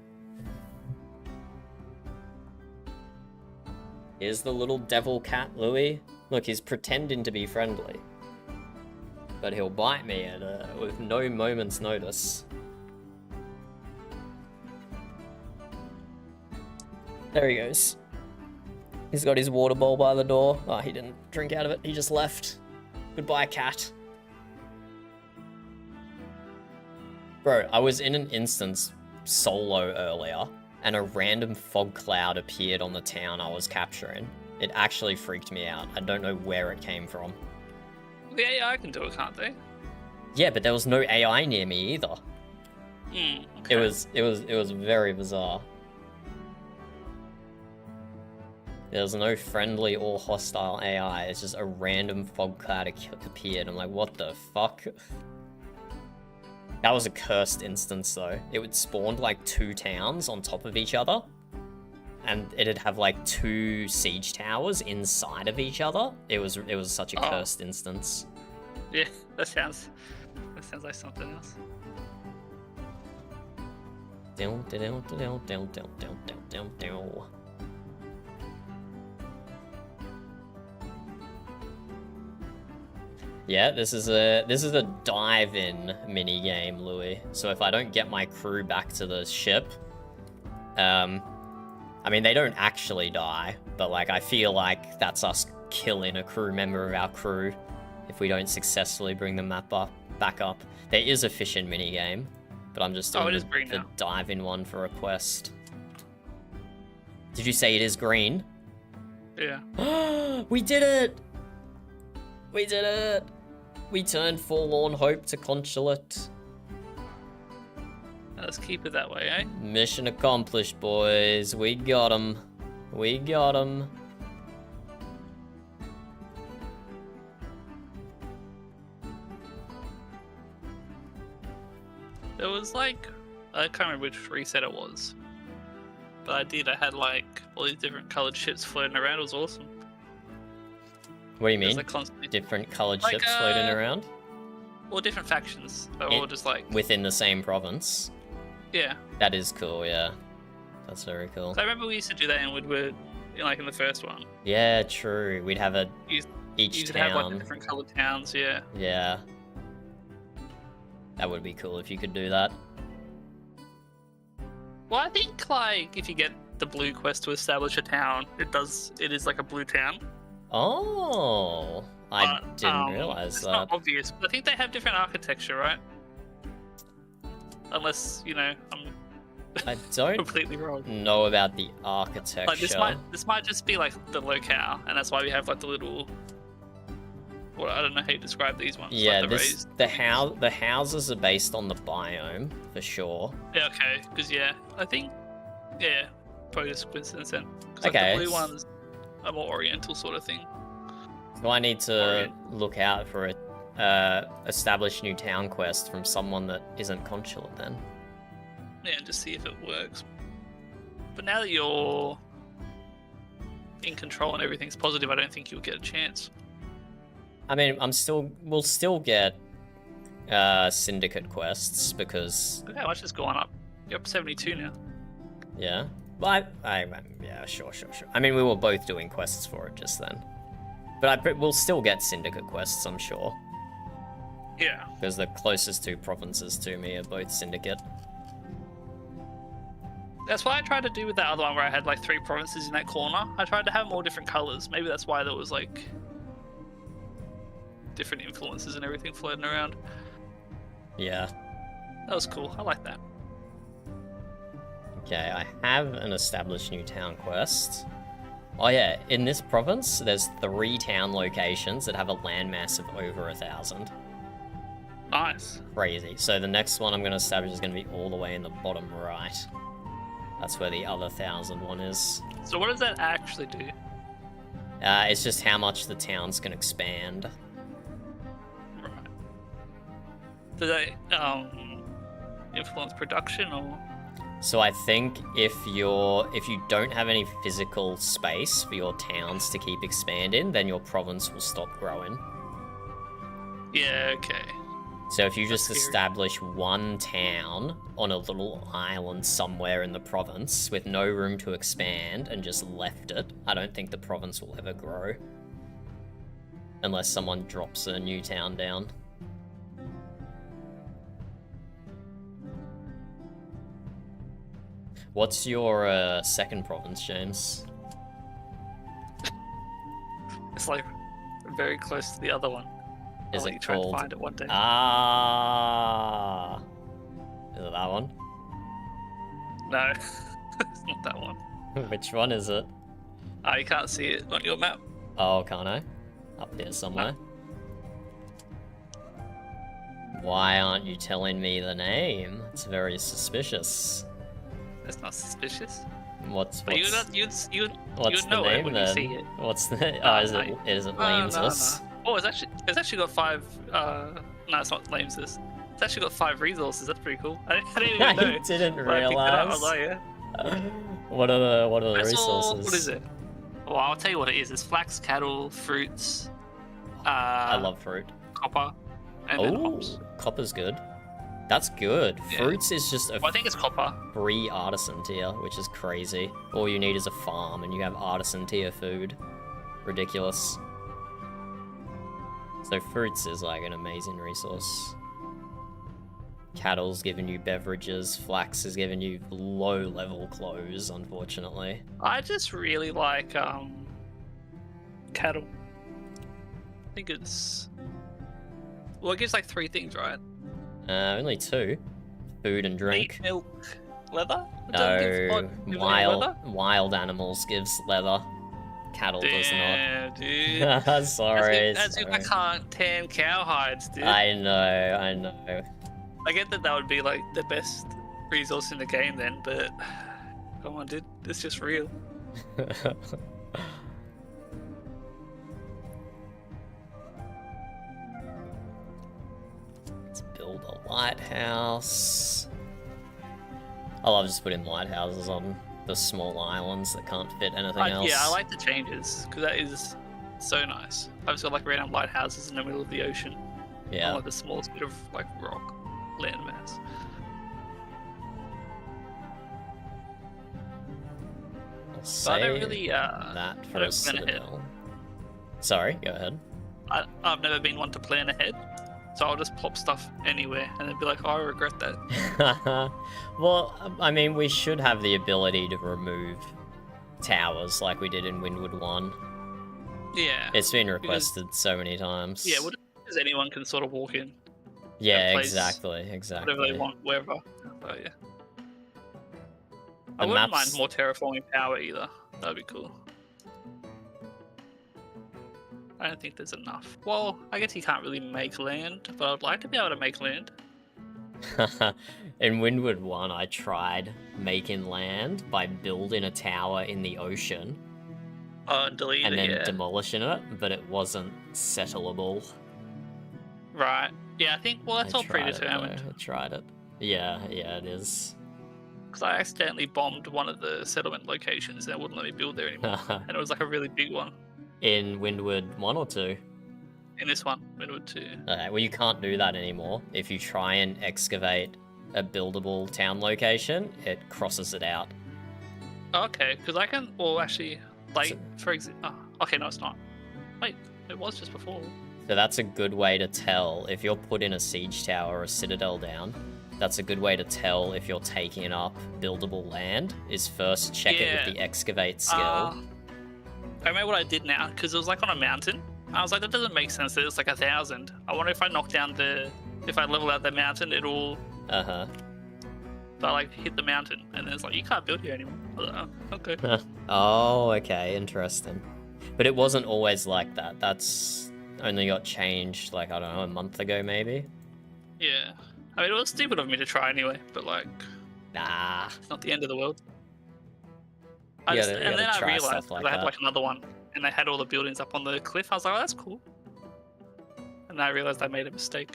Here's the little devil cat, Louis. Look, he's pretending to be friendly, but he'll bite me with no moment's notice. There he goes. He's got his water bowl by the door. Oh, he didn't drink out of it. He just left. Goodbye, cat. Bro, I was in an instance solo earlier, and a random fog cloud appeared on the town I was capturing. It actually freaked me out. I don't know where it came from. The AI can do it, can't they? Yeah, but there was no AI near me either. Okay. It was very bizarre. There was no friendly or hostile AI. It's just a random fog cloud appeared. I'm like, what the fuck? That was a cursed instance though. It would spawn like 2 towns on top of each other, and it'd have like 2 siege towers inside of each other. It was such a cursed instance. Yeah, that sounds like something else. Down, down, down, down, down, down, down, down. Yeah, this is a dive-in mini game, Louis. So if I don't get my crew back to the ship, I mean they don't actually die, but like I feel like that's us killing a crew member of our crew if we don't successfully bring the map back up. There is a fishing mini game, but I'm just doing the dive-in one for a quest. Did you say it is green? Yeah. We did it! We did it! We turned forlorn hope to consulate. Let's keep it that way, eh? Mission accomplished, boys. We got him. We got him. There was like, I can't remember which reset it was, but I had like all these different colored ships floating around. It was awesome. What do you mean? Like constantly Different colored like, ships floating around? all different factions. They're all just like within the same province? Yeah. That is cool, yeah. That's very cool. So I remember we used to do that in Windward, in the first one. Yeah, true. We'd have each You'd town. have like different colored towns, yeah. Yeah. That would be cool if you could do that. Well, I think like if you get the blue quest to establish a town, it is like a blue town. Oh, I didn't realize it's that. not obvious, but I think they have different architecture, right? Unless, I'm I don't completely wrong. know about the architecture. Like this might just be like the locale, and that's why we have like the little. Well, I don't know how you describe these ones. Yeah, like the houses are based on the biome for sure. Yeah, okay, because I think probably just coincidence then. 'Cause, Okay, the blue ones are more oriental sort of thing. So I need to look out for a establish new town quest from someone that isn't consulate then. Yeah, and just see if it works. But now that you're in control and everything's positive, I don't think you'll get a chance. I mean, we'll still get syndicate quests because Look how much has gone up. You're up 72 now. yeah. Well, yeah, sure. I mean, we were both doing quests for it just then, but we'll still get syndicate quests, I'm sure, Yeah. because the closest 2 provinces to me are both syndicate. That's why I tried to do with that other one where I had like 3 provinces in that corner. I tried to have more different colors. Maybe that's why there was like different influences and everything floating around. Yeah. That was cool. I like that. Okay, I have an established new town quest. Oh yeah, in this province, there's 3 town locations that have a landmass of over 1,000. Nice. Crazy. So the next one I'm going to establish is going to be all the way in the bottom right. That's where the other 1,000 one is. So what does that actually do? It's just how much the towns can expand. Right. Do they influence production or? So I think if you don't have any physical space for your towns to keep expanding, then your province will stop growing. Yeah, okay. So if you just That's scary. establish one town on a little island somewhere in the province with no room to expand and just left it, I don't think the province will ever grow. Unless someone drops a new town down. What's your second province, James? It's like very close to the other one. Is I'll let it you try and called? find it one day. Ah, is it that one? No, it's not that one. Which one is it? You can't see it on your map. Oh, can't I? Up here somewhere. Why aren't you telling me the name? It's very suspicious. That's not suspicious. What's But the you'd know it name when then? you see it. What's the? No, Oh, is no, it no, Lamesus? no. Oh, it's actually got 5. No, it's not Lamesus. It's actually got 5 resources. That's pretty cool. I didn't even know. I didn't When I picked it up, I realize. was like, yeah. What are the That's all- resources? What is it? Well, I'll tell you what it is. It's flax, cattle, fruits. I love fruit. Copper, and then Oh, hops. copper's good. That's good. Yeah. Fruits is just a Well, I think it's copper. free artisan tier, which is crazy. All you need is a farm and you have artisan tier food. Ridiculous. So fruits is like an amazing resource. Cattle's giving you beverages, flax is giving you low level clothes, unfortunately. I just really like cattle. I think it's well, it gives like 3 things, right? Only 2. Food and drink. Meat, milk, leather. It doesn't give, like, give any leather? Wild animals gives leather. Cattle Damn, dude. does not. Sorry. As if I can't tan cow hides, dude. I know. I get that would be like the best resource in the game then, but come on, dude, it's just real. Let's build a lighthouse. I love just putting lighthouses on the small islands that can't fit anything else. Yeah, I like the changes because that is so nice. I've just got like random lighthouses in the middle of the ocean. Yeah. On like the smallest bit of like rock landmass. I'll But I say don't really that for I a don't plan ahead. citadel. Sorry, go ahead. I've never been one to plan ahead, so I'll just plop stuff anywhere and then be like, oh, I regret that. Well, I mean, we should have the ability to remove towers like we did in Windward 1. Yeah. It's been requested so many times. Yeah, because anyone can sort of walk in. Yeah, place exactly. Whatever they want, wherever. So yeah. I The wouldn't maps- mind more terraforming power either. That'd be cool. I don't think there's enough. Well, I guess you can't really make land, but I'd like to be able to make land. In Windward 1, I tried making land by building a tower in the ocean Delete and it, then yeah. demolishing it, but it wasn't settleable. Right. Yeah, I think, well, that's all predetermined. I tried it. Yeah, it is. Because I accidentally bombed one of the settlement locations and it wouldn't let me build there anymore. And it was like a really big one. In Windward 1 or 2? In this one, Windward 2. Well, you can't do that anymore. If you try and excavate a buildable town location, it crosses it out. Okay, because I can, well, actually, like, for example, okay, no, it's not. Wait, it was just before. So that's a good way to tell if you're putting a siege tower or a citadel down. That's a good way to tell if you're taking up buildable land, is first check it with the excavate skill. I remember what I did now, because it was like on a mountain. I was like, that doesn't make sense, it's like 1,000. I wonder if I knock down if I level out the mountain, it'll... Uh-huh. So I like hit the mountain, and then it's like, you can't build here anymore. I was like, oh, okay. Oh, okay, interesting. But it wasn't always like that. That's only got changed, like, I don't know, a month ago maybe? Yeah. I mean, it was stupid of me to try anyway, but like, Nah. it's not the end of the world. You And gotta then I try realized, stuff like because I had that. like another one, and they had all the buildings up on the cliff. I was like, oh, that's cool. And then I realized I made a mistake.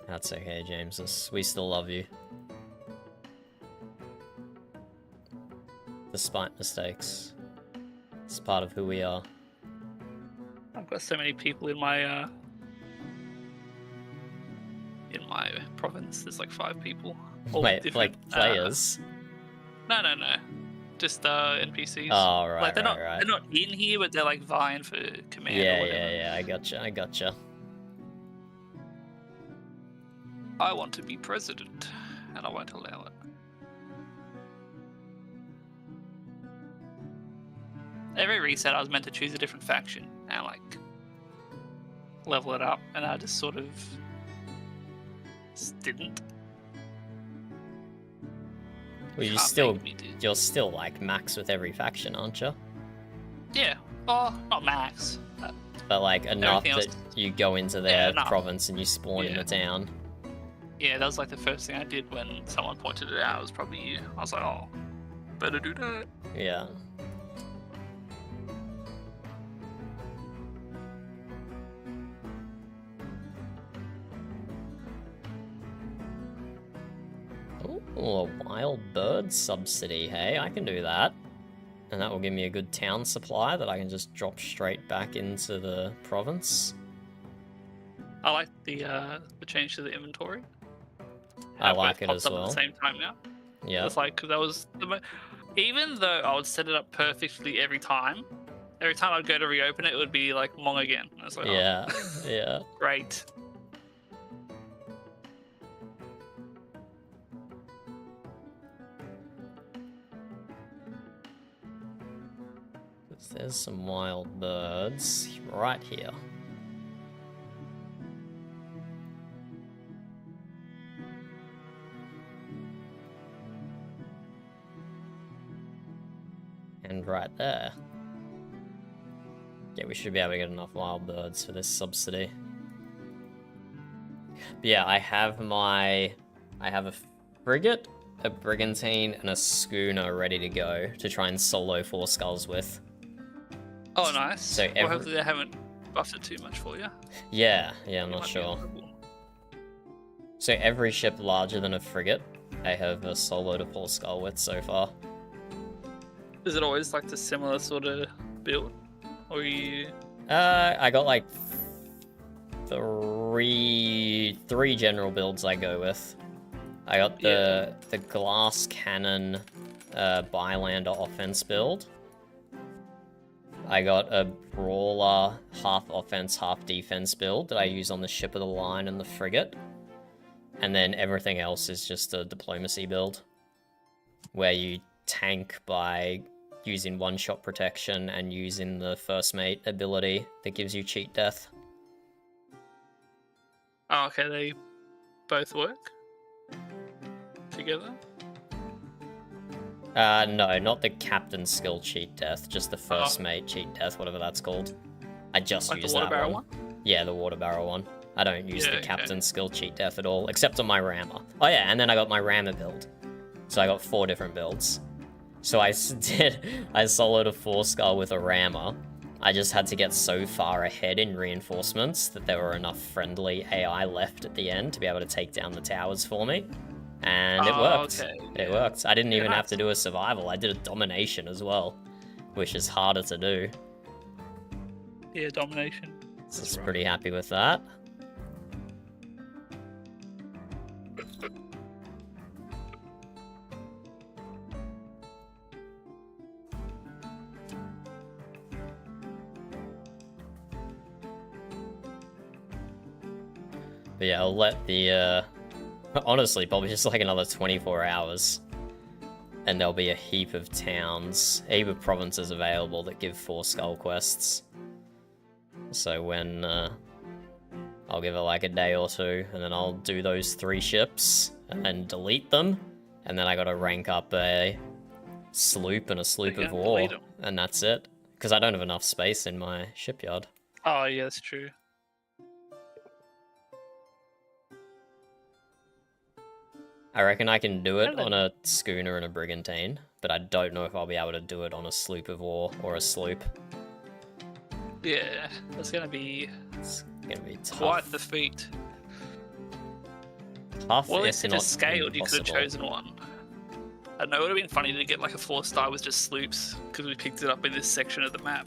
That's okay, James. We still love you. Despite mistakes. It's part of who we are. got so many people in my province. There's like 5 people. All Wait, different, like players? No. Just NPCs. Oh, right, Like they're right, not right. they're not in here, but they're like vying for command or Yeah, whatever. yeah, I gotcha. I want to be president, and I won't allow it. Every reset, I was meant to choose a different faction and like level it up, and I just sort of didn't. Well, Can't make me do. you're still like max with every faction, aren't you? Yeah. Oh, not max. But like enough Everything that else- you go into Yeah, their enough. province and you spawn in Yeah. the town. Yeah, that was like the first thing I did when someone pointed it out. It was probably you. I was like, oh, better do that. Yeah. Oh, a wild bird subsidy, hey? I can do that. And that will give me a good town supply that I can just drop straight back into the province. I like the change to the inventory. I How both like it popped as up well. At the same time now. Yeah. It's like, cause that was even though I would set it up perfectly every time I'd go to reopen it, it would be like long again. I was like, Yeah. oh, Yeah. great. There's some wild birds right here. And right there. Yeah, we should be able to get enough wild birds for this subsidy. But yeah, I have a frigate, a brigantine, and a schooner ready to go to try and solo 4 skulls with. Oh, nice. So Well, hopefully they haven't buffed it too much for you. Yeah, I'm It not might be sure. horrible. So every ship larger than a frigate, I have a solo to 4 skull with so far. Is it always like the similar sort of build, or you? I got like three general builds I go with. I got the glass cannon Bylander offense build. I got a brawler half offense, half defense build that I use on the ship of the line and the frigate. And then everything else is just a diplomacy build, where you tank by using one-shot protection and using the first mate ability that gives you cheat death. Oh, okay, they both work together. No, not the captain skill cheat death, just the first mate cheat death, whatever that's called. I just Like the use water that barrel one. one? Yeah, the water barrel one. I don't use Yeah, the okay. captain skill cheat death at all, except on my rammer. Oh yeah, and then I got my rammer build. So I got 4 different builds. So I soloed a 4 skull with a rammer. I just had to get so far ahead in reinforcements that there were enough friendly AI left at the end to be able to take down the towers for me. And it worked. Okay. It worked. I didn't even have nice. to do a survival. I did a domination as well, which is harder to do. Yeah, domination. So I That's was right. pretty happy with that. But yeah, I'll let the, honestly, probably just like another 24 hours. And there'll be a heap of towns, a heap of provinces available that give 4 skull quests. So when, I'll give it like a day or 2, and then I'll do those 3 ships, and delete them. And then I gotta rank up a sloop and a sloop Yeah, of war, delete 'em. and that's it. Because I don't have enough space in my shipyard. Oh, yeah, that's true. I reckon I can do it Yeah, on a schooner and a brigantine, but I don't know if I'll be able to do it on a sloop of war or a sloop. Yeah, that's gonna be It's gonna be tough. quite the feat. Tough, Well, at if least it not just scaled. You could have impossible. chosen one. I know it would have been funny to get like a 4-star with just sloops because we picked it up in this section of the map.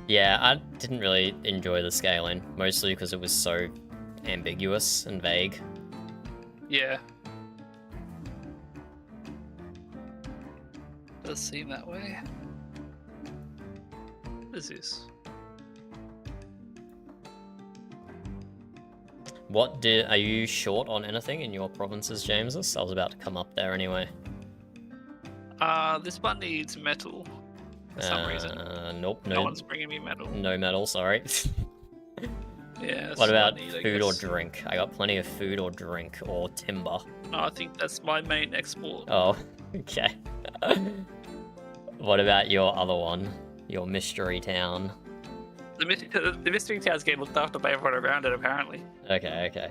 Yeah, I didn't really enjoy the scaling, mostly because it was so ambiguous and vague. Yeah. Does seem that way. What is this? Are you short on anything in your provinces, Jameses? I was about to come up there anyway. This one needs metal for some reason. Nope, No no, one's bringing me metal. no metal, sorry. Yeah. That's What about I need, I food or guess. drink? I got plenty of food or drink or timber. No, I think that's my main export. Oh, okay. What about your other one? Your mystery town? The mystery town's getting looked after by everyone around it, apparently. Okay.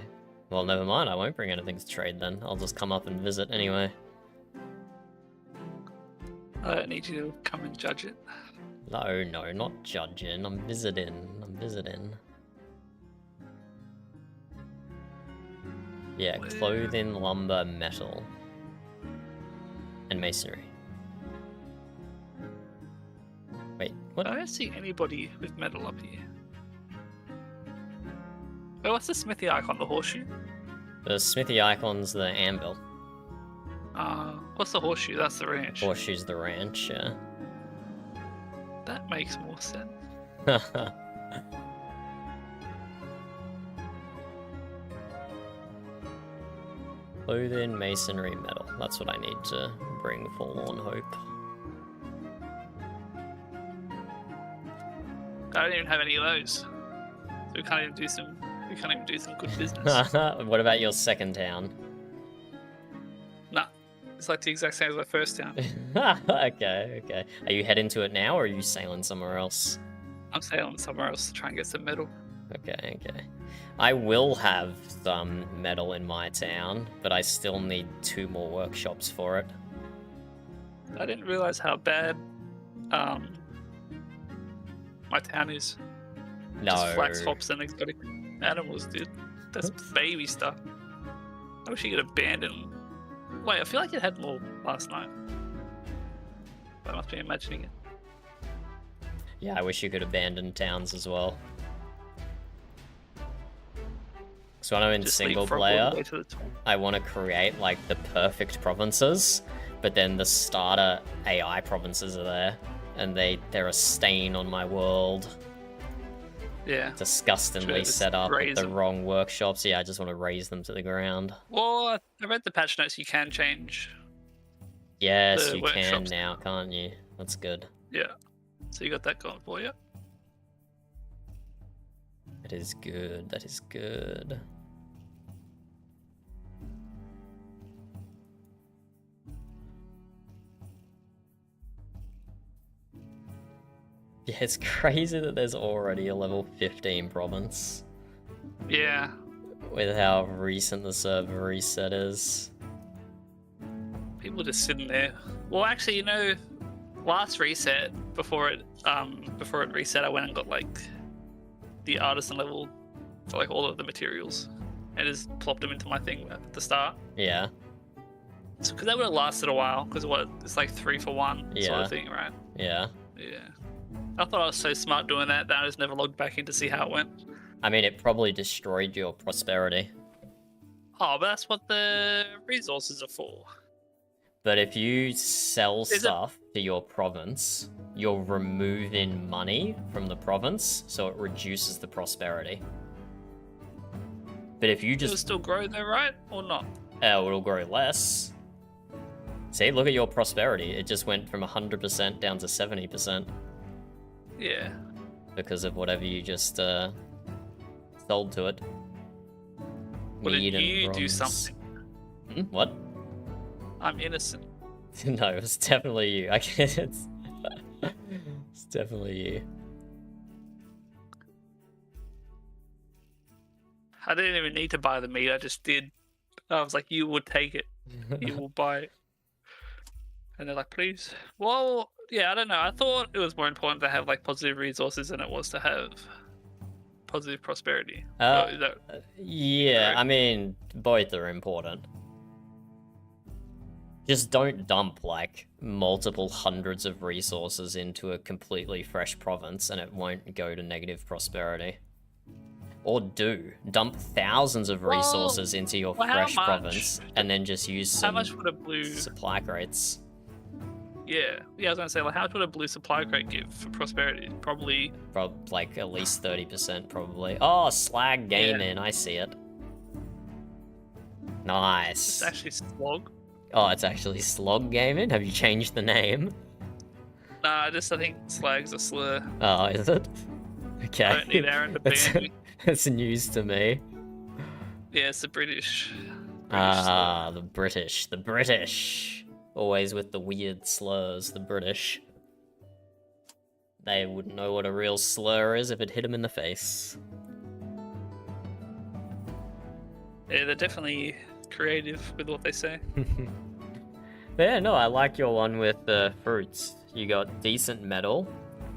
Well, never mind. I won't bring anything to trade then. I'll just come up and visit anyway. I don't need you to come and judge it. No, not judging. I'm visiting. Yeah, Where? clothing, lumber, metal, and masonry. Wait, what? I don't see anybody with metal up here. Wait, what's the smithy icon? The horseshoe? The smithy icon's the anvil. What's the horseshoe? That's the ranch. Horseshoe's the ranch, yeah. That makes more sense. Clothing, masonry, metal. That's what I need to bring Forlorn Hope. I don't even have any of those. So we can't even do some good business. What about your second town? Nah. It's like the exact same as my first town. Okay. Are you heading to it now, or are you sailing somewhere else? I'm sailing somewhere else to try and get some metal. Okay. I will have some metal in my town, but I still need 2 more workshops for it. I didn't realize how bad my town is. No. Just flax hops and exotic animals, dude. That's baby stuff. I wish you could abandon. Wait, I feel like it had more last night. But I must be imagining it. Yeah, I wish you could abandon towns as well. So when I'm in Just single leapfrog all player, the way to the top. I want to create like the perfect provinces, but then the starter AI provinces are there, and they're a stain on my world. Yeah. Disgustingly Just set up raise at the them. wrong workshops. Yeah, I just want to raise them to the ground. Well, I read the patch notes. You can change. Yes, The you can workshops now, can't you? That's good. Yeah. So you got that going for you. That is good. That is good. Yeah, it's crazy that there's already a level 15 province Yeah. with how recent the server reset is. People just sitting there. Well, actually, you know, last reset before it reset, I went and got like the artisan level for like all of the materials, and just plopped them into my thing at the start. Yeah. So, because that would have lasted a while, because it's like 3 for 1 sort Yeah. of thing, right? Yeah. Yeah. I thought I was so smart doing that I just never logged back in to see how it went. I mean, it probably destroyed your prosperity. Oh, but that's what the resources are for. But if you sell Is it- stuff to your province, you're removing money from the province, so it reduces the prosperity. But if you It'll just... still grow though, right? Or not? it'll grow less. See, look at your prosperity. It just went from 100% down to 70% Yeah. because of whatever you just sold to it. Well, then Mead and you do bronze. something. What? I'm innocent. No, it's definitely you. I guess it's definitely you. I didn't even need to buy the meat. I just did. I was like, you would take it. You will buy it. And they're like, please. Well, yeah, I don't know. I thought it was more important to have like positive resources than it was to have positive prosperity. Uh, Is that- Yeah, Right. I mean, both are important. Just don't dump, like, multiple hundreds of resources into a completely fresh province and it won't go to negative prosperity. Or do. Dump thousands of resources into your well, how fresh much? province and then just use How some much would a blue? supply crates. Yeah, I was gonna say, like, how much would a blue supply crate give for prosperity? Probably. Like, at least 30% probably. Oh, Slag Gaming, I see it. Nice. It's actually slog. Oh, it's actually Slog Gaming? Have you changed the name? Nah, I think slag's a slur. Oh, is it? Okay. I don't need Aaron to That's, ban me. that's news to me. Yeah, it's the British. Ah, the British. The British. Always with the weird slurs, the British. They wouldn't know what a real slur is if it hit them in the face. Yeah, they're definitely creative with what they say. Yeah, no, I like your one with the fruits. You got decent metal.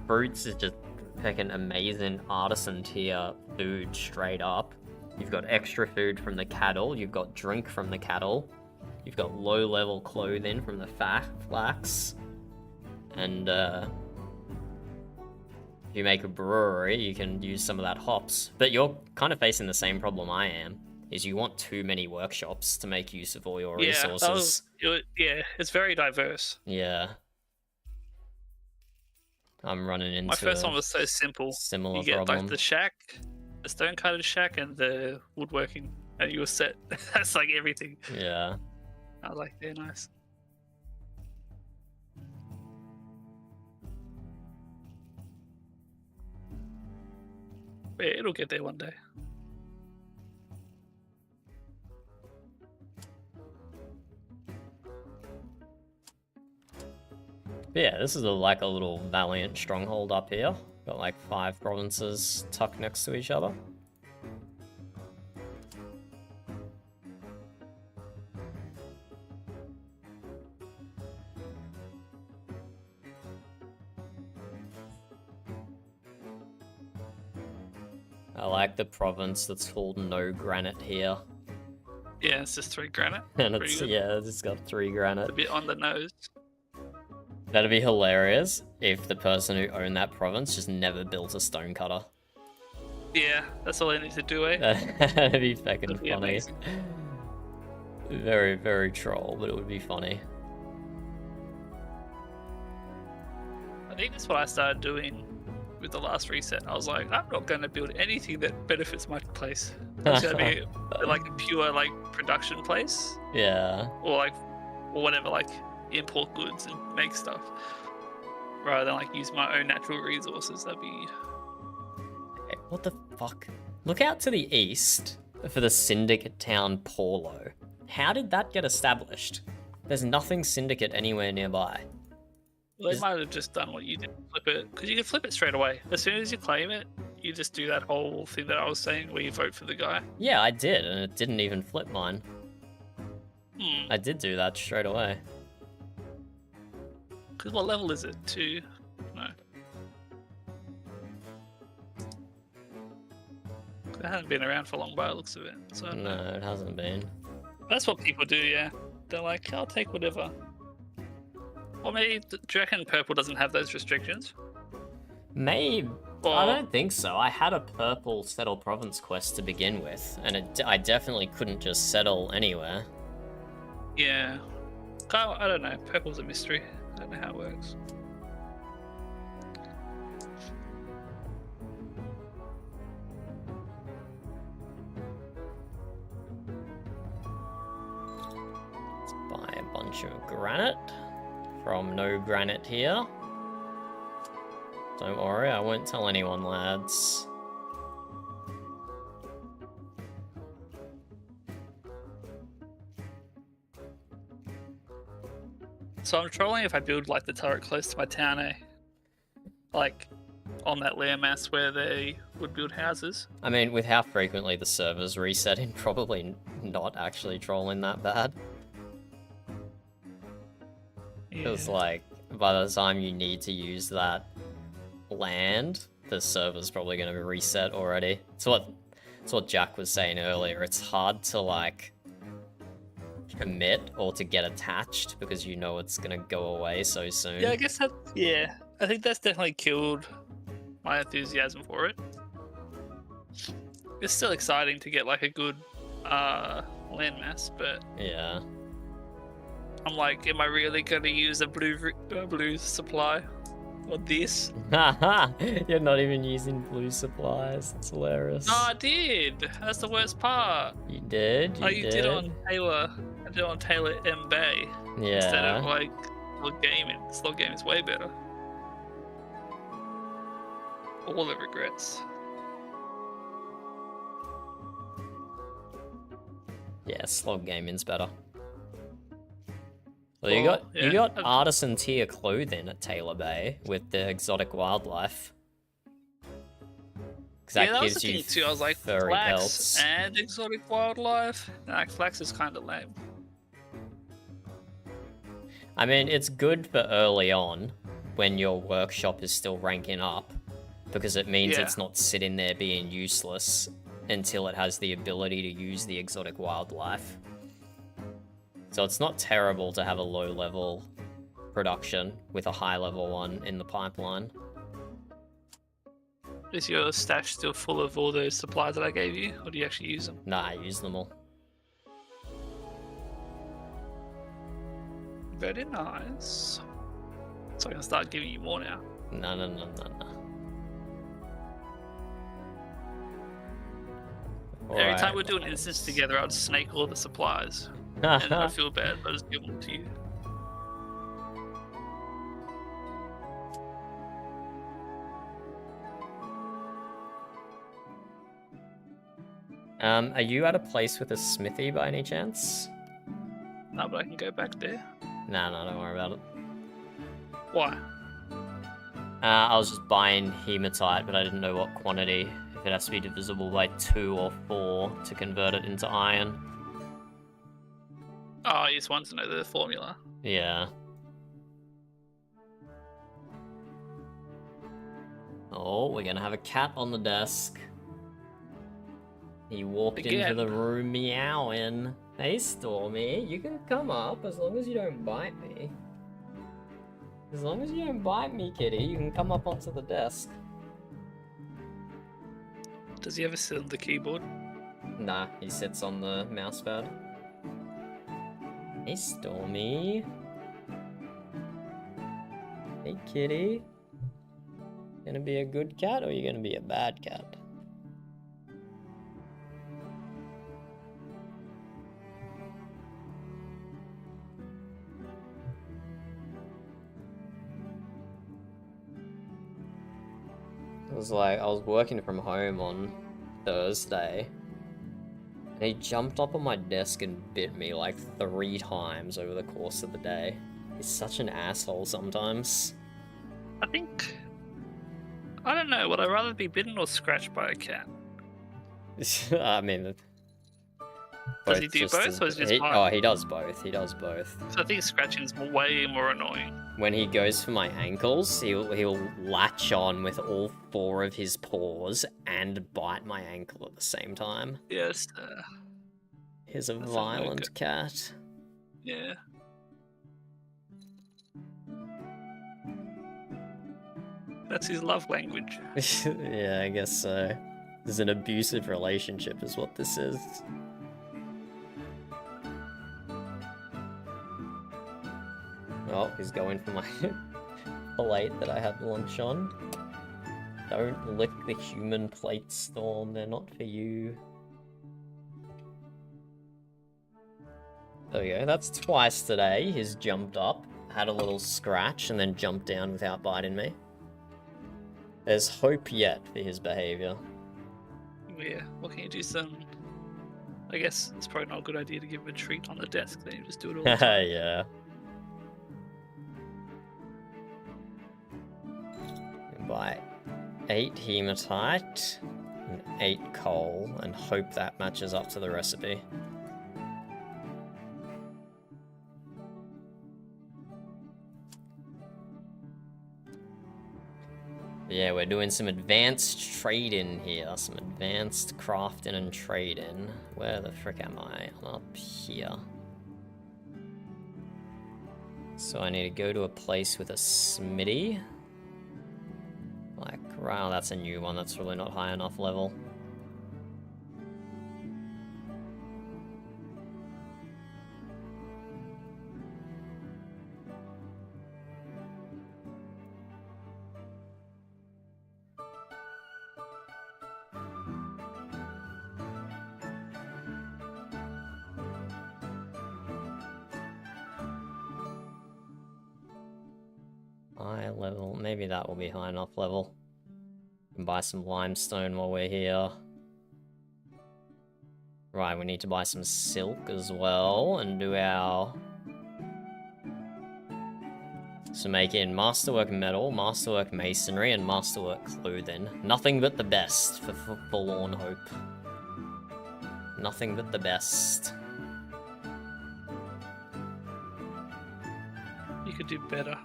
Fruits is just fucking amazing artisan tier food straight up. You've got extra food from the cattle. You've got drink from the cattle. You've got low level clothing from the flax. And if you make a brewery, you can use some of that hops. But you're kind of facing the same problem I am. Is you want too many workshops to make use of all your resources. Yeah, it's very diverse. Yeah. I'm running into My first one was so simple. similar You get problem. like the shack, the stone cutter's shack, and the woodworking, and you were set. That's like everything. Yeah. I was like, yeah, nice. But yeah, it'll get there one day. But yeah, this is like a little valiant stronghold up here. Got like 5 provinces tucked next to each other. I like the province that's called No Granite here. Yeah, it's just 3 granite. And Pretty it's, good. yeah, it's got 3 granite. A bit on the nose. That'd be hilarious if the person who owned that province just never built a stone cutter. Yeah, that's all I need to do, eh? That'd be fucking That'd be funny. amazing. Very, very troll, but it would be funny. I think that's what I started doing with the last reset. I was like, I'm not going to build anything that benefits my place. It's going to be like a pure like production place, Yeah. or whatever, like import goods and make stuff, rather than like use my own natural resources. That'd be. Hey, what the fuck? Look out to the east for the Syndicate town Paulo. How did that get established? There's nothing Syndicate anywhere nearby. Well, they might have just done what you did, flip it, because you can flip it straight away. As soon as you claim it, you just do that whole thing that I was saying, where you vote for the guy. Yeah, I did, and it didn't even flip mine. I did do that straight away. Because what level is it? 2? No. It hasn't been around for long by the looks of it. So I don't know. No, it hasn't been. That's what people do, yeah. They're like, I'll take whatever. Or maybe, do you reckon purple doesn't have those restrictions? Maybe. Or, I don't think so. I had a purple settle province quest to begin with, and I definitely couldn't just settle anywhere. yeah. I don't know. Purple's a mystery. I don't know how it works. Let's buy a bunch of granite from No Granite here. Don't worry, I won't tell anyone, lads. So I'm trolling if I build like the turret close to my town, eh? Like on that landmass where they would build houses. I mean, with how frequently the server's resetting, probably not actually trolling that bad. Because, like, by the time you need to use that land, the server's probably going to be reset already. It's what Jack was saying earlier. It's hard to, like, commit or to get attached because you know it's gonna go away so soon. Yeah, I guess that. Yeah, I think that's definitely killed my enthusiasm for it. It's still exciting to get like a good landmass, but Yeah. I'm like, am I really going to use a blue supply or this? You're not even using blue supplies. It's hilarious. No, I did. That's the worst part. You did? You did it on Taylor. I did it on Taylor M Bay instead of Yeah. like Slog Gaming. Slog Gaming is way better. All the regrets. Yeah, slog gaming's better. Well, you Well, got yeah, artisan tier clothing at Taylor Bay with the exotic wildlife. 'Cause that That was gives the you thing too. I was like, furry flax pelts. and exotic wildlife. Nah, flax is kind of lame. I mean, it's good for early on when your workshop is still ranking up because it means Yeah. it's not sitting there being useless until it has the ability to use the exotic wildlife. So it's not terrible to have a low level production with a high level one in the pipeline. Is your stash still full of all those supplies that I gave you, or do you actually use them? Nah, I use them all. Very nice. So I can start giving you more now. No. Every time we do an instance together, I'd snake all the supplies. And I feel bad, but I just give them to you. Are you at a place with a smithy by any chance? No, but I can go back there. Nah, don't worry about it. Why? I was just buying hematite, but I didn't know what quantity. If it has to be divisible by 2 or 4 to convert it into iron. Oh, I just want to know the formula. Yeah. Oh, we're gonna have a cat on the desk. He walked into Again. the room meowing. Hey, Stormy, you can come up as long as you don't bite me. As long as you don't bite me, kitty, you can come up onto the desk. Does he ever sit on the keyboard? Nah, he sits on the mousepad. Hey, Stormy. Hey, kitty. Gonna be a good cat or you gonna be a bad cat? It was like, I was working from home on Thursday, and he jumped up on my desk and bit me like 3 times over the course of the day. He's such an asshole sometimes. I think... I don't know, would I rather be bitten or scratched by a cat? I mean... Does he do just both, as- or is it just he, one? Oh, he does both. He does both. So I think scratching is way more annoying. When he goes for my ankles, he'll latch on with all 4 of his paws and bite my ankle at the same time. Yes, He's a That's not violent good. cat. yeah. That's his love language. Yeah, I guess so. This is an abusive relationship is what this is. Oh, he's going for my plate that I had lunch on. Don't lick the human plates, Storm. They're not for you. There we go. That's twice today. He's jumped up, had a little scratch, and then jumped down without biting me. There's hope yet for his behavior. Yeah, what can you do? I guess it's probably not a good idea to give him a treat on the desk, then you just do it all the time. Yeah. Buy 8 hematite and 8 coal and hope that matches up to the recipe. Yeah, we're doing some advanced trading here. Some advanced crafting and trading. Where the frick am I? I'm up here. So I need to go to a place with a smithy. Like, wow, that's a new one. That's really not high enough level. High level, maybe that will be high enough level. Can buy some limestone while we're here. Right, we need to buy some silk as well and do our... So make in masterwork metal, masterwork masonry, and masterwork clothing. Nothing but the best for Forlorn Hope. Nothing but the best. You could do better.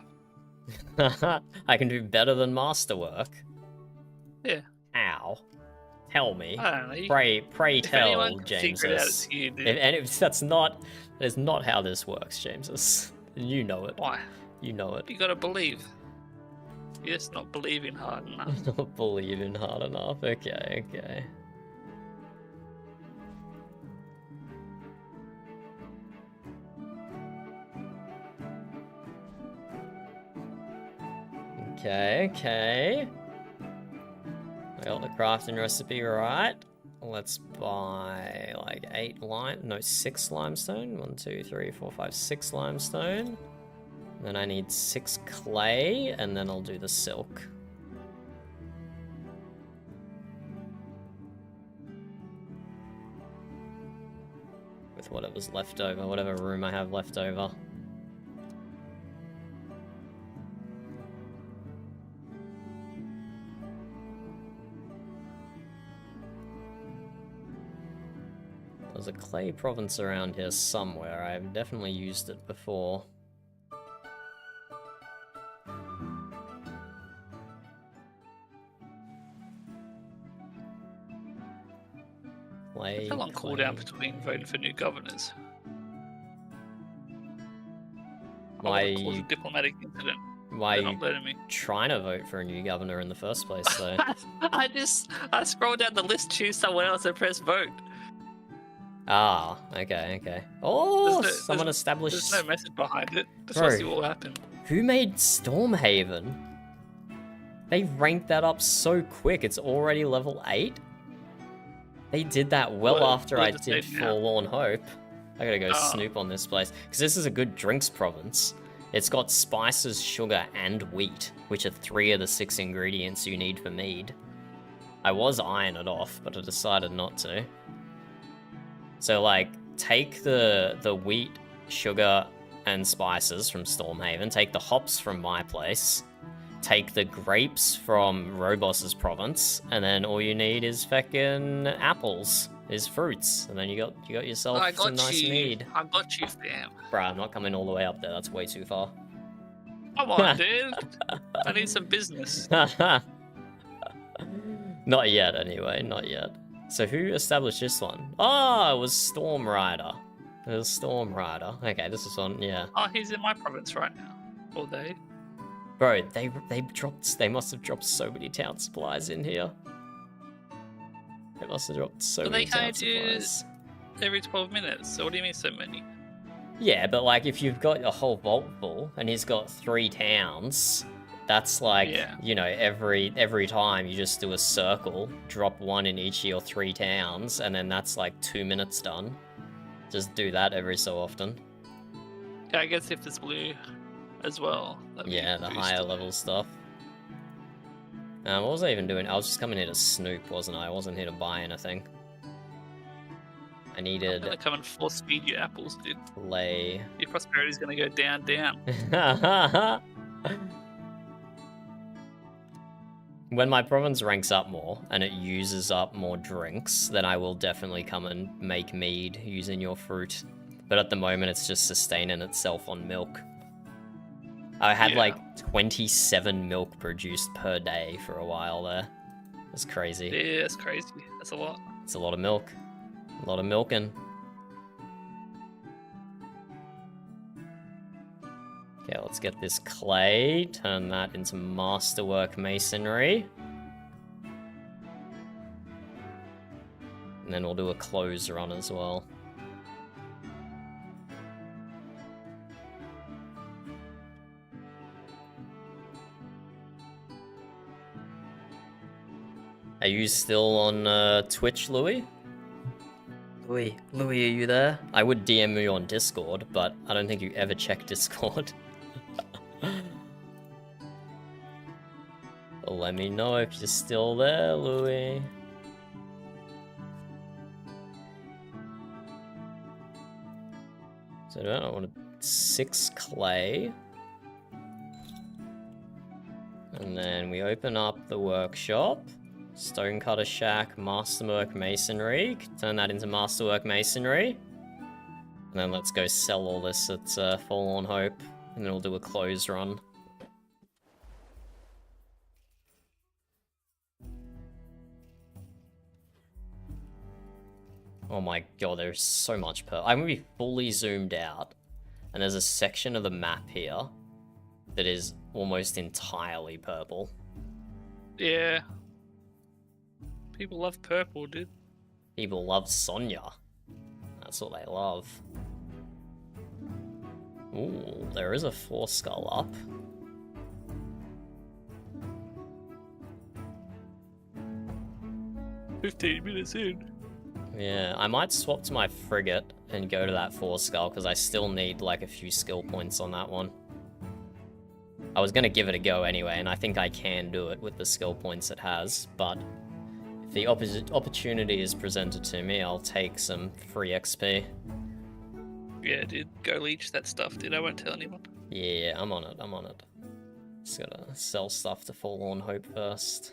I can do better than masterwork. Yeah. How? Tell me. I don't know. Pray if tell, anyone can figure it out, Jamesus. it's you, dude. If that is not how this works, Jamesus. You know it. Why? You know it. You gotta believe. You're just not believing hard enough. Not believing hard enough. Okay, okay. Okay, okay. I got the crafting recipe right. Let's buy like 6 limestone. 1, 2, 3, 4, 5, 6 limestone. Then I need 6 clay, and then I'll do the silk. With whatever's left over, whatever room I have left over. There's a clay province around here somewhere. I've definitely used it before. How long cooldown between voting for new governors? Why I cause a diplomatic incident. Why They're are not letting me. you trying to vote for a new governor in the first place, though? I scrolled down the list, choose someone else, and press vote. Ah, okay, okay. Oh, someone There's established... no message behind it. Just Bro. want to see what will happen. Who made Stormhaven? They ranked that up so quick, it's already level 8? They did that well What? after What I did did they do? Forlorn Hope. I gotta go Oh. snoop on this place. Because this is a good drinks province. It's got spices, sugar, and wheat, which are 3 of the 6 ingredients you need for mead. I was eyeing it off, but I decided not to. So, like, take the wheat, sugar, and spices from Stormhaven, take the hops from my place, take the grapes from Robos's province, and then all you need is feckin' apples, is fruits, and then you got yourself I some got nice you. mead. I got you, fam. Bruh, I'm not coming all the way up there, that's way too far. Come on, dude. I need some business. Not yet, anyway, not yet. So who established this one? Oh, it was Storm Rider. It was Storm Rider. Okay, this is on, yeah. Oh, he's in my province right now. Or they. Bro, they must have dropped so many town supplies in here. They must have dropped so But many they town can't do supplies. every 12 minutes. So what do you mean so many? Yeah, but like if you've got a whole vault full and he's got 3 towns, that's like, Yeah. you know, every time you just do a circle, drop 1 in each of your 3 towns, and then that's like 2 minutes done. Just do that every so often. Yeah, I guess if it's blue as well. that'd be Yeah, the boosted. higher level stuff. What was I even doing? I was just coming here to snoop, wasn't I? I wasn't here to buy anything. I I'm needed gonna come and force feed you apples, dude. clay. Your prosperity's gonna go down, down. When my province ranks up more and it uses up more drinks, then I will definitely come and make mead using your fruit. But at the moment, it's just sustaining itself on milk. I had Yeah. like 27 milk produced per day for a while there. It's crazy. Yeah, it's crazy. That's a lot. It's a lot of milk. A lot of milking. Okay, Let's get this clay, turn that into masterwork masonry. And then we'll do a close run as well. Are you still on Twitch, Louis? Louis, are you there? I would DM you on Discord, but I don't think you ever check Discord. Well, let me know if you're still there, Louis. So I want 6 clay. And then we open up the workshop. Stonecutter Shack, Masterwork Masonry. Turn that into Masterwork Masonry. And then let's go sell all this at Forlorn Hope. And then we'll do a close run. Oh my god, there's so much I'm gonna be fully zoomed out. And there's a section of the map here that is almost entirely purple. Yeah. People love purple, dude. People love Sonya. That's what they love. Ooh, there is a 4 skull up. "15 minutes in." Yeah, I might swap to my frigate and go to that 4 skull because I still need like a few skill points on that one. I was gonna give it a go anyway, and I think I can do it with the skill points it has, but if the opportunity is presented to me, I'll take some free XP. Yeah, dude. Go leech that stuff, dude. I won't tell anyone. Yeah, I'm on it. Just gotta sell stuff to Forlorn Hope first.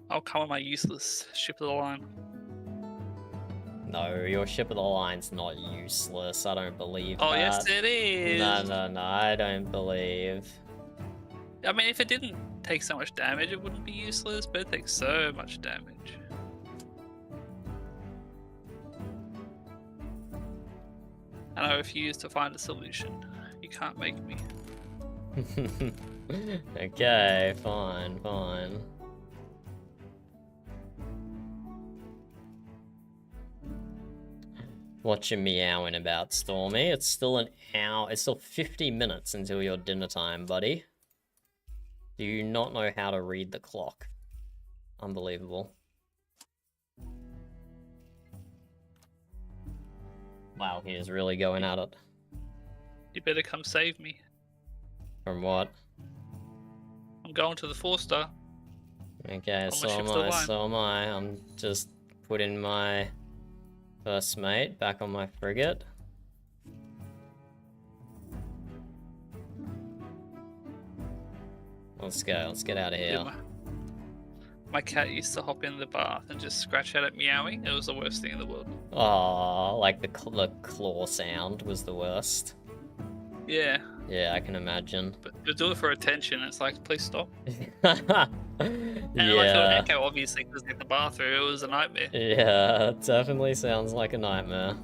I'll come on my useless ship of the line. No, your ship of the line's not useless. I don't believe Oh, that. yes, it is. No, I don't believe. I mean, if it didn't take so much damage, it wouldn't be useless, but it takes so much damage. And I refuse to find a solution. You can't make me. Okay, fine. What you meowing about, Stormy? It's still an hour. It's still 50 minutes until your dinner time, buddy. Do you not know how to read the clock? Unbelievable. Wow, he is really going at it. You better come save me. From what? I'm going to the 4-star. Okay, On so my am ship's the I, line. so am I. I'm just putting my first mate back on my frigate. Let's go, let's get out of here. Yeah, my cat used to hop in the bath and just scratch at it meowing. It was the worst thing in the world. Oh, like the claw sound was the worst. Yeah, Yeah, I can imagine. but you do it for attention. It's like, please stop. Yeah. And like an echo, obviously, because in the bathroom, it was a nightmare. Yeah, it definitely sounds like a nightmare.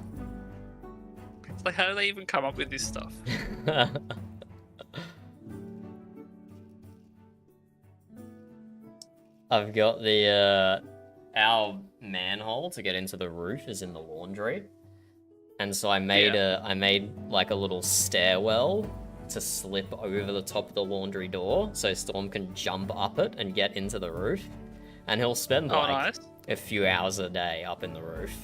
It's like, how do they even come up with this stuff? I've got the our manhole to get into the roof is in the laundry, and so I made like a little stairwell to slip over the top of the laundry door, so Storm can jump up it and get into the roof, and he'll spend Oh, like nice. a few hours a day up in the roof.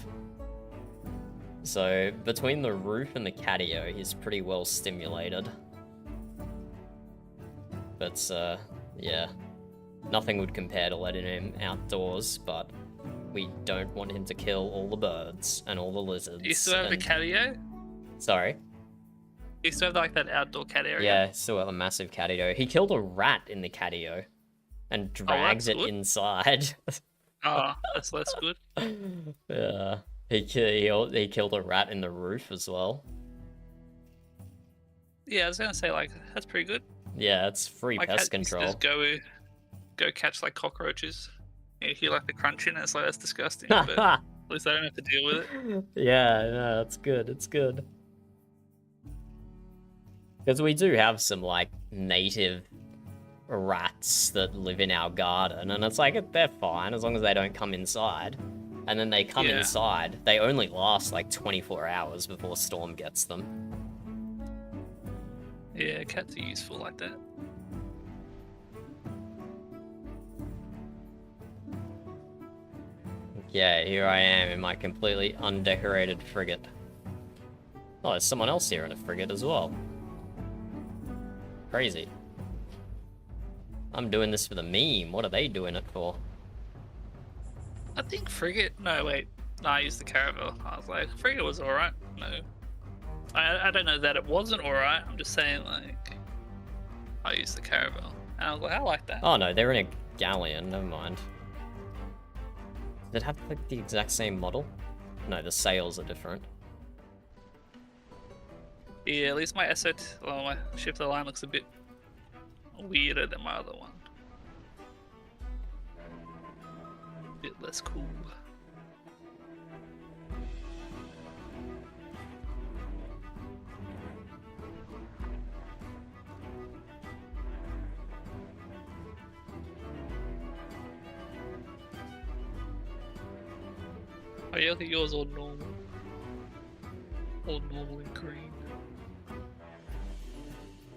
So between the roof and the catio, he's pretty well stimulated. But yeah. Nothing would compare to letting him outdoors, but we don't want him to kill all the birds and all the lizards. Do you still have the catio? Sorry? You still have like that outdoor cat area? Yeah, still have a massive catio. He killed a rat in the catio and dragged that's it good. inside. Oh, that's less good. Yeah. He killed a rat in the roof as well. Yeah, I was gonna say, like, that's pretty good. Yeah, it's free My pest cat used to control. just go catch like cockroaches. You hear like the crunching, and it's like, that's disgusting. But at least I don't have to deal with it. Yeah, no, it's good. It's good. Because we do have some, like, native rats that live in our garden, and it's like, they're fine as long as they don't come inside. And then they come inside, they only last, like, 24 hours before Storm gets them. Yeah, cats are useful like that. Yeah, here I am in my completely undecorated frigate. Oh, there's someone else here in a frigate as well. Crazy. I'm doing this for the meme. What are they doing it for? I think frigate. No, wait. No, I used the caravel. I was like, frigate was alright. No. I don't know that it wasn't alright. I'm just saying, like, I used the caravel. And I was like, I like that. Oh no, they're in a galleon. Never mind. Did it have like the exact same model? No, the sails are different. Yeah, at least my my ship of the line looks a bit weirder than my other one. A bit less cool. Oh yeah, look at yours all normal. All normal and green.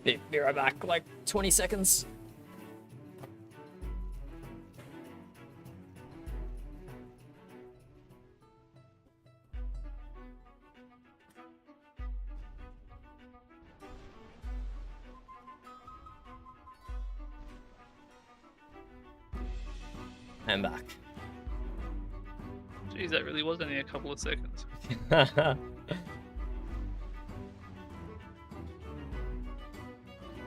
Be right back, like 20 seconds. I'm back. Jeez, that really was only a couple of seconds.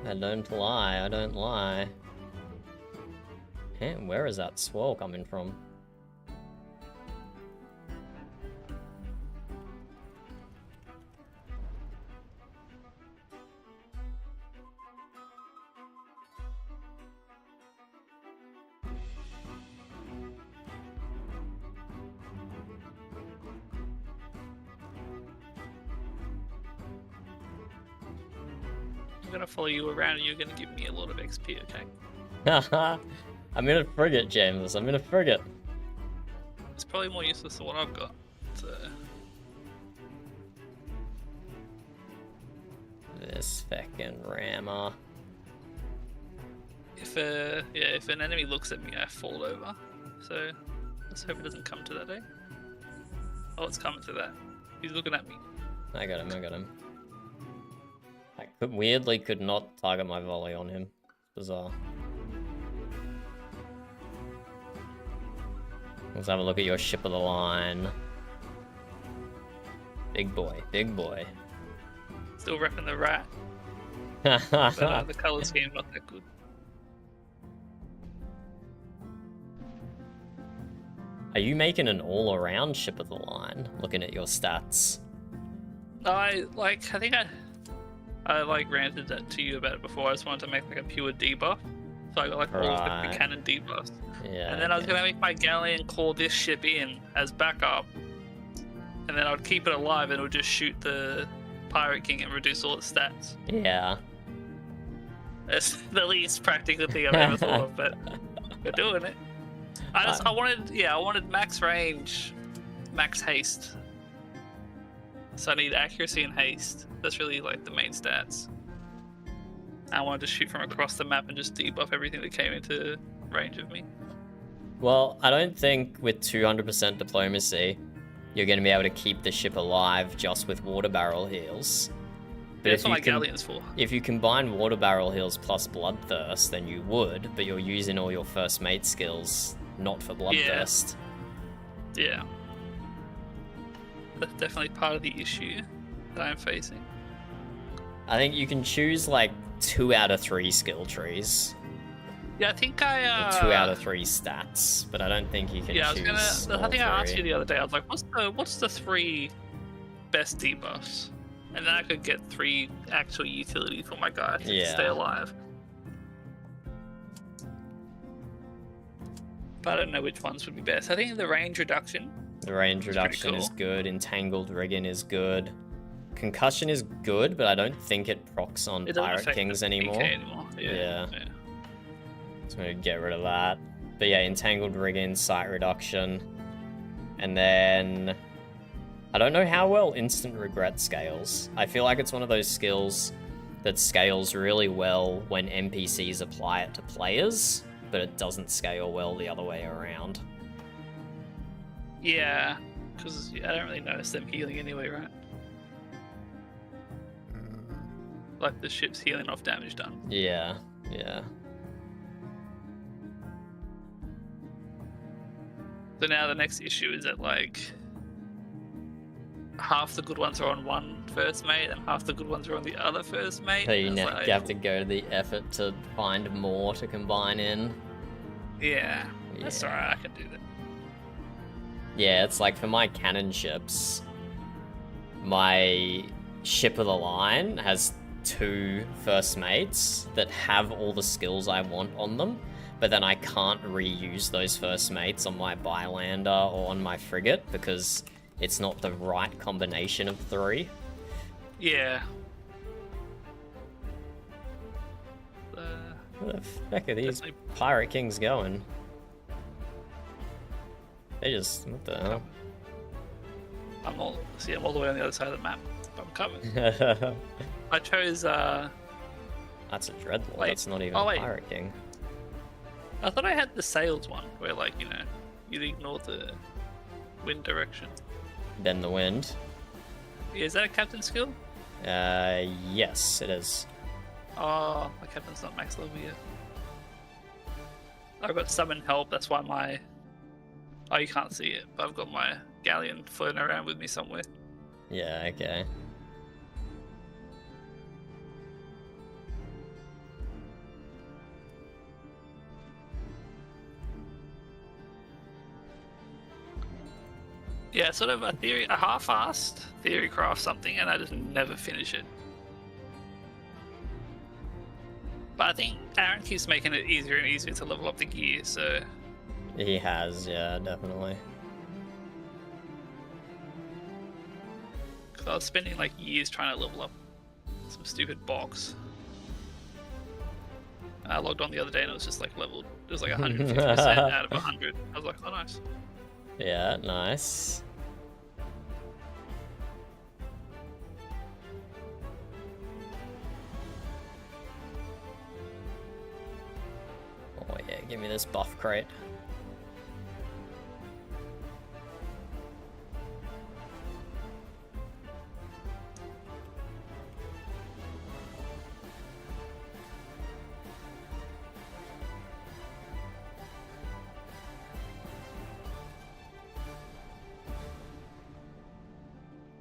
I don't lie, I don't lie. Hey, where is that swirl coming from? I'm gonna follow you around and you're gonna give me a lot of XP, okay? I'm in a frigate, James. I'm in a frigate. It's probably more useless than what I've got. So... This feckin' rammer. If an enemy looks at me, I fall over. So let's hope it doesn't come to that, eh? Oh, it's coming to that. He's looking at me. I got him, I got him. I weirdly could not target my volley on him. Bizarre. Let's have a look at your ship of the line. Big boy, big boy. Still repping the rat. But the colour scheme not that good. Are you making an all-around ship of the line? Looking at your stats. I think I like ranted that to you about it before. I just wanted to make like a pure debuff. So I got like all of the cannon debuffs. Yeah. And then I was gonna make my galleon call this ship in as backup. And then I'd keep it alive and it would just shoot the Pirate King and reduce all its stats. Yeah. It's the least practical thing I've ever thought of, but we're doing it. I wanted max range, max haste. So I need accuracy and haste. That's really like the main stats. I wanted to shoot from across the map and just debuff everything that came into range of me. Well, I don't think with 200% diplomacy, you're going to be able to keep the ship alive just with water barrel heals. But that's what my gallion's for. If you combine water barrel heals plus bloodthirst, then you would, but you're using all your first mate skills not for bloodthirst. Yeah. That's definitely part of the issue that I'm facing. I think you can choose like 2 out of 3 skill trees. Yeah, I think Or 2 out of 3 stats, but I don't think you can choose I think I asked you three. the other day, I was like, what's the 3 best debuffs? And then I could get 3 actual utility for my guy to stay alive. But I don't know which ones would be best. I think the range reduction. The range reduction cool. is good. Entangled rigging is good. Concussion is good, but I don't think it procs on It doesn't Pirate affect Kings the anymore. PK anymore. Yeah. So I'm gonna get rid of that. But yeah, Entangled Rigging, Sight Reduction. And then... I don't know how well Instant Regret scales. I feel like it's one of those skills that scales really well when NPCs apply it to players, but it doesn't scale well the other way around. Yeah, because I don't really notice them healing anyway, right? Like the ship's healing off damage done. Yeah, yeah. So now the next issue is that like half the good ones are on one first mate and half the good ones are on the other first mate. So you, It's you have to go to the effort to find more to combine in. Yeah, that's Yeah. alright, I can do that. Yeah, it's like for my cannon ships, my ship of the line has 2 first mates that have all the skills I want on them, but then I can't reuse those first mates on my Bylander or on my frigate because it's not the right combination of 3. Yeah. Where the heck are these Definitely. Pirate Kings going? They just... what the hell? I'm all the way on the other side of the map. I'm coming. I chose That's a Dreadlord, Wait. that's not even Oh, a wait. Pirate King. I thought I had the sails one where like, you know, you'd ignore the wind direction. Then the wind. Yeah, is that a captain skill? Yes, it is. Oh, my captain's not max level yet. I've got summon help, that's why my... Oh, you can't see it, but I've got my galleon floating around with me somewhere. Yeah, okay. Yeah, sort of a half-assed theory craft something, and I just never finish it. But I think Aaron keeps making it easier and easier to level up the gear, so... He has, yeah, definitely. Cause I was spending like years trying to level up some stupid box. And I logged on the other day and it was just like leveled. It was like 150% out of 100. I was like, oh nice. Yeah, nice. Oh yeah, give me this buff crate.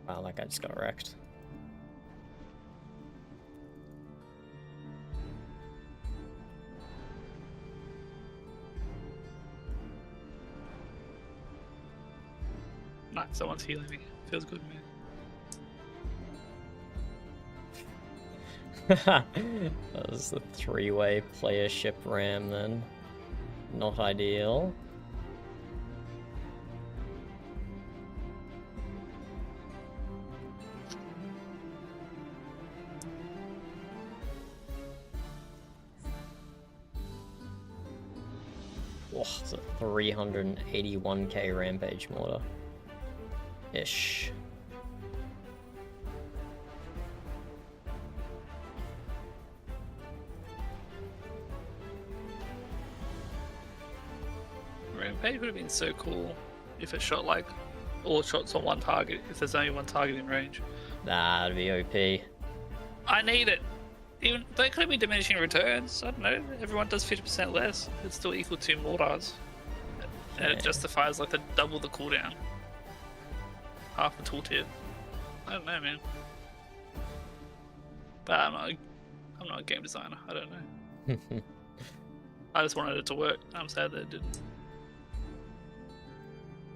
Wow, that guy just got wrecked. Nice, someone's healing me. Feels good, man. That was the 3-way player ship ram then. Not ideal. Oh, it's a 381k rampage mortar. Ish. Rampage would have been so cool if it shot like all shots on one target, if there's only one target in range. Nah, that'd be OP. I need it! Even they could be diminishing returns. I don't know. Everyone does 50% less. It's still equal to mortars. And Yeah. it justifies like the double the cooldown. Half the tooltip. I don't know, man. But I'm not a game designer. I don't know. I just wanted it to work. I'm sad that it didn't.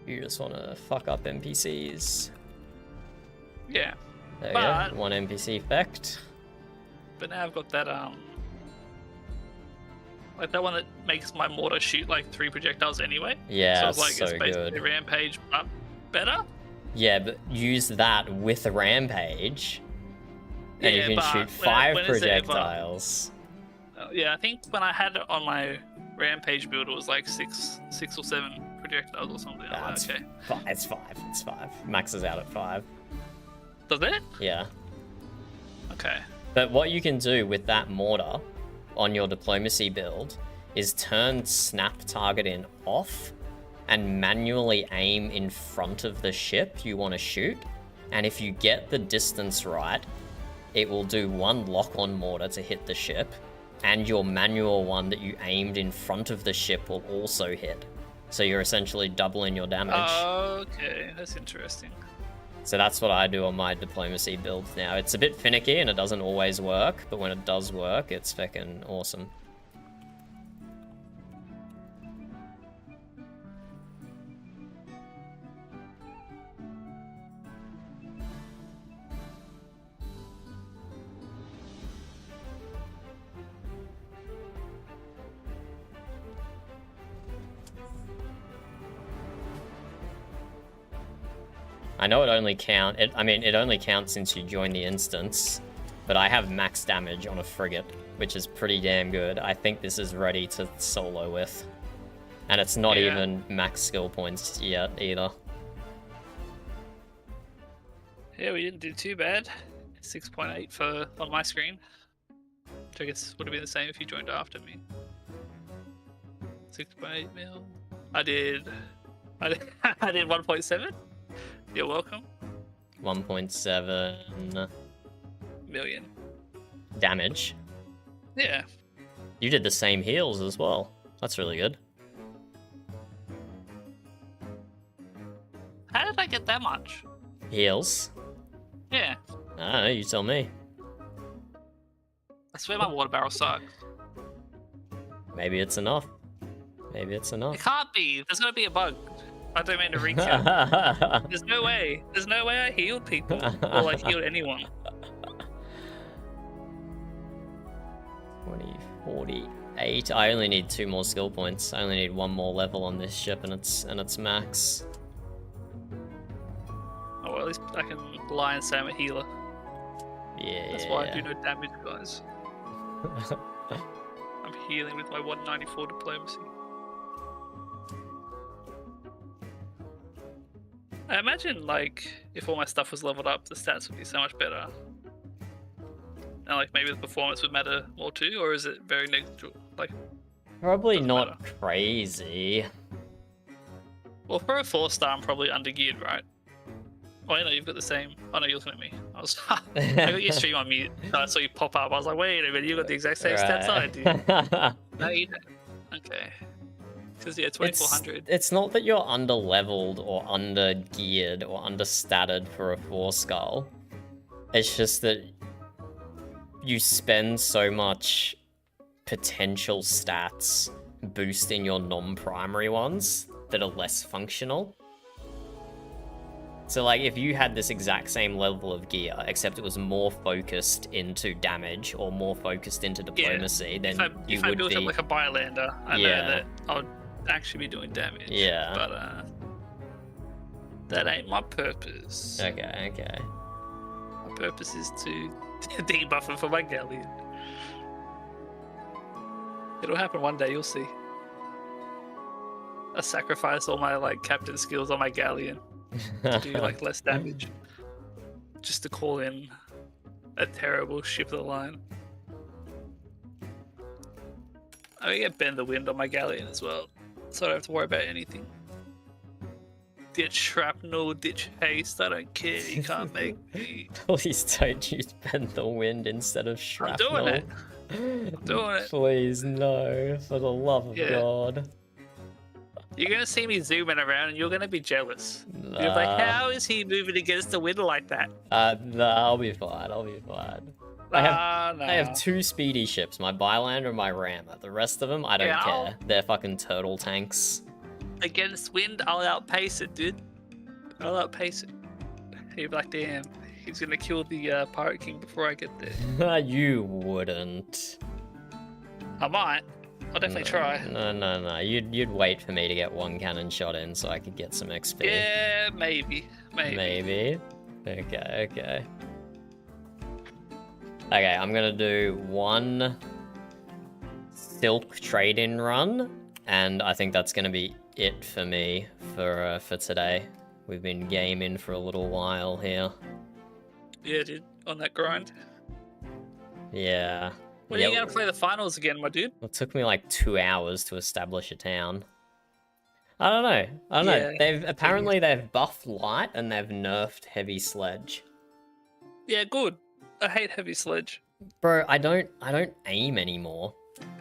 You just want to fuck up NPCs. Yeah. There you But- go. 1 NPC effect. But now I've got that like that one that makes my mortar shoot like 3 projectiles anyway. Yeah, so it's like so it's basically good. Rampage but better. Yeah, but use that with a rampage, and Yeah, you can but shoot when 5 is it ever- projectiles. Yeah, I think when I had it on my rampage build, it was like six or 7 projectiles or something. I'm like, okay. It's 5. It's 5. Maxes out at 5. Does it? Yeah. Okay. But what you can do with that mortar on your diplomacy build is turn snap targeting off and manually aim in front of the ship you want to shoot. And if you get the distance right, it will do 1 lock-on mortar to hit the ship, and your manual one that you aimed in front of the ship will also hit. So you're essentially doubling your damage. Okay, that's interesting. So that's what I do on my diplomacy build now. It's a bit finicky and it doesn't always work, but when it does work, it's fucking awesome. I know it only it only counts since you join the instance, but I have max damage on a frigate, which is pretty damn good. I think this is ready to solo with. And it's not even max skill points yet either. Yeah, we didn't do too bad. 6.8 for on my screen. Which I guess would have been the same if you joined after me. 6.8 mil. I did 1.7. You're welcome. 1.7 million. damage. Yeah. You did the same heals as well. That's really good. How did I get that much? Heals? Yeah. I don't know, you tell me. I swear my water barrel sucks. Maybe it's enough. Maybe it's It enough. can't be. There's gotta be a bug. I don't mean to recap. There's no way. There's no way I healed people. Or like healed anyone. 20, 48. I only need 2 more skill points. I only need 1 more level on this ship and it's max. Oh, well, at least I can lie and say I'm a healer. Yeah. That's why I do no damage, guys. I'm healing with my 194 diplomacy. I imagine, like, if all my stuff was leveled up, the stats would be so much better. And, like, maybe the performance would matter more too, or is it very negligible? Like, Probably doesn't not matter. crazy. Well, for a 4-star, I'm probably undergeared, right? Oh, I know you've got the same. Oh no, you're looking at me. I got your stream on mute. I saw you pop up. I was like, wait a minute, you got the exact same stats I do. No, you don't. Okay. Because yeah, 2400. It's not that you're under-leveled or under-geared or under-statted for a 4-skull. It's just that you spend so much potential stats boosting your non-primary ones that are less functional. So, like, if you had this exact same level of gear, except it was more focused into damage or more focused into diplomacy, then you if I would built be... up like a Biolander, I know that I would actually be doing damage. Yeah. But that ain't my purpose. Okay. My purpose is to debuff him for my galleon. It'll happen one day, you'll see. I sacrifice all my like captain skills on my galleon to do like less damage, just to call in a terrible ship of the line. I get bend the wind on my galleon as well, so I don't have to worry about anything. Ditch shrapnel, ditch haste, I don't care, you can't make me. Please don't use bend the wind instead of shrapnel. I'm doing it. I'm doing it. Please, no, for the love of God. You're gonna see me zooming around and you're gonna be jealous. You're like, how is he moving against the wind like that? No, I'll be fine, I have 2 speedy ships, my Bylander and my Rammer. The rest of them, I don't care. They're fucking turtle tanks. Against wind, I'll outpace it, dude. I'll outpace it. You're like, damn, he's gonna kill the Pirate King before I get there. You wouldn't. I might. I'll definitely try. No. You'd wait for me to get one cannon shot in so I could get some XP. Yeah, maybe. Maybe. Okay. Okay, I'm gonna do one silk trade-in run, and I think that's gonna be it for me for today. We've been gaming for a little while here. Yeah, dude, on that grind. Yeah. When are you gonna play the finals again, my dude? It took me like 2 hours to establish a town. I don't know. They've buffed light and they've nerfed heavy sledge. Yeah, good. I hate heavy sledge. Bro, I don't aim anymore.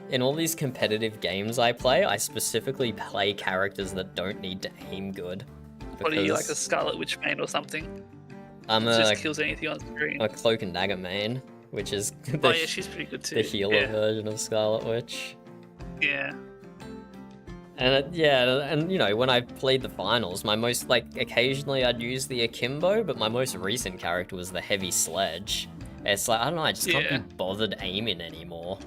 In all these competitive games I play, I specifically play characters that don't need to aim good. What are you, like a Scarlet Witch main or something? I'm Just kills anything on screen. a Cloak and Dagger main, which is Oh yeah, she's pretty good too. the healer version of Scarlet Witch. Yeah. And and you know, when I played the finals, my most, like, occasionally I'd use the Akimbo, but my most recent character was the Heavy Sledge. It's like, I don't know, I just can't be bothered aiming anymore.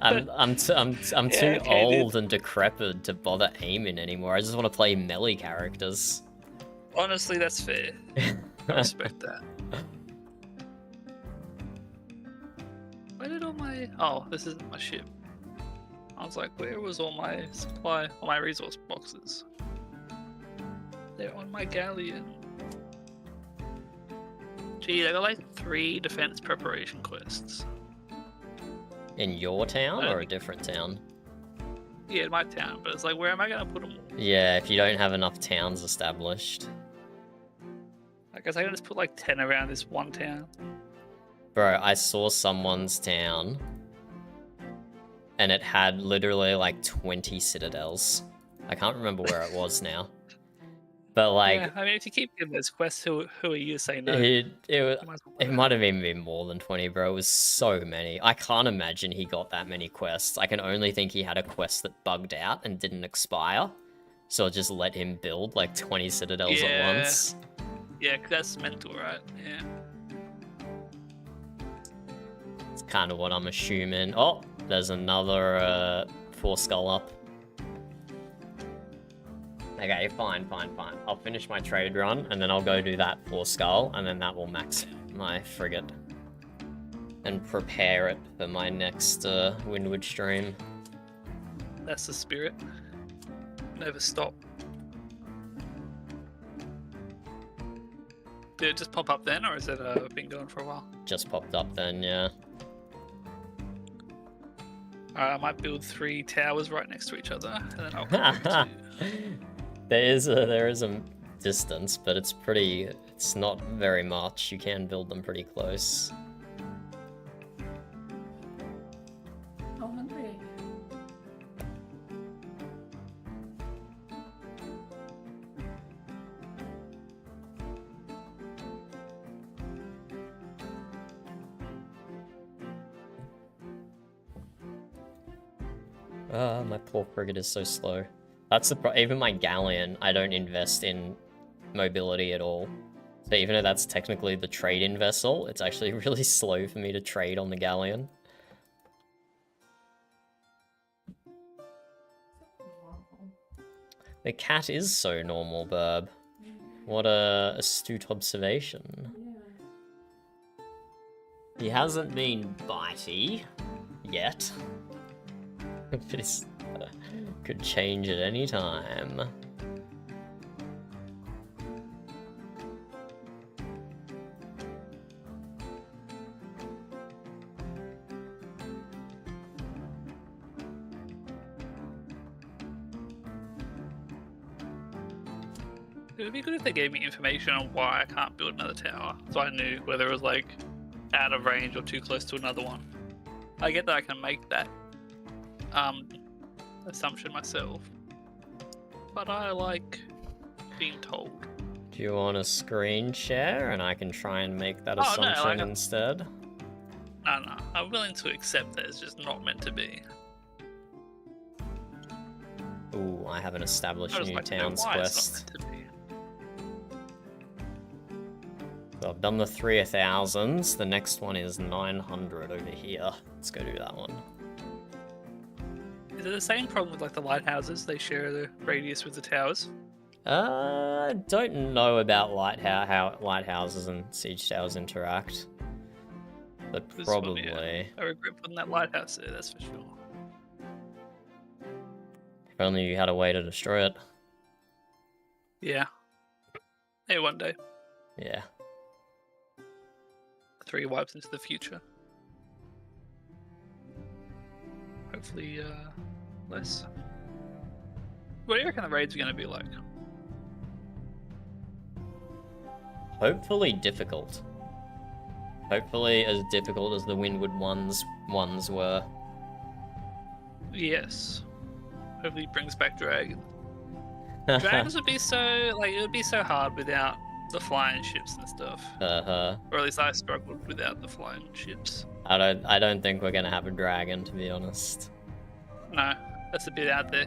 I'm too old and decrepit to bother aiming anymore. I just want to play melee characters. Honestly, that's fair. I respect that. Where did all my... Oh, this isn't my ship. I was like, where was all my supply, all my resource boxes? They're on my galleon. Gee, I got like 3 defense preparation quests. In your town or a different town? Yeah, in my town, but it's like, where am I gonna put them all? Yeah, if you don't have enough towns established. I guess I can just put like 10 around this one town. Bro, I saw someone's town, and it had literally like 20 citadels. I can't remember where it was now. But like, yeah, I mean, if you keep getting those quests, who are you to say no? It might have even been more than 20, bro. It was so many. I can't imagine he got that many quests. I can only think he had a quest that bugged out and didn't expire. So it just let him build like 20 citadels at once. Yeah, 'cause that's mental, right? Yeah. It's kind of what I'm assuming. Oh, there's another 4 skull up. Okay, fine. I'll finish my trade run, and then I'll go do that 4 skull, and then that will max my frigate. And prepare it for my next Windward stream. That's the spirit. Never stop. Did it just pop up then, or has it been going for a while? Just popped up then, yeah. I might build 3 towers right next to each other, and then I'll come There is a distance, but it's not very much. You can build them pretty close. Oh, hungry. My poor frigate is so slow. That's the even my galleon, I don't invest in mobility at all. So even though that's technically the trade-in vessel, it's actually really slow for me to trade on the galleon. The cat is so normal, Burb. What a astute observation. He hasn't been bitey yet. This could change at any time. It would be good if they gave me information on why I can't build another tower, so I knew whether it was like out of range or too close to another one. I get that I can make that assumption myself, but I like being told. Do you want a screen share and I can try and make that assumption instead? No, I'm willing to accept that it's just not meant to be. Ooh, I haven't established I just new like to know towns why quest. it's not meant to be. So I've done the 3,000s. The next one is 900 over here. Let's go do that one. Is it the same problem with like the lighthouses? They share the radius with the towers. Don't know about how lighthouses and siege towers interact, but This one, probably. yeah. I regret putting that lighthouse there. That's for sure. If only you had a way to destroy it. Yeah. Hey, one day. Yeah. 3 wipes into the future. Hopefully, less. What do you reckon the raids are going to be like? Hopefully difficult. Hopefully as difficult as the Windward ones were. Yes. Hopefully it brings back Dragon. Dragons would be so, like, it would be so hard without the flying ships and stuff. Uh-huh. Or at least I struggled without the flying ships. I don't think we're gonna have a dragon, to be honest. No, that's a bit out there.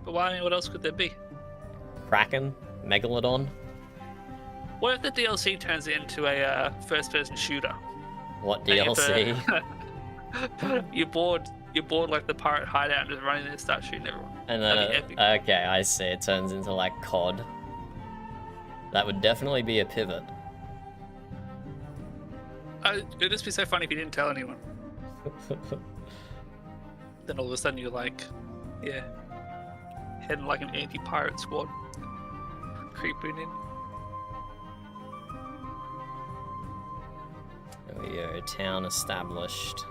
But why, I mean, what else could there be? Kraken? Megalodon? What if the DLC turns it into a first-person shooter? What And you DLC? have to- you're bored like the pirate hideout and just running in and start shooting everyone. And That'd then, be epic. okay, I see. It turns into like COD. That would definitely be a pivot. It'd just be so funny if you didn't tell anyone. Then all of a sudden you're like, yeah, heading like an anti-pirate squad, creeping in. There we go. Town established.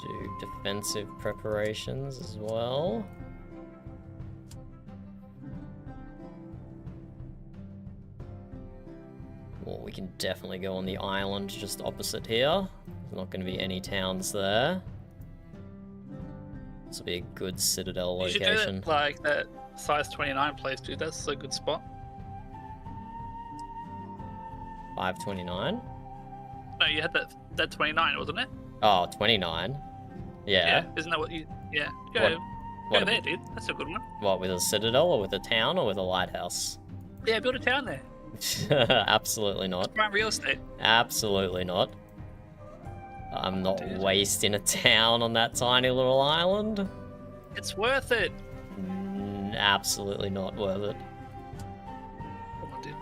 Do defensive preparations as well. Well, we can definitely go on the island just opposite here. There's not going to be any towns there. This will be a good citadel You should do location. it like that size 29 place, dude. That's a good spot. 529? No, you had that 29, wasn't it? Oh, 29. Yeah. Isn't that what you? Yeah. Go, What- go what- there, dude. That's a good one. What, with a citadel or with a town or with a lighthouse? Yeah, build a town there. Absolutely not. Prime real estate. Absolutely not. I'm not Dude. wasting a town on that tiny little island. It's worth it. Absolutely not worth it. Come on, dude.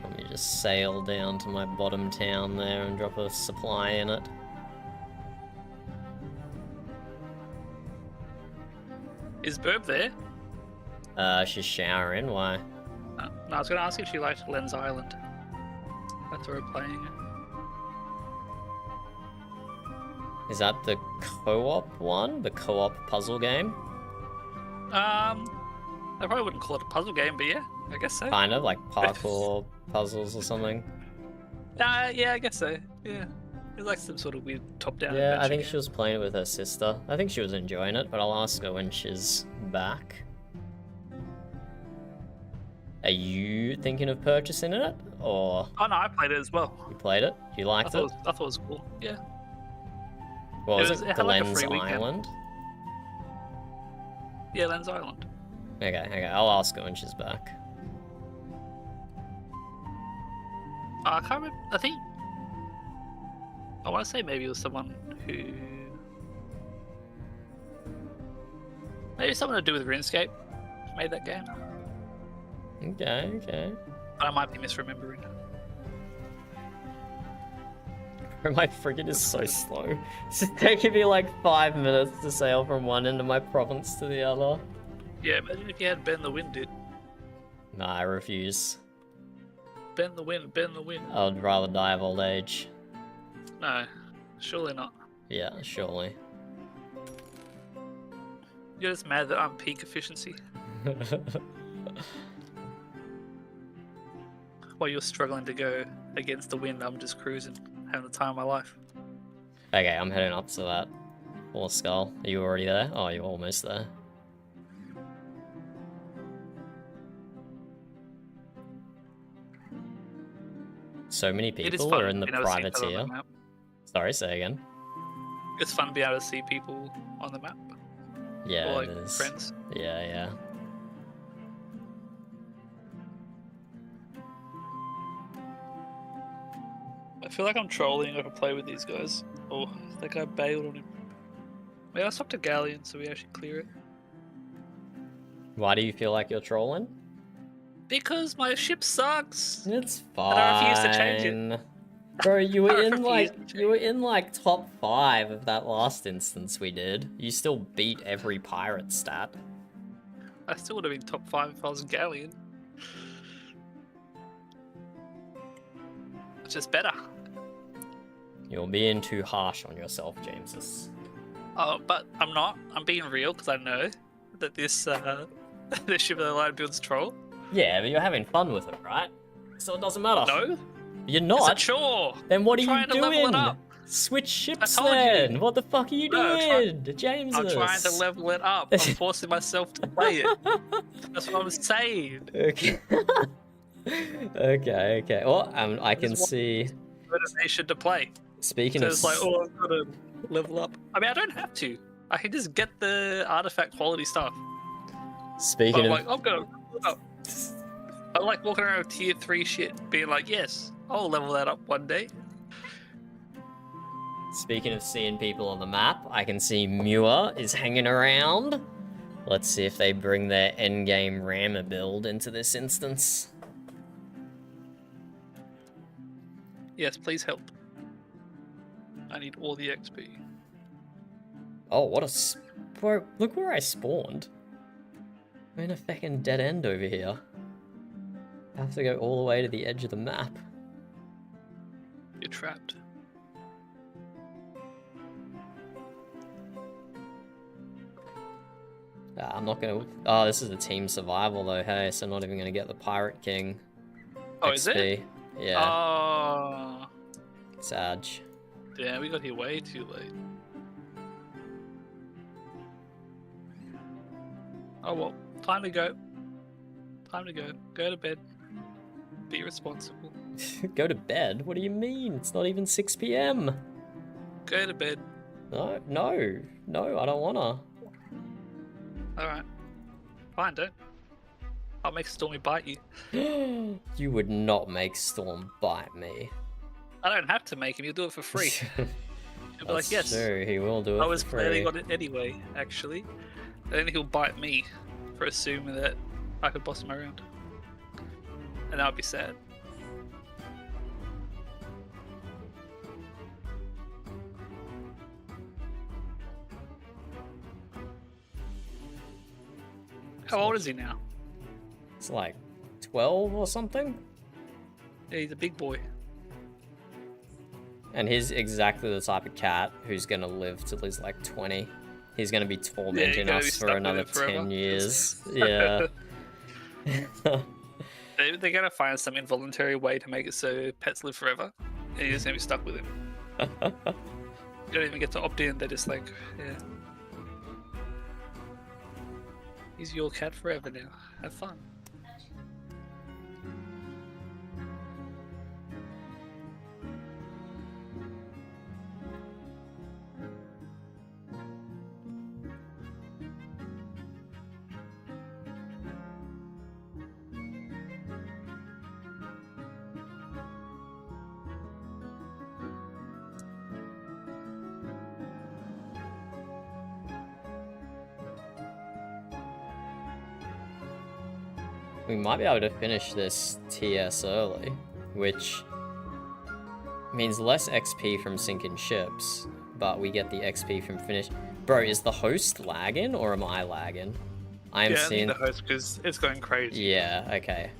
Let me just sail down to my bottom town there and drop a supply in it. Is Burb there? She's showering. Why? No, I was going to ask if she liked Lens Island. That's where we're playing it. Is that the co-op one? The co-op puzzle game? I probably wouldn't call it a puzzle game, but yeah, I guess so. Kind of like parkour puzzles or something. Yeah, I guess so. Yeah. It's like some sort of weird top-down Yeah, I adventure think game. she was playing it with her sister. I think she was enjoying it, but I'll ask her when she's back. Are you thinking of purchasing it, or Oh no, I played it as well. you played it? You liked it? I thought it was cool. Yeah. What was it it? had like a Glenn's free weekend. Island? Yeah, Lens Island. Okay, I'll ask her when she's back. I can't remember. I think. I want to say maybe it was someone who. Maybe someone to do with RuneScape made that game. Okay. But I might be misremembering. My frigate is so slow. It's taking me like 5 minutes to sail from one end of my province to the other. Yeah, imagine if you had Bend the Wind, dude. Nah, I refuse. Bend the wind, bend the wind. I'd rather die of old age. No, surely not. Yeah, surely. You're just mad that I'm peak efficiency while you're struggling to go against the wind. I'm just cruising, having the time of my life. Okay, I'm heading up to that Horse Skull. Are you already there? Oh, you're almost there. So many It is people fun are in the being able to see each other privateer. on the map. Sorry, say again. It's fun being able to see people on the map. Yeah, or like it is. friends. Yeah. I feel like I'm trolling if I play with these guys. Oh, that guy bailed on him. Maybe I'll stop to Galleon so we actually clear it. Why do you feel like you're trolling? Because my ship sucks. It's I refuse to change it. Bro, you were I in refuse like to you were in like top 5 of that last instance we did. You still beat every pirate stat. I still would have been top 5 if I was in Galleon. It's just better. You're being too harsh on yourself, Jamesus. Oh, but I'm not. I'm being real because I know that this this ship of the line builds troll. Yeah, but you're having fun with it, right? So it doesn't matter. No, You're it's a not. chore. Then what are you Trying to level it doing? up. Switch ships told you. then. What the fuck are you No, doing, Jamesus? I'm trying to level it up. I'm forcing myself to play it. That's what I'm saying. Okay. okay. Well, I can There's one- see. Motivation to play. Speaking So of it's like, oh, I've got to level up. I mean, I don't have to. I can just get the artifact quality stuff. But speaking I'm of like, I'm gonna level it up. I'm like walking around with tier 3 shit, being like, yes, I'll level that up one day. speaking of seeing people on the map, I can see Muir is hanging around. Let's see if they bring their endgame rammer build into this instance. Yes, please help. I need all the XP. Oh, what a bro! Look where I spawned. I'm in a fucking dead end over here. I have to go all the way to the edge of the map. You're trapped. I'm not gonna. Oh, this is a team survival though. Hey, so I'm not even gonna get the Pirate King. Oh, XP. is it? Yeah. Oh, Sag. yeah, we got here way too late. Oh well, time to go. Time to go. Go to bed. Be responsible. Go to bed? What do you mean? It's not even 6 p.m. Go to bed. No, no, no, I don't wanna. Alright. Fine, don't. I'll make Stormy bite you. You would not make Storm bite me. I don't have to make him, you'll do it for free. He'll be like, yes, True, he will do it I was for planning free. on it anyway, actually. And then he'll bite me for assuming that I could boss him around. And that would be sad. How old is he now? It's like 12 or something? Yeah, he's a big boy. And he's exactly the type of cat who's gonna live till he's like 20. He's gonna be tormenting gonna be us stuck for with another it forever. 10 years. Yeah. They're gonna find some involuntary way to make it so pets live forever. And you're just gonna be stuck with him. You don't even get to opt in, they're just like, yeah. He's your cat forever now. Have fun. We might be able to finish this TS early, which means less XP from sinking ships, but we get the XP from finish. Bro, is the host lagging or am I lagging? I'm yeah, seeing. I need the host because it's going crazy. Yeah, okay.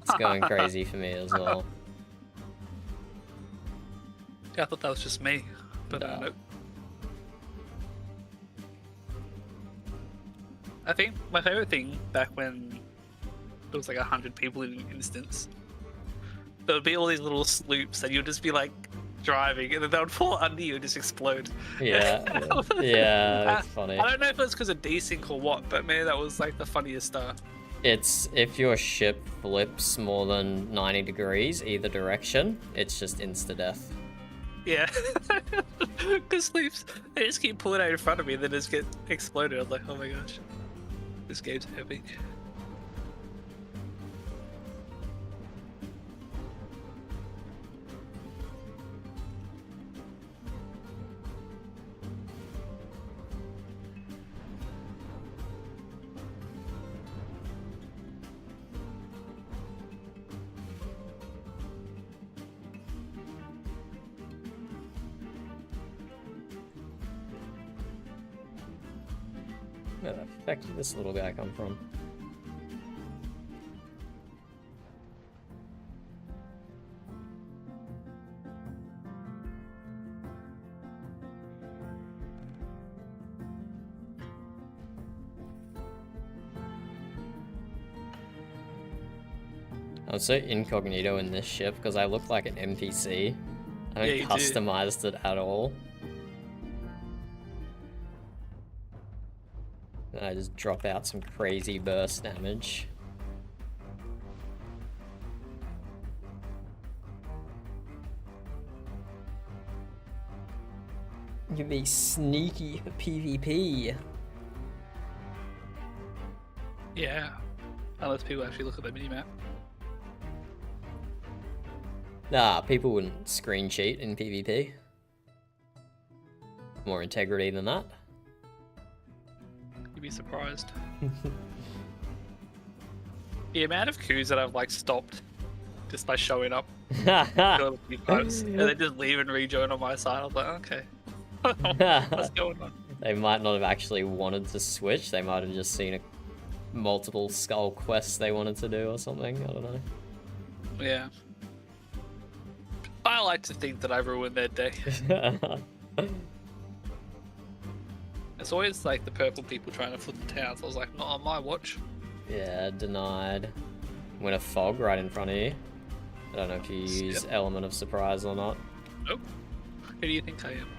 It's going crazy for me as well. Yeah, I thought that was just me, but No. nope. I think my favorite thing back when there was like 100 people in an instance, there would be all these little sloops and you'd just be like driving and then they would fall under you and just explode. Yeah, yeah, that's funny. I don't know if it's because of desync or what, but man, that was like the funniest stuff. It's if your ship flips more than 90 degrees either direction, it's just insta-death. Yeah. Because sloops, they just keep pulling out in front of me and then just get exploded. I was like, oh my gosh, this game's epic. Where the heck did this little guy come from? I'm so incognito in this ship because I look like an NPC. I haven't you do. customized it at all. And I just drop out some crazy burst damage. You be sneaky PvP. Yeah. Unless people actually look at the minimap. Nah, people wouldn't screen cheat in PvP. More integrity than that. You'd be surprised. The amount of coups that I've like stopped just by showing up a few times, and they just leave and rejoin on my side. I was like, okay. What's going on? They might not have actually wanted to switch. They might have just seen multiple skull quests they wanted to do or something. I don't know. Yeah. I like to think that I ruined their day. It's always like the purple people trying to flip the towns. I was like, not on my watch. Yeah, denied. When a fog right in front of you. I don't know if you use element of surprise or not. Nope. Who do you think I am?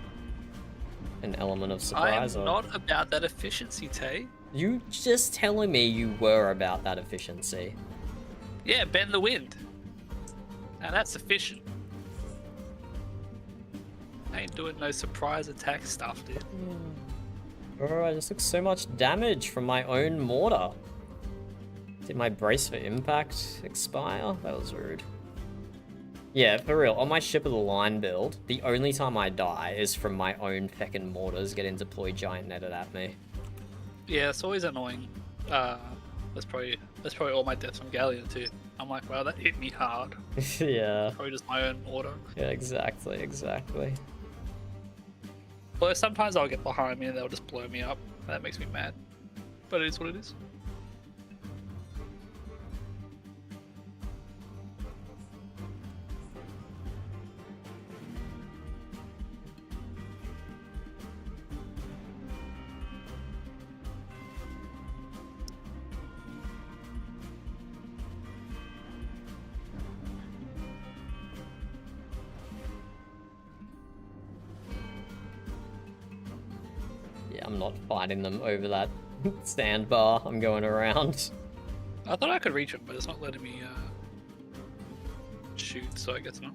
An element of I surprise. am or... not about that efficiency, Tay. You just telling me you were about that efficiency. Yeah, bend the wind. Now that's efficient. I ain't doing no surprise attack stuff, dude. Bro, I just took so much damage from my own mortar. Did my brace for impact expire? That was rude. Yeah, for real, on my ship of the line build, the only time I die is from my own feckin' mortars getting deployed giant netted at me. Yeah, it's always annoying. That's probably all my deaths from Galleon too. I'm like, wow, that hit me hard. Yeah. Probably just my own order. Yeah, exactly. Although sometimes I'll get behind me and they'll just blow me up. That makes me mad. But it is what it is. I'm not fighting them over that sandbar. I'm going around. I thought I could reach him, but it's not letting me shoot, so I guess not.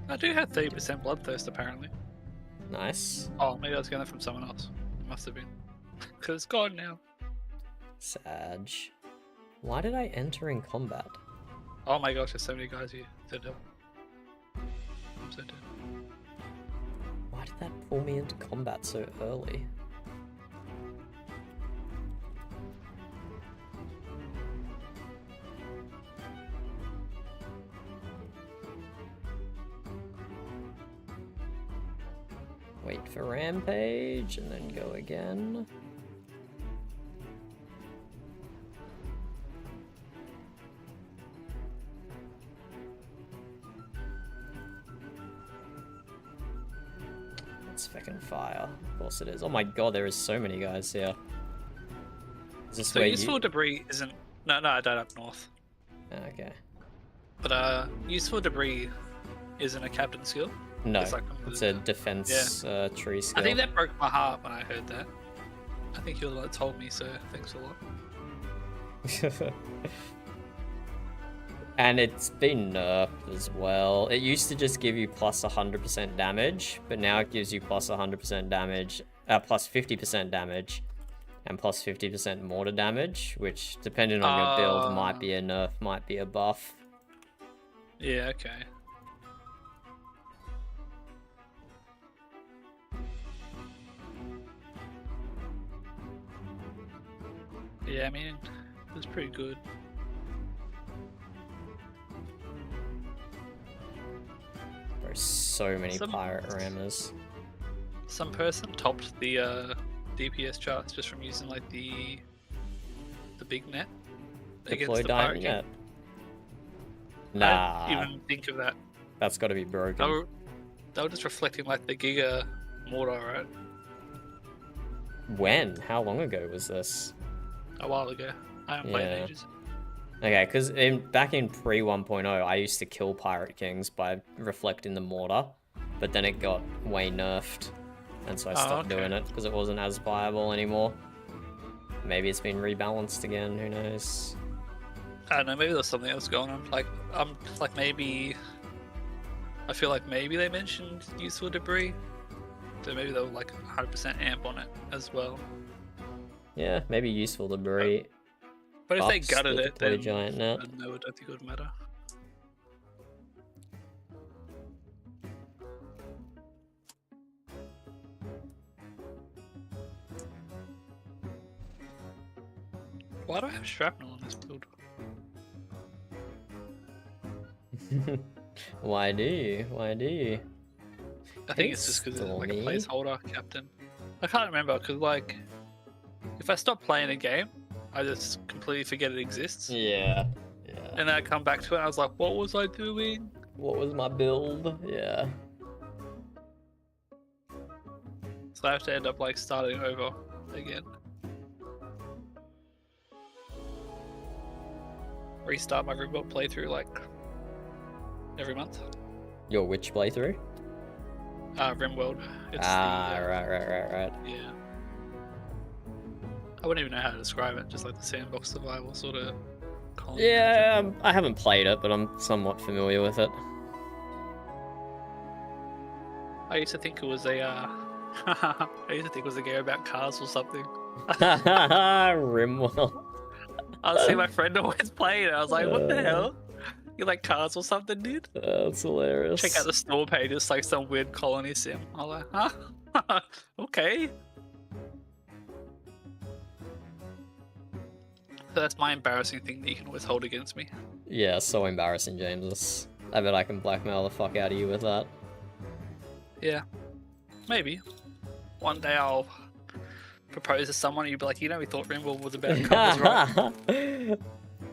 I do have 30% bloodthirst apparently. Nice. Oh, maybe I was getting that from someone else. Must have been. Because it's gone now. Sag. Why did I enter in combat? Oh my gosh, there's so many guys here. I'm so dead. Why did that pull me into combat so early? Wait for rampage and then go again. It's fucking fire. Of course it is. Oh my god, there is so many guys here. Is this So where useful debris isn't... No, I died up north. Okay. But useful debris isn't a captain skill. No, It's like it's a defense tree skill. I think that broke my heart when I heard that. I think you're the one that told me, so thanks a lot. And it's been nerfed as well. It used to just give you plus 100% damage, but now it gives you plus 100% damage, plus 50% damage, and plus 50% mortar damage, which, depending on your build, might be a nerf, might be a buff. Yeah, okay. Yeah, I mean, it was pretty good. There's so many Some- pirate rammers. Some person topped the DPS charts just from using like the big net Deploy against the pirate diamond king. net. I Nah, didn't even think of that. that's got to be broken. They were just reflecting like the Giga mortar, right? When? How long ago was this? A while ago. I haven't played in Yeah. ages. Okay, because back in pre 1.0, I used to kill pirate kings by reflecting the mortar, but then it got way nerfed, and so I stopped okay. doing it because it wasn't as viable anymore. Maybe it's been rebalanced again. Who knows? I don't know, maybe there's something else going on. Like maybe I feel like maybe they mentioned useful debris. So maybe they were like 100% amp on it as well. Yeah, maybe useful debris. But if they Buffs gutted the it, deploy then giant net. no, I don't think it would matter. Why do I have shrapnel on this build? Why do you? Why do you? I think it's just because it's like a Stormy. placeholder captain. I can't remember because like if I stop playing a game, I just completely forget it exists. Yeah. Yeah. And then I come back to it and I was like, what was I doing? What was my build? Yeah. So I have to end up like starting over again. Restart my Rimworld playthrough like every month. Your witch playthrough? Rimworld. It's right. yeah. I wouldn't even know how to describe it, just like the sandbox survival sort of colony. Yeah, I haven't played it, but I'm somewhat familiar with it. I used to think it was a I used to think it was a game about cars or something. Rimworld. I was seeing my friend always play it. I was like, what the hell? You like cars or something, dude? That's hilarious. Check out the store page. It's like some weird colony sim. I was like, huh? Okay. So that's my embarrassing thing that you can always hold against me. Yeah, so embarrassing, James. I bet I can blackmail the fuck out of you with that. Yeah. Maybe. One day I'll propose to someone and you'll be like, you know, we thought Rimworld was about cars, right?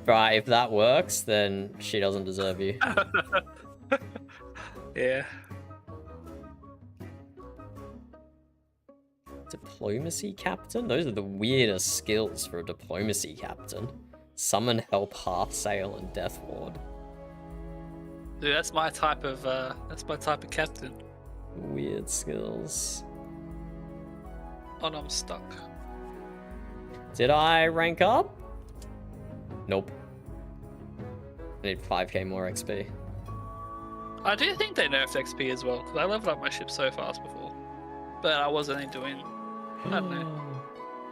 Right, if that works, then she doesn't deserve you. Yeah. Diplomacy captain? Those are the weirdest skills for a diplomacy captain. Summon, help, half sail, and death ward. Dude, that's my type of captain. Weird skills. Oh no, I'm stuck. Did I rank up? Nope. I need 5k more XP. I do think they nerfed XP as well, because I leveled up my ship so fast before. But I wasn't only doing, I don't know.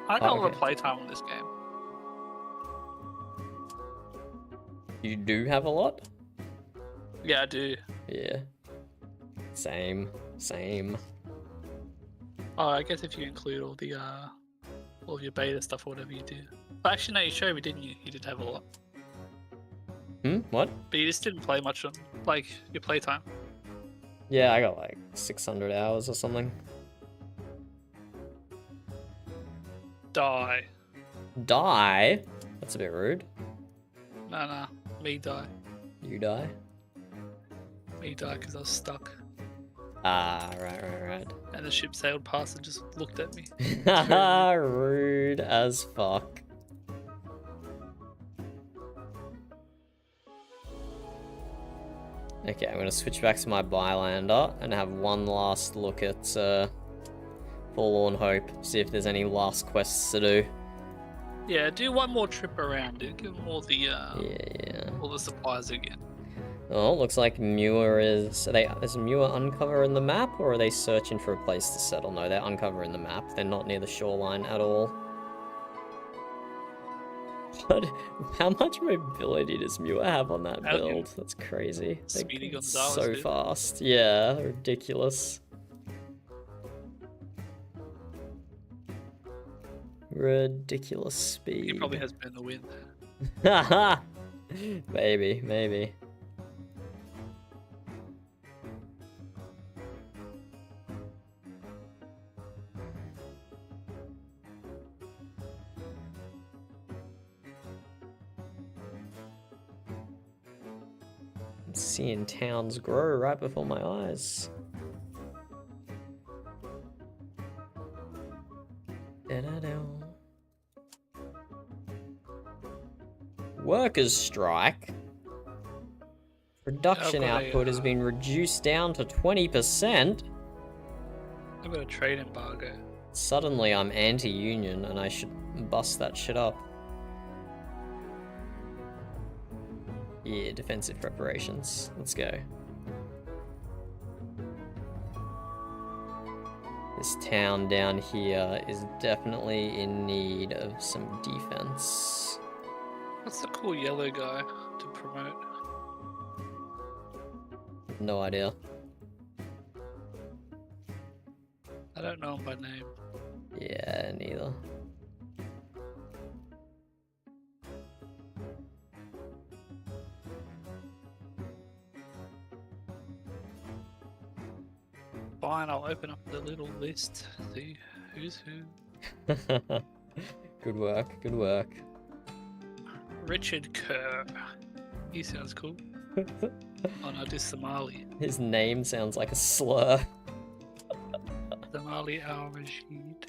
I got a lot of Okay. playtime on this game. You do have a lot? Yeah, I do. Yeah. Same. Oh, I guess if you include all of your beta stuff or whatever you do. But actually, no, you showed me, didn't you? You did have a lot. What? But you just didn't play much on, like, your playtime. Yeah, I got like 600 hours or something. Die. Die? That's a bit rude. No, me die. You die? Me die because I was stuck. Ah, right. And the ship sailed past and just looked at me. Rude as fuck. Okay, I'm gonna switch back to my Bylander and have one last look at Forlorn Hope, see if there's any last quests to do. Yeah, do one more trip around, dude. Give them all the Yeah. all the supplies again. Oh, looks like Muir is... Is Muir uncovering the map, or are they searching for a place to settle? No, they're uncovering the map. They're not near the shoreline at all. What? How much mobility does Muir have on that How build? good. That's crazy. Speedy They're Gonzalez, so dude. fast. Yeah, ridiculous. Ridiculous speed. He probably has been in the wind. Maybe, maybe. I'm seeing towns grow right before my eyes. Da-da-da. Workers' strike. Production I've got a, output has been reduced down to 20%. I've got a trade embargo. Suddenly I'm anti-union and I should bust that shit up. Yeah, defensive preparations. Let's go. This town down here is definitely in need of some defense. What's the cool yellow guy to promote? No idea. I don't know him by name. Yeah, neither. Fine, I'll open up the little list, see who's who. Good work, good work. Richard Kerr. He sounds cool. Oh no, this Somali. His name sounds like a slur. Somali al-Rashid.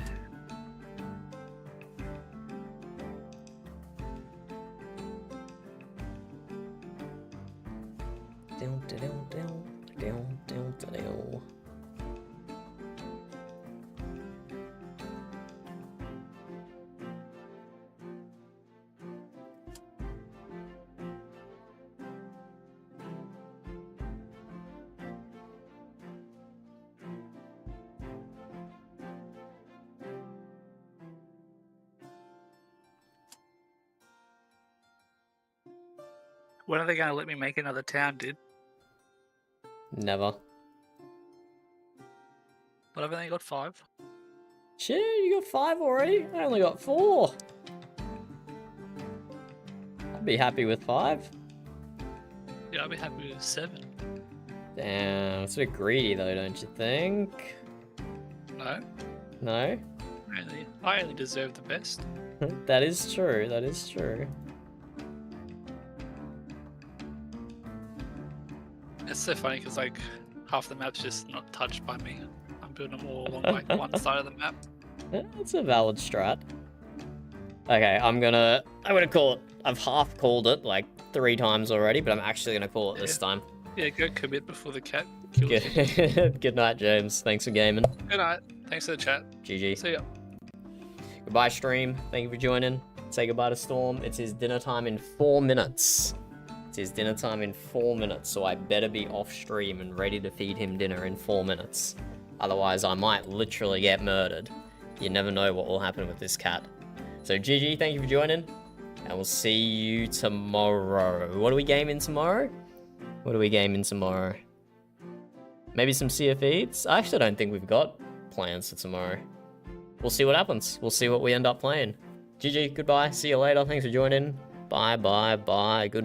When are they going to let me make another town, dude? Never. But I've only got 5. Shit, you got 5 already? I only got 4. I'd be happy with 5. Yeah, I'll be happy with 7. Damn, it's a bit greedy though, don't you think? No, No? I only deserve the best. That is true, that is true. It's so funny because like half the map's just not touched by me. I'm building them all along like one side of the map. That's a valid strat. Okay, I'm gonna call it. I've half called it like 3 times already, but I'm actually gonna call it this time. Yeah, go commit before the cat kills you. Good, good night, James. Thanks for gaming. Good night. Thanks for the chat. GG. See ya. Goodbye, stream. Thank you for joining. Say goodbye to Storm. It's his dinner time in 4 minutes. It's his dinner time in 4 minutes, so I better be off stream and ready to feed him dinner in 4 minutes. Otherwise, I might literally get murdered. You never know what will happen with this cat. So GG, thank you for joining, and we'll see you tomorrow. What are we gaming tomorrow? What are we gaming tomorrow? Maybe some CFEs? I actually don't think we've got plans for tomorrow. We'll see what happens. We'll see what we end up playing. GG, goodbye. See you later. Thanks for joining. Bye, bye, bye. Good.